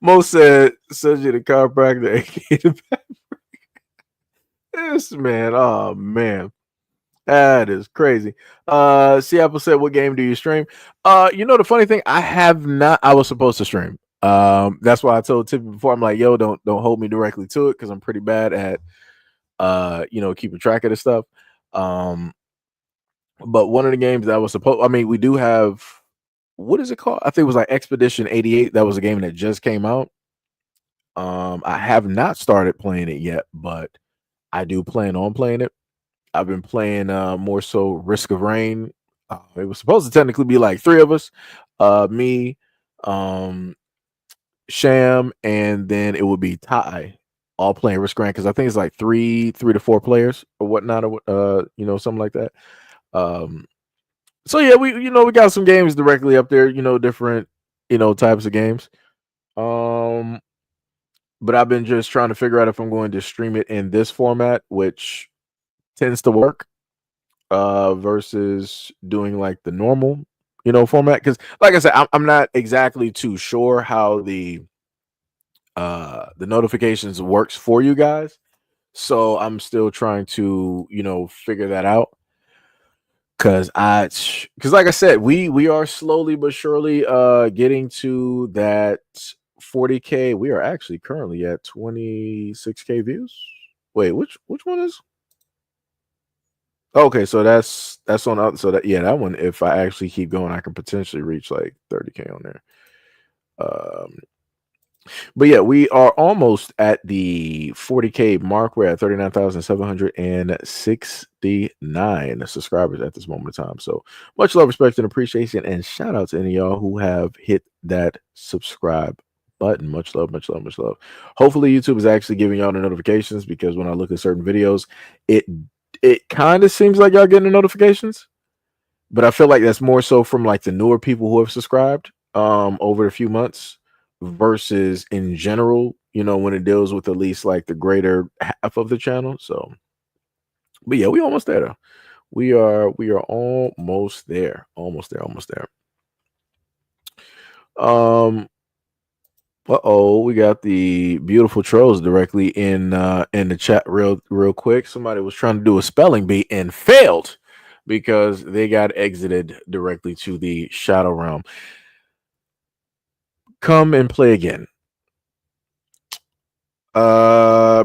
[SPEAKER 1] Mo said, you the chiropractor, aka the This man, oh man. That is crazy. Seattle said, what game do you stream? The funny thing, I was supposed to stream. That's why I told Tippy before, I'm like, yo, don't hold me directly to it, because I'm pretty bad at keeping track of this stuff. But one of the games that was we do have, what is it called? I think it was like Expedition 88. That was a game that just came out. I have not started playing it yet, but I do plan on playing it. I've been playing more so Risk of Rain. It was supposed to technically be like 3 of us, me, Sham, and then it would be Ty, all playing Risk of Rain, because I think it's like 3 to 4 players or whatnot, or something like that. So yeah, we got some games directly up there, different types of games. But I've been just trying to figure out if I'm going to stream it in this format, which tends to work versus doing like the normal format, because like I said, I'm not exactly too sure how the notifications works for you guys, so I'm still trying to figure that out, because like I said, we are slowly but surely getting to that 40K. We are actually currently at 26K views. Wait, which one is? Okay, so that's on. So that one, if I actually keep going, I can potentially reach like 30K on there. But yeah, we are almost at the 40K mark. We're at 39,769 subscribers at this moment in time. So much love, respect, and appreciation, and shout out to any of y'all who have hit that subscribe button. Much love, much love, much love. Hopefully YouTube is actually giving y'all the notifications, because when I look at certain videos, it kind of seems like y'all getting the notifications, but I feel like that's more so from like the newer people who have subscribed over a few months, versus in general, when it deals with at least like the greater half of the channel. So, but yeah, we almost there though. We are almost there. Almost there. We got the beautiful trolls directly in the chat real quick. Somebody was trying to do a spelling bee and failed because they got exited directly to the shadow realm. Come and play again.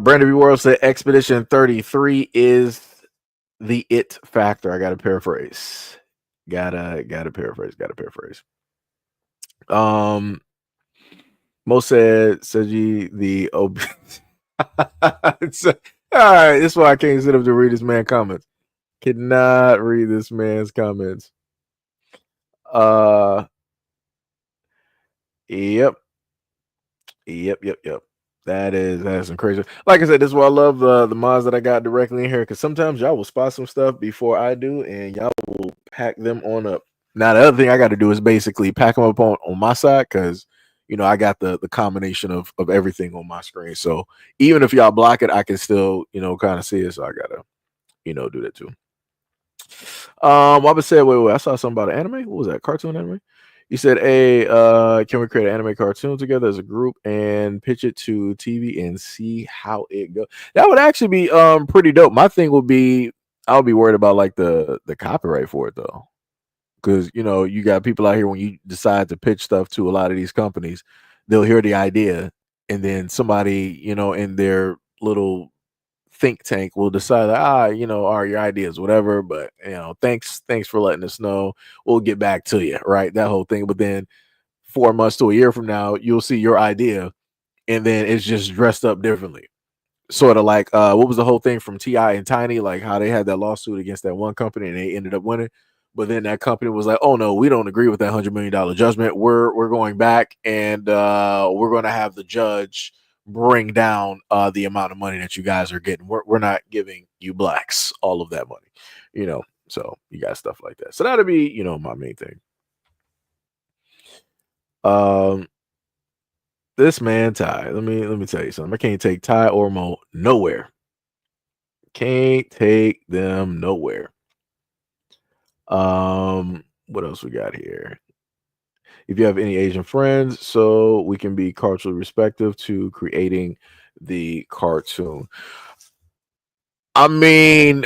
[SPEAKER 1] Brandon B. World said Expedition 33 is the it factor. I gotta paraphrase. Gotta paraphrase. Mo said Seiji the all right, this is why I can't sit up to read this man's comments. Cannot read this man's comments. Yep. That's some crazy. Like I said, this is why I love the mods that I got directly in here, because sometimes y'all will spot some stuff before I do, and y'all will pack them on up. Now the other thing I got to do is basically pack them up on my side, because I got the combination of everything on my screen. So even if y'all block it, I can still kind of see it. So I gotta do that too. Wabba said, wait, I saw something about an anime. What was that? Cartoon anime? He said, hey, can we create an anime cartoon together as a group and pitch it to TV and see how it goes? That would actually be pretty dope. My thing would be, I would be worried about like the copyright for it though. Because you got people out here, when you decide to pitch stuff to a lot of these companies, they'll hear the idea, and then somebody, in their little think tank will decide that all right, your ideas, whatever, but thanks for letting us know, we'll get back to you, right? That whole thing. But then 4 months to a year from now, you'll see your idea and then it's just dressed up differently, sort of like what was the whole thing from Ti and Tiny, like how they had that lawsuit against that one company and they ended up winning, but then that company was like, oh no, we don't agree with that $100 million judgment, we're going back, and we're going to have the judge bring down the amount of money that you guys are getting. We're not giving you blacks all of that money, so you got stuff like that. So that'll be my main thing. This man Ty, let me tell you something. I can't take Ty or Mo nowhere. Can't take them nowhere. What else we got here? If you have any Asian friends, so we can be culturally respectful to creating the cartoon. I mean,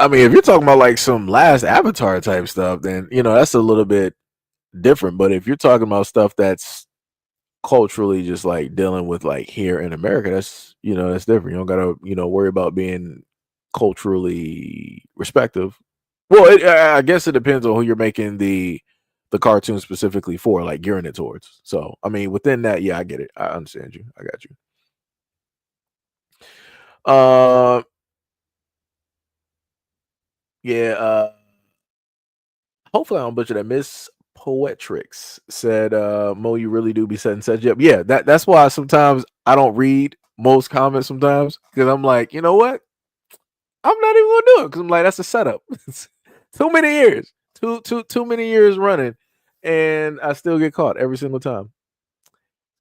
[SPEAKER 1] if you're talking about like some Last Avatar type stuff, then that's a little bit different. But if you're talking about stuff that's culturally just like dealing with like here in America, that's that's different. You don't gotta worry about being culturally respectful. Well, I guess it depends on who you're making the cartoon specifically for, like gearing it towards. So within that, yeah, I get it. I understand you. I got you. Yeah. Hopefully I don't butcher that. Miss Poetrix said, Mo, you really do be setting such up. Yeah, that's why sometimes I don't read most comments sometimes, because I'm like, you know what? I'm not even gonna do it, because I'm like, that's a setup. Too many years. Too many years running, and I still get caught every single time.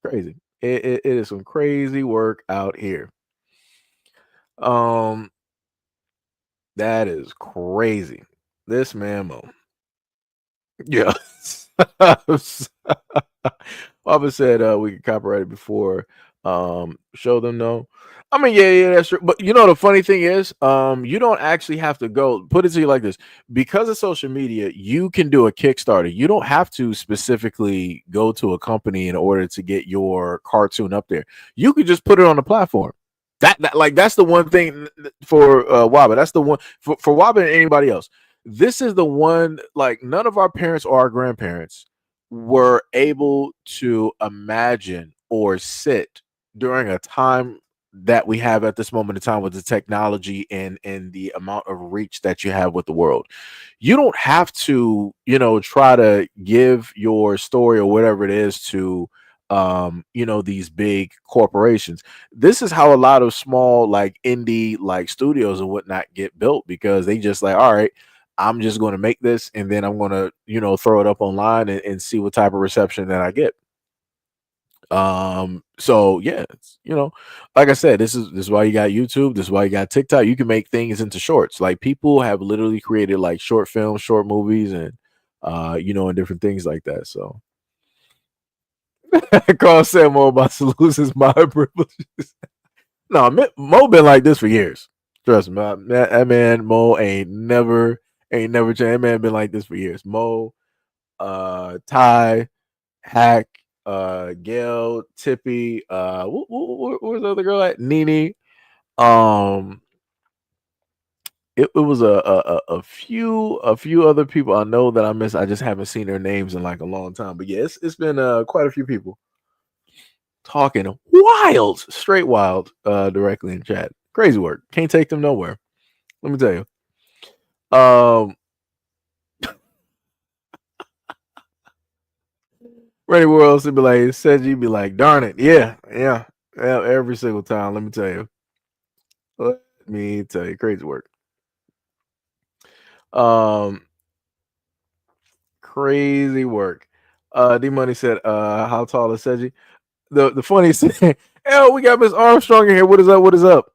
[SPEAKER 1] Crazy. It is some crazy work out here. That is crazy. This man Mo. Yeah. Papa said we could copyright it before show them no. Yeah, that's true. But the funny thing is, you don't actually have to go, put it to you like this. Because of social media, you can do a Kickstarter. You don't have to specifically go to a company in order to get your cartoon up there. You could just put it on the platform. That's the one thing for Waba. That's the one for Waba and anybody else. This is the one, like, none of our parents or our grandparents were able to imagine or sit during a time that we have at this moment in time with the technology and the amount of reach that you have with the world. You don't have to, try to give your story or whatever it is to these big corporations. This is how a lot of small, like, indie, like, studios and whatnot get built, because they just like, all right, I'm just going to make this, and then I'm going to, throw it up online and see what type of reception that I get. So yeah, like I said, this is why you got YouTube. This is why you got TikTok. You can make things into shorts. Like, people have literally created like short films, short movies, and and different things like that. So Carl said more about to lose his mind privileges. No, Mo been like this for years. Trust me, that man Mo ain't never changed. That man been like this for years. Mo, Ty, Hack, Gail, Tippy, where's the other girl at? Nene. It was a few other people I know that I miss. I just haven't seen their names in like a long time. But yeah, it's been quite a few people talking wild, straight wild, directly in chat. Crazy work. Can't take them nowhere. Let me tell you. Randy Worlds would be like, said you'd be like, darn it, yeah, every single time. Let me tell you. Crazy work. Crazy work. D Money said, how tall is Seji? The funniest thing, hell, we got Miss Armstrong in here. What is up? What is up?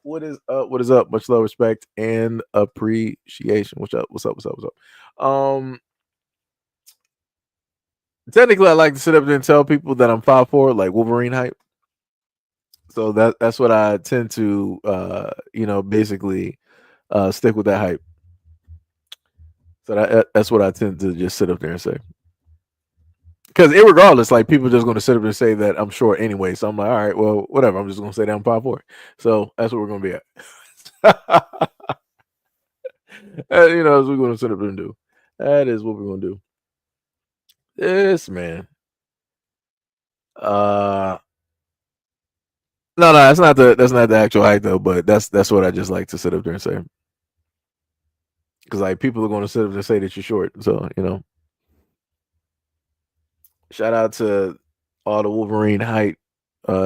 [SPEAKER 1] What is up? What is up? Much love, respect, and appreciation. What's up? What's up? What's up? What's up? Technically, I like to sit up there and tell people that I'm 5'4", like Wolverine height. So that's what I tend to, basically stick with that height. So that's what I tend to just sit up there and say. Because irregardless, like people just going to sit up and say that I'm short anyway. So I'm like, all right, well, whatever. I'm just going to say that I'm 5'4". So that's what we're going to be at. That's what we're going to sit up there and do. That is what we're going to do. This man. No, that's not the actual height though. But that's what I just like to sit up there and say. Because like people are going to sit up there and say that you're short. So shout out to all the Wolverine height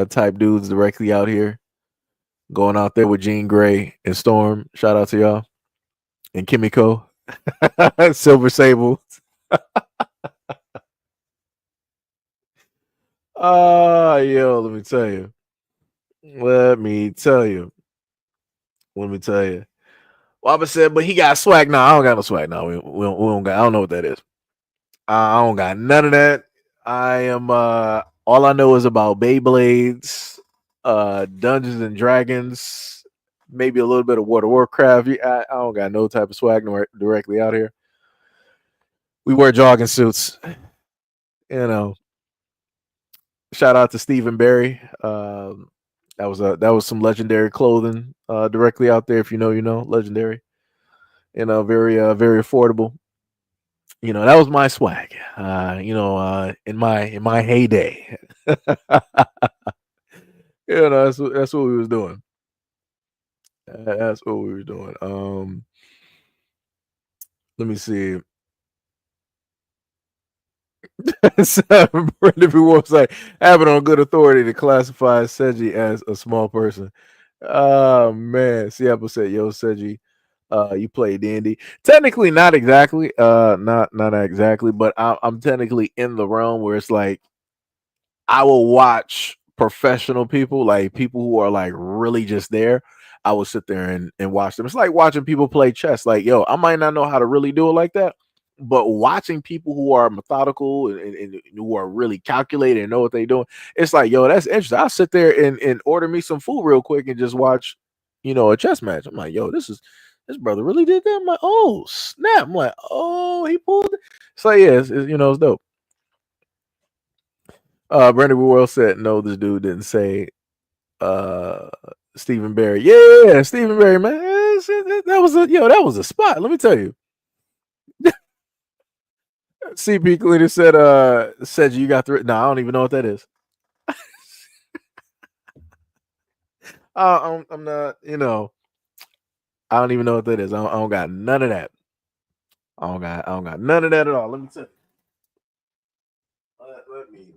[SPEAKER 1] type dudes directly out here, going out there with Jean Grey and Storm. Shout out to y'all and Kimiko, Silver Sable. Yo, let me tell you. Wabba said, but he got swag. No, I don't got no swag. No, we don't got. I don't know what that is. I don't got none of that. I am. All I know is about Beyblades, Dungeons and Dragons, maybe a little bit of World of Warcraft. I don't got no type of swag directly out here. We wear jogging suits. Shout out to Stephen Barry. That was some legendary clothing directly out there. If you know, legendary. Very very affordable. That was my swag. In my heyday. That's what we was doing. That's what we were doing. Let me see. Brandon B. Wolf like, have it on good authority to classify Seji as a small person. Oh man, Seattle said, "Yo, Seji, you play D&D." Technically, not exactly. Not exactly, but I'm technically in the realm where it's like I will watch professional people, like people who are like really just there. I will sit there and watch them. It's like watching people play chess. Like, yo, I might not know how to really do it like that, but watching people who are methodical and who are really calculated and know what they're doing, it's like, yo, that's interesting. I'll sit there and order me some food real quick and just watch, a chess match. I'm like, yo, this brother really did that. I'm like, oh snap. I'm like, oh, he pulled it. So yeah, it's dope. Brandon World said, no, this dude didn't say Stephen Barry. Yeah, Stephen Barry, man. That was a spot. Let me tell you. CP Cleaner said you got the. No, I don't even know what that is. I'm not. I don't even know what that is. I don't got none of that. I don't got none of that at all. Let me tell you.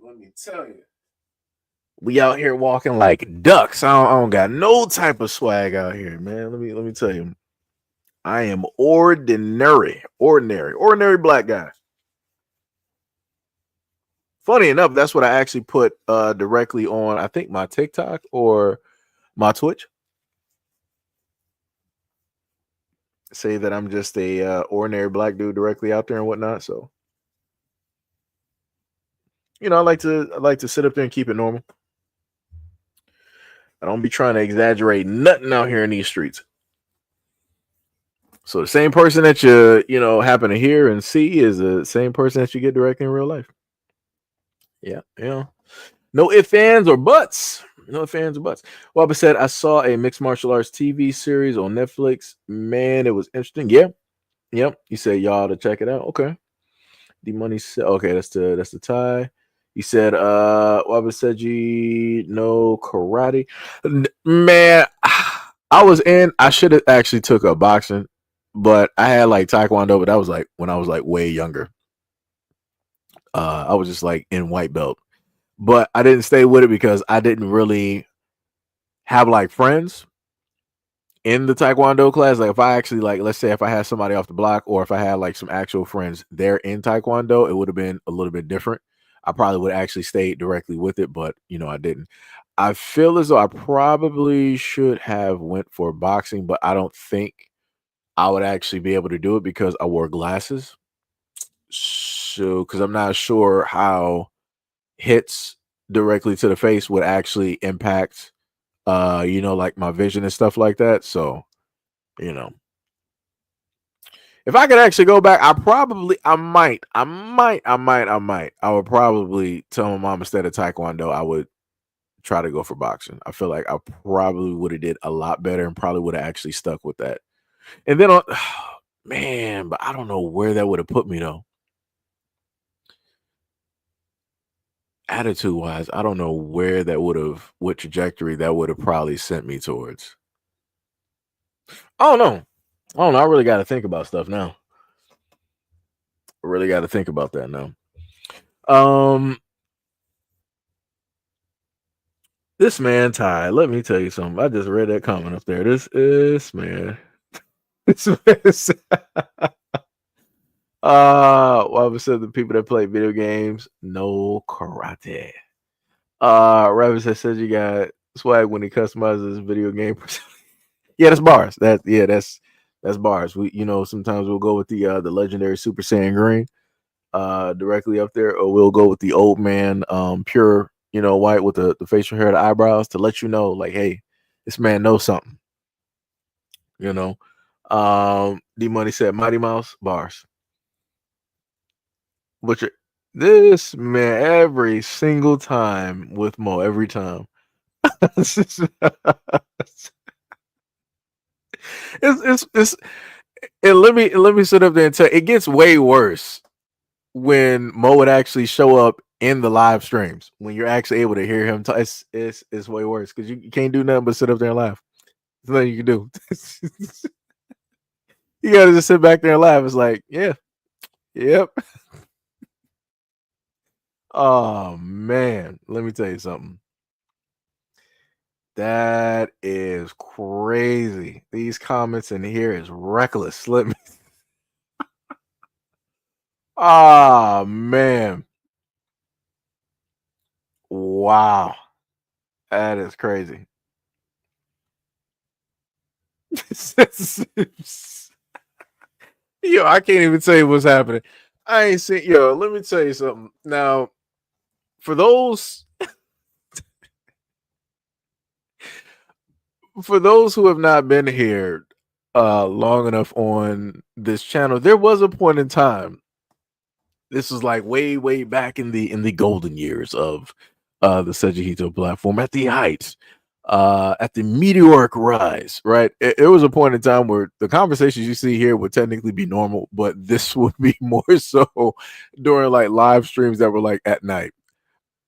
[SPEAKER 1] Let me tell you. We out here walking like ducks. I don't got no type of swag out here, man. Let me tell you. I am ordinary black guy. Funny enough, that's what I actually put directly on, I think, my TikTok or my Twitch. Say that I'm just a ordinary black dude directly out there and whatnot. So, I like to sit up there and keep it normal. I don't be trying to exaggerate nothing out here in these streets. So the same person that you happen to hear and see is the same person that you get directly in real life. Yeah. No ifs, ands, or buts. No fans of butts. Wabba said, I saw a mixed martial arts TV series on Netflix. Man, it was interesting. Yeah. Yep. He said y'all to check it out. Okay. The money said, okay, that's the tie. He said, Wabba said you know karate. Man, I should have actually took up boxing, but I had like taekwondo, but that was like when I was like way younger. I was just like in white belt. But I didn't stay with it because I didn't really have like friends in the taekwondo class. Like if I actually like, let's say if I had somebody off the block or if I had like some actual friends there in taekwondo, it would have been a little bit different. I probably would actually stay directly with it, but I didn't. I feel as though I probably should have went for boxing, but I don't think I would actually be able to do it because I wore glasses. So, because I'm not sure how hits directly to the face would actually impact like my vision and stuff like that. So if I could actually go back, I would probably tell my mom instead of taekwondo I would try to go for boxing. I feel like I probably would have did a lot better and probably would have actually stuck with that. And then man, but I don't know where that would have put me though. Attitude wise, I don't know where that what trajectory that would have probably sent me towards. Oh no. Oh no, I really got to think about stuff now. I really got to think about that now. This man Ty, let me tell you something. I just read that comment up there. This man. This man well, I said the people that play video games no karate. Rabbit says you got swag when he customizes video game. Yeah, that's bars. That's bars. We sometimes we'll go with the legendary Super Saiyan Green directly up there, or we'll go with the old man pure white with the facial hair, the eyebrows to let you know like, hey, this man knows something. D Money said Mighty Mouse bars. Butcher, this man every single time with Mo every time. it's and let me sit up there and tell you, it gets way worse when Mo would actually show up in the live streams when you're actually able to hear him talk. It's way worse because you can't do nothing but sit up there and laugh. There's nothing you can do. You gotta just sit back there and laugh. It's like, yeah, yep. Oh man, let me tell you something. That is crazy. These comments in here is reckless. Let me. Oh man. Wow. That is crazy. Yo, I can't even tell you what's happening. I ain't seen. Yo, let me tell you something. Now, for those who have not been here long enough on this channel, there was a point in time. This was like way back in the golden years of the SEIJIHITO platform at the height, at the meteoric rise, right? It was a point in time where the conversations you see here would technically be normal, but this would be more so during like live streams that were like at night.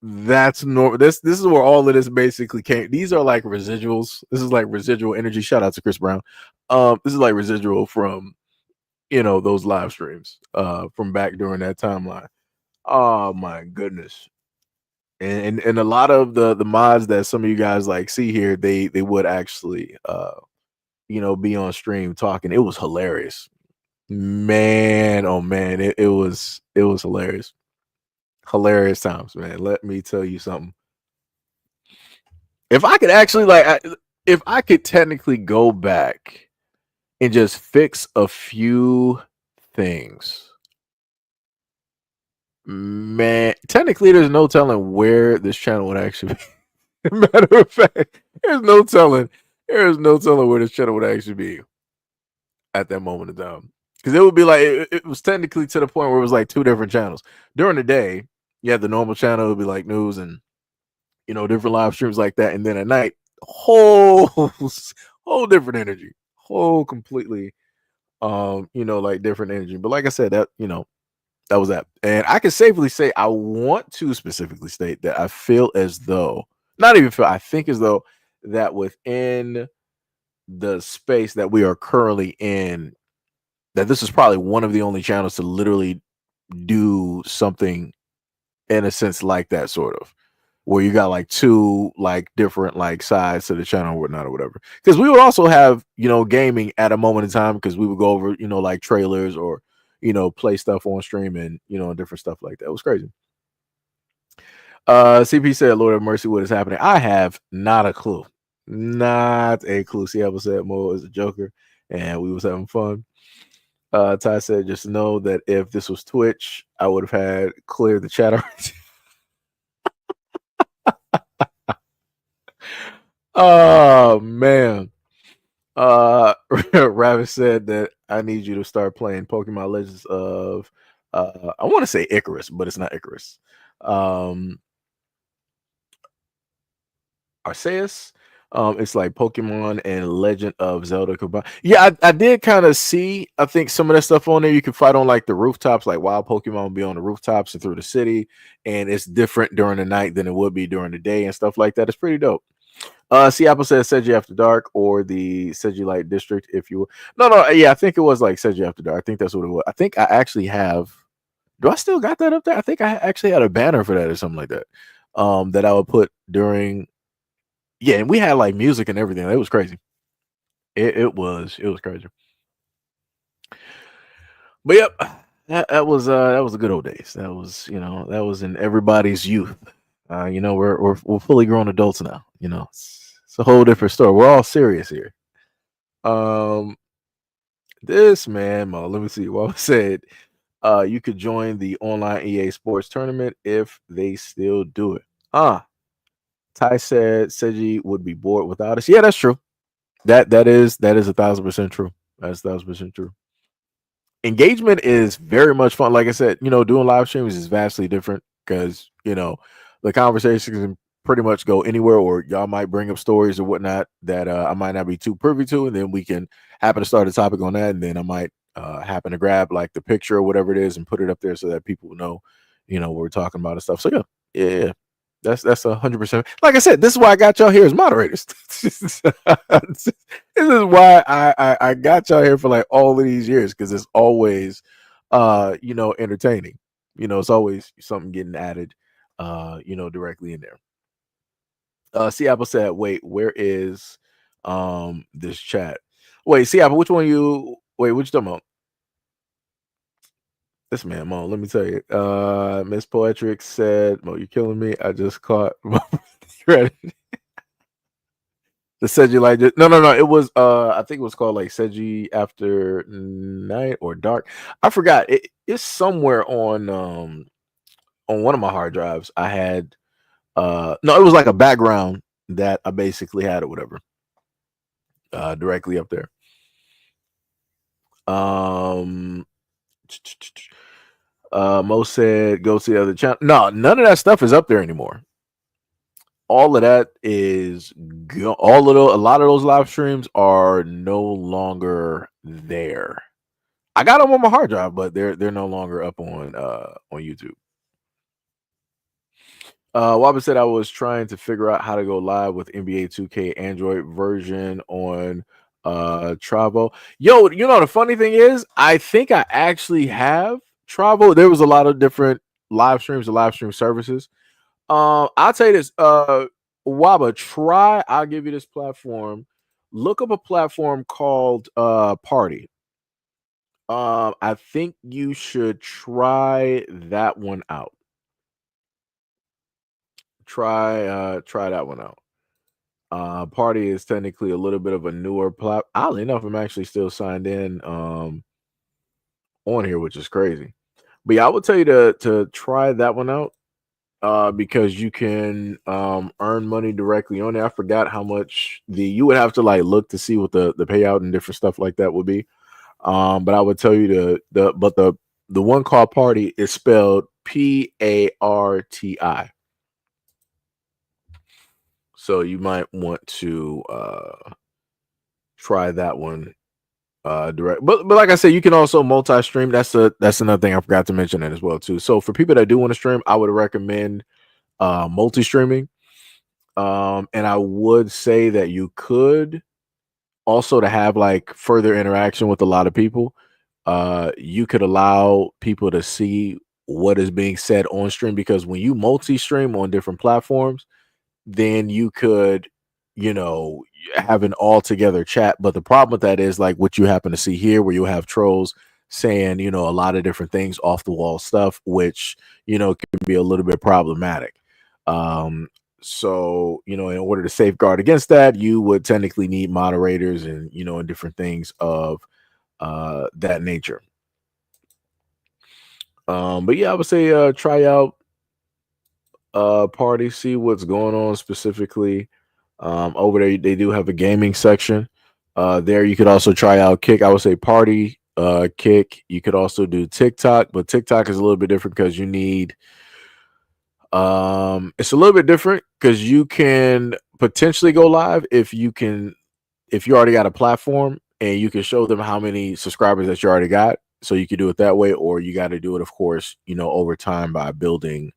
[SPEAKER 1] That's normal. This is where all of this basically came. These are like residuals. This is like residual energy. Shout out to Chris Brown. This is like residual from those live streams from back during that timeline. Oh my goodness. And a lot of the mods that some of you guys like see here, they would actually be on stream talking. It was hilarious. Man, oh man, it was hilarious. Hilarious times, man. Let me tell you something. If I could actually if I could technically go back and just fix a few things, man, technically there's no telling where this channel would actually be. Matter of fact, there's no telling where this channel would actually be at that moment in time. Because it would be like it was technically to the point where it was like two different channels. During the day, you had the normal channel, it would be like news and different live streams like that, and then at night, whole whole different energy, whole completely like different energy. But like I said, that that was that. And I can safely say, I want to specifically state that I feel as though, not even feel, I think as though that within the space that we are currently in, that this is probably one of the only channels to literally do something in a sense like that, sort of, where you got like two like different like sides to the channel or whatnot or whatever. Because we would also have gaming at a moment in time, because we would go over like trailers or play stuff on stream and different stuff like that. It was crazy. CP said, Lord have mercy, what is happening? I have not a clue. Not a clue. Seattle said Mo is a joker and we was having fun. Ty said, just know that if this was Twitch, I would have had cleared the chat already. Oh man. Ravis said that I need you to start playing Pokemon Legends of I want to say Icarus, but it's not Icarus. Arceus. It's like Pokemon and Legend of Zelda combined. Yeah, I did kind of see, I think, some of that stuff on there. You can fight on like the rooftops, like wild Pokemon will be on the rooftops and through the city, and it's different during the night than it would be during the day and stuff like that. It's pretty dope. See, Apple says Seiji After Dark or the Seiji Light District, if you will. No, yeah, I think it was like Seiji After Dark. I think that's what it was. I think I actually have. Do I still got that up there? I think I actually had a banner for that or something like that. That I would put during. Yeah, and we had like music and everything. It was crazy. It was crazy. But yep, that was the good old days. That was that was in everybody's youth. We're fully grown adults now. It's a whole different story. We're all serious here. This man, Mo, let me see. Well, said, you could join the online EA Sports tournament if they still do it. Ty said Seiji would be bored without us. Yeah, that's true. That is 1,000% true. That's 1,000% true. Engagement is very much fun. Like I said, doing live streams is vastly different because the conversations can pretty much go anywhere, or y'all might bring up stories or whatnot that I might not be too privy to, and then we can happen to start a topic on that, and then I might happen to grab like the picture or whatever it is and put it up there so that people know, what we're talking about and stuff. So yeah. That's 100%. Like I said, this is why I got y'all here as moderators. This is why I got y'all here for like all of these years, because it's always entertaining. It's always something getting added directly in there. See, Apple said, wait, where is this chat? Wait, see, Apple, what you talking about? This man, Mo, let me tell you. Miss Poetric said, Mo, you're killing me. I just caught credit. The Seiji Light. No. It was I think it was called like Seiji After Night or Dark. I forgot. It's somewhere on one of my hard drives. I had no, it was like a background that I basically had or whatever. Directly up there. Mo said, go to the other channel. No, none of that stuff is up there anymore. All of that is a lot of those live streams are no longer there. I got them on my hard drive, but they're no longer up on YouTube. Wabba said, I was trying to figure out how to go live with NBA 2K Android version on Travo. Yo, the funny thing is, I think I actually have Travo. There was a lot of different live streams and live stream services. I'll tell you this, Wabba, I'll give you this platform. Look up a platform called Party. I think you should try that one out. Try that one out. Party is technically a little bit of a newer platform. Oddly enough, I'm actually still signed in on here, which is crazy. But yeah, I would tell you to try that one out because you can earn money directly on there. I forgot how much you would have to like look to see what the payout and different stuff like that would be. But I would tell you the one called Party is spelled Parti. So you might want to try that one direct. But like I said, you can also multi-stream. That's another thing I forgot to mention that as well too. So for people that do want to stream, I would recommend multi-streaming. And I would say that you could also, to have like further interaction with a lot of people, you could allow people to see what is being said on stream, because when you multi-stream on different platforms, then you could, have an all together chat. But the problem with that is like what you happen to see here, where you have trolls saying, a lot of different things, off the wall stuff, which, can be a little bit problematic. So, in order to safeguard against that, you would technically need moderators and, and different things of that nature. But yeah, I would say try out Party, see what's going on specifically. Over there, they do have a gaming section. There you could also try out Kick. I would say Party, Kick. You could also do TikTok, but TikTok is a little bit different because you need it's a little bit different because you can potentially go live if you already got a platform and you can show them how many subscribers that you already got. So you can do it that way, or you got to do it, of course, over time by building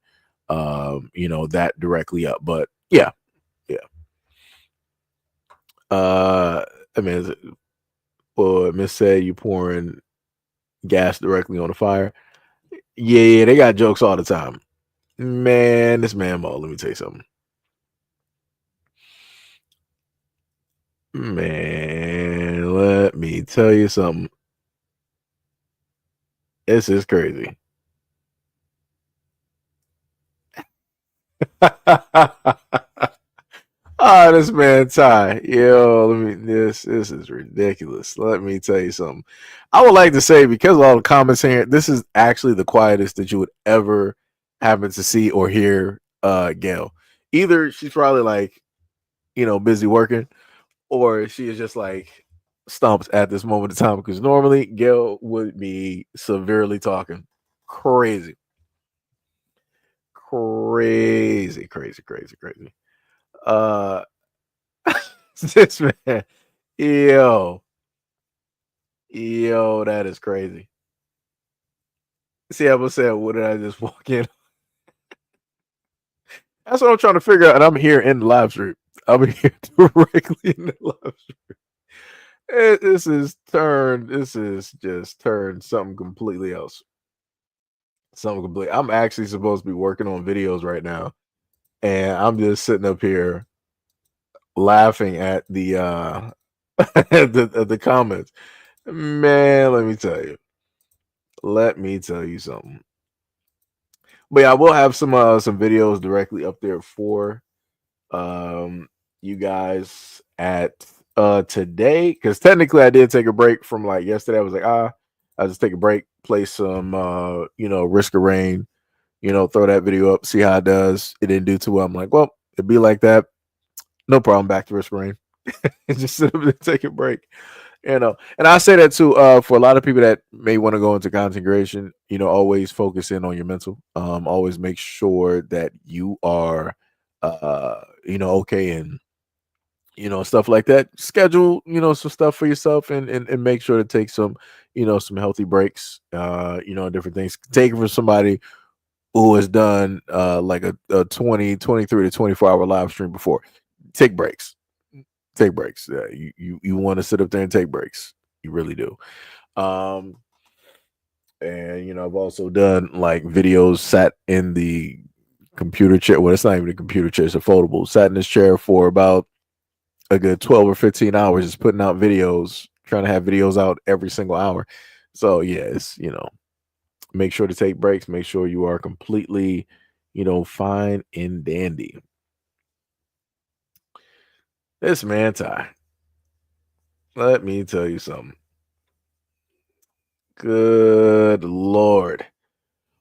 [SPEAKER 1] that directly up. But yeah. I mean, well, Miss said you pouring gas directly on the fire. Yeah, they got jokes all the time. Man, this man Mo, let me tell you something. Man, let me tell you something. This is crazy. This man Ty. Yo, this is ridiculous. Let me tell you something. I would like to say, because of all the comments here, this is actually the quietest that you would ever happen to see or hear Gail. Either she's probably like, busy working, or she is just like stumped at this moment in time, because normally Gail would be severely talking. Crazy. This man, yo, that is crazy. See, I was saying, what did I just walk in? That's what I'm trying to figure out, and I'm here in the live stream. I'm here directly in the live stream. This is just turned something completely else. I'm actually supposed to be working on videos right now, and I'm just sitting up here laughing at the at the comments. Man, let me tell you something. But yeah, I will have some videos directly up there for you guys at today, because technically I did take a break from like yesterday. I was like, I'll just take a break, play some Risk of Rain, throw that video up, see how it does. It didn't do too well. I'm like, well, it'd be like that. No problem, back to Risk of Rain. And just sit up and take a break. And I say that too, for a lot of people that may want to go into content creation, always focus in on your mental. Always make sure that you are, okay, and stuff like that. Schedule, some stuff for yourself, and make sure to take some, some healthy breaks, different things. Take it from somebody who has done like a 20, 23 to 24-hour live stream before. Take breaks. Take breaks. You want to sit up there and take breaks. You really do. And I've also done like videos, sat in the computer chair. Well, it's not even a computer chair, it's a foldable. Sat in this chair for about a good 12 or 15 hours, just putting out videos, trying to have videos out every single hour. So yeah, it's make sure to take breaks, make sure you are completely, fine and dandy. This man Ty, let me tell you something. Good Lord.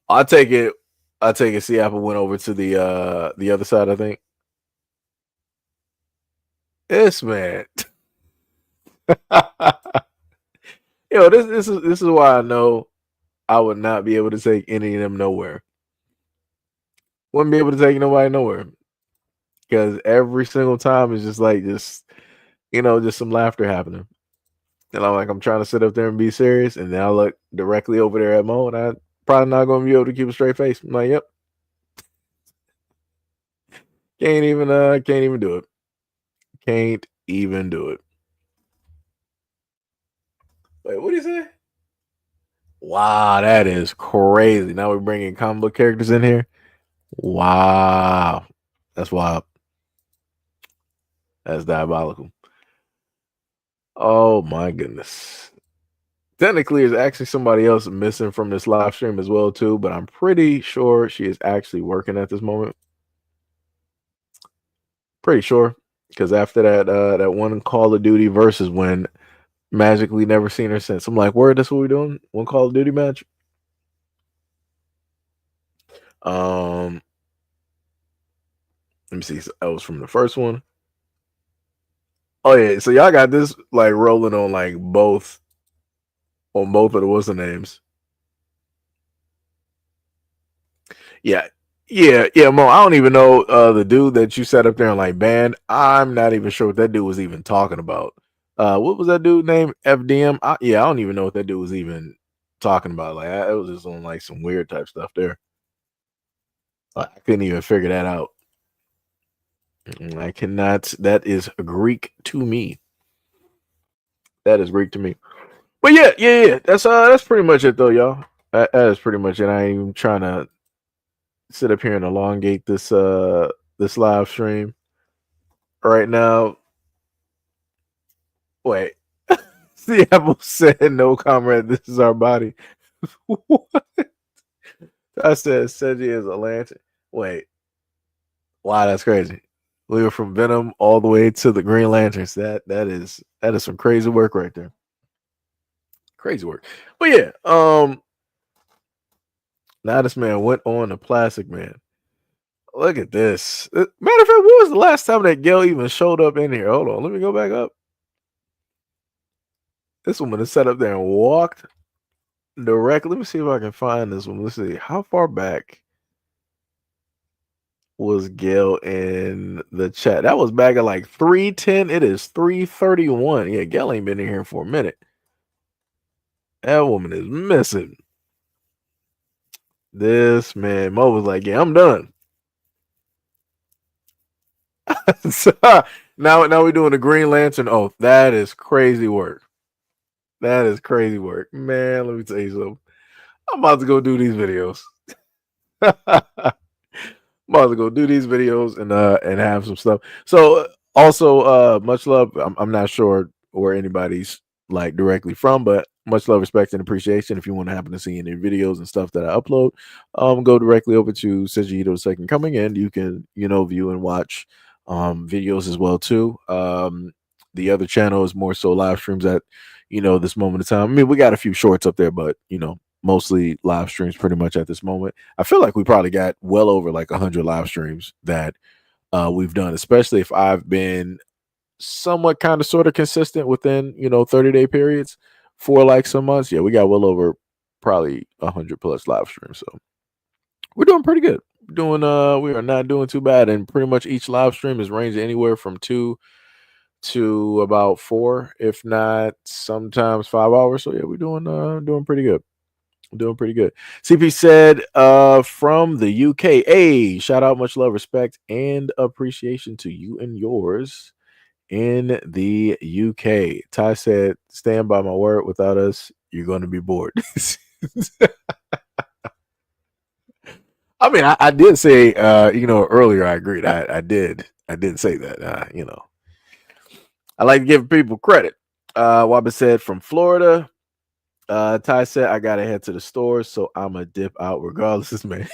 [SPEAKER 1] I take it. See, Apple went over to the other side, I think. This man. Yo, this is why I know I would not be able to take any of them nowhere. Wouldn't be able to take nobody nowhere. because every single time it's just like just some laughter happening. And I'm trying to sit up there and be serious, and then I look directly over there at Mo, and I probably not gonna be able to keep a straight face. I'm like, yep, can't even do it. Can't even do it. Wait, what do you say? Wow, that is crazy. Now we're bringing comic book characters in here. Wow, that's wild. That's diabolical. Oh my goodness. Technically, there's actually somebody else missing from this live stream as well too, but I'm pretty sure she is actually working at this moment. Pretty sure, because after that one Call of Duty versus win, magically never seen her since. I'm like, word, that's what we're doing? One Call of Duty match? Let me see. That was from the first one. Oh yeah, so y'all got this like rolling on like both of the what's the names. Yeah. Yeah, Mo. I don't even know the dude that you set up there and like banned. I'm not even sure what that dude was even talking about. What was that dude named? FDM? I don't even know what that dude was even talking about. Like, it was just on like some weird type stuff there. I couldn't even figure that out. I cannot. That is Greek to me. That is Greek to me. But yeah. That's pretty much it though, y'all. That is pretty much it. I ain't even trying to sit up here and elongate this live stream right now. Wait. Seattle said no, comrade, this is our body. What? I said Seji is a lantern. Wait. Wow, that's crazy. We were from Venom all the way to the Green Lanterns. That is some crazy work right there. Crazy work. But yeah, now this man went on to Plastic Man. Look at this. Matter of fact, when was the last time that Gail even showed up in here? Hold on, let me go back up. This woman is set up there and walked directly. Let me see if I can find this one. Let's see. How far back was Gail in the chat? That was back at like 3:10. It is 3:31. Yeah, Gail ain't been in here for a minute. That woman is missing. This man, Mo was like, yeah, I'm done. So, now we're doing the Green Lantern oath. That is crazy work. That is crazy work. Man, let me tell you something. I'm about to go do these videos. I'm about to go do these videos and have some stuff. So also much love. I'm not sure where anybody's like directly from, but much love, respect, and appreciation. If you want to happen to see any videos and stuff that I upload, go directly over to SEIJIHITO Second Coming, and you can view and watch videos as well too. The other channel is more so live streams at this moment in time. I mean, we got a few shorts up there, but mostly live streams pretty much at this moment. I feel like we probably got well over like 100 live streams that we've done, especially if I've been somewhat kind of sort of consistent within 30-day periods for like some months. Yeah, we got well over probably 100 plus live streams, so we're doing pretty good. We are not doing too bad, and pretty much each live stream is ranging anywhere from 2 to about 4, if not sometimes 5 hours. So yeah, we're doing pretty good. Doing pretty good. CP said from the UK, hey, shout out, much love, respect, and appreciation to you and yours in the UK. Ty said, stand by my word, without us you're going to be bored. I mean, I did say earlier, I agreed. I did say that. I like to give people credit. Wabba said from Florida. Ty said, I gotta head to the store, so I'ma dip out regardless, man.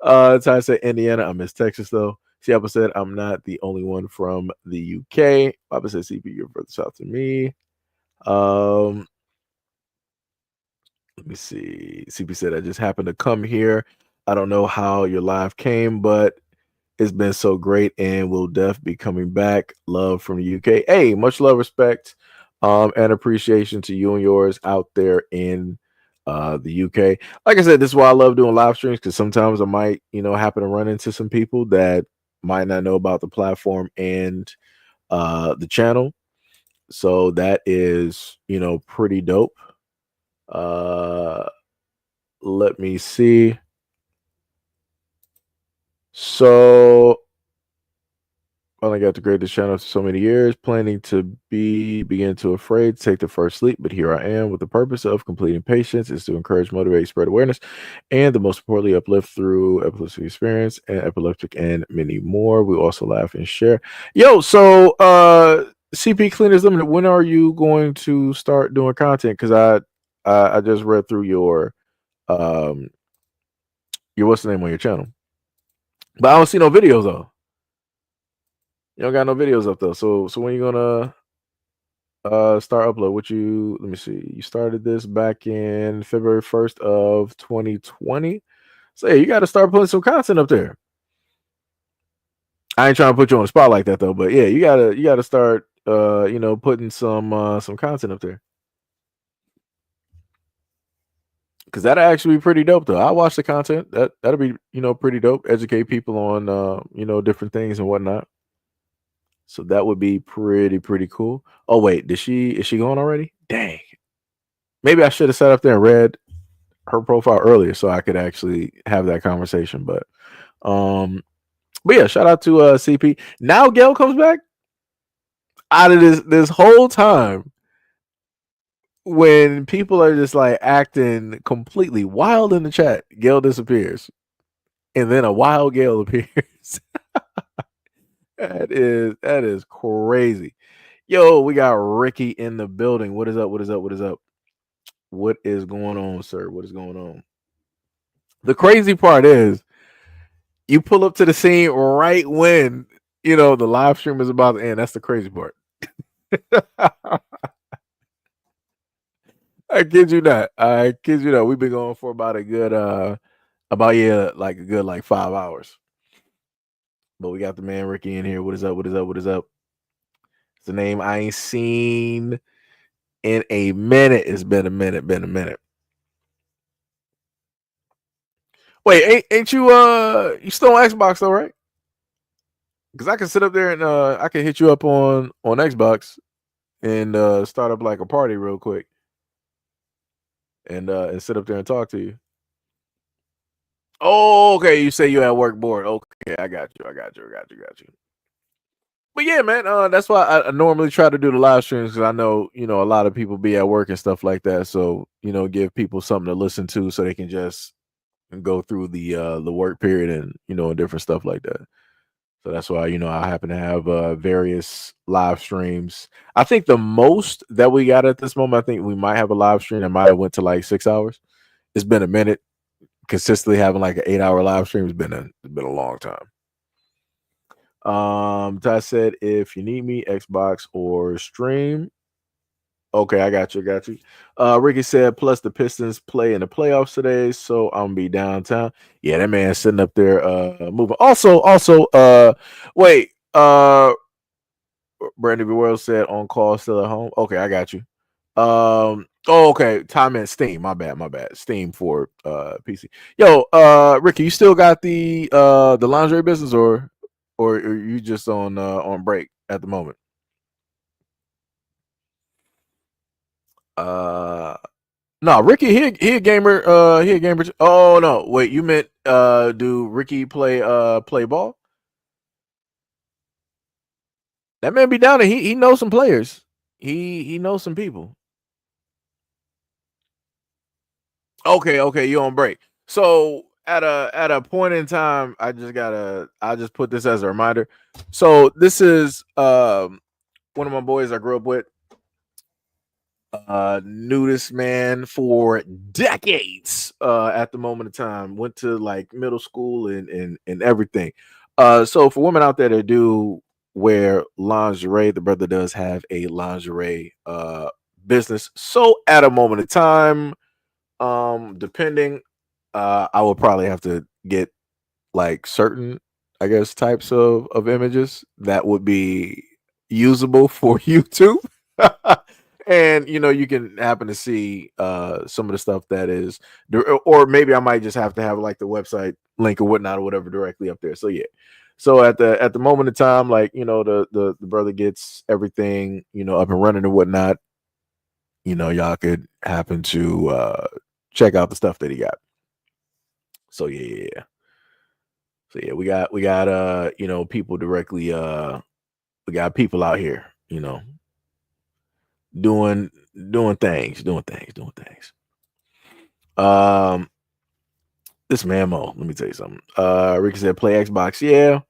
[SPEAKER 1] Ty said, Indiana, I miss Texas though. Siapa said, I'm not the only one from the UK. Papa said, CP, you're further south than me. Let me see. CP said, I just happened to come here. I don't know how your live came, but it's been so great, and we'll definitely be coming back. Love from the UK. Hey, much love, respect, and appreciation to you and yours out there in the UK. Like I said, this is why I love doing live streams, because sometimes I might, happen to run into some people that might not know about the platform and the channel. So that is, pretty dope. Let me see. So only got to grade this channel for so many years, planning to begin to afraid to take the first leap, but here I am with the purpose of completing patience is to encourage, motivate, spread awareness, and the most importantly, uplift through epileptic experience and epileptic and many more. We also laugh and share. Yo, so CP Cleaners Limited, when are you going to start doing content? Because I just read through your what's the name on your channel, but I don't see no videos though. You don't got no videos up though. So when you gonna start upload? Let me see. You started this back in February 1st of 2020. So yeah, you gotta start putting some content up there. I ain't trying to put you on the spot like that though, but yeah, you gotta start putting some content up there. Cause that'll actually be pretty dope though. I watch the content. That'll be, pretty dope. Educate people on different things and whatnot. So that would be pretty cool. Oh wait, is she going already? Dang. Maybe I should have sat up there and read her profile earlier so I could actually have that conversation. But yeah, shout out to CP. Now Gail comes back out of this whole time when people are just like acting completely wild in the chat. Gail disappears, and then a wild Gail appears. That is crazy. Yo, we got Ricky in the building. What is up? What is up? What is up? What is going on, sir? What is going on? The crazy part is you pull up to the scene right when, the live stream is about to end. That's the crazy part. I kid you not. We've been going for about a good, like a good, like 5 hours. But we got the man Ricky in here. What is up? What is up? What is up? It's a name I ain't seen in a minute. It's been a minute. Wait, ain't you you still on Xbox though, right? Because I can sit up there and I can hit you up on Xbox and start up like a party real quick and sit up there and talk to you. Oh, okay. You say you at work board. Okay, I got you. But yeah, man, that's why I normally try to do the live streams because I know, a lot of people be at work and stuff like that. So, give people something to listen to so they can just go through the work period and, different stuff like that. So that's why, I happen to have various live streams. I think the most that we got at this moment, I think we might have a live stream that might have went to like 6 hours. It's been a minute. Consistently having like an 8-hour live stream has been a long time. Ty said, if you need me, Xbox or stream. Okay, I got you. Ricky said, plus the Pistons play in the playoffs today, so I'm gonna be downtown. Yeah, that man sitting up there moving. Also, wait, Brandon B. World said on call still at home. Okay, I got you. Okay, time in Steam. My bad. Steam for PC. Yo, Ricky, you still got the lingerie business or are you just on break at the moment? No, Ricky, he a gamer. He a gamer. Oh no, wait, you meant do Ricky play ball? That man be down there. He knows some players. He knows some people. Okay, you on break. So at a point in time, I'll just put this as a reminder. So this is one of my boys I grew up with. Knew this man for decades at the moment of time. Went to like middle school and everything. So for women out there that do wear lingerie, the brother does have a lingerie business. So at a moment of time, depending, I would probably have to get like certain, I guess, types of images that would be usable for YouTube. And you can happen to see some of the stuff that is, or maybe I might just have to have like the website link or whatnot or whatever directly up there. So yeah, So at the moment in time, like, the brother gets everything, up and running and whatnot, y'all could happen to check out the stuff that he got. So yeah. So yeah, we got people directly we got people out here, doing things. This Mamo, let me tell you something. Ricky said play Xbox, yeah.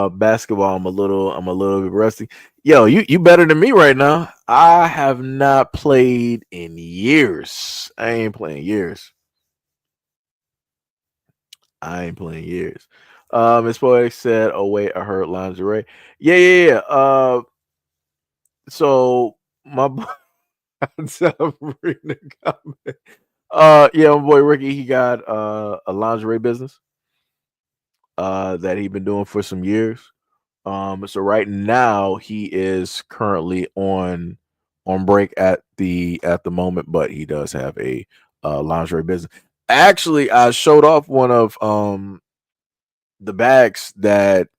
[SPEAKER 1] Basketball, I'm a little bit rusty. Yo, you better than me right now. I have not played in years. I ain't playing years. Miss Poetic said, "Oh wait, I heard lingerie." Yeah. So my I'm reading the comment. Yeah, my boy Ricky, he got a lingerie business that he been doing for some years. So right now he is currently on break at the moment, but he does have a lingerie business. Actually, I showed off one of the bags that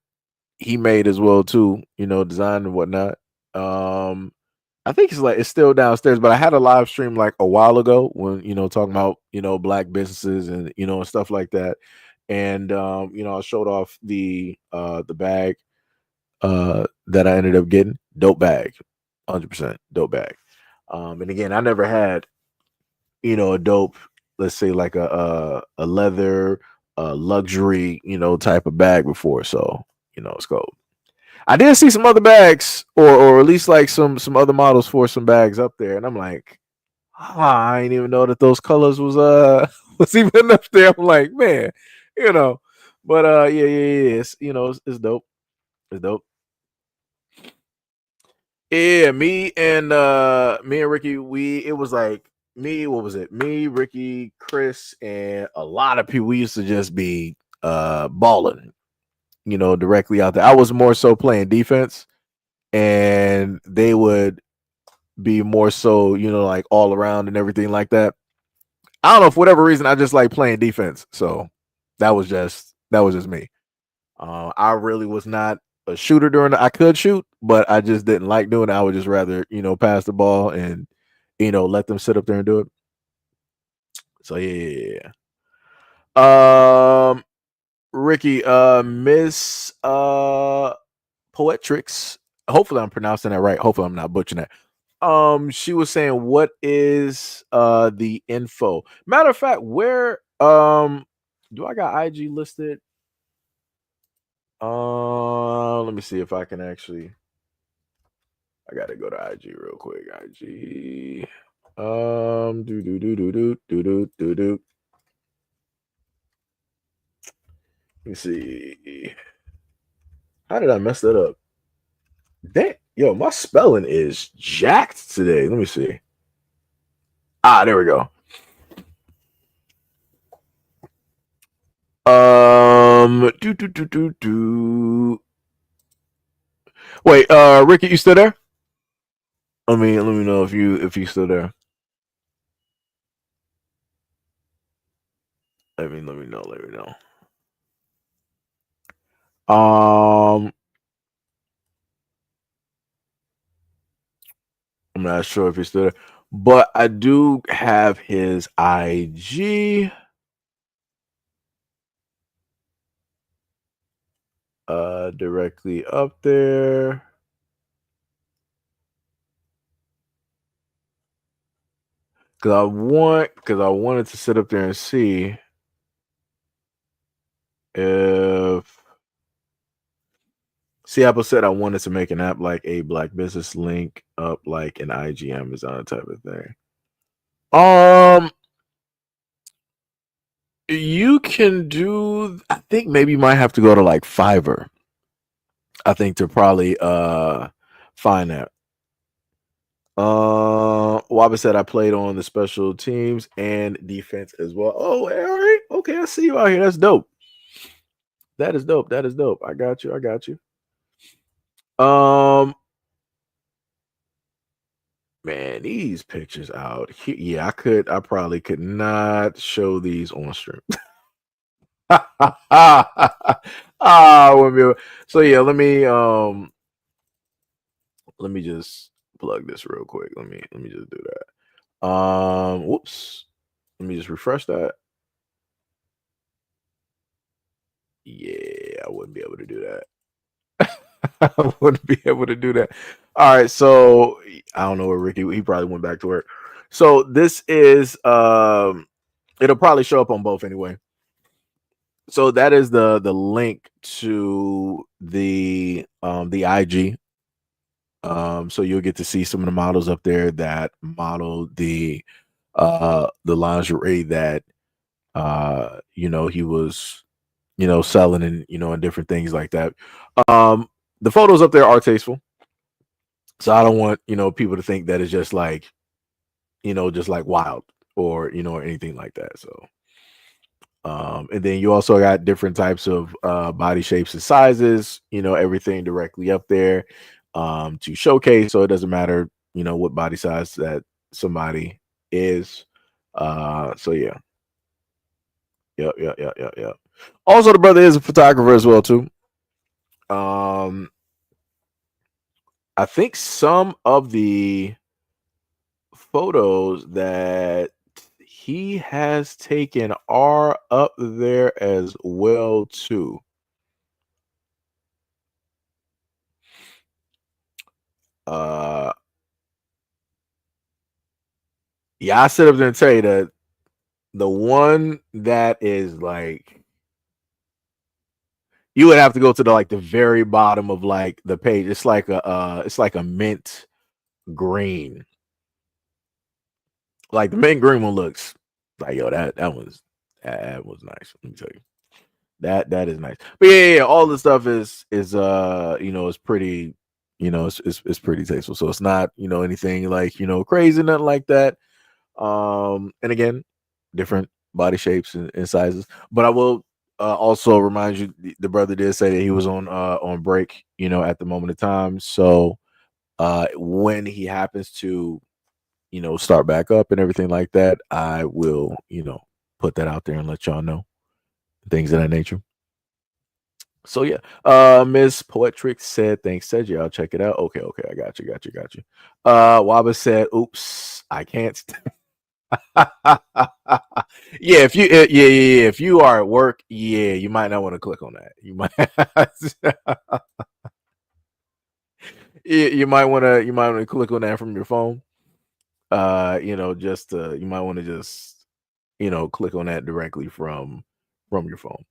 [SPEAKER 1] he made as well too, design and whatnot. I think it's still downstairs, but I had a live stream like a while ago when, talking about, black businesses and, and stuff like that. And I showed off the bag that I ended up getting. Dope bag, 100% dope bag. And again, I never had, a dope, let's say like a leather luxury, type of bag before. So, it's cool. I did see some other bags, or at least like some other models for some bags up there, and I'm like, I didn't even know that those colors was was even up there. I'm like, man, but yeah, it's it's dope. It's dope. Yeah, me and Ricky, it was like me, what was it? Me, Ricky, Chris, and a lot of people. We used to just be balling, directly out there. I was more so playing defense, and they would be more so, like all around and everything like that. I don't know, for whatever reason, I just like playing defense. So that was just me. I really was not a shooter I could shoot, but I just didn't like doing it. I would just rather, pass the ball and, let them sit up there and do it. So yeah. Ricky, Miss Poetrix. Hopefully I'm pronouncing that right. Hopefully I'm not butchering that. She was saying, what is the info? Matter of fact, where do I got IG listed? Let me see if I can actually. I gotta go to IG real quick. IG. Do. Let me see. How did I mess that up? Yo, my spelling is jacked today. Let me see. There we go. Do. Wait, Ricky, you still there? Let me know if you still there. Let me know. I'm not sure if he's still there, but I do have his IG. Directly up there. Cause I wanted to sit up there and see if Apple said I wanted to make an app like a black business link up like an IG Amazon type of thing. You can do, I think maybe you might have to go to like Fiverr. I think to probably find that. Waba said I played on the special teams and defense as well. Oh, all right. Okay, I see you out here. That's dope. That is dope. I got you. Man, these pictures out here. Yeah, I probably could not show these on stream. I wouldn't be able. So yeah, let me just plug this real quick. Let me just do that. Whoops. Let me just refresh that. Yeah, I wouldn't be able to do that. I wouldn't be able to do that. All right, so I don't know where Ricky. He probably went back to work. So this is it'll probably show up on both anyway. So that is the link to the IG. So you'll get to see some of the models up there that model the lingerie that he was selling and different things like that. The photos up there are tasteful. So I don't want, people to think that it's just like, just like wild or, or anything like that. So and then you also got different types of body shapes and sizes, everything directly up there to showcase. So it doesn't matter, what body size that somebody is. So yeah. Yep. Also, the brother is a photographer as well, too. I think some of the photos that he has taken are up there as well, too. Yeah, I sit up there and tell you that the one that is like you would have to go to the very bottom of the page. It's like a mint green. Like the mint green one looks like that was nice. Let me tell you. That is nice. But yeah, all the stuff is is pretty, it's pretty tasteful. So it's not, anything like, crazy, nothing like that. And again, different body shapes and sizes. But I will also remind you, the brother did say that he was on break, at the moment of time. So when he happens to, start back up and everything like that, I will, put that out there and let y'all know things of that nature. So yeah, Miss Poetric said, "Thanks, Seji. I'll check it out." Okay, I got you. Waba said, "Oops, I can't." Yeah, if you are at work, yeah, you might not want to click on that. You might, you might want to click on that from your phone. Just you might want to just click on that directly from your phone.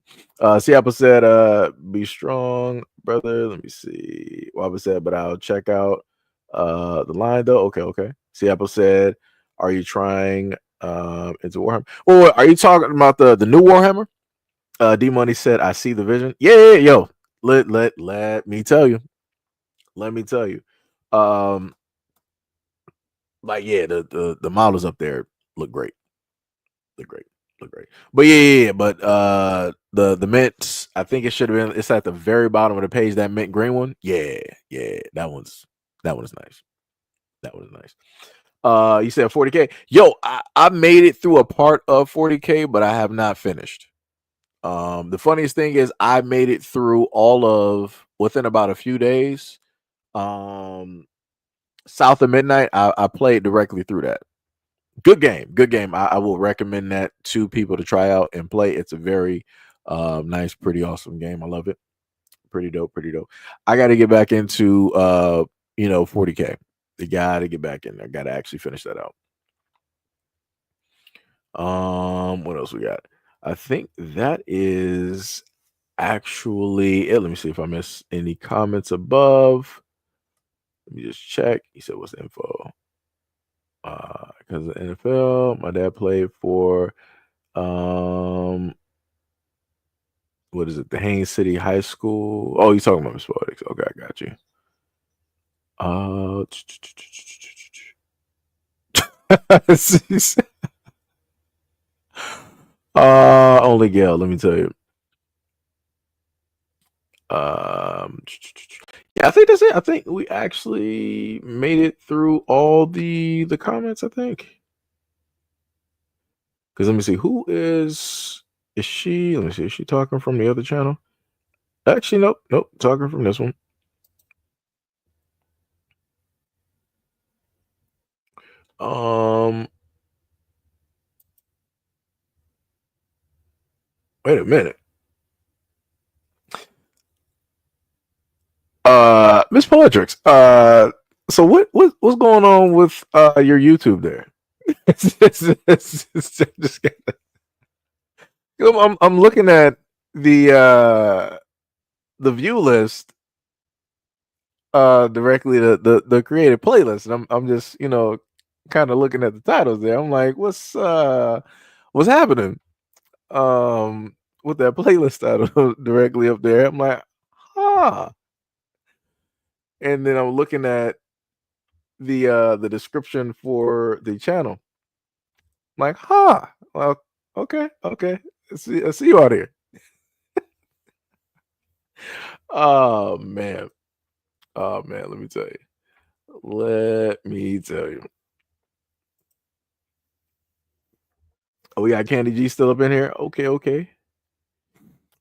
[SPEAKER 1] Seattle said, "Be strong, brother." Let me see. Waba said, "But I'll check out the line though." Okay. Seattle said, "Are you trying into Warhammer?" Oh, are you talking about the new Warhammer? D Money said, "I see the vision." Yeah, yo. Let me tell you. Let me tell you. Yeah, the models up there look great. Look great. But yeah. But the mint, I think it should have been. It's at the very bottom of the page. That mint green one. Yeah. That one's nice. That was nice. You said 40K. Yo, I made it through a part of 40K, but I have not finished. The funniest thing is I made it through all of within about a few days. South of Midnight, I played directly through that. Good game. I will recommend that to people to try out and play. It's a very nice, pretty awesome game. I love it. Pretty dope. I got to get back into 40K. You got to get back in there. Got to actually finish that out. What else we got? I think that is actually it. Let me see if I miss any comments above. Let me just check. He said, "What's the info?" Because of the NFL, my dad played for what is it? The Haines City High School. Oh, you're talking about Miss Poetics. Okay, I got you. Only Gail, let me tell you. Yeah, I think that's it. I think we actually made it through all the comments, I think. Because let me see, who is she? Let me see, is she talking from the other channel? Actually, nope. Talking from this one. Wait a minute. Miss Poetrix, so what's going on with your YouTube there? I'm looking at the view list directly the created playlist, and I'm just kind of looking at the titles there. I'm like, what's happening with that playlist title directly up there? I'm like, huh. And then I'm looking at the description for the channel. I'm like, huh. Well, okay. I see you out here. Oh man. Let me tell you. Oh, we got Candy G still up in here. Okay.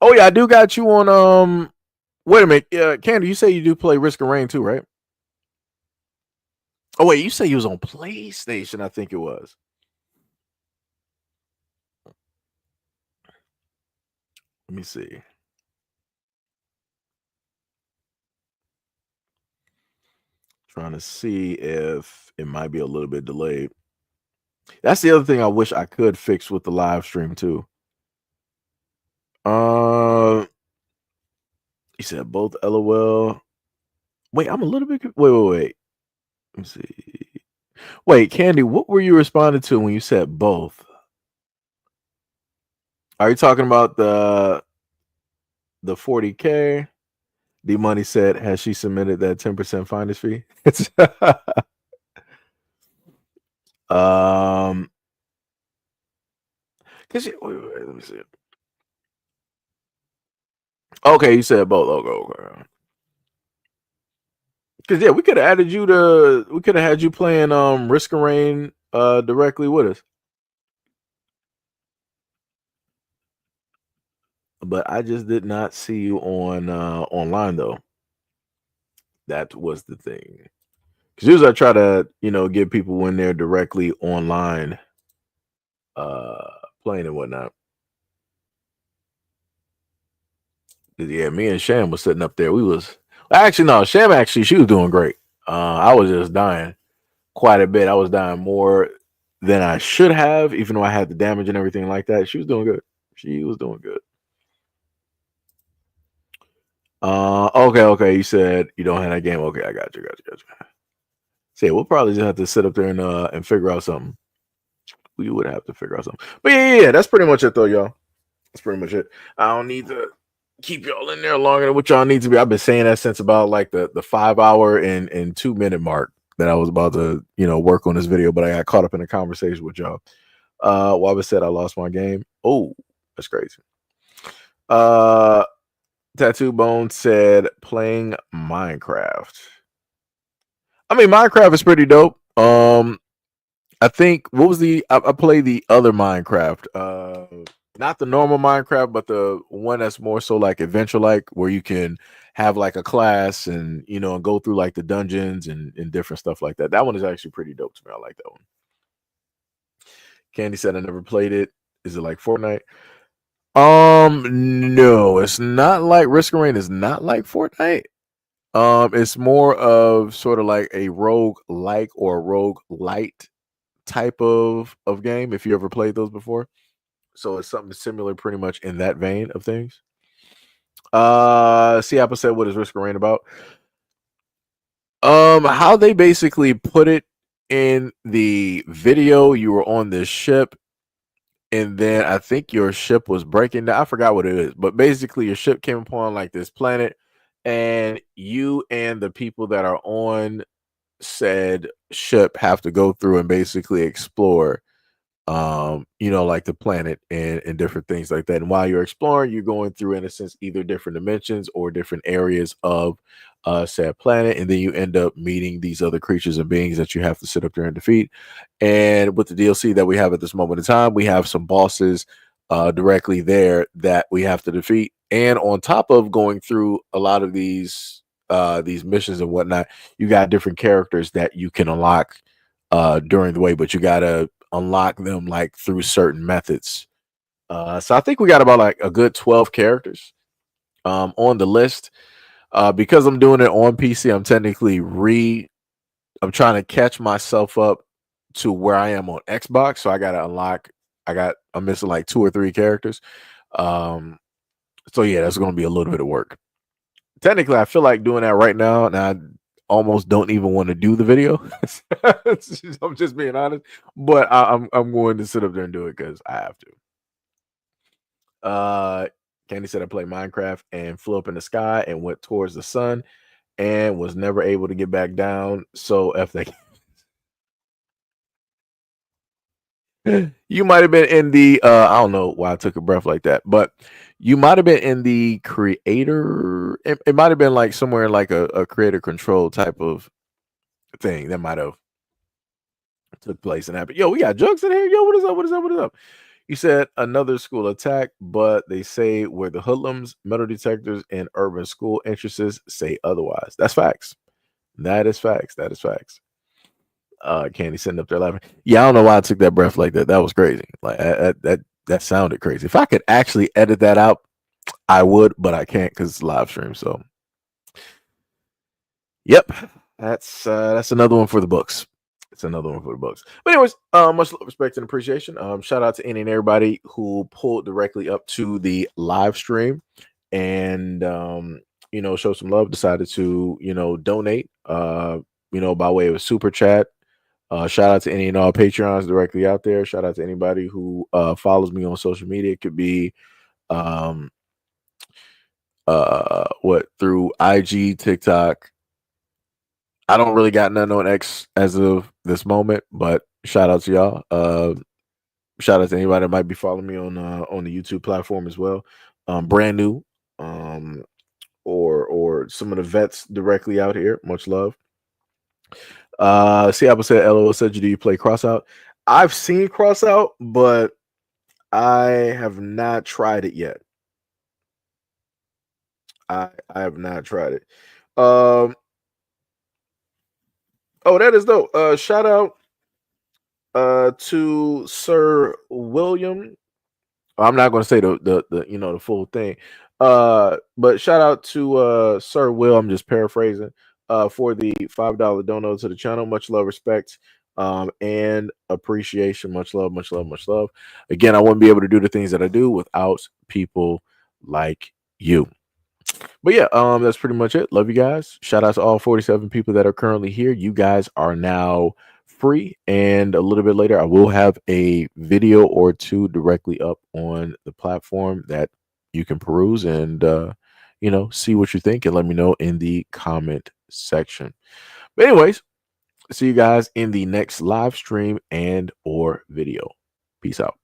[SPEAKER 1] Oh yeah, I do got you on. Wait a minute, Candy. You say you do play Risk of Rain too, right? Oh wait, you say you was on PlayStation. I think it was. Let me see. Trying to see if it might be a little bit delayed. That's the other thing I wish I could fix with the live stream too. You said both LOL. Wait, I'm a little bit. Wait. Let me see. Wait, Candy, what were you responding to when you said both? Are you talking about the 40K? D Money said, has she submitted that 10% finder's fee? Cause wait, let me see. Okay, you said both. Okay. Cause yeah, we could have added you to. We could have had you playing Risk of Rain directly with us. But I just did not see you on online though. That was the thing. Because usually I try to get people in there directly online, playing and whatnot. Yeah, me and Sham was sitting up there. We was actually no, Sham she was doing great. I was just dying quite a bit. I was dying more than I should have, even though I had the damage and everything like that. She was doing good. Okay. You said you don't have that game. Okay, I got you. Say we'll probably just have to sit up there and figure out something. We would have to figure out something. But yeah, that's pretty much it though, y'all. That's pretty much it. I don't need to keep y'all in there longer than what y'all need to be. I've been saying that since about like the 5 hour and 2 minute mark that I was about to work on this video, but I got caught up in a conversation with y'all. Wabba said I lost my game. Oh, that's crazy. Tattoo Bone said playing Minecraft. I mean, Minecraft is pretty dope. I think what was I played the other Minecraft, not the normal Minecraft, but the one that's more so like adventure like, where you can have like a class and and go through like the dungeons and different stuff like that. That one is actually pretty dope to me. I like that one. Candy said I never played it. Is it like Fortnite? No, it's not like Risk of Rain is not like Fortnite. It's more of sort of like a rogue like or rogue light type of game, if you ever played those before. So it's something similar pretty much in that vein of things. Apple said, what is Risk of Rain about? How they basically put it in the video, you were on this ship, and then I think your ship was breaking down. I forgot what it is, but basically your ship came upon like this planet, and you and the people that are on said ship have to go through and basically explore like the planet and different things like that. And while you're exploring, you're going through, in a sense, either different dimensions or different areas of said planet, and then you end up meeting these other creatures and beings that you have to sit up there and defeat. And with the DLC that we have at this moment in time, we have some bosses directly there that we have to defeat. And on top of going through a lot of these missions and whatnot, you got different characters that you can unlock during the way, but you gotta unlock them like through certain methods. So I think we got about like a good 12 characters on the list. Because I'm doing it on PC, I'm trying to catch myself up to where I am on Xbox. So I gotta unlock. I'm missing like 2 or 3 characters. So yeah, that's gonna be a little bit of work. Technically, I feel like doing that right now, and I almost don't even want to do the video. I'm just being honest, but I'm going to sit up there and do it because I have to. Candy said I played Minecraft and flew up in the sky and went towards the sun and was never able to get back down. So F that. You might have been in the I don't know why I took a breath like that, but you might have been in the creator. It might have been like somewhere like a creator control type of thing that might have took place and happened. Yo, we got Jugs in here. Yo, what is up? What is up? What is up? You said another school attack, but they say we're the hoodlums, metal detectors, and urban school entrances say otherwise. That's facts. That is facts. That is facts. Candy sitting up there laughing. Yeah, I don't know why I took that breath like that. That was crazy. Like that sounded crazy. If I could actually edit that out, I would, but I can't because it's live stream. So, yep, that's another one for the books. It's another one for the books. But anyways, much respect and appreciation. Shout out to any and everybody who pulled directly up to the live stream and show some love. Decided to donate. By way of a super chat. Shout out to any and all Patreons directly out there. Shout out to anybody who follows me on social media. It could be through IG, TikTok. I don't really got nothing on X as of this moment, but shout out to y'all. Shout out to anybody that might be following me on the YouTube platform as well. Brand new, or some of the vets directly out here. Much love. See, Apple said, LOL said, do you play Crossout? I've seen Crossout, but I have not tried it yet. I have not tried it. Oh, that is dope. Shout out to Sir William. I'm not going to say the full thing. But shout out to Sir Will. I'm just paraphrasing. For the $5 dono to the channel. Much love, respect, and appreciation. Much love, much love, much love. Again, I wouldn't be able to do the things that I do without people like you. But yeah, that's pretty much it. Love you guys. Shout out to all 47 people that are currently here. You guys are now free, and a little bit later I will have a video or two directly up on the platform that you can peruse and see what you think and let me know in the comment section. But anyways, see you guys in the next live stream and or video. Peace out.